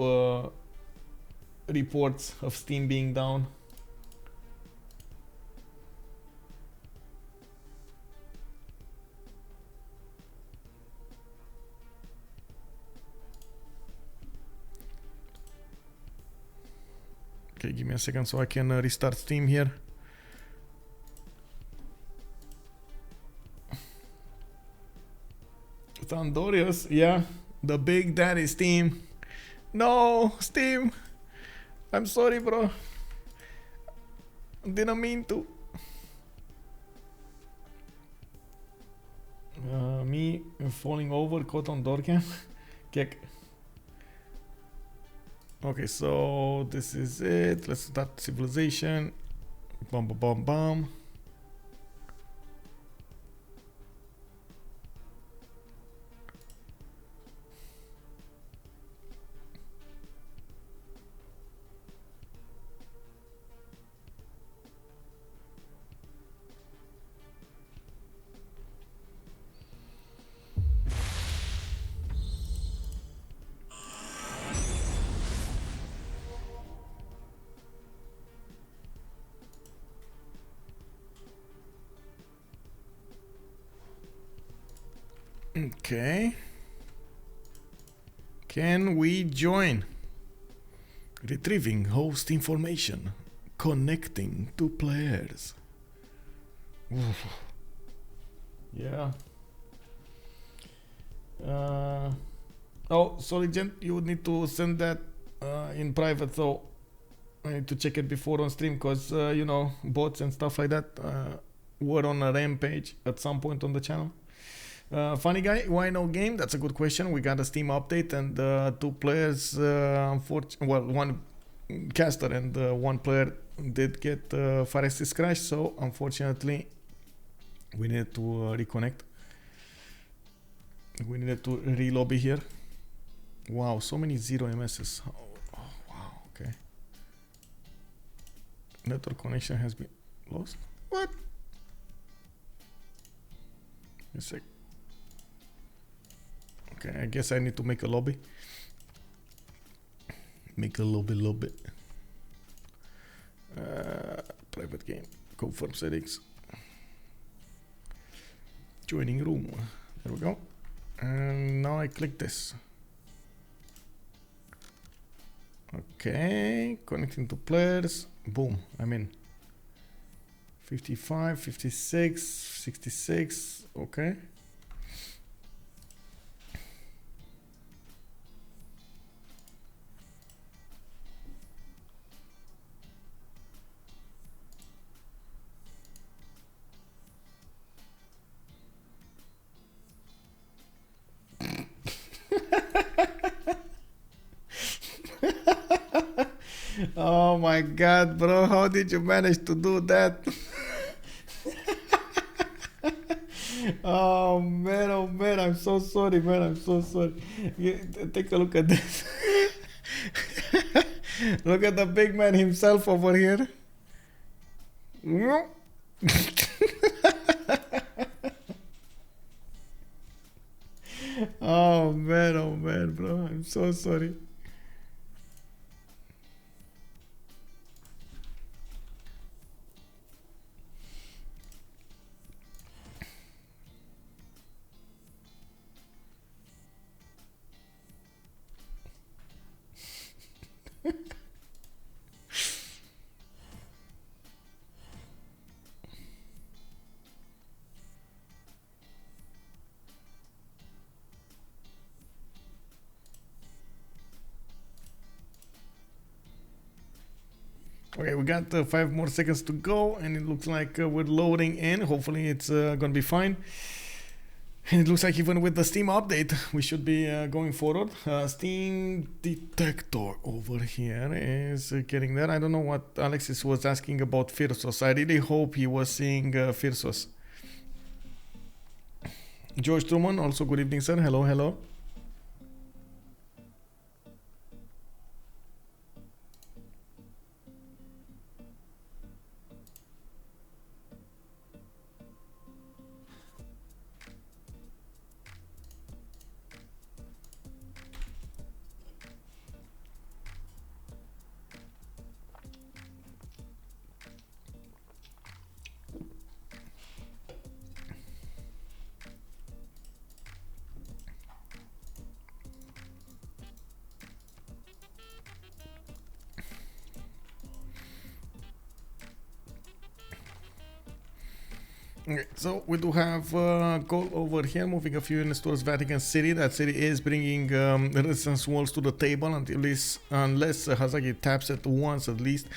reports of Steam being down. Okay, give me a second so I can restart Steam here. Thundorius, yeah, the big daddy Steam. No, Steam. I'm sorry, bro. Didn't mean to. Me falling over, caught on door cam. Kick. Okay, so this is it. Let's start civilization. Bum bum bum bum. Okay. Can we join? Retrieving host information. Connecting to players. Oof. Yeah. Oh, sorry, Jen. You would need to send that in private, so I need to check it before on stream, because you know, bots and stuff like that were on a rampage at some point on the channel. Funny guy, why no game? That's a good question. We got a Steam update and 2 players, well, 1 caster and 1 player did get Phyrsos crash, so unfortunately we needed to reconnect. We needed to re-lobby here. Wow, so many 0 MSs. Oh, wow, okay. Network connection has been lost. What? A sec. Okay, I guess I need to make a lobby. Make a lobby. Private game. Confirm settings. Joining room. There we go. And now I click this. Okay, connecting to players. Boom, I'm in. 55, 56, 66. Okay. Oh my god, bro, how did you manage to do that? Oh man, I'm so sorry, man, I'm so sorry. Take a look at this. Look at the big man himself over here. Oh man, bro, I'm so sorry. Okay, we got 5 more seconds to go, and it looks like we're loading in. Hopefully it's gonna be fine. And it looks like even with the Steam update, we should be going forward. Steam detector over here is getting there. I don't know what Alexis was asking about Phyrsos. I really hope he was seeing Phyrsos. George Truman, also good evening, sir. Hello, hello. Okay, so we do have Gaul over here moving a few units towards Vatican City. That city is bringing resistance walls to the table unless Hazaggi taps it once at least.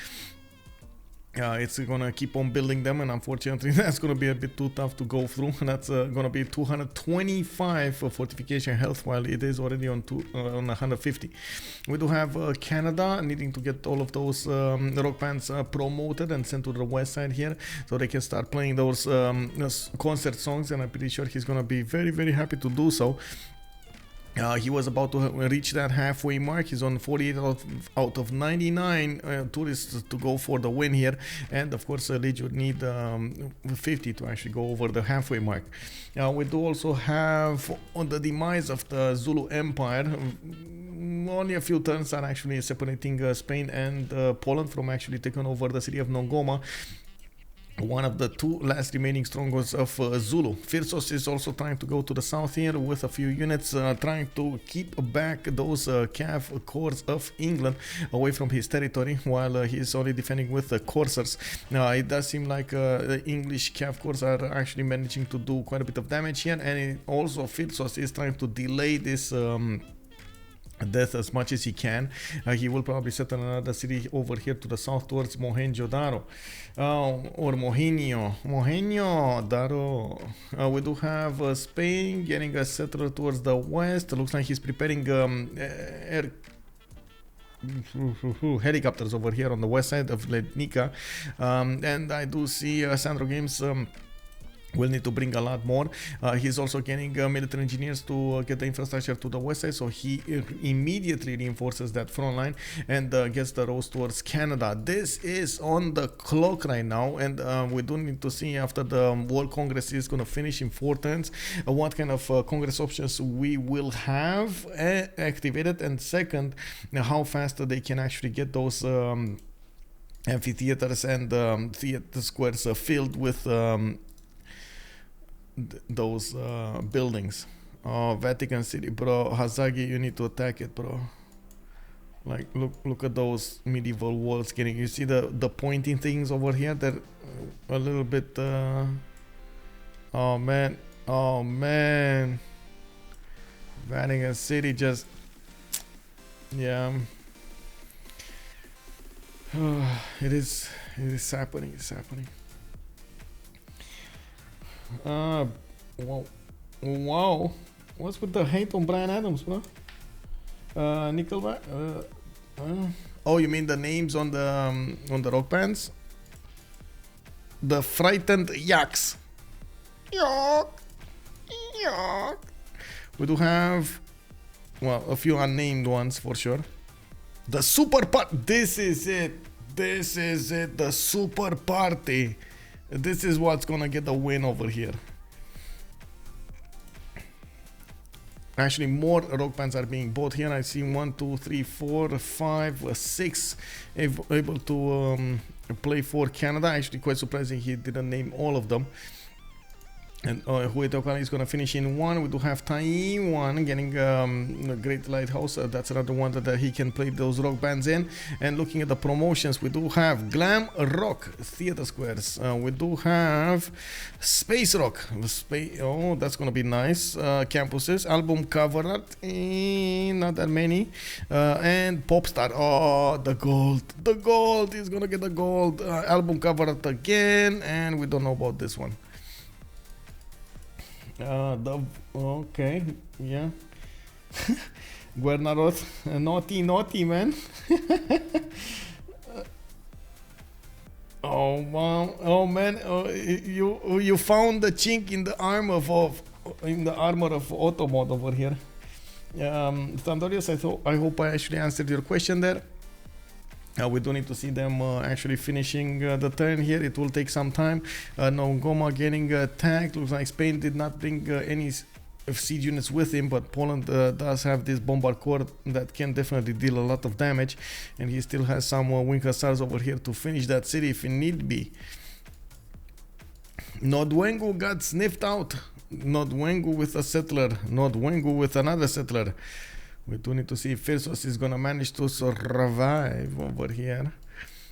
It's gonna keep on building them, and unfortunately that's gonna be a bit too tough to go through. That's gonna be 225 fortification health, while it is already on 150. We do have Canada needing to get all of those rock bands promoted and sent to the west side here, so they can start playing those concert songs, and I'm pretty sure he's gonna be very, very happy to do so. He was about to reach that halfway mark. He's on 48 out of 99 tourists to go for the win here, and of course Lege would need 50 to actually go over the halfway mark. We do also have, on the demise of the Zulu Empire, only a few turns are actually separating Spain and Poland from actually taking over the city of Nongoma, one of the two last remaining strongholds of Zulu. Phyrsos is also trying to go to the south here with a few units, trying to keep back those cav corps of England away from his territory, while he's only defending with the coursers. It does seem like the English cav corps are actually managing to do quite a bit of damage here, and also Phyrsos is trying to delay this death as much as he can. He will probably settle another city over here to the south towards Mohenjo-Daro, or Mohenjo-Daro. We do have Spain getting a settler towards the west. Looks like he's preparing helicopters over here on the west side of Lednica, and I do see SandroGames will need to bring a lot more. He's also getting military engineers to get the infrastructure to the west side, so he immediately reinforces that front line and gets the roads towards Canada. This is on the clock right now, and we do need to see after the World Congress is going to finish in 4 turns what kind of Congress options we will have activated, and second, how fast they can actually get those amphitheaters and theater squares filled with those buildings. Vatican City, bro. Hazaggi, you need to attack it, bro. Like, look at those medieval walls getting. You see the pointing things over here? They're a little bit. Oh man, Vatican City just. Yeah. It is happening. It's happening. Wow. What's with the hate on Bryan Adams, bro? Nickelback. Oh, you mean the names on the rock bands? The Frightened Yaks. Yuck. We do have, well, a few unnamed ones for sure. The Super Party. This is it. The Super Party. This is what's gonna get the win over here. Actually, more rock bands are being bought here. I see 1, 2, 3, 4, 5, 6 able to play for Canada. Actually, quite surprising he didn't name all of them. And Huetokani is going to finish in 1. We do have Taiwan getting a great lighthouse. That's another one that he can play those rock bands in. And looking at the promotions, we do have Glam Rock Theater Squares. We do have Space Rock. Oh, that's going to be nice. Campuses. Album cover art. Not that many. And Popstar. Oh, the gold. The gold. He's going to get the gold. Album cover art again. And we don't know about this one. Okay, yeah. Guernarot, naughty, man. Oh wow, oh man, you found the chink in the armor of Automod over here. Thundorius, I hope I actually answered your question there. We do need to see them actually finishing the turn here. It will take some time. Nongoma getting attacked. Looks like Spain did not bring any siege units with him, but Poland does have this bombard corps that can definitely deal a lot of damage, and he still has some wing hussars over here to finish that city if it need be. Nodwengu got sniffed out. Nodwengu with a settler. Nodwengu with another settler. We do need to see if Phyrsos is gonna manage to survive over here.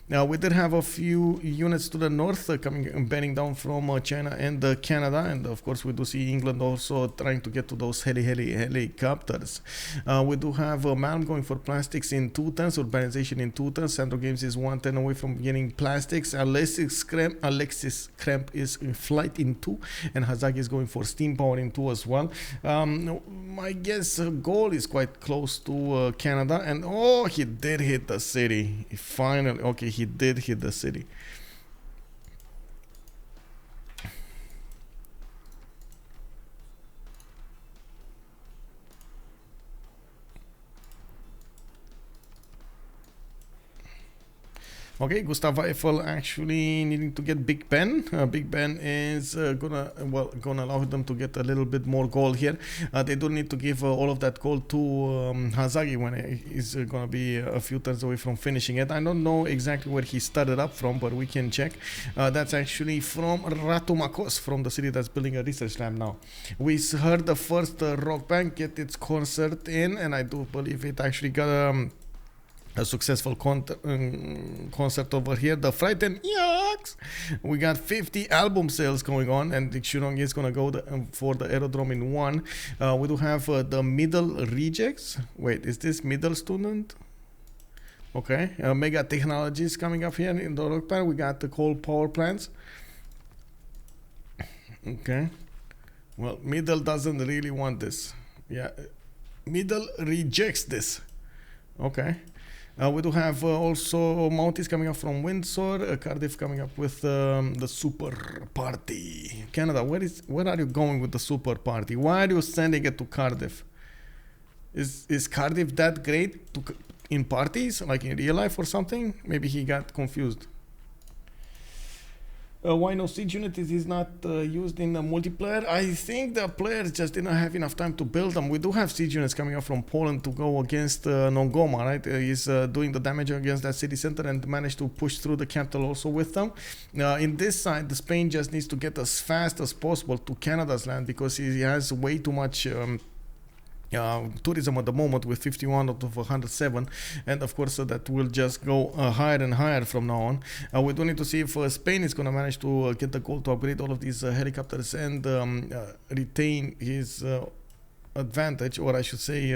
We did have a few units to the north coming, bearing down from China and Canada, and of course we do see England also trying to get to those helicopters. We do have Malm going for plastics in 2 turns, urbanization in 2 turns. SandroGames is 1 turn away from getting plastics. Alexis Krempp is in flight in 2, and Hazaggi is going for steam power in 2 as well. I guess Gaul is quite close to Canada, and oh, he did hit the city. Finally, okay, he did hit the city. Okay, Gustav Eiffel actually needing to get Big Ben. Big Ben is gonna allow them to get a little bit more gold here. They don't need to give all of that gold to Hazaggi when he's gonna be a few turns away from finishing it. I don't know exactly where he started up from, but we can check. That's actually from Ratumakos, from the city that's building a research lab now. We heard the first rock band get its concert in, and I do believe it actually got a successful concert over here. The Frightened Yucks. We got 50 album sales going on, and the Shurong is gonna go for the aerodrome in 1. We do have the middle rejects. Wait, is this middle student? Okay, Mega Technologies coming up here in the rock pan. We got the coal power plants. Okay, well, middle doesn't really want this. Yeah, middle rejects this. Okay. We do have also Mounties coming up from Windsor, Cardiff coming up with the Super Party. Canada, where are you going with the Super Party? Why are you sending it to Cardiff? Is Cardiff that great in parties, like in real life or something? Maybe he got confused. Why no siege unit is not used in the multiplayer? I think the players just didn't have enough time to build them. We do have siege units coming up from Poland to go against Nongoma, right? He's doing the damage against that city center and managed to push through the capital also with them. In this side, the Spain just needs to get as fast as possible to Canada's land, because he has way too much tourism at the moment with 51 out of 107, and of course that will just go higher and higher from now on. We do need to see if Spain is going to manage to get the goal to upgrade all of these helicopters and retain his advantage, or I should say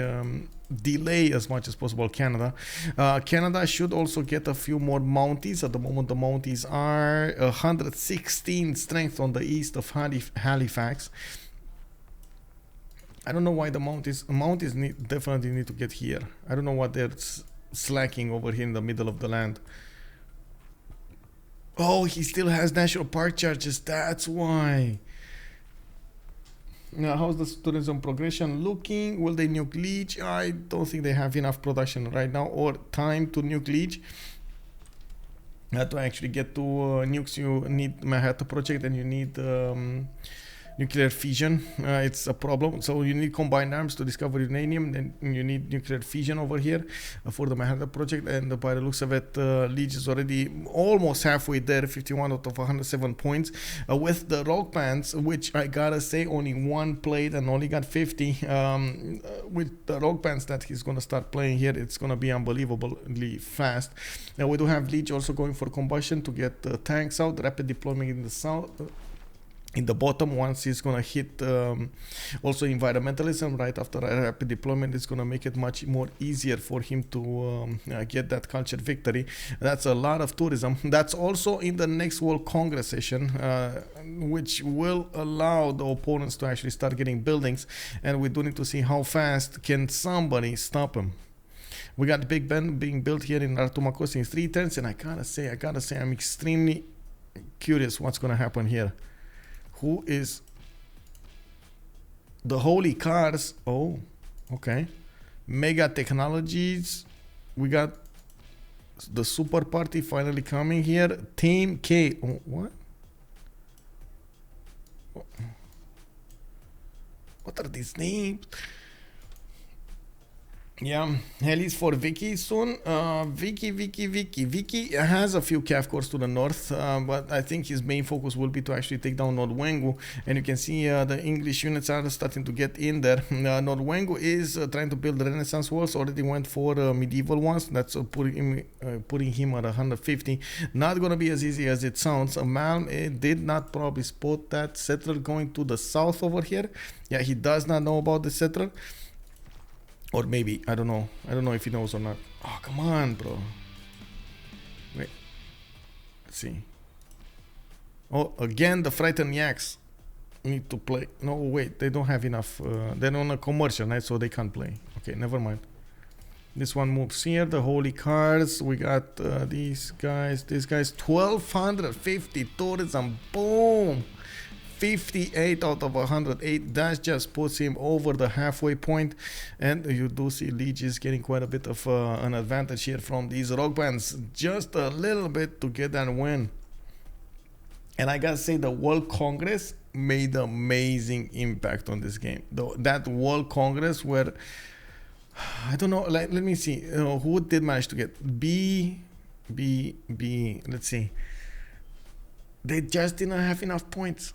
delay as much as possible Canada. Canada should also get a few more Mounties. At the moment the Mounties are 116 strength on the east of Halifax. I don't know why the Mounties definitely need to get here. I don't know what they're slacking over here in the middle of the land. Oh, he still has national park charges, that's why. Now, how's the tourism progression looking? Will they nuke Lege? I don't think they have enough production right now or time to nuke Lege. To actually get to nukes, you need Manhattan Project and you need nuclear fission. It's a problem. So you need combined arms to discover uranium, then you need nuclear fission over here for the Manhattan Project, and by the looks of it, Lege is already almost halfway there, 51 out of 107 points. With the rock bands, which I gotta say only one played and only got 50, with the rock bands that he's gonna start playing here, it's gonna be unbelievably fast. Now we do have Lege also going for combustion to get tanks out, rapid deployment in the south, in the bottom. Once he's gonna hit also environmentalism right after rapid deployment, it's gonna make it much more easier for him to get that culture victory. That's a lot of tourism. That's also in the next World Congress session, which will allow the opponents to actually start getting buildings, and we do need to see how fast can somebody stop him. We got Big Ben being built here in Ratumakos in 3 turns, and I gotta say I'm extremely curious what's gonna happen here. Who is the Holy Cars? Oh, okay. Mega Technologies. We got the Super Party finally coming here. Team K. Oh, what? What are these names? Yeah, helis for Vicky soon. Vicky has a few calf cores to the north, but I think his main focus will be to actually take down Nordwengu. And you can see the English units are starting to get in there. Nordwengu is trying to build Renaissance walls. Already went for medieval ones. That's putting him at 150. Not gonna be as easy as it sounds. Malm did not probably spot that settler going to the south over here. Yeah, he does not know about the settler. Or maybe, I don't know. I don't know if he knows or not. Oh, come on, bro. Wait. Let's see. Oh, again, the frightened yaks need to play. No, wait. They don't have enough. They're on a commercial night, so they can't play. Okay, never mind. This one moves here. The holy cards. We got these guys. These guys. 1,250 tourism. Boom. 58 out of 108. That just puts him over the halfway point, and you do see Lege is getting quite a bit of an advantage here from these rock bands, just a little bit to get that win. And I gotta say, the World Congress made amazing impact on this game. That World Congress where I don't know, let me see who did manage to get B. Let's see, they just didn't have enough points.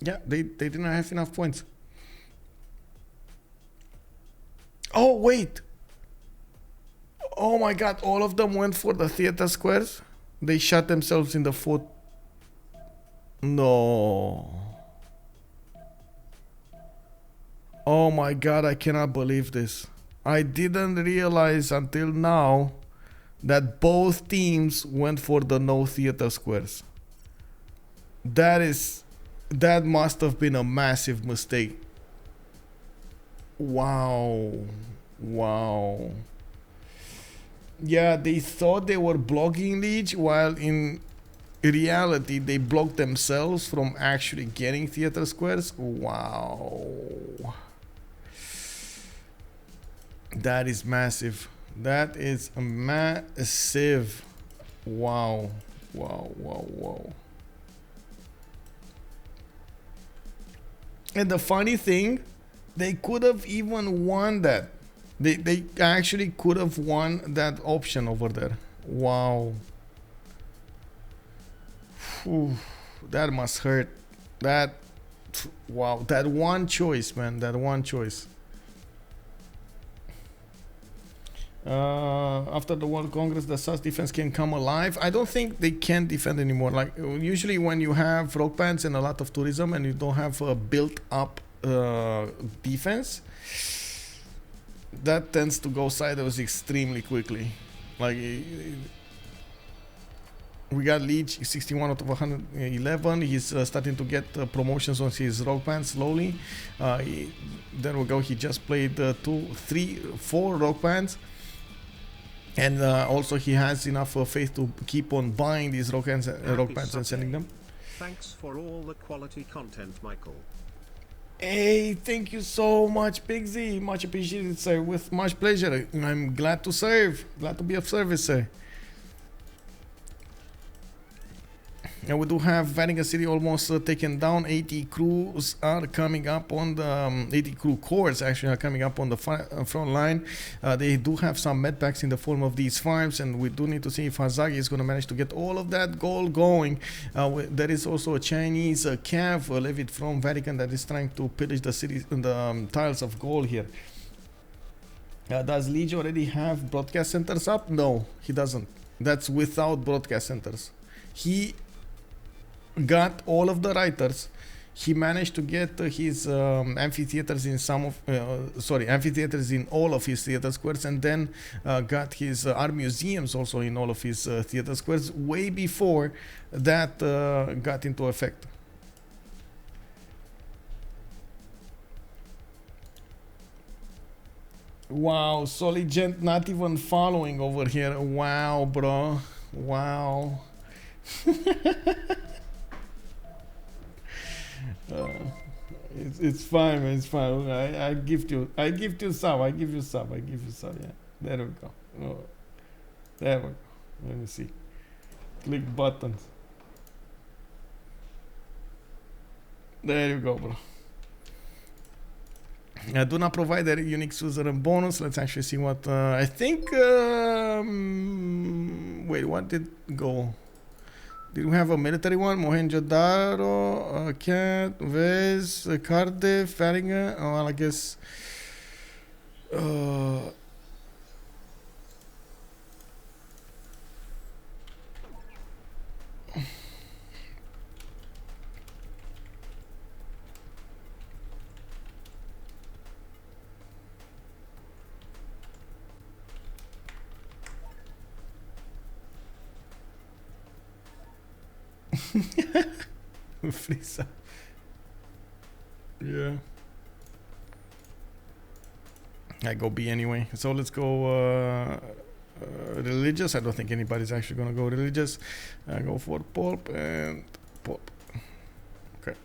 Yeah, they didn't have enough points. Oh, wait. Oh my god, all of them went for the theater squares? They shot themselves in the foot. No. Oh my god, I cannot believe this. I didn't realize until now that both teams went for the no theater squares. That must have been a massive mistake. Wow. Yeah, they thought they were blocking Lege, while in reality they blocked themselves from actually getting theater squares. Wow. That is massive. That is massive. Wow. And the funny thing, they could have even won that. They actually could have won that option over there. Wow. Whew, that must hurt. Wow. That one choice, man. That one choice. After the World Congress, the SAS defense can come alive. I don't think they can defend anymore. Like usually when you have rock bands and a lot of tourism and you don't have a built up defense, that tends to go sideways extremely quickly. Like we got Lege 61 out of 111. He's starting to get promotions on his rock band slowly. There we go. He just played 2, 3, 4 rock bands. And also he has enough faith to keep on buying these rock bands and selling them. Thanks for all the quality content, Michael. Hey, thank you so much, Big Z. Much appreciated, sir. With much pleasure. I'm glad to serve. Glad to be of service, sir. And we do have Vatican City almost taken down. 80 crews are coming up on the 80 crew corps actually are coming up on the front line. They do have some med packs in the form of these farms, and we do need to see if Hazaggi is going to manage to get all of that gold going. There is also a Chinese cav levied from Vatican that is trying to pillage the cities and the tiles of Gaul here. Does Lege already have broadcast centers up? No, he doesn't. That's without broadcast centers. He got all of the writers. He managed to get his amphitheaters in amphitheaters in all of his theater squares, and then got his art museums also in all of his theater squares way before that got into effect. Wow, Solid Gent not even following over here. Wow, bro. Wow. It's fine, man. It's fine. I give you some. Yeah. There we go. Oh, there we go. Let me see. Click buttons. There you go, bro. Do not provide a unique suzerain bonus. Let's actually see what I think. Wait, what did go? Did we have a military one? Mohenjo-Daro, Kent, Vez, Cardiff, Farringham. Oh, well, I guess. Frisa. Yeah. I go B anyway. So let's go religious. I don't think anybody's actually gonna go religious. I go for Pope and Pope. Okay.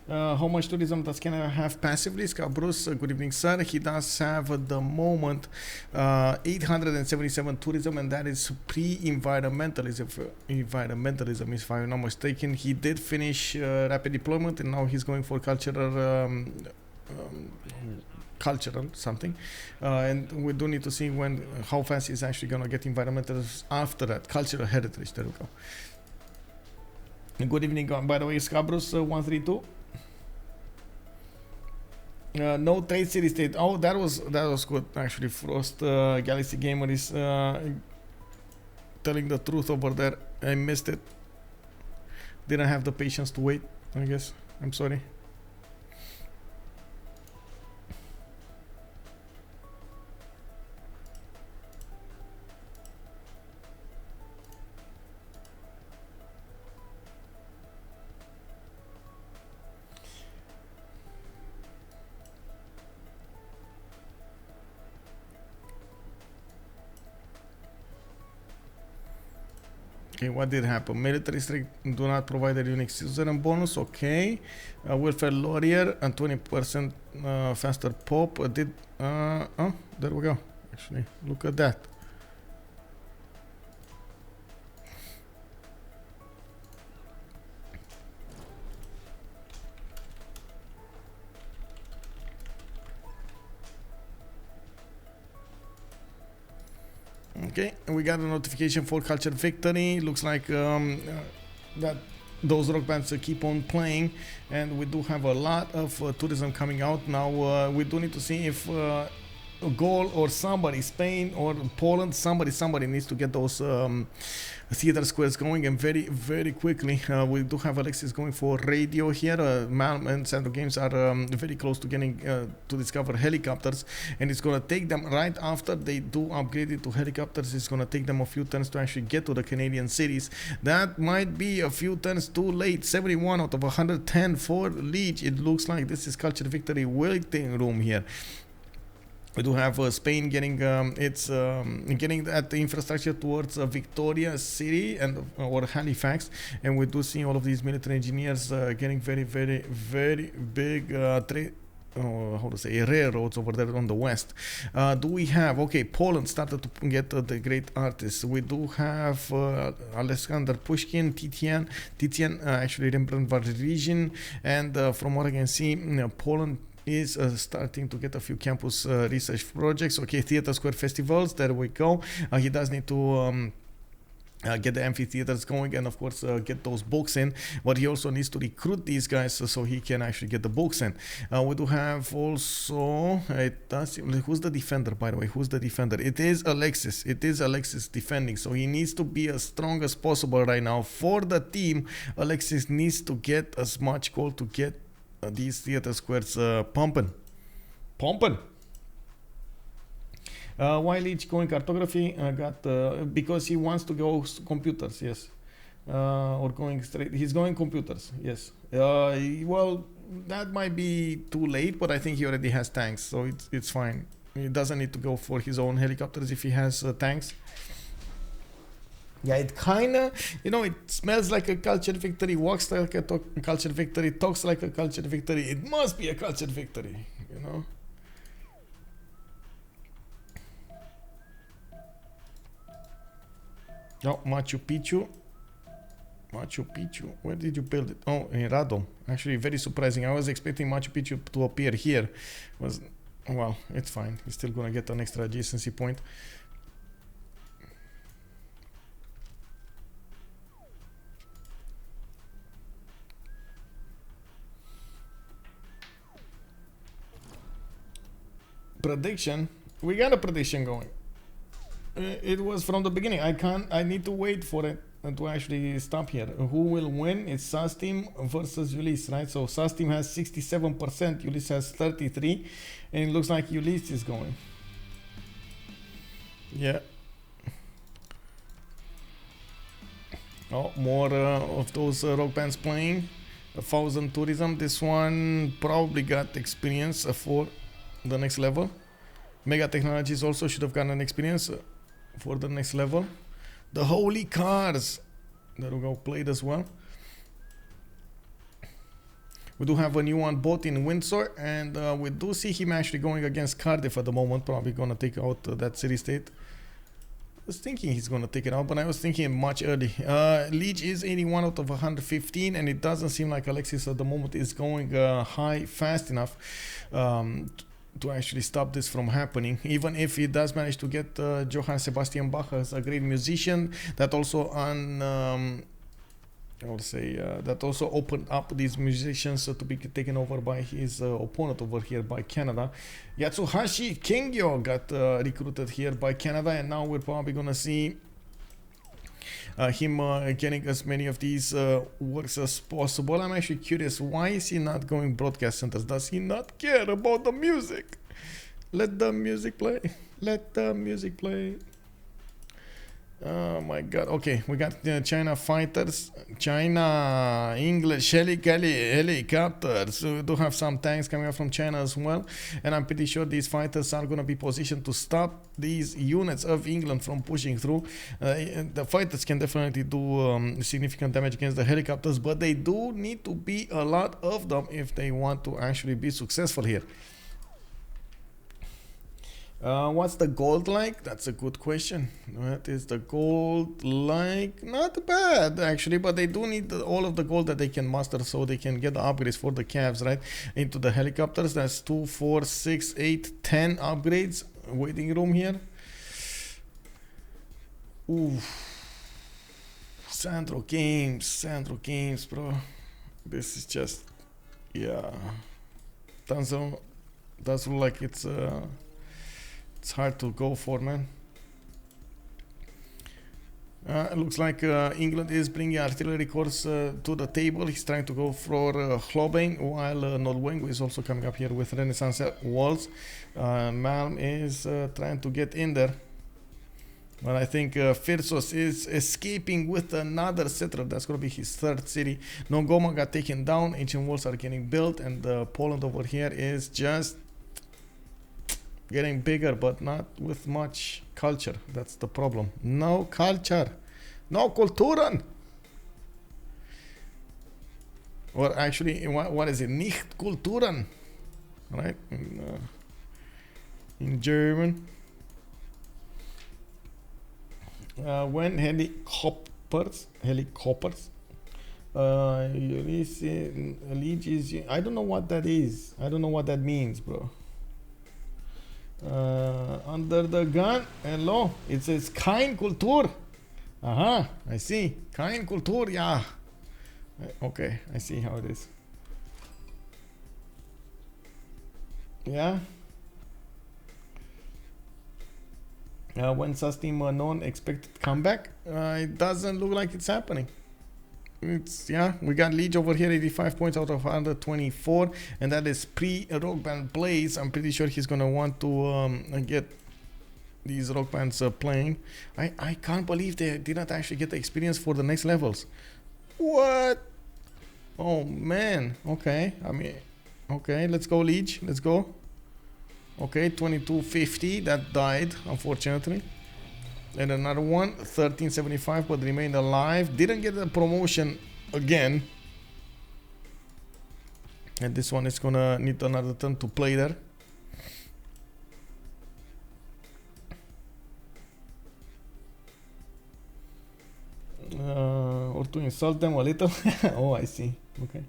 How much tourism does Canada have passively? Bruce, good evening, sir. He does have at the moment 877 tourism, and that is pre-environmentalism, if I'm not mistaken. He did finish rapid deployment, and now he's going for cultural something, and we do need to see how fast he's actually gonna get environmentalists after that. Cultural heritage. There we go. Good evening, by the way, Scabrous 132. No trade city state. Oh, that was good actually. Frost Galaxy Gamer is telling the truth over there. I missed it. Didn't have the patience to wait, I guess. I'm sorry. Okay, what did happen? Military strict do not provide a unique suzerain bonus. Okay. Welfare lawyer and 20% faster pop. Oh, there we go. Actually, look at that. Okay, and we got a notification for culture victory. Looks like that those rock bands keep on playing, and we do have a lot of tourism coming out now. We do need to see if Gaul or somebody, Spain or Poland, somebody needs to get those theater squares going, and very quickly. We do have Alexis going for radio here. Malm and SandroGames are very close to getting to discover helicopters, and it's gonna take them right after they do upgrade it to helicopters. It's gonna take them a few turns to actually get to the Canadian cities. That might be a few turns too late. 71 out of 110 for Lege. It looks like this is culture victory waiting room here. We do have Spain getting getting that infrastructure towards Victoria City and or Halifax, and we do see all of these military engineers getting very big railroads over there on the west. Do we have Poland started to get the great artists. We do have Alexander Pushkin, Titian actually Rembrandt region, and from what I can see, Poland is starting to get a few campus research projects. Theater Square festivals, there we go. He does need to get the amphitheaters going, and of course get those books in, but he also needs to recruit these guys so he can actually get the books in. We do have also who's the defender, by the way? Who's the defender? It is Alexis. Defending, so he needs to be as strong as possible right now for the team. Alexis needs to get as much gold to get these theater squares pumping. While each going cartography because he wants to go computers, yes, or going straight. He's going computers, yes. Well, that might be too late, but I think he already has tanks, so it's fine. He doesn't need to go for his own helicopters if he has tanks. Yeah, it kinda, it smells like a culture victory, walks like a culture victory, talks like a culture victory. It must be a culture victory, Oh, Machu Picchu. Machu Picchu. Where did you build it? Oh, in Radom. Actually, very surprising. I was expecting Machu Picchu to appear here. Well, it's fine. He's still gonna get an extra adjacency point. Prediction. We got a prediction going. It was from the beginning. I need to wait for it to actually stop here. Who will win? It's SAS team versus Ulyss, right? So SAS team has 67%, Ulyss has 33%, and it looks like Ulyss is going. Yeah. Oh, more of those rock bands playing. 1,000 tourism. This one probably got experience for the next level. Mega Technologies also should have gotten an experience for the next level. The Holy Cars that we go played as well. We do have a new one bought in Windsor, and we do see him actually going against Cardiff at the moment. Probably gonna take out that city state. I was thinking he's gonna take it out, but I was thinking much early. Lege is 81 out of 115, and it doesn't seem like Alexis at the moment is going high fast enough to actually stop this from happening. Even if he does manage to get Johann Sebastian Bach as a great musician, that also that also opened up these musicians to be taken over by his opponent over here by Canada. Yatsuhashi Kengyo got recruited here by Canada, and now we're probably gonna see him getting as many of these works as possible. I'm actually curious, why is he not going broadcast centers? Does he not care about the music? Let the music play. Let the music play. Oh my god. Okay, we got China fighters, China English helicopters. We do have some tanks coming up from China as well, and I'm pretty sure these fighters are going to be positioned to stop these units of England from pushing through. The fighters can definitely do significant damage against the helicopters, but they do need to be a lot of them if they want to actually be successful here. What's the gold like? That's a good question. What is the gold like? Not bad actually, but they do need all of the gold that they can muster so they can get the upgrades for the calves, right? Into the helicopters. That's 2, 4, 6, 8, 10 upgrades. Waiting room here. Ooh. SandroGames, bro. This is just, yeah. Does look like it's hard to go for, man. It looks like England is bringing artillery corps to the table. He's trying to go for Hlobeng, while Nolwengu is also coming up here with Renaissance walls. Malm is trying to get in there. But I think Phyrsos is escaping with another settler. That's going to be his third city. Nongoma got taken down. Ancient walls are getting built. And Poland over here is just getting bigger, but not with much culture. That's the problem. No culture. No Kulturen. Or actually, what is it? Nicht Kulturen. Right? In German. When helicopters. Lege is, I don't know what that is. I don't know what that means, bro. Under the gun, hello, it says kein Kultur. Aha, I see. Kein Kultur, yeah. Okay, I see how it is. Yeah. When SAS team non-expected comeback, it doesn't look like it's happening. It's, yeah, we got Lege over here, 85 points out of 124, and that is pre-Rock Band plays. I'm pretty sure he's gonna want to get these Rock Bands playing. I can't believe they didn't actually get the experience for the next levels. What? Oh man. Okay, I mean, okay, let's go Lege, let's go. Okay, 2250, that died unfortunately. And another one, 1375, but remained alive. Didn't get the promotion again. And this one is gonna need another turn to play there. to insult them a little. Oh, I see. Okay.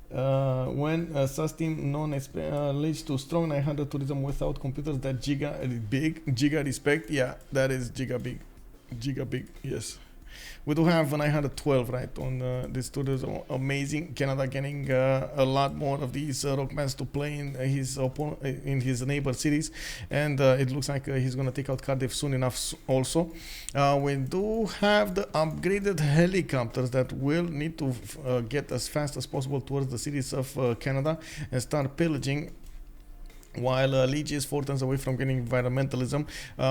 When sus team leads to strong 900 tourism without computers, that giga big, giga respect. Yeah, that is giga big. Yes. We do have 912 right on this tourism. Amazing. Canada getting a lot more of these rock bands to play in his neighbor cities, and it looks like he's gonna take out Cardiff soon enough. Also, we do have the upgraded helicopters that will need to get as fast as possible towards the cities of Canada and start pillaging. While Lege is 4 turns away from getting environmentalism,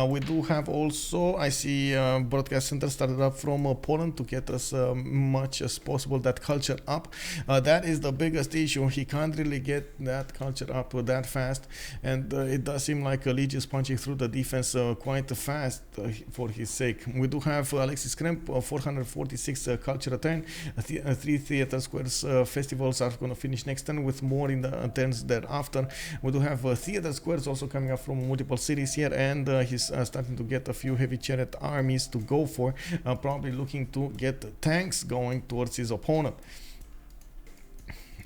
we do have also, I see broadcast center started up from Poland to get as much as possible that culture up. That is the biggest issue. He can't really get that culture up that fast, and it does seem like Lege is punching through the defense quite fast for his sake. We do have Alexis Krempp, 446 culture return. 3 theater squares festivals are going to finish next turn, with more in the turns thereafter. We do have theater squares also coming up from multiple cities here, and he's starting to get a few heavy chariot armies to go for, probably looking to get tanks going towards his opponent.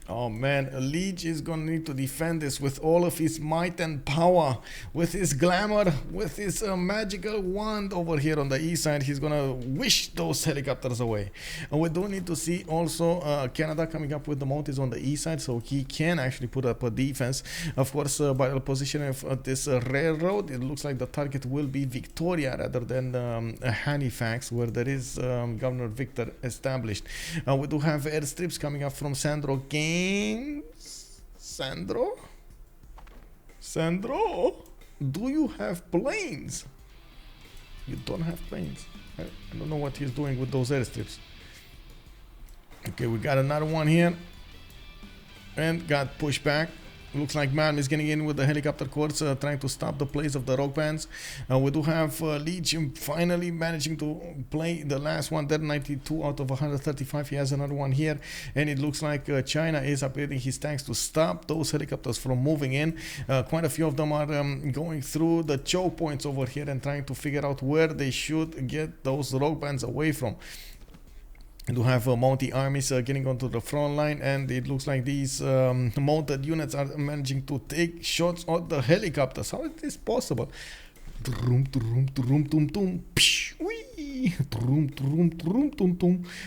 Oh man, Lege is gonna need to defend this with all of his might and power, with his glamour, with his magical wand over here on the east side. He's gonna wish those helicopters away. And we do need to see also Canada coming up with the mounties on the east side, so he can actually put up a defense. Of course, by the position of this railroad, it looks like the target will be Victoria rather than Halifax, where there is Governor Victor established. We do have airstrips coming up from SandroGames. Sandro, do you have planes? You don't have planes. I don't know what he's doing with those airstrips. Okay, we got another one here, and got pushed back. Looks like Malm is getting in with the helicopter corps, trying to stop the plays of the rock bands. We do have Lege finally managing to play the last one there, 92 out of 135. He has another one here, and it looks like China is upgrading his tanks to stop those helicopters from moving in. Quite a few of them are going through the choke points over here and trying to figure out where they should get those rock bands away from. We do have mounted armies getting onto the front line, and it looks like these mounted units are managing to take shots at the helicopters. How is this possible?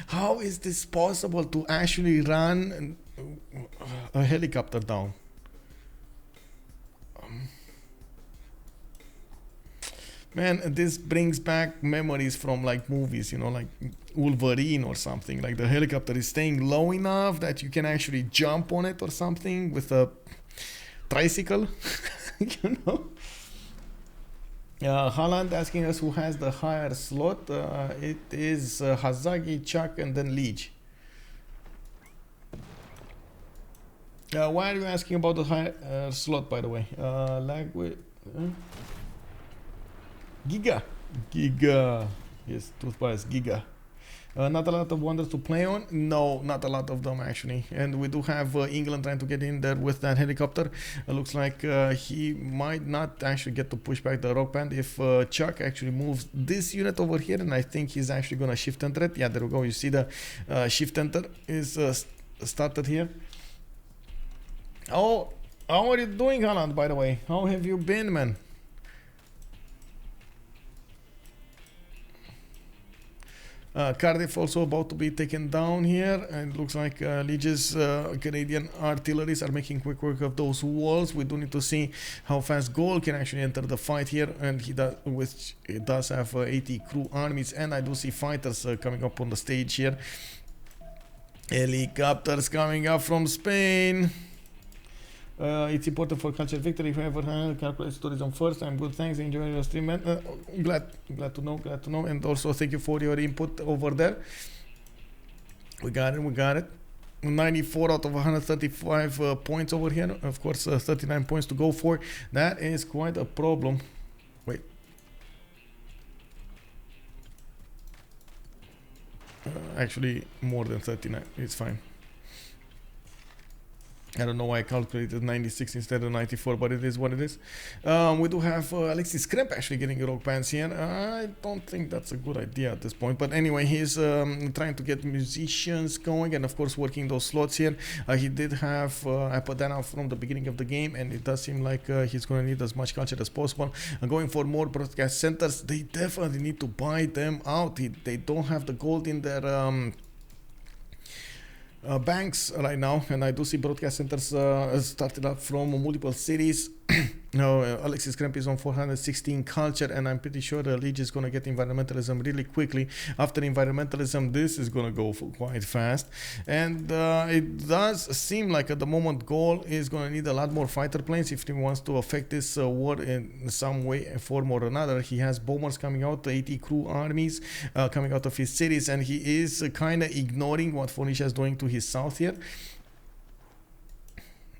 How is this possible to actually run a helicopter down? Man, this brings back memories from like movies, you know, like Wolverine or something. Like the helicopter is staying low enough that you can actually jump on it or something with a tricycle, you know. Holland asking us who has the higher slot. It is Hazaggi, Chuck, and then Lege. Why are you asking about the higher slot, by the way? Giga. Yes, toothpaste, Giga. Not a lot of wonders to play on. No, not a lot of them actually. And we do have England trying to get in there with that helicopter. Looks like he might not actually get to push back the rock band if Chuck actually moves this unit over here, and I think he's actually gonna shift enter it. Yeah, there we go. You see the shift enter is started here. Oh, how are you doing, Holland, by the way? How have you been, man? Cardiff also about to be taken down here, and it looks like Lege's Canadian artilleries are making quick work of those walls. We do need to see how fast Gaul can actually enter the fight here, and he does have 80 crew armies, and I do see fighters coming up on the stage here. Helicopters coming up from Spain. It's important for culture victory. If you ever calculate tourism first, I'm good. Thanks. Enjoy your stream, man. Glad to know. And also thank you for your input over there. We got it. 94 out of 135 points over here. Of course, 39 points to go for. That is quite a problem. Wait. Actually, more than 39. It's fine. I don't know why I calculated 96 instead of 94, but it is what it is. We do have Alexis Krempp actually getting rock bands here. I don't think that's a good idea at this point. But anyway, he's trying to get musicians going and, of course, working those slots here. He did have Apadana from the beginning of the game, and it does seem like he's going to need as much culture as possible. Going for more broadcast centers, they definitely need to buy them out. They don't have the gold in their... banks right now, and I do see broadcast centers started up from multiple cities. Alexis Krempp is on 416 culture, and I'm pretty sure the Lege is going to get environmentalism really quickly. After environmentalism, this is going to go for quite fast, and it does seem like at the moment Gaul is going to need a lot more fighter planes if he wants to affect this war in some way, form or another. He has bombers coming out, 80 crew armies coming out of his cities, and he is kind of ignoring what Phoenicia is doing to his south here.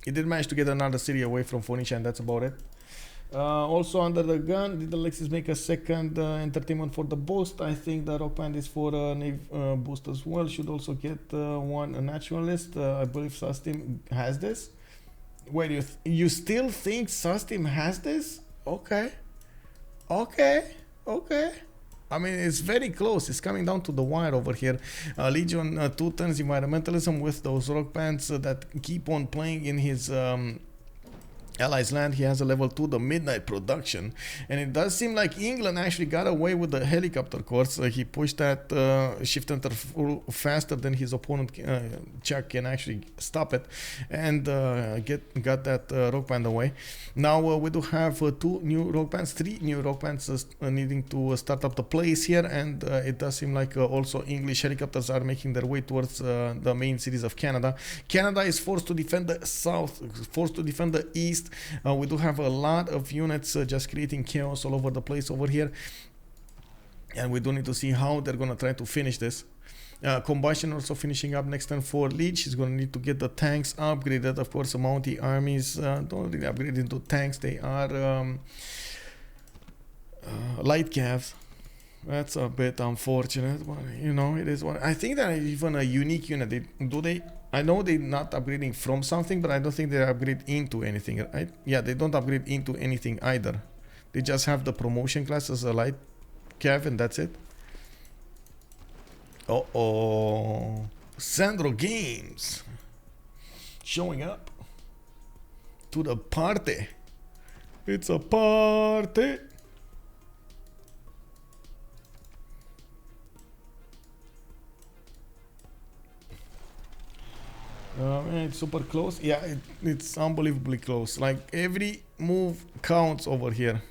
He did manage to get another city away from Phoenicia, and that's about it. Also under the gun, did Alexis make a second entertainment for the boost? I think the rock band is for Nave boost as well. Should also get one naturalist. I believe Sustim has this. Wait, you still think Sustim has this? Okay. I mean, it's very close. It's coming down to the wire over here. Legion 2 turns environmentalism with those rock bands that keep on playing in his allies land. He has a level 2, the midnight production, and it does seem like England actually got away with the helicopter course. He pushed that shift enter faster than his opponent Chuck can actually stop it, and got that rock band away. Now we do have 2 new rock bands, 3 new rock bands needing to start up the plays here, and it does seem like also English helicopters are making their way towards the main cities of Canada. Canada is forced to defend the south, forced to defend the east. We do have a lot of units just creating chaos all over the place over here, and we do need to see how they're gonna try to finish this. Combustion also finishing up next turn for Lege. He's gonna need to get the tanks upgraded. Of course, the Mountie armies don't really upgrade into tanks. They are light cavs. That's a bit unfortunate, but you know, it is what I think. That even a unique unit. I know they're not upgrading from something, but I don't think they upgrade into anything, right? Yeah, they don't upgrade into anything either. They just have the promotion class as a light cav, and that's it. SandroGames showing up to the party. It's a party. It's super close. Yeah, it's unbelievably close. Like every move counts over here.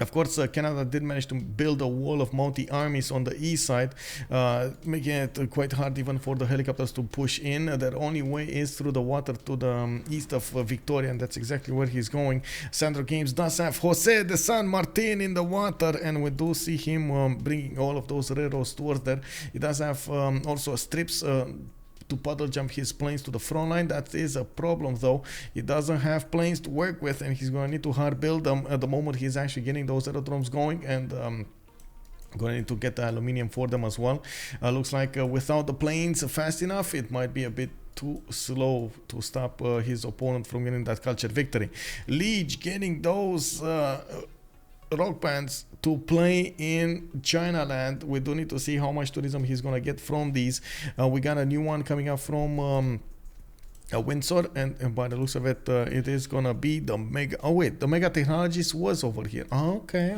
Of course, Canada did manage to build a wall of Mountie armies on the east side, making it quite hard even for the helicopters to push in. Their only way is through the water to the east of Victoria, and that's exactly where he's going. SandroGames does have Jose de San Martin in the water, and we do see him bringing all of those railroads towards there. He does have also strips to puddle jump his planes to the front line. That is a problem though. He doesn't have planes to work with, and he's going to need to hard build them at the moment he's actually getting those aerodromes going, and going to need to get the aluminium for them as well. Looks like without the planes fast enough, it might be a bit too slow to stop his opponent from getting that culture victory. Lege getting those rock bands to play in China land. We do need to see how much tourism he's gonna get from these. We got a new one coming up from Windsor, and by the looks of it, it is gonna be the Mega. Oh wait, the Mega Technologies was over here. Okay.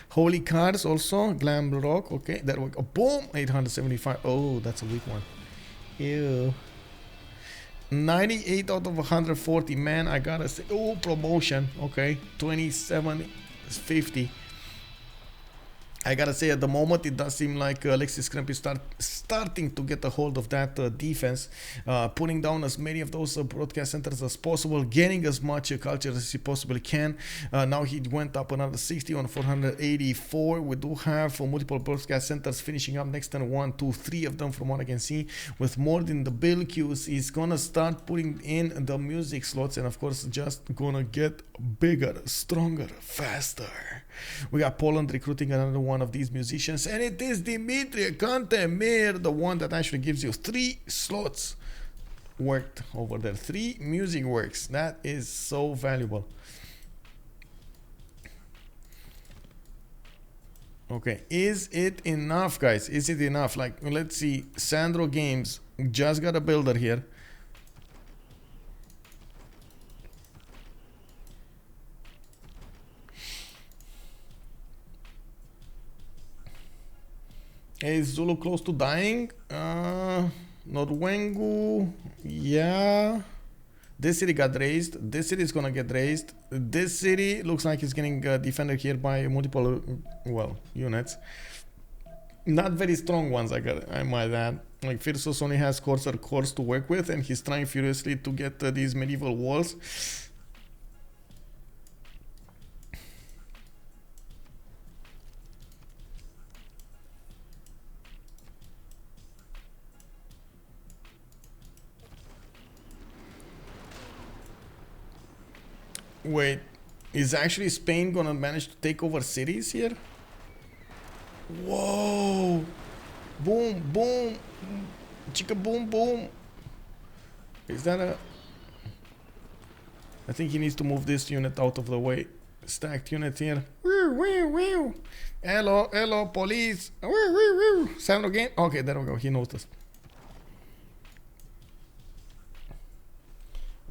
Holy Cars also, Glam Rock. Okay, there we go. Boom, 875. Oh, that's a weak one. Ew. 98 out of 140. Man, I gotta say, oh, promotion. Okay, 2750. I gotta say, at the moment, it does seem like Alexis Krempp is starting to get a hold of that defense, putting down as many of those broadcast centers as possible, getting as much culture as he possibly can. Now he went up another 60 on 484. We do have multiple broadcast centers finishing up next turn. 1, 2, 3 of them from what I can see. With more than the bill queues, he's gonna start putting in the music slots, and of course, just gonna get bigger, stronger, faster. We got Poland recruiting another one one of these musicians, and it is Dimitri Cantemir, the one that actually gives you 3 slots worked over there. 3 music works. That is so valuable. Okay, is it enough, guys? Is it enough? Like, let's see. SandroGames just got a builder here. Is Zulu close to dying? Nodwengu, yeah. This city got raised. This city is gonna get raised. This city looks like it's getting defended here by multiple, well, units. Not very strong ones, I might add. Like Phyrsos only has coarser cores to work with, and he's trying furiously to get these medieval walls. Wait, is actually Spain gonna manage to take over cities here? Whoa! Boom, boom, chicka boom, boom. Is that a... I think he needs to move this unit out of the way. Stacked unit here. Hello, hello, police. SandroGames. Okay, there we go. He noticed.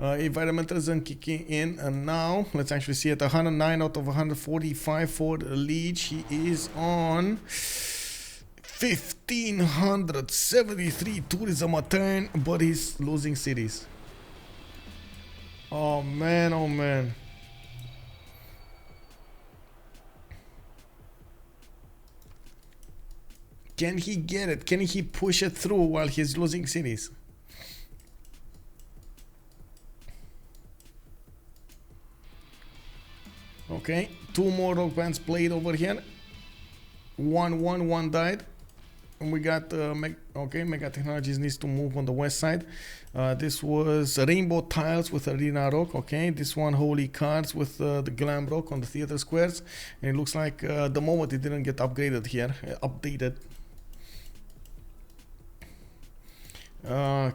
Environmentalism kicking in, and now let's actually see it. 109 out of 145 for the Lege. He is on 1573 tourism a turn, but he's losing cities. Oh man, oh man. Can he get it? Can he push it through while he's losing cities? Okay, 2 more rock bands played over here. One died. And we got Mega Technologies needs to move on the west side. This was Rainbow Tiles with Arena Rock. Okay, this one Holy Cards with the Glam Rock on the theater squares. And it looks like the moment it didn't get upgraded here, updated.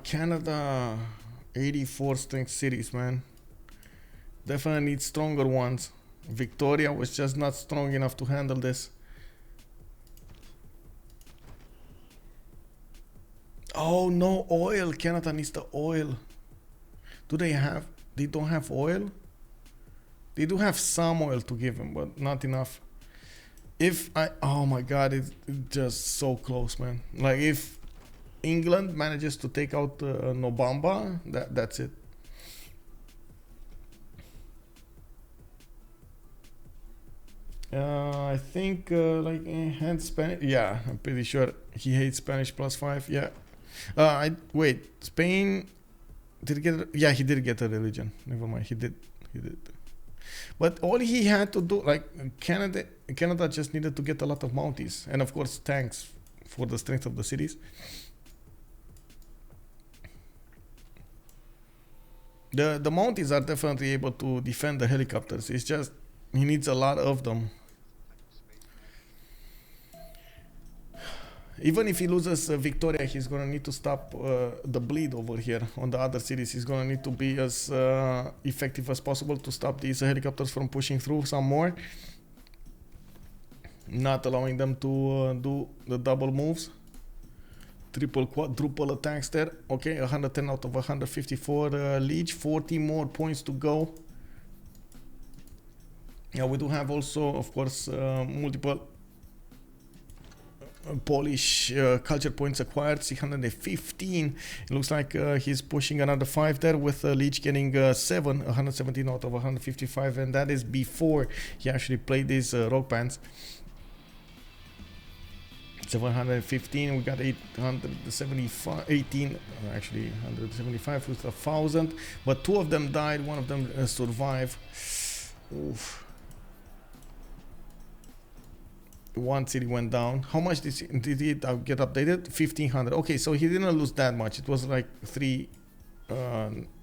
Canada, 84 strength cities, man. Definitely need stronger ones. Victoria was just not strong enough to handle this. Oh, no oil. Canada needs the oil. Do they have... They don't have oil? They do have some oil to give them, but not enough. If I... Oh my god, it's just so close, man. Like, if England manages to take out Nobamba, that's it. I think like hand Spanish. Yeah, I'm pretty sure he hates Spanish +5. Yeah. Wait, Spain did get? Yeah, he did get a religion. Never mind, he did. But all he had to do, like Canada just needed to get a lot of Mounties and of course tanks for the strength of the cities. The Mounties are definitely able to defend the helicopters. It's just he needs a lot of them. Even if he loses Victoria, he's gonna need to stop the bleed over here on the other cities. He's gonna need to be as effective as possible to stop these helicopters from pushing through some more. Not allowing them to do the double moves. Triple, quadruple attacks there. Okay, 110 out of 154 Lege. 40 more points to go. Yeah, we do have also, of course, multiple Polish culture points acquired. 615. It looks like he's pushing another 5 there, with Lege getting 7, 117 out of 155, and that is before he actually played these rock bands. 715. We got 875, 18, actually 175 with 1,000, but 2 of them died. 1 of them survived. Oof. 1 city went down. How much did it get updated? 1,500. Okay, so he didn't lose that much. It was like 3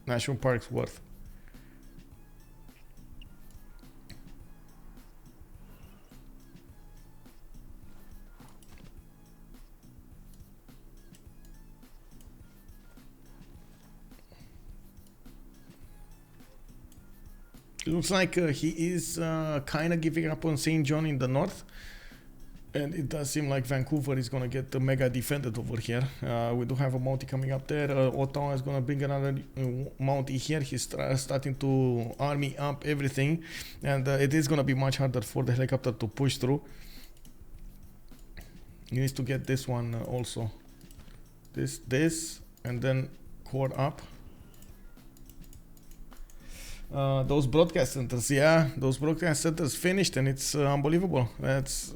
national parks worth. It looks like he is kind of giving up on St. John in the north. And it does seem like Vancouver is going to get mega defended over here. We do have a Mountie coming up there. Ottawa is going to bring another Mountie here. He's starting to army up everything. And it is going to be much harder for the helicopter to push through. He needs to get this one also. This, and then core up. Those broadcast centers, yeah, those broadcast centers finished, and it's unbelievable. That's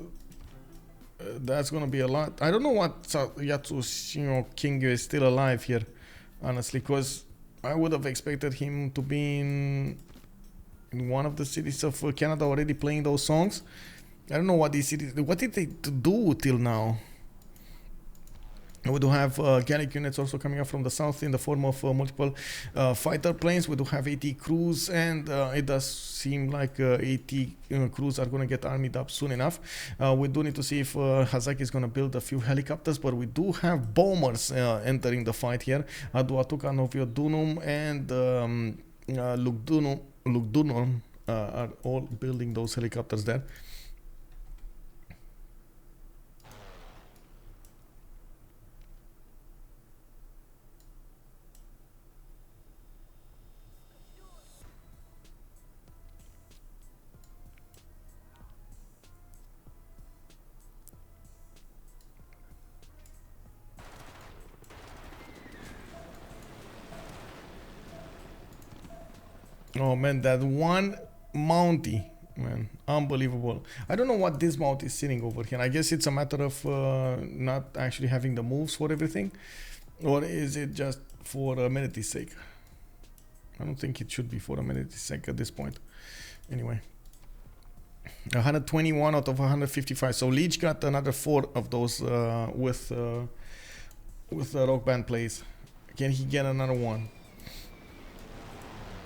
gonna be a lot. I don't know what Yatsushino King is still alive here, honestly, because I would have expected him to be in one of the cities of Canada already playing those songs. I don't know what these cities. What did they do till now? We do have Gallic units also coming up from the south in the form of multiple fighter planes. We do have AT crews, and it does seem like AT crews are going to get armied up soon enough. We do need to see if Hazaggi is going to build a few helicopters, but we do have bombers entering the fight here. Aduatuca, Novio Dunum, and Lugdunum are all building those helicopters there. Oh man, that one Mountie, man, unbelievable. I don't know what this Mountie is sitting over here. I guess it's a matter of not actually having the moves for everything, or is it just for amenity's sake? I don't think it should be for amenity's sake at this point. Anyway, 121 out of 155. So Lege got another 4 of those with Rock Band plays. Can he get another one?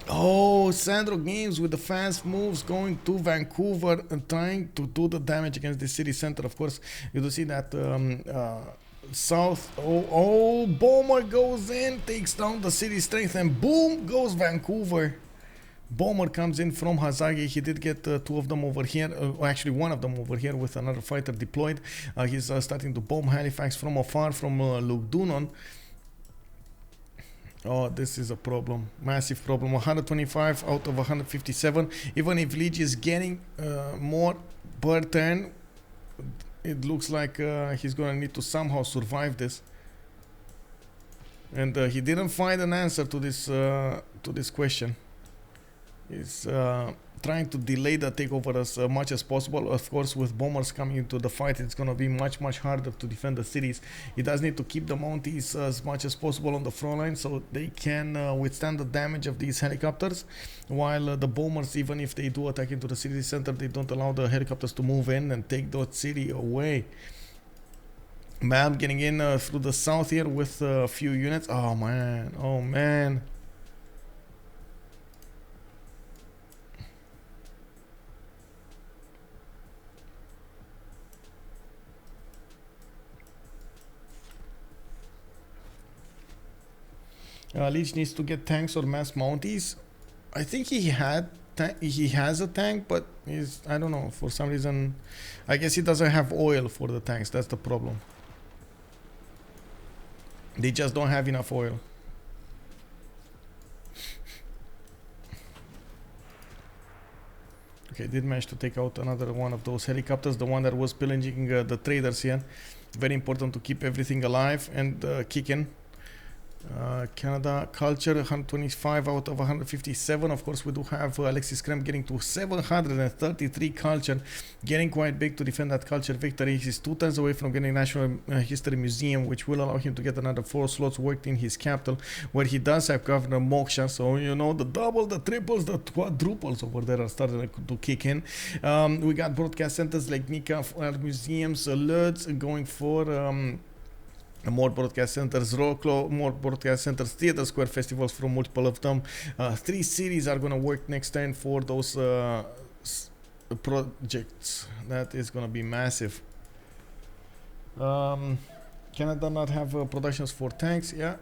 Oh, SandroGames with the fast moves going to Vancouver and trying to do the damage against the city center. Of course, you do see that south. Oh, Bomber goes in, takes down the city strength, and boom goes Vancouver. Bomber comes in from Hazaggi. He did get 2 of them over here, actually 1 of them over here with another fighter deployed. He's starting to bomb Halifax from afar from Lugdunum. Oh, this is a problem, massive problem. 125 out of 157. Even if Lege is getting more per turn, it looks like he's gonna need to somehow survive this. And he didn't find an answer to this question. He's trying to delay the takeover as much as possible. Of course, with bombers coming into the fight, it's going to be much harder to defend the cities. He does need to keep the Mounties as much as possible on the front line so they can withstand the damage of these helicopters, while the bombers, even if they do attack into the city center, they don't allow the helicopters to move in and take that city away. Malm getting in through the south here with a few units. Oh man. Lege needs to get tanks or mass Mounties. I think he has a tank, but I don't know, for some reason, I guess he doesn't have oil for the tanks. That's the problem. They just don't have enough oil. Okay, did manage to take out another one of those helicopters, the one that was pillaging the traders here. Very important to keep everything alive and kicking. Canada culture 125 out of 157. Of course, we do have Alexis Krempp getting to 733 culture, getting quite big to defend that culture victory. He's 2 turns away from getting National History Museum, which will allow him to get another 4 slots worked in his capital, where he does have Governor Moksha. So you know, the double, the triples, the quadruples over there are starting to kick in. We got broadcast centers like Nika, museums, Lodz going for more broadcast centers, Roclo, more broadcast centers, Theater Square festivals from multiple of them. 3 cities are going to work next turn for those projects. That is going to be massive. Canada not have productions for tanks, yeah.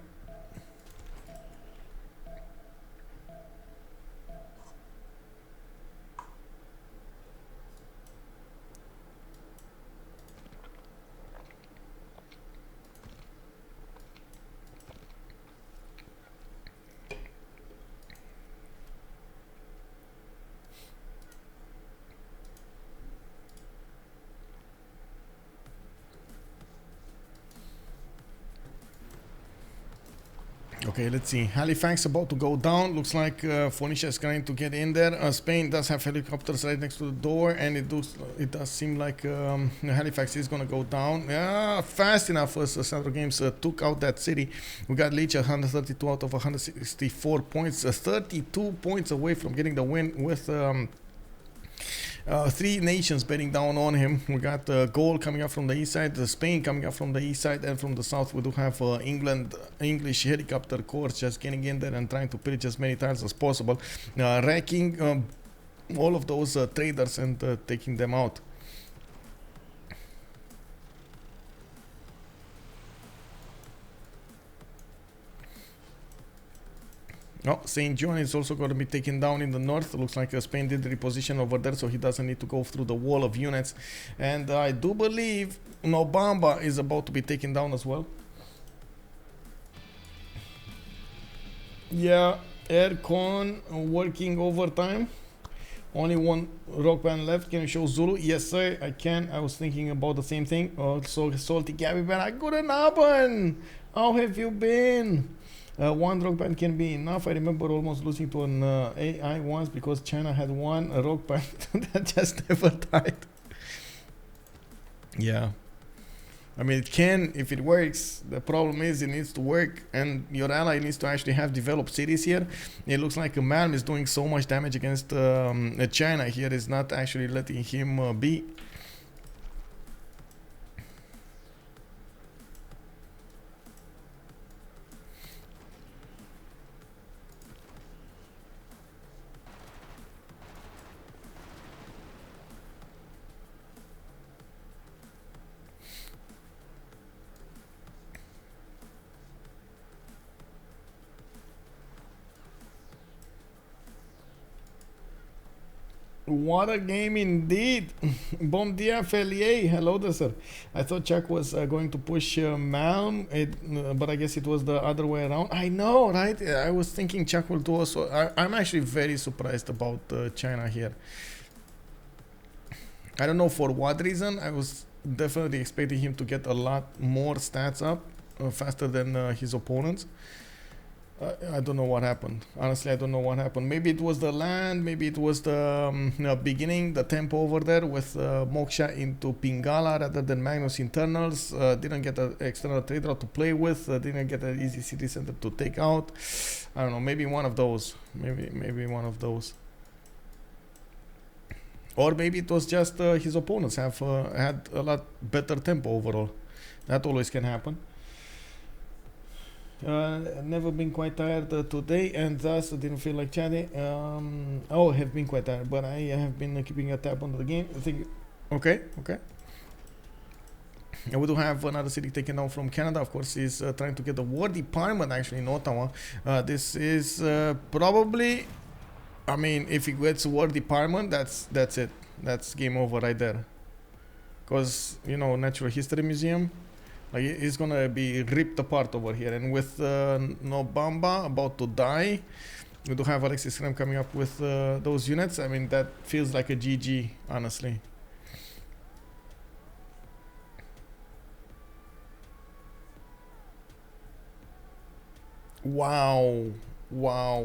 Okay, let's see. Halifax about to go down. Looks like Phoenicia is going to get in there. Spain does have helicopters right next to the door, and it does seem like Halifax is going to go down. Yeah, fast enough as SandroGames took out that city. We got Lege 132 out of 164 points, 32 points away from getting the win with three nations betting down on him. We got Gaul coming up from the east side, Spain coming up from the east side, and from the south we do have English helicopter corps just getting in there and trying to pillage as many tiles as possible, wrecking all of those traders and taking them out. Oh, St. John is also going to be taken down in the north. Looks like Spain did reposition over there, so he doesn't need to go through the wall of units. And I do believe Nobamba is about to be taken down as well. Yeah, Aircon working overtime. Only one rock band left. Can you show Zulu? Yes, sir, I can. I was thinking about the same thing. Also, Salty Gabby Band. Guten Abend! How have you been? One rock band can be enough. I remember almost losing to an AI once because China had one rock band that just never died. Yeah. I mean, it can if it works. The problem is it needs to work, and your ally needs to actually have developed cities here. It looks like Malm is doing so much damage against China here. Is not actually letting him be. What a game indeed. Bom dia, Felier. Hello there, sir. I thought Chuck was going to push Malm, but I guess it was the other way around. I know, right? I was thinking Chuck will do also. I'm actually very surprised about China here. I don't know for what reason. I was definitely expecting him to get a lot more stats up faster than his opponents. I don't know what happened. Honestly, I don't know what happened. Maybe it was the land, maybe it was the beginning, the tempo over there with Moksha into Pingala rather than Magnus internals. Didn't get an external trader to play with. Didn't get an easy city center to take out. I don't know. Maybe one of those. Maybe one of those. Or maybe it was just his opponents have had a lot better tempo overall. That always can happen. Never been quite tired today, and thus didn't feel like chatting. Have been quite tired, but I have been keeping a tab on the game. I think. Okay. And we do have another city taken down from Canada. Of course, he's trying to get the War Department actually in Ottawa. This is probably. I mean, if he gets War Department, that's it. That's game over right there. Because Natural History Museum. Like, it's gonna be ripped apart over here, and with Nobamba about to die, we do have Alexis Krempp coming up with those units. I mean, that feels like a GG, honestly. Wow. Under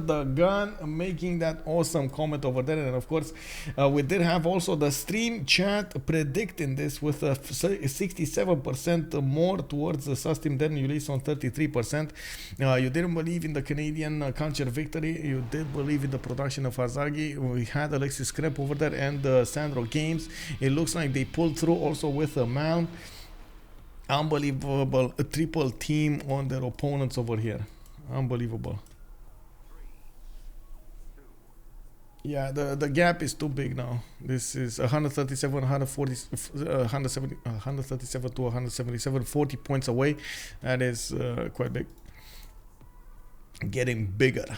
the gun, making that awesome comment over there. And of course, we did have also the stream chat predicting this with 67% more towards the Sustim than Ulyss on 33%. You didn't believe in the Canadian counter victory. You did believe in the production of Hazaggi. We had Alexis Krempp over there and SandroGames. It looks like they pulled through also with Malm. Unbelievable, a triple team on their opponents over here. Unbelievable. Yeah, the gap is too big now. This is 137, 140, 137 to 177, 40 points away. That is quite big. Getting bigger.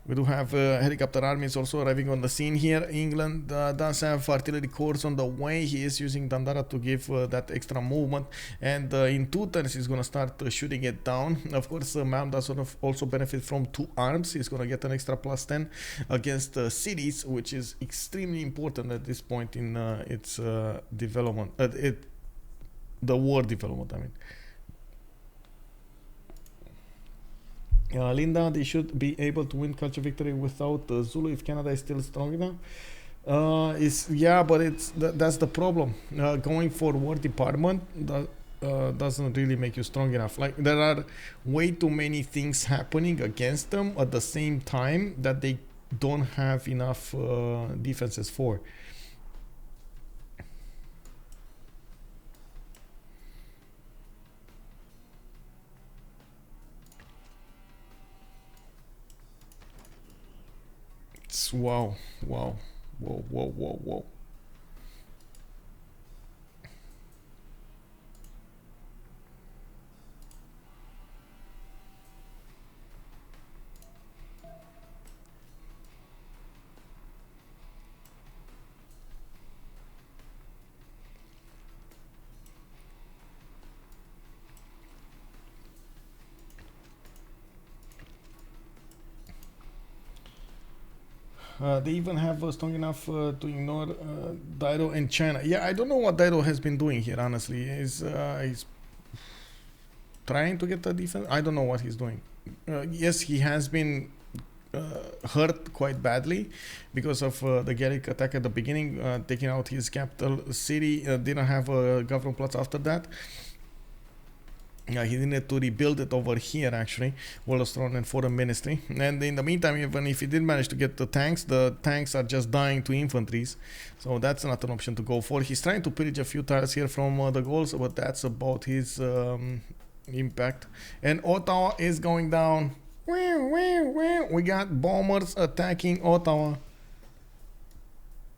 We do have helicopter armies also arriving on the scene here. England does have artillery corps on the way. He is using Dandara to give that extra movement. And in 2 turns, he's going to start shooting it down. Of course, Malm does also benefit from 2 arms. He's going to get an extra +10 against cities, which is extremely important at this point in its development. the war development, I mean. Linda, they should be able to win culture victory without Zulu if Canada is still strong enough. Yeah, but that's the problem. Going for war department doesn't really make you strong enough. Like, there are way too many things happening against them at the same time that they don't have enough defenses for. Wow, wow, whoa, whoa, whoa, whoa. They even have strong enough to ignore Daido and China. Yeah, I don't know what Daido has been doing here, honestly. He's trying to get the defense. I don't know what he's doing. Yes, he has been hurt quite badly because of the Gallic attack at the beginning, taking out his capital city. Didn't have a government plots after that. He needed to rebuild it over here, actually, World of Throne and Foreign Ministry. And in the meantime, even if he did manage to get the tanks are just dying to infantries. So that's not an option to go for. He's trying to pillage a few tiles here from the Gauls, but that's about his impact. And Ottawa is going down. We got bombers attacking Ottawa.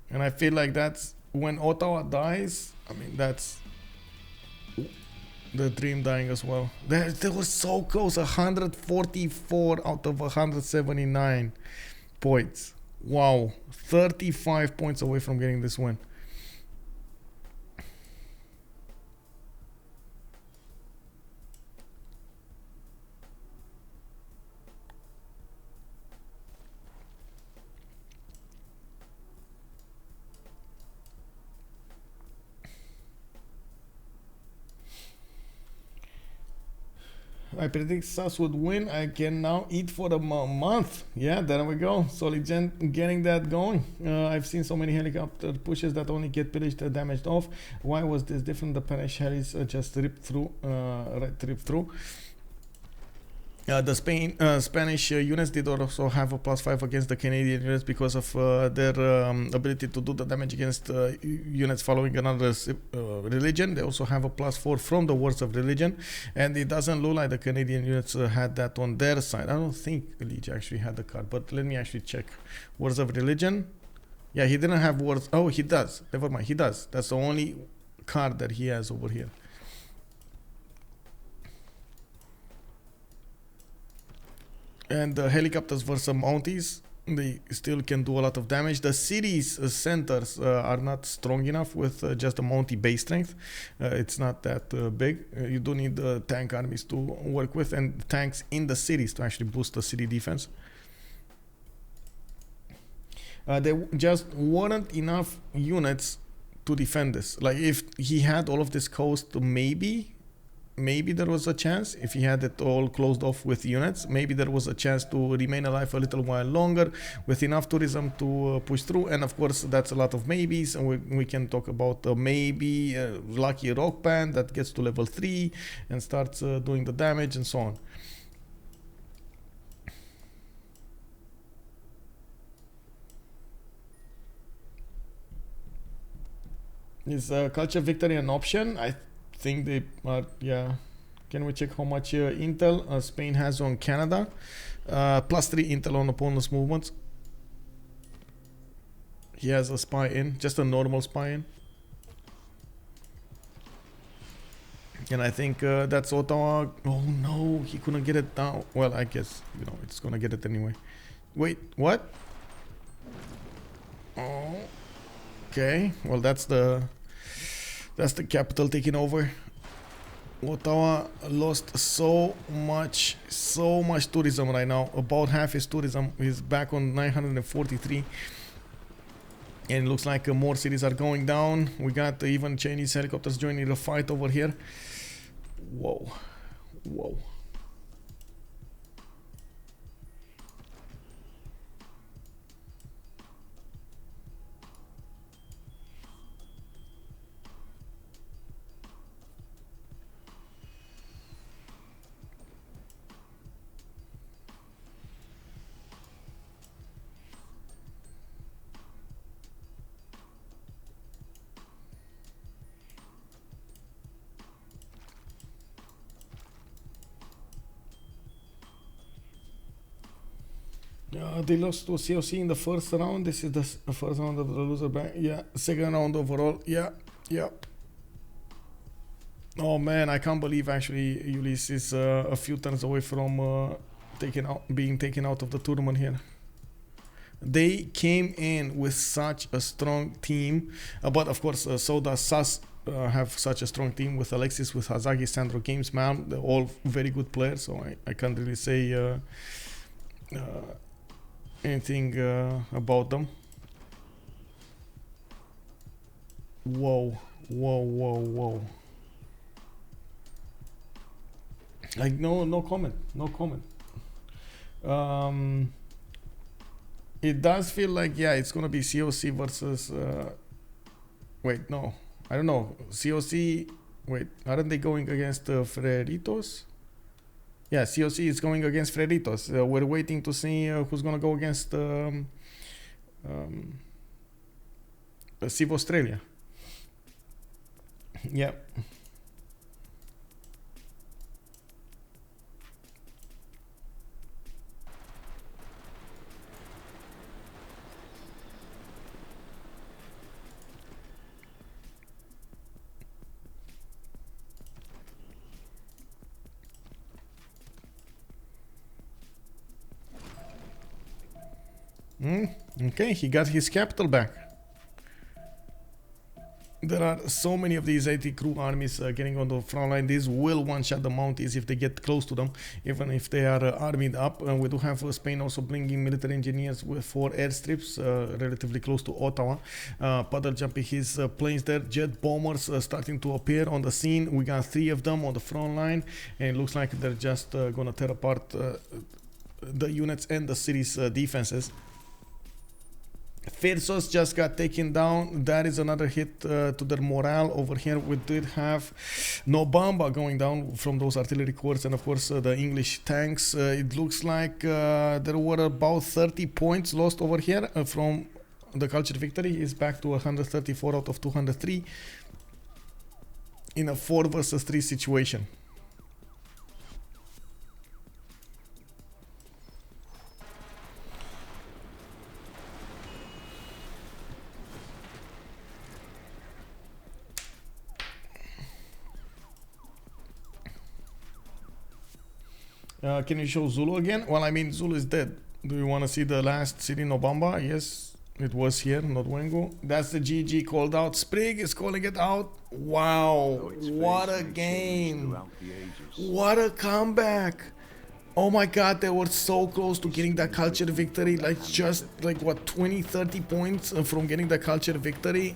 And I feel like that's when Ottawa dies. I mean, that's the dream dying as well. They were so close. 144 out of 179 points. Wow. 35 points away from getting this win. I predict SAS would win. I can now eat for a month. Yeah, there we go. Solid Gen getting that going. I've seen so many helicopter pushes that only get pillaged or damaged off. Why was this different? The Spanish helis just ripped through. The Spanish units did also have a +5 against the Canadian units because of their ability to do the damage against units following another religion. They also have a +4 from the Wars of Religion, and it doesn't look like the Canadian units had that on their side. I don't think Lege actually had the card, but let me actually check. Wars of Religion. Yeah, he didn't have Wars. Oh, he does. Never mind, he does. That's the only card that he has over here. And the helicopters versus Mounties, they still can do a lot of damage. The city's centers are not strong enough with just the Mountie base strength. It's not that big. You do need tank armies to work with, and tanks in the cities to actually boost the city defense. There just weren't enough units to defend this. Like, if he had all of this coast, maybe there was a chance. If he had it all closed off with units, maybe there was a chance to remain alive a little while longer with enough tourism to push through. And of course, that's a lot of maybes, and we can talk about maybe lucky rock band that gets to level 3 and starts doing the damage and so on. Is culture victory an option? I think they are. Yeah. Can we check how much intel Spain has on Canada? +3 intel on opponent's movements. He has a spy in, just a normal spy in. And I think that's Ottawa. Oh no, he couldn't get it down. Well, I guess, it's gonna get it anyway. Wait, what? Oh, okay. Well, that's the capital taking over. Ottawa lost so much tourism right now. About half his tourism is back on 943. And it looks like more cities are going down. We got even Chinese helicopters joining the fight over here. Whoa. Whoa. They lost to COC in the first round. This is the first round of the loser bank. Yeah, second round overall. Yeah, yeah. Oh man, I can't believe actually Ulyss is a few turns away from being taken out of the tournament here. They came in with such a strong team, but of course, so does SAS have such a strong team with Alexis, with Hazaggi, SandroGames, Malm. They're all very good players, so I can't really say anything about them. Whoa, whoa, whoa, whoa. Like no comment. It does feel like, yeah, it's gonna be COC versus wait, no, I don't know. COC, wait, aren't they going against Freritos? Yeah, COC is going against Freritos. We're waiting to see who's gonna go against Civ Australia. Yeah. Okay, he got his capital back. There are so many of these 80 crew armies getting on the front line. These will one-shot the Mounties if they get close to them, even if they are armied up. We do have Spain also bringing military engineers with 4 airstrips relatively close to Ottawa. Puddle jumping his planes there. Jet bombers starting to appear on the scene. We got 3 of them on the front line, and it looks like they're just gonna tear apart the units and the city's defenses. Phyrsos just got taken down. That is another hit to their morale over here. We did have Nobamba going down from those artillery corps, and of course the English tanks. It looks like there were about 30 points lost over here from the culture victory. Is back to 134 out of 203 in a 4 versus 3 situation. Can you show Zulu again? Well, I mean, Zulu is dead. Do you want to see the last city, Nobamba? Yes, it was here, not Wengo. That's the GG called out. Sprig is calling it out. Wow, what a game. What a comeback. Oh my god, they were so close to getting that culture victory. Like just like what, 20-30 points from getting the culture victory.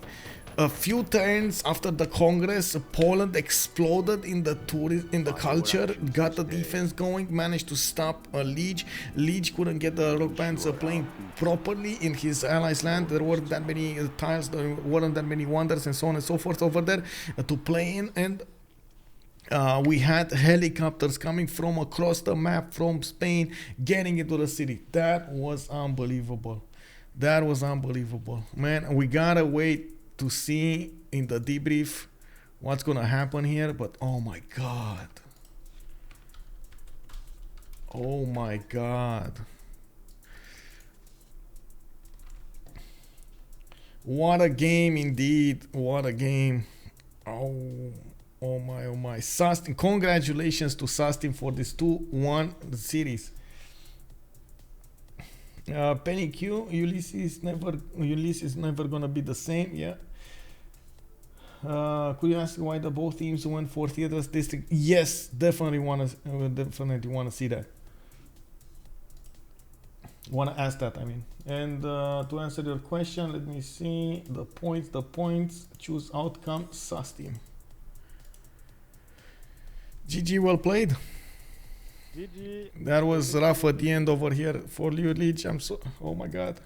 A few turns after the Congress, Poland exploded in the culture, got the defense going, managed to stop Lege. Lege couldn't get the rock bands playing properly in his allies' land. There weren't that many tiles, there weren't that many wonders and so on and so forth over there to play in, and we had helicopters coming from across the map from Spain, getting into the city. That was unbelievable. That was unbelievable. Man, we gotta wait to see in the debrief what's gonna happen here, but oh my god. Oh my god. What a game indeed. What a game. Oh my. Sustin, congratulations to Sustin for this 2-1 series. Penny Q, Ulyss is never gonna be the same. Yeah. Could you ask why the both teams went for Theaters District? Yes, definitely wanna see that. Want to ask that, I mean. And to answer your question, let me see the points. Choose outcome. SAS team. GG, well played. GG. That was rough at the end over here for you, Lege. I'm so. Oh my god.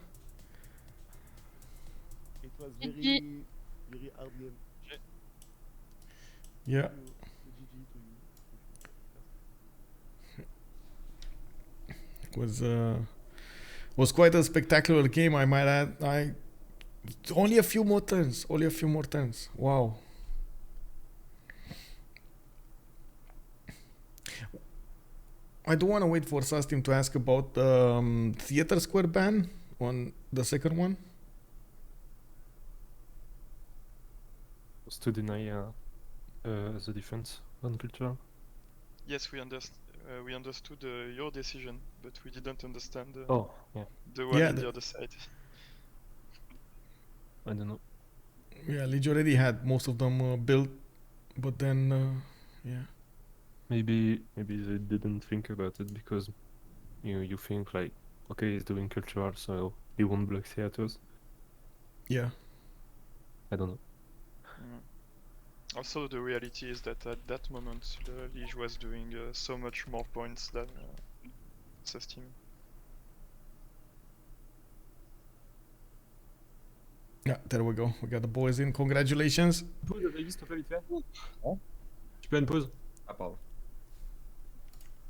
It was very, very hard game. Yeah. GG to you. Was quite a spectacular game, I might add. Only a few more turns. Wow. I do want to wait for SAS team to ask about theater square ban on the second one. Was to deny the defense on culture. Yes, we understood your decision, but we didn't understand Oh, yeah. the one on the other side. I don't know. Yeah, Lege already had most of them built, but then, yeah. Maybe they didn't think about it because you think like, okay, he's doing cultural, so he won't block theaters. Yeah. I don't know. Also, the reality is that at that moment, Lege was doing so much more points than SAS team. Yeah, there we go. We got the boys in. Congratulations. Pause, David, s'il te plaît, vite fait. Tu peux une pause? Ah, pardon.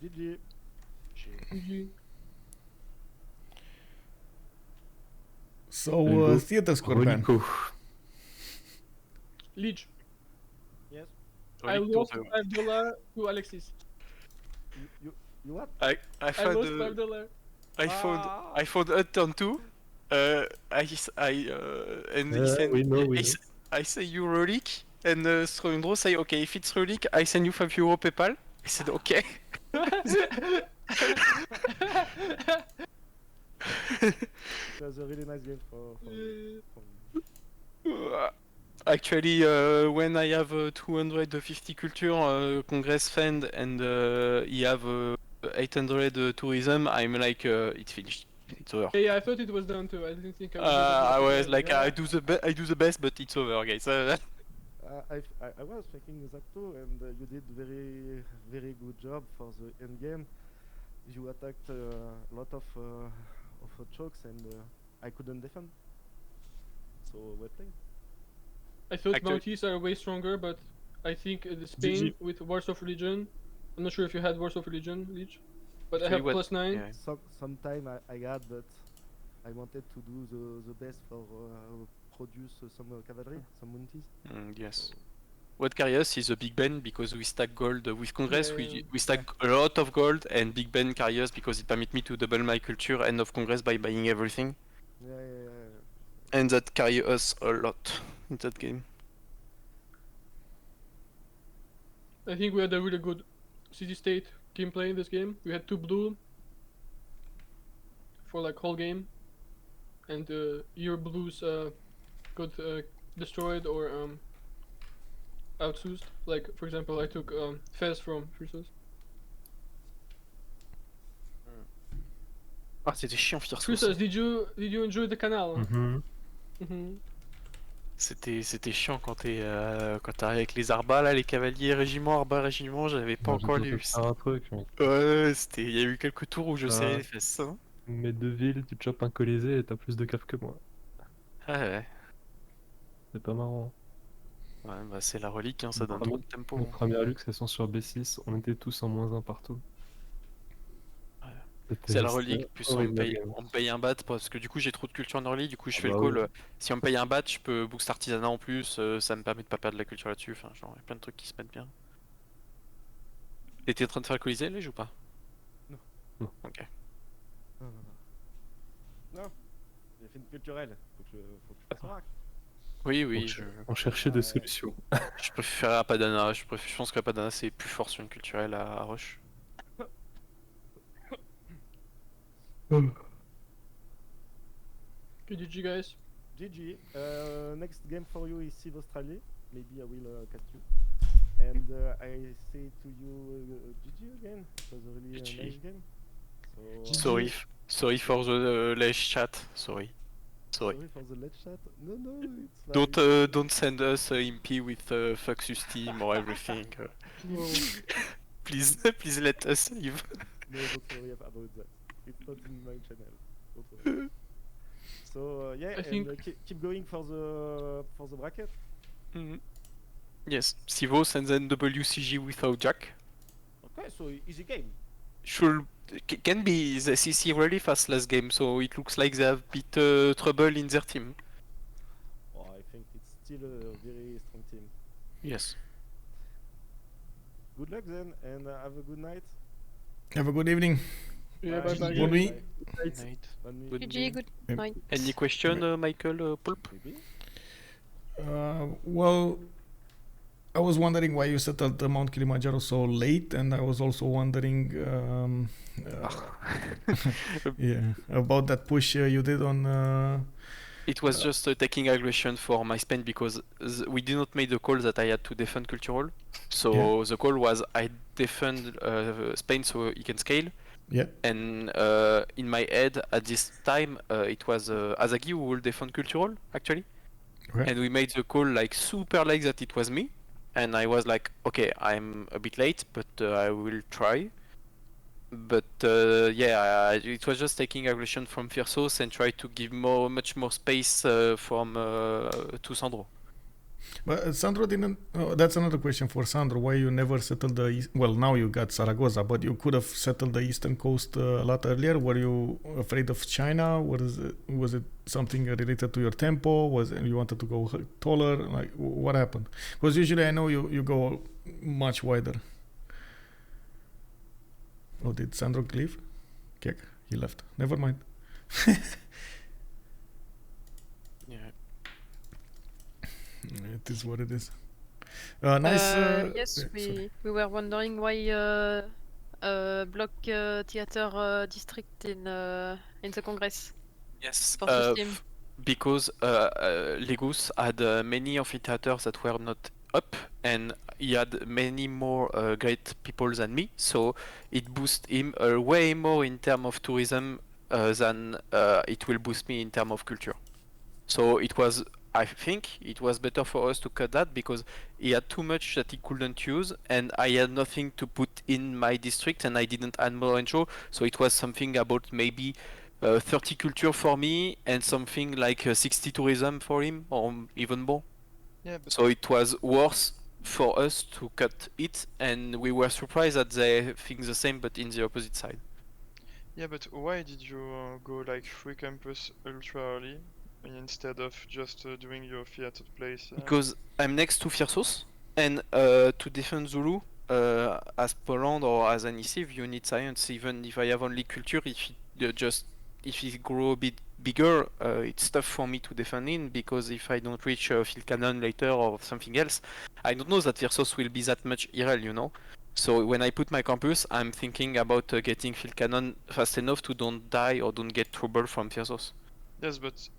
GG. GG. So, theater square ban. Lege. Yes. I lost $5 to Alexis. You what? I I found lost $5. I found a turn 2. I say you relic, and Strongdraw say okay, if it's relic, I send you €5 PayPal. I said okay. It was a really nice game for me. Actually, when I have 250 culture Congress fund and he have 800 tourism, I'm like it's finished. It's over. Yeah, I thought it was done too. I didn't think I was like, Yeah. I do the best, but it's over, guys. I was thinking that too, and you did very good job for the end game. You attacked a lot of chokes, and I couldn't defend. So well played. I thought Actually- Mounties are way stronger, but I think the Spain with Wars of Religion. I'm not sure if you had Wars of Religion, Leech, but I Actually, have what- +9. yeah. Sometime I had, but I wanted to do the best for produce some cavalry, some mounties. Yes. What carries us is a Big Ben because we stack gold with Congress. Yeah. We stack a lot of gold, and Big Ben carries us because it permits me to double my culture end of Congress by buying everything, Yeah. and that carry us a lot in that game. I think we had a really good city-state gameplay in this game. We had 2 blue for like whole game, and your blues got destroyed or outsourced. Like for example, I took Fez from Phyrsos. Ah, c'était chiant, Phyrsos. Phyrsos, did you enjoy the canal? Mhm. Mhm. C'était chiant quand t'arrives avec les arbas là, les cavaliers régiment, arbas régiment, j'avais pas Bah, encore j'ai les tenté de faire un truc, mais Ouais, il y a eu quelques tours où je serrais Ah. les fesses. Hein. mets 2 villes, tu chopes un colisée et t'as plus de caves que moi. Ah ouais. C'est pas marrant. Ouais, bah c'est la relique, hein, ça donne Vraiment, trop de tempo. Mon hein. première luxe, elles sont sur B6, on était tous en -1 partout. Ouais. C'était C'est la juste relique, plus horrible, la game. on me paye un bat parce que du coup j'ai trop de culture en early, du coup je Ah fais bah le call. oui. Si on me paye un bat, je peux boost artisanat en plus, ça me permet de pas perdre de la culture là-dessus. Enfin, genre, il y a plein de trucs qui se mettent bien. T'étais en train de faire le colisée, Lege, ou pas? Non. Non. Ok. Non, j'ai fait une culturelle. Faut que je fasse un rack. Oui, On cherchait des Ouais. solutions. je préfère Apadana. Je pense que Apadana c'est plus fort sur une culturelle à Rush. Okay, GG guys. GG. Next game for you is Civ Australia. Maybe I will catch you. And I say to you GG again. It was a really GG. nice game. So, Sorry, Sorry for the Lege chat. Sorry. Sorry for the late chat. No, it's fine. Don't send us MP with Phyrsos team or everything. No. Please, please let us live. No, don't worry about that. It's not in my channel. Don't worry. So yeah, I think- keep going for the bracket. Mhm. Yes, Phyrsos and then WCG without Jack. Okay, so easy game. Can be the CC really fast last game, so it looks like they have bit trouble in their team. Oh, I think it's still a very strong team. Yes. Good luck then, and have a good night. Have a good evening. Yeah, Bye. bye bye. Bonne nuit. Night. Bonne nuit. Good GG, good Yep. night. Any question, Michael Pulp? Maybe. Well, I was wondering why you settled the Mount Kilimanjaro so late, and I was also wondering, yeah, about that push you did on. It was just taking aggression for my Spain because we did not make the call that I had to defend cultural. So the call was I defend Spain so he can scale. Yeah. And in my head at this time it was Hazaggi who will defend cultural actually. Okay. And we made the call like super like that it was me. And I was like, okay, I'm a bit late, but I will try. But yeah, it was just taking aggression from Phyrsos and try to give much more space from to Sandro. But Sandro didn't. Oh, that's another question for Sandro. Why you never settled the east? Well, now you got Zaragoza, but you could have settled the eastern coast a lot earlier. Were you afraid of China? Was it something related to your tempo? Was you wanted to go taller? Like what happened? Because usually I know you go much wider. Oh, did Sandro leave? Kek, he left. Never mind. Yeah. It is what it is. Nice. Yes, sorry. we were wondering why block theater district in the Congress Yes. for this team. Because Legus had many of the theaters that were not up, and he had many more great people than me, so it boosts him way more in terms of tourism than it will boost me in terms of culture. So I think it was better for us to cut that because he had too much that he couldn't use, and I had nothing to put in my district, and I didn't add more intro, so it was something about maybe 30 culture for me and something like 60 tourism for him, or even more. Yeah, but So it was worse for us to cut it, and we were surprised that they think the same but in the opposite side. yeah, but why did you go like 3 campus ultra early instead of just doing your theater place? Because I'm next to Phyrsos, and to defend Zulu, as Poland or as an ICIV, you need science. Even if I have only culture, if it grow a bit bigger, it's tough for me to defend in, because if I don't reach field cannon later or something else, I don't know that Phyrsos will be that much IRL, you know. So when I put my campus, I'm thinking about getting field cannon fast enough to don't die or don't get trouble from Phyrsos. Yes, but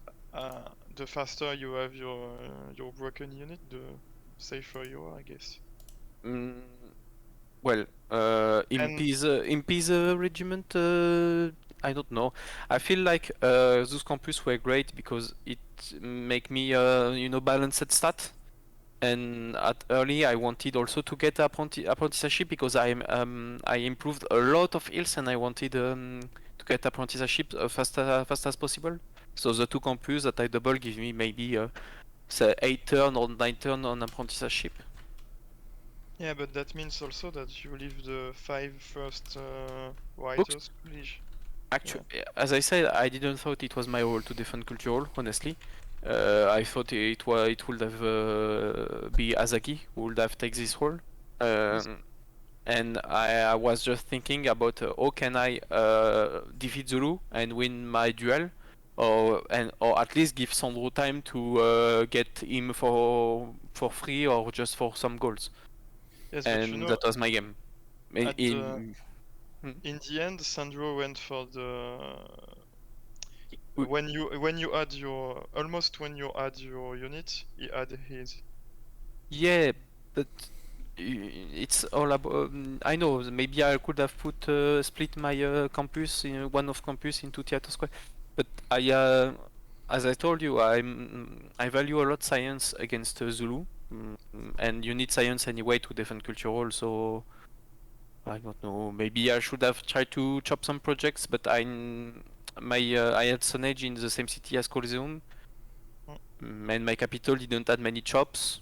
the faster you have your broken unit, the safer you are, I guess. Well, Impy's regiment, I don't know. I feel like those campus were great because it make me, balanced stat. And at early, I wanted also to get apprenticeship because I improved a lot of hills, and I wanted to get apprenticeship fast as possible. So the 2 campus that I double give me maybe say 8 turn or 9 turn on apprenticeship. Yeah, but that means also that you leave the 5 first writers, please. Actually, as I said, I didn't thought it was my role to defend cultural, honestly. I thought it would have be Hazaggi who would have taken this role. And I was just thinking about how can I defeat Zulu and win my duel, or at least give Sandro time to get him for free or just for some goals. Yes, And but that was my game. in the end, Sandro went for the when you add your when you add your unit, he add his. Yeah, but it's all about. I know maybe I could have split my campus in one of campus into theater square, but as I told you, I value a lot science against Zulu, and you need science anyway to defend cultural. So I don't know. Maybe I should have tried to chop some projects, but I had Sonage in the same city as Coliseum, and my capital didn't have many chops.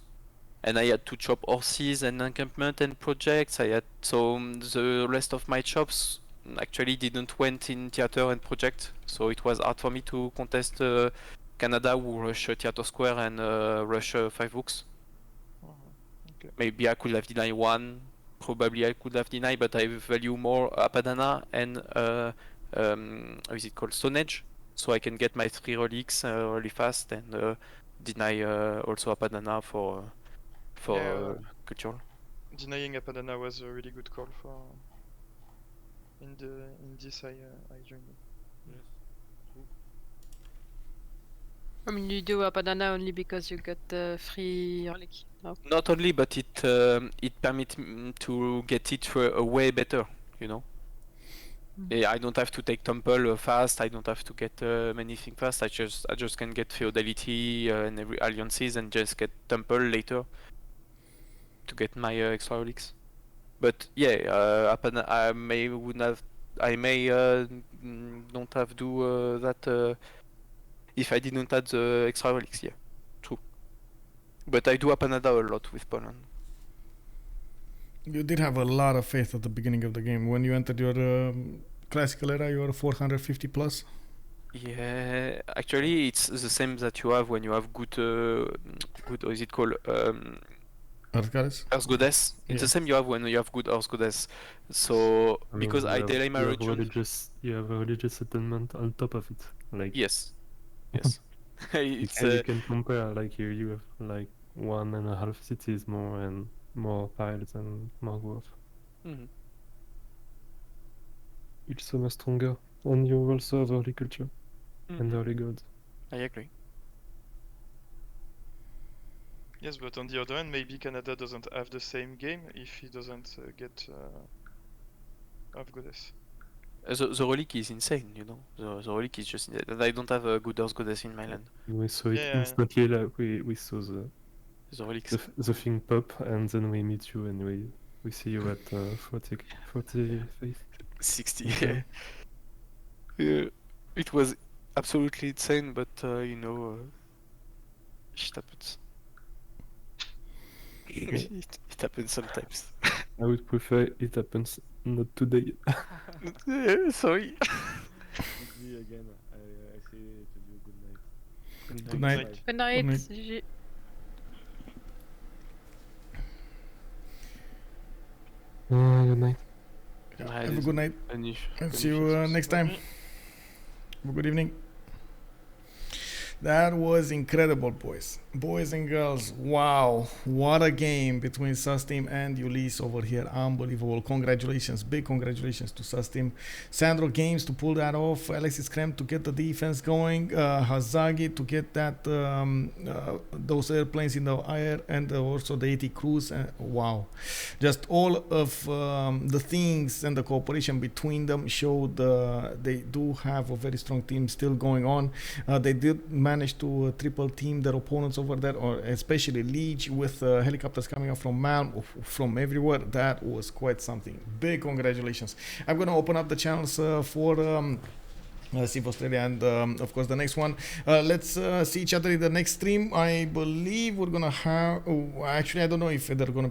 And I had to chop horses and encampment and projects. So the rest of my chops actually didn't went in theater and project. So it was hard for me to contest Canada, who rush Theater Square and rush 5 books. Okay. Maybe I could have denied one. Probably I could have denied, but I value more Apadana and how is it called, Stone Age, so I can get my 3 relics really fast and deny also Apadana for cultural. Denying Apadana was a really good call for. In this, I joined. Yes. True. I mean, you do Apadana only because you got the free relic. No? Not only, but it permits to get it way better, you know. I don't have to take temple fast. I don't have to get many things fast. I just can get feudality and every alliances and just get temple later to get my extra relics. But yeah, I may don't have do that if I didn't have the extra relics. Yeah, true. But I do Apanada a lot with Poland. You did have a lot of faith at the beginning of the game. When you entered your classical era, you were 450 plus. Yeah, actually, it's the same that you have when you have good. How is it called? Earth Goddess? Earth Goddess. It's the same you have when you have good Earth Goddess. So because I delay my region. You have a religious settlement on top of it. Like yes. It's, you can compare. Like you have like 1.5 cities more and more piles and more growth. Each so much stronger, and you also have early culture and early gods. I agree. Yes, but on the other hand, maybe Canada doesn't have the same game if he doesn't get Earth Goddess. The relic is insane, you know. The relic is just insane. I don't have a good Earth Goddess in my land. We saw it instantly. Like we saw the relics. The thing pop, and then we meet you and we see you at 45. 60. Yeah. It was absolutely insane, but you know, shit happens. It happens sometimes. I would prefer it happens not today. Sorry. Me again. I say to you good night. Good night. Good night. Good night. GG. Good night. Have a good night. And see you next time. Good evening. That was incredible, boys and girls. Wow, what a game between Sus Team and Ulyss over here. Unbelievable. Congratulations, big congratulations to Sus Team. SandroGames to pull that off. Alexis Krempp to get the defense going. Hazaggi to get that those airplanes in the air, and also the AT crews. Wow, just all of the things and the cooperation between them showed they do have a very strong team still going on. They did manage to triple team their opponents over there, or especially Lege with helicopters coming up from Malm, from everywhere. That was quite something. Big congratulations. I'm gonna open up the channels for Civ Australia and of course the next one. Let's see each other in the next stream. I believe we're gonna have actually I don't know if there's gonna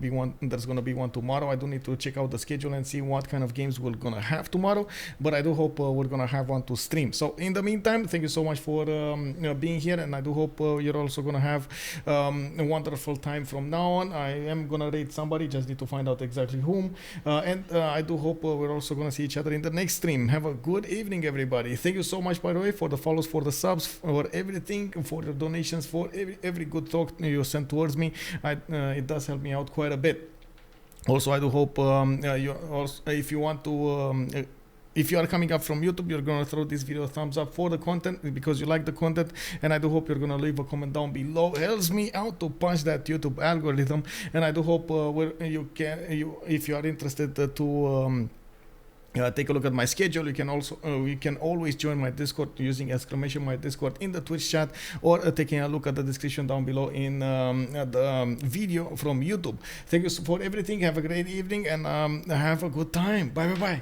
be one tomorrow. I do need to check out the schedule and see what kind of games we're gonna have tomorrow, but I do hope we're gonna have one to stream. So in the meantime, thank you so much for being here, and I do hope you're also gonna have a wonderful time from now on. I am gonna rate somebody, just need to find out exactly whom, and I do hope we're also gonna see each other in the next stream. Have a good evening, everybody. Thank you so much, by the way, for the follows, for the subs, for everything, for your donations, for every good talk you send towards me. It does help me out quite a bit. Also, I do hope you also, if you want to if you are coming up from YouTube, you're gonna throw this video a thumbs up for the content because you like the content, and I do hope you're gonna leave a comment down below. Helps me out to punch that YouTube algorithm, and I do hope if you are interested to take a look at my schedule. You can always join my Discord using exclamation my Discord in the Twitch chat, or taking a look at the description down below in the video from YouTube. Thank you for everything. Have a great evening, and have a good time. Bye bye bye.